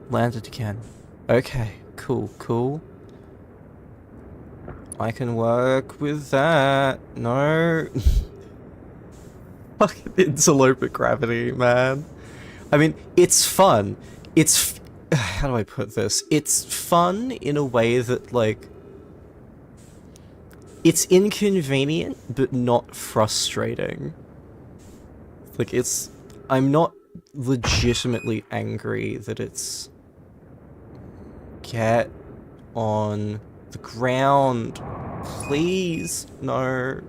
[SPEAKER 1] Landed again. Okay, cool. I can work with that. No. Fucking interloper gravity, man. I mean, it's fun. It's... How do I put this? It's fun in a way that, like... It's inconvenient, but not frustrating. Like, it's... I'm not legitimately angry that it's... Get on the ground. Please, no.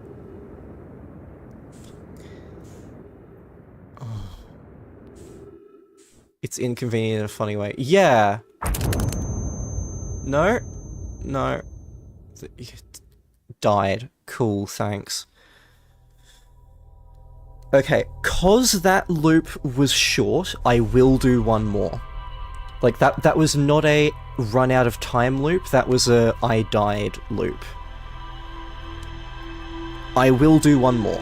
[SPEAKER 1] It's inconvenient in a funny way. Yeah. No. No. Died. Cool, thanks. Okay, 'cause that loop was short, I will do one more. Like, that was not a run out of time loop, that was a I died loop. I will do one more.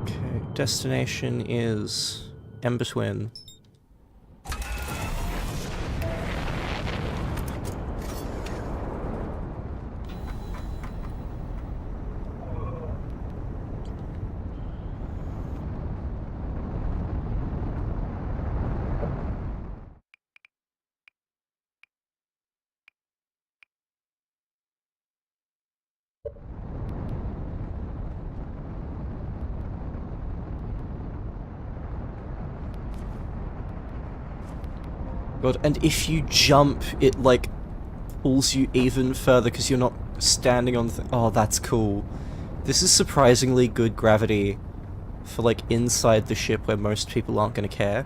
[SPEAKER 1] Okay, destination is Ember Twin. God, and if you jump, it, like, pulls you even further because you're not standing on oh, that's cool. This is surprisingly good gravity for, like, inside the ship where most people aren't gonna care.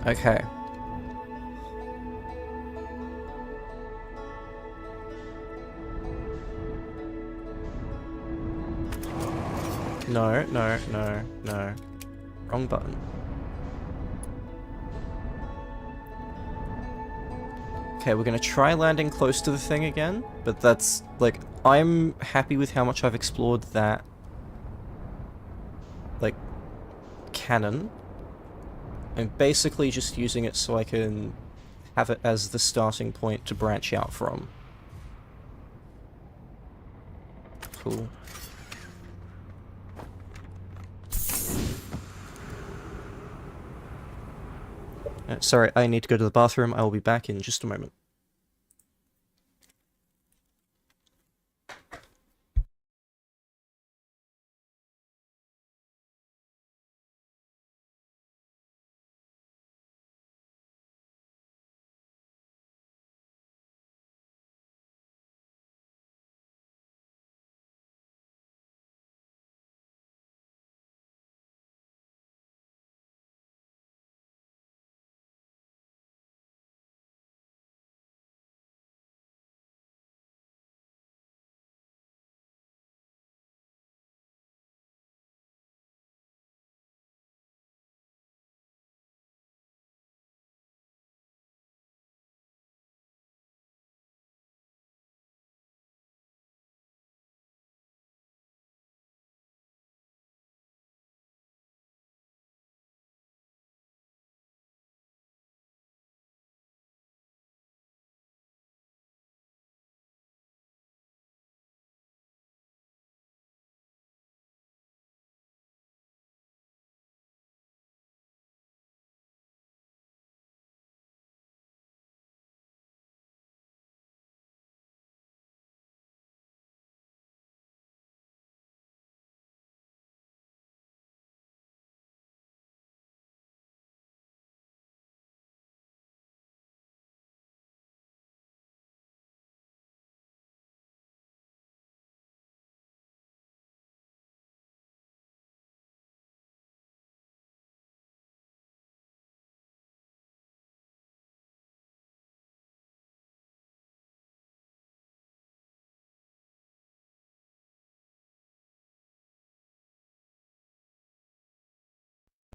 [SPEAKER 1] Okay. No, no, no, no. Wrong button. Okay, we're gonna try landing close to the thing again, but that's, like, I'm happy with how much I've explored that, like, cannon. I'm basically just using it so I can have it as the starting point to branch out from. Cool. Sorry, I need to go to the bathroom. I will be back in just a moment.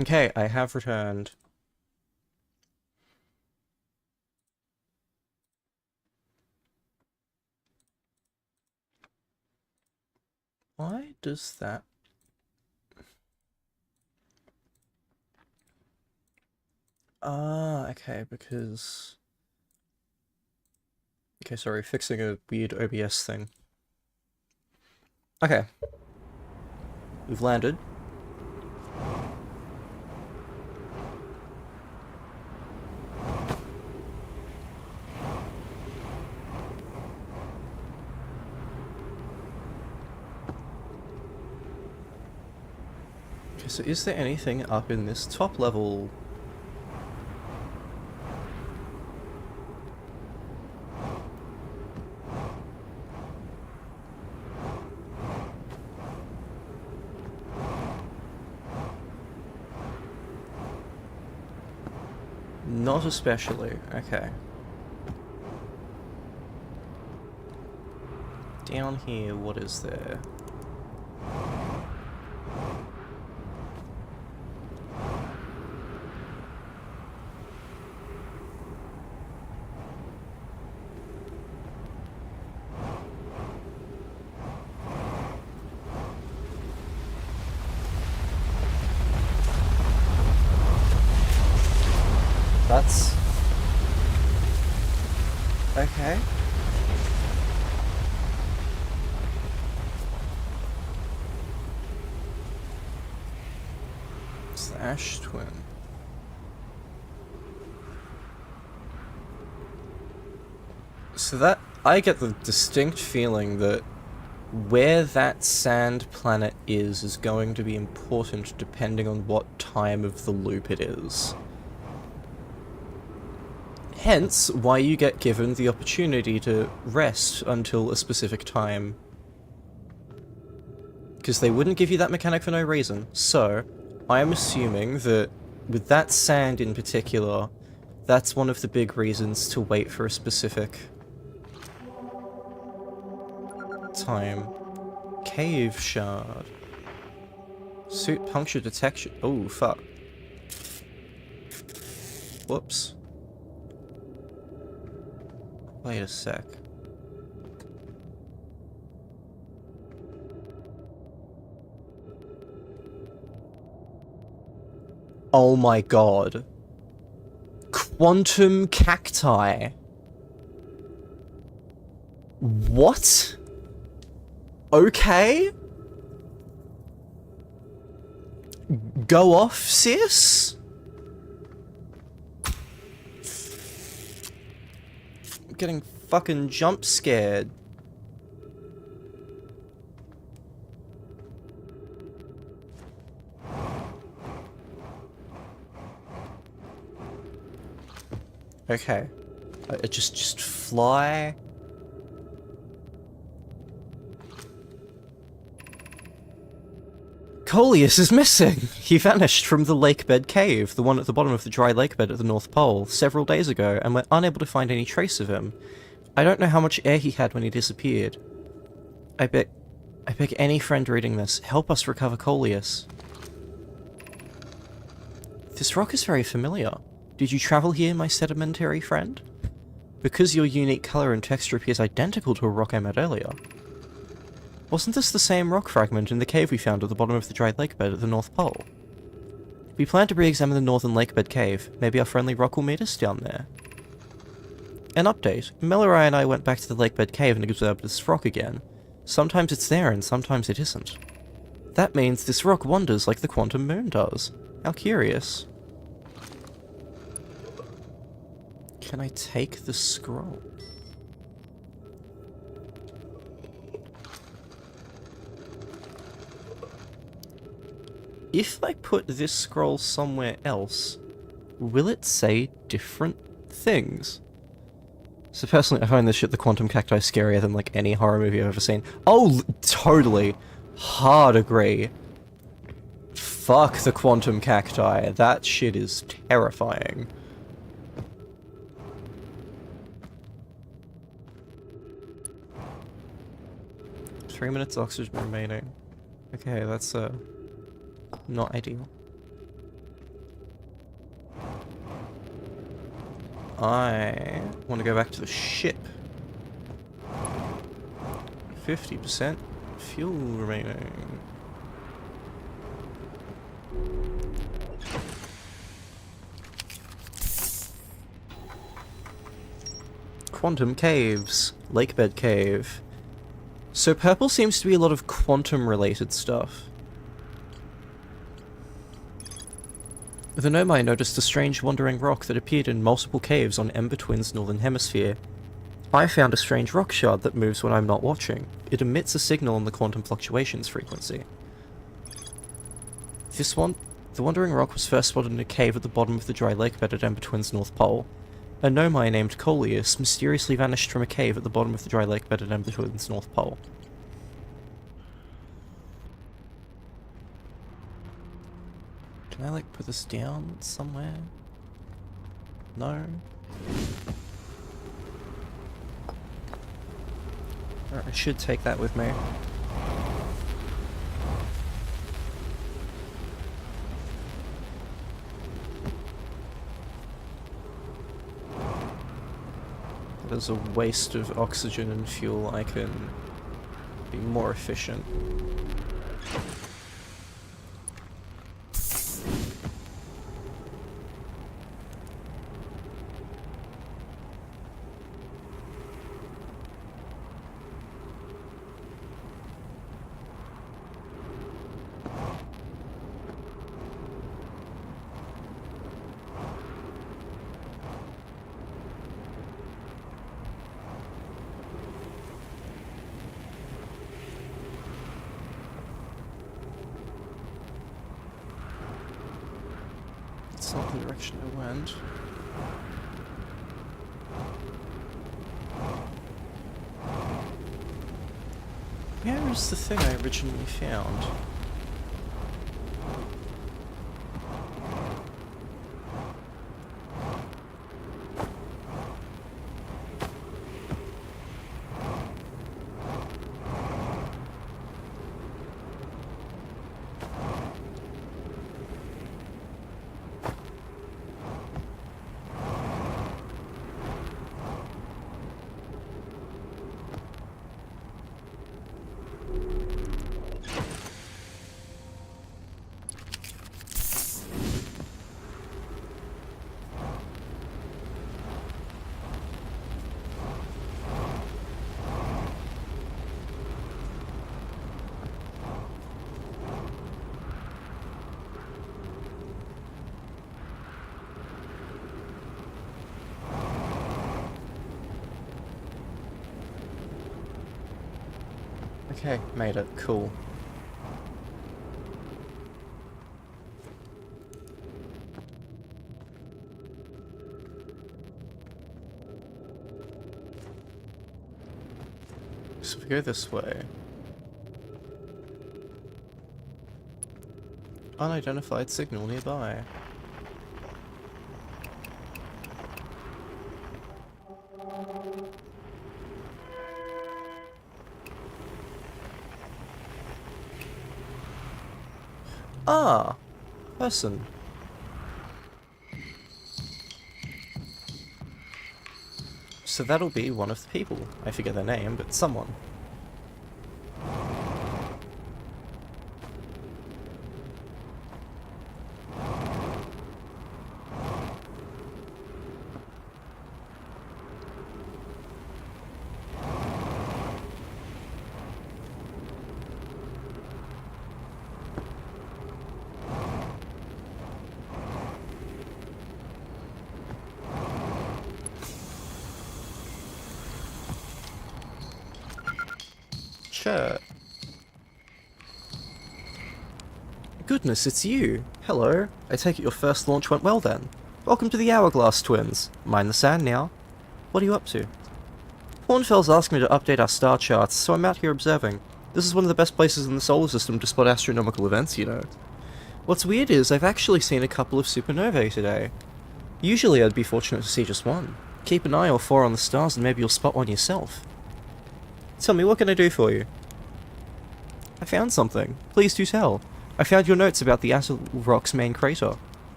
[SPEAKER 1] Okay, I have returned. Why does that... Ah, okay, because... Okay, sorry, fixing a weird OBS thing. Okay. We've landed. Okay, so is there anything up in this top level? Not especially. Okay. Down here, what is there? That's... okay. It's the Ash Twin. So that... I get the distinct feeling that where that sand planet is going to be important depending on what time of the loop it is. Hence, why you get given the opportunity to rest until a specific time. Because they wouldn't give you that mechanic for no reason. So, I am assuming that, with that sand in particular, that's one of the big reasons to wait for a specific time. Cave shard. Suit puncture detection. Oh, fuck. Whoops. Wait a sec. Oh my god. Quantum cacti. What? Okay. Go off, sis? I'm getting fucking jump scared. Okay. Just fly. Coleus is missing! He vanished from the lakebed cave, the one at the bottom of the dry lakebed at the North Pole, several days ago, and we're unable to find any trace of him. I don't know how much air he had when he disappeared. I beg any friend reading this, help us recover Coleus. This rock is very familiar. Did you travel here, my sedimentary friend? Because your unique colour and texture appears identical to a rock I met earlier. Wasn't this the same rock fragment in the cave we found at the bottom of the dry lakebed at the North Pole? We plan to re-examine the northern lakebed cave. Maybe our friendly rock will meet us down there. An update. Mellorai and I went back to the lakebed cave and observed this rock again. Sometimes it's there and sometimes it isn't. That means this rock wanders like the quantum moon does. How curious. Can I take the scroll? If I put this scroll somewhere else, will it say different things? So personally, I find this shit, the quantum cacti, scarier than like any horror movie I've ever seen. Oh, totally. Hard agree. Fuck the quantum cacti. That shit is terrifying. Three minutes oxygen remaining. Okay, that's not ideal. I want to go back to the ship. 50% fuel remaining. Quantum caves. Lakebed cave. So purple seems to be a lot of quantum-related stuff. The Nomai noticed a strange wandering rock that appeared in multiple caves on Ember Twin's northern hemisphere. I found a strange rock shard that moves when I'm not watching. It emits a signal on the quantum fluctuations frequency. The wandering rock was first spotted in a cave at the bottom of the dry lakebed at Ember Twin's North Pole. A Nomai named Coleus mysteriously vanished from a cave at the bottom of the dry lakebed at Ember Twin's North Pole. Can I, like, put this down somewhere? No? I should take that with me. There's a waste of oxygen and fuel. I can be more efficient. That's not the direction I went. Where is the thing I originally found? Okay, made it. Cool. So if we go this way... Unidentified signal nearby. Ah! Person. So that'll be one of the people. I forget their name, but someone. Sure. Goodness, it's you. Hello. I take it your first launch went well then. Welcome to the Hourglass Twins. Mind the sand now. What are you up to? Hornfell's asked me to update our star charts, so I'm out here observing. This is one of the best places in the solar system to spot astronomical events, you know. What's weird is I've actually seen a couple of supernovae today. Usually I'd be fortunate to see just one. Keep an eye or four on the stars and maybe you'll spot one yourself. Tell me, what can I do for you? I found something. Please do tell. I found your notes about the Atoll Rock's main crater.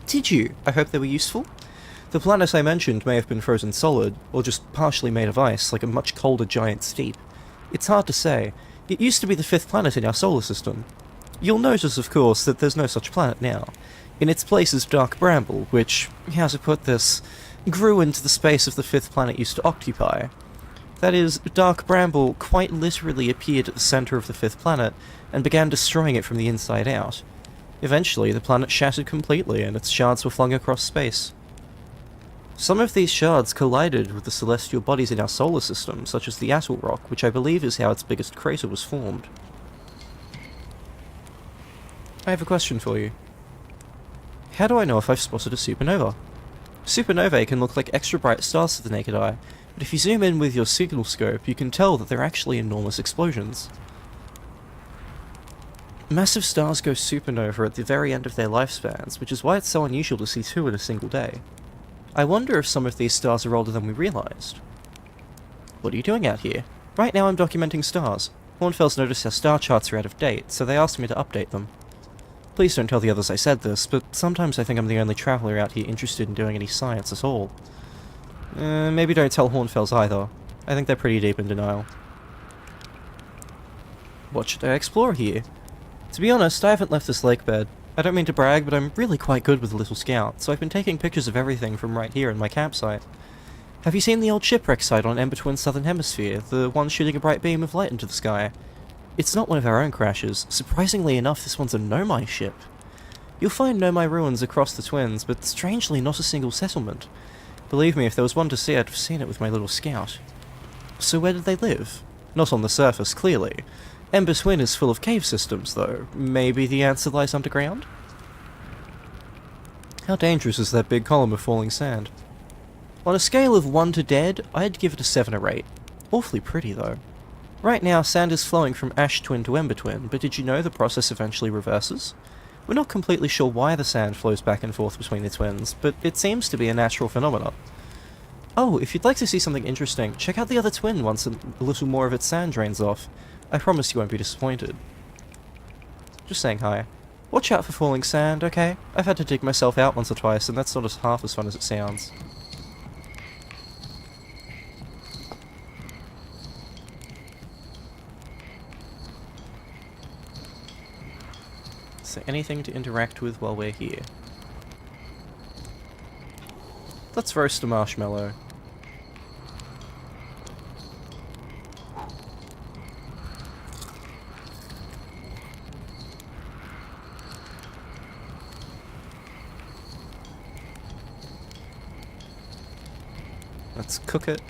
[SPEAKER 1] Did you? I hope they were useful. The planet I mentioned may have been frozen solid, or just partially made of ice, like a much colder giant steep. It's hard to say. It used to be the fifth planet in our solar system. You'll notice, of course, that there's no such planet now. In its place is dark bramble, which, how to put this, grew into the space of the fifth planet used to occupy. That is, dark bramble quite literally appeared at the center of the fifth planet and began destroying it from the inside out. Eventually, the planet shattered completely and its shards were flung across space. Some of these shards collided with the celestial bodies in our solar system, such as the Atoll Rock, which I believe is how its biggest crater was formed. I have a question for you. How do I know if I've spotted a supernova? Supernovae can look like extra bright stars to the naked eye, but if you zoom in with your signal scope, you can tell that they're actually enormous explosions. Massive stars go supernova at the very end of their lifespans, which is why it's so unusual to see two in a single day. I wonder if some of these stars are older than we realised. What are you doing out here? Right now I'm documenting stars. Hornfels noticed our star charts are out of date, so they asked me to update them. Please don't tell the others I said this, but sometimes I think I'm the only traveller out here interested in doing any science at all. Maybe don't tell Hornfels either. I think they're pretty deep in denial. What should I explore here? To be honest, I haven't left this lake bed. I don't mean to brag, but I'm really quite good with a little scout, so I've been taking pictures of everything from right here in my campsite. Have you seen the old shipwreck site on Ember Twin's southern hemisphere, the one shooting a bright beam of light into the sky? It's not one of our own crashes. Surprisingly enough, this one's a Nomai ship. You'll find Nomai ruins across the Twins, but strangely not a single settlement. Believe me, if there was one to see, I'd have seen it with my little scout. So where did they live? Not on the surface, clearly. Ember Twin is full of cave systems, though. Maybe the answer lies underground? How dangerous is that big column of falling sand? On a scale of 1 to dead, I'd give it a 7 or 8. Awfully pretty, though. Right now, sand is flowing from Ash Twin to Ember Twin, but did you know the process eventually reverses? We're not completely sure why the sand flows back and forth between the twins, but it seems to be a natural phenomenon. Oh, if you'd like to see something interesting, check out the other twin once a little more of its sand drains off. I promise you won't be disappointed. Just saying hi. Watch out for falling sand, okay? I've had to dig myself out once or twice, and that's not half as fun as it sounds. Is there anything to interact with while we're here? Let's roast a marshmallow. Let's cook it.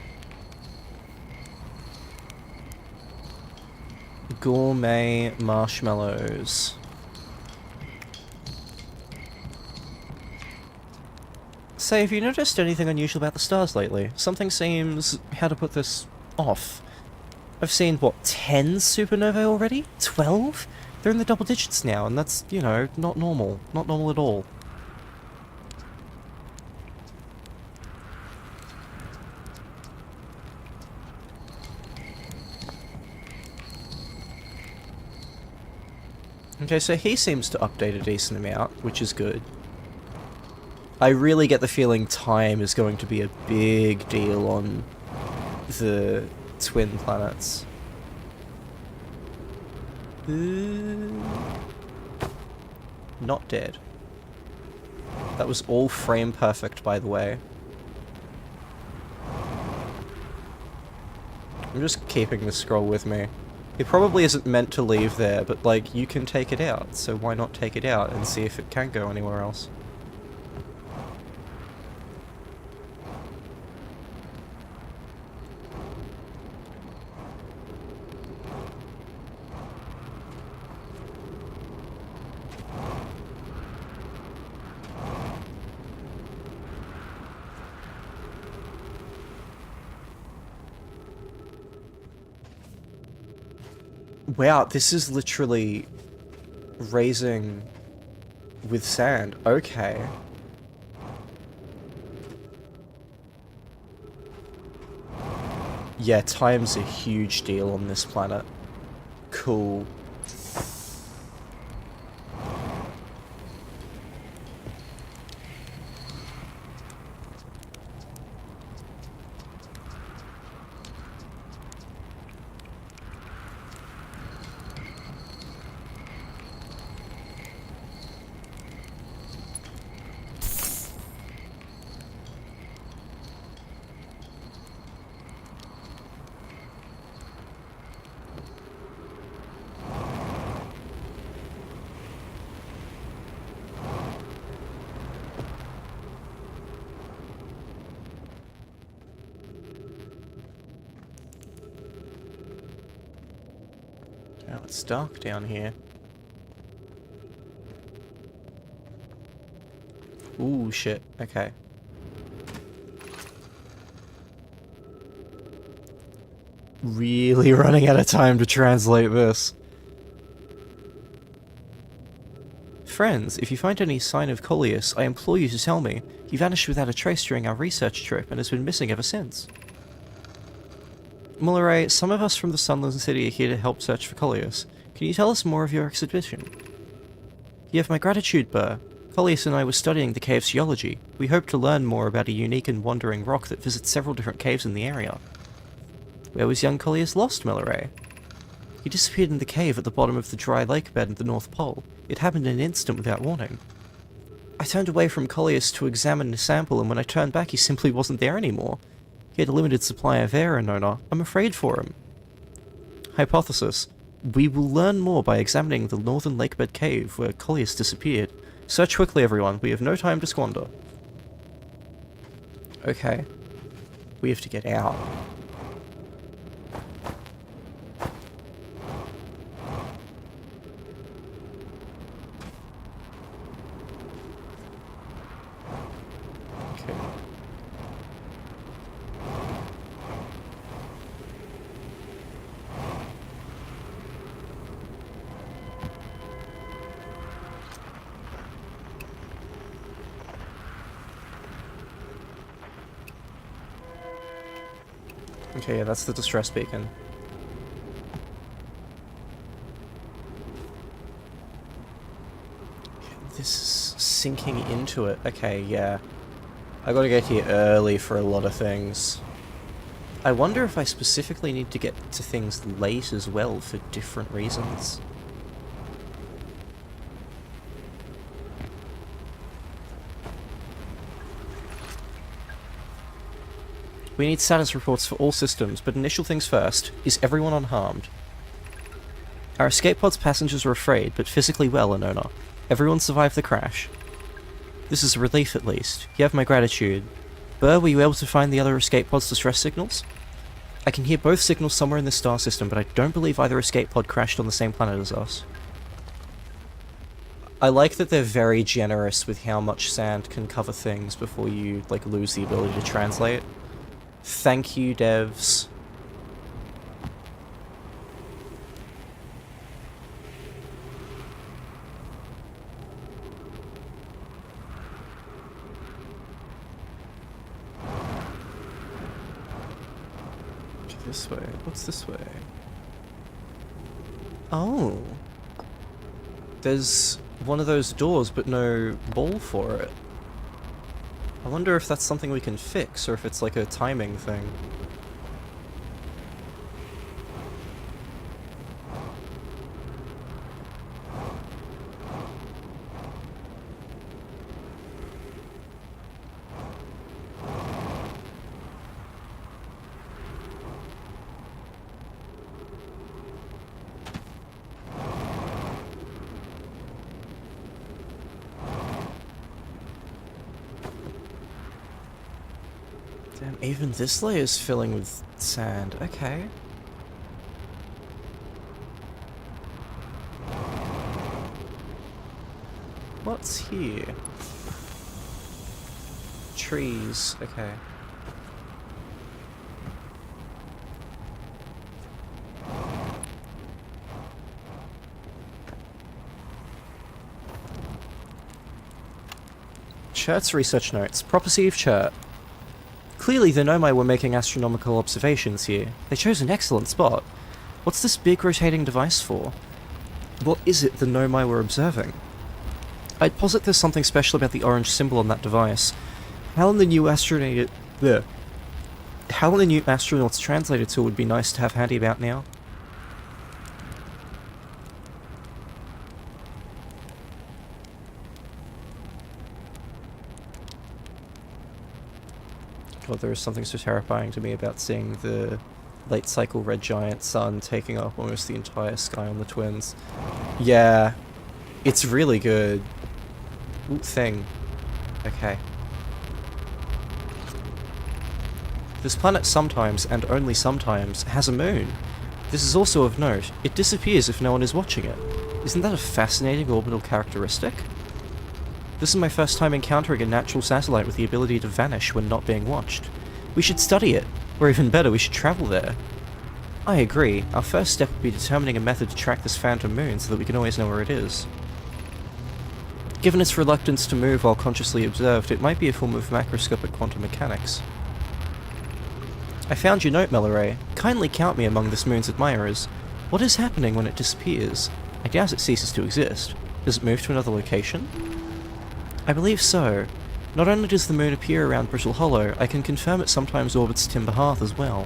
[SPEAKER 1] Gourmet marshmallows. Say, have you noticed anything unusual about the stars lately? Something seems, how to put this, off. I've seen, what, 10 supernovae already? 12? They're in the double digits now, and that's, you know, not normal. Not normal at all. Okay, so he seems to update a decent amount, which is good. I really get the feeling time is going to be a big deal on the twin planets. Not dead. That was all frame perfect, by the way. I'm just keeping the scroll with me. It probably isn't meant to leave there, but like, you can take it out, so why not take it out and see if it can go anywhere else? Wow, this is literally raising with sand. Okay. Yeah, time's a huge deal on this planet. Cool. Now it's dark down here. Ooh, shit. Okay. Really running out of time to translate this. Friends, if you find any sign of Coleus, I implore you to tell me. He vanished without a trace during our research trip and has been missing ever since. Mulleray, some of us from the Sunland City are here to help search for Coleus. Can you tell us more of your exhibition? You have my gratitude, Burr. Coleus and I were studying the cave's geology. We hope to learn more about a unique and wandering rock that visits several different caves in the area. Where was young Coleus lost, Mulleray? He disappeared in the cave at the bottom of the dry lake bed at the North Pole. It happened in an instant without warning. I turned away from Coleus to examine the sample, and when I turned back he simply wasn't there anymore. He had a limited supply of air, Nona. I'm afraid for him. Hypothesis. We will learn more by examining the northern lakebed cave where Coleus disappeared. Search quickly, everyone. We have no time to squander. Okay. We have to get out. Okay, yeah, that's the distress beacon. This is sinking into it. Okay, yeah. I gotta get here early for a lot of things. I wonder if I specifically need to get to things late as well for different reasons. We need status reports for all systems, but initial things first. Is everyone unharmed? Our escape pod's passengers were afraid, but physically well, Anona. Everyone survived the crash. This is a relief at least. You have my gratitude. Burr, were you able to find the other escape pod's distress signals? I can hear both signals somewhere in this star system, but I don't believe either escape pod crashed on the same planet as us. I like that they're very generous with how much sand can cover things before you, like, lose the ability to translate. Thank you, devs. This way. What's this way? Oh. There's one of those doors, but no ball for it. I wonder if that's something we can fix, or if it's like a timing thing. Damn, even this layer is filling with sand. Okay. What's here? Trees. Okay. Chert's research notes. Prophecy of Chert. Clearly the Nomai were making astronomical observations here. They chose an excellent spot. What's this big rotating device for? What is it the Nomai were observing? I'd posit there's something special about the orange symbol on that device. How in the new astronauts translated to would be nice to have handy about now. God, there is something so terrifying to me about seeing the late cycle red giant sun taking up almost the entire sky on the twins. Yeah, it's really good. Ooh, thing. Okay. This planet sometimes, and only sometimes, has a moon. This is also of note, it disappears if no one is watching it. Isn't that a fascinating orbital characteristic? This is my first time encountering a natural satellite with the ability to vanish when not being watched. We should study it, or even better, we should travel there. I agree, our first step would be determining a method to track this phantom moon so that we can always know where it is. Given its reluctance to move while consciously observed, it might be a form of macroscopic quantum mechanics. I found your note, Melloray. Kindly count me among this moon's admirers. What is happening when it disappears? I doubt it ceases to exist. Does it move to another location? I believe so. Not only does the moon appear around Brittle Hollow, I can confirm it sometimes orbits Timber Hearth as well.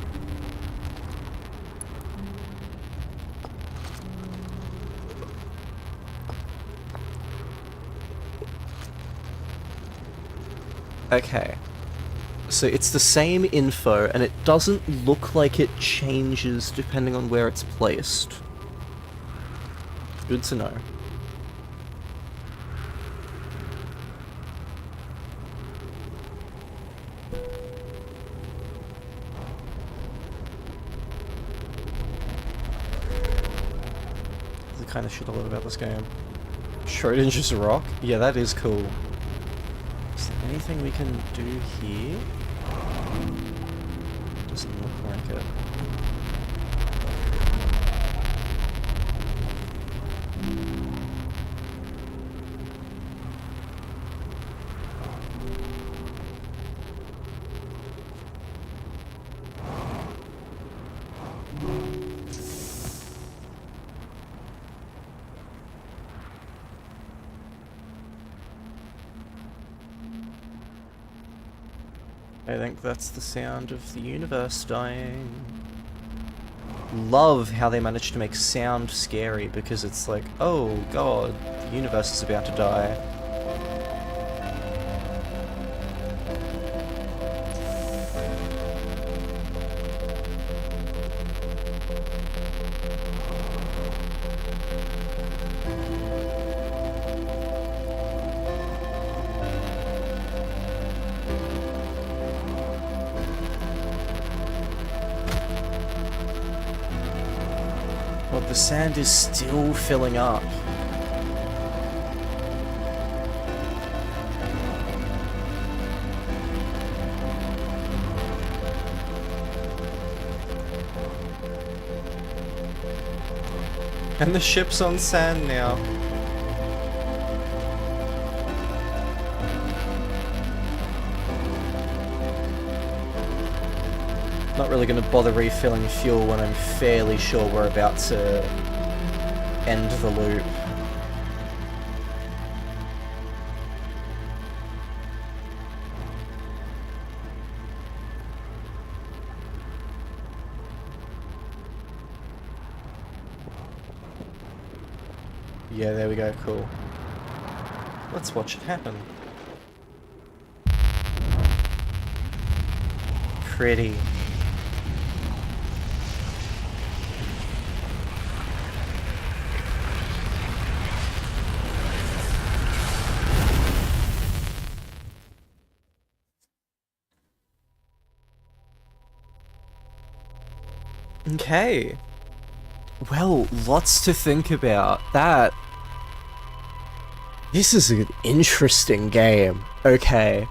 [SPEAKER 1] Okay. So it's the same info, and it doesn't look like it changes depending on where it's placed. Good to know. The kind of shit I love about this game. Schrodinger's rock? Yeah, that is cool. Is there anything we can do here? Doesn't look like it. I think that's the sound of the universe dying. Love how they managed to make sound scary, because it's like, oh god, the universe is about to die. But the sand is still filling up. And the ship's on sand now. Not really going to bother refilling fuel when I'm fairly sure we're about to end the loop. Yeah, there we go, cool. Let's watch it happen. Pretty. Okay. Well, lots to think about. This is an interesting game. Okay.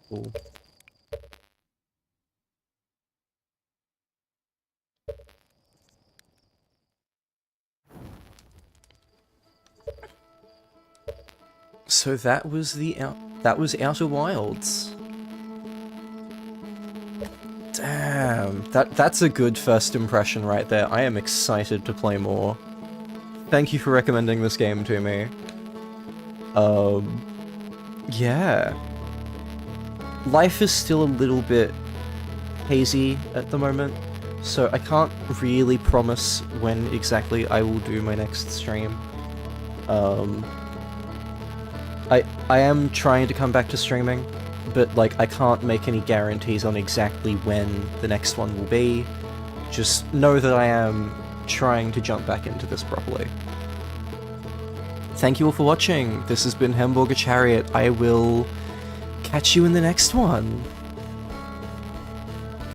[SPEAKER 1] Cool. So that was Outer Wilds. Damn, that's a good first impression right there. I am excited to play more. Thank you for recommending this game to me. Yeah. Life is still a little bit hazy at the moment, so I can't really promise when exactly I will do my next stream. I am trying to come back to streaming, but like I can't make any guarantees on exactly when the next one will be. Just know that I am trying to jump back into this properly. Thank you all for watching. This has been Hamburger Chariot. I will catch you in the next one.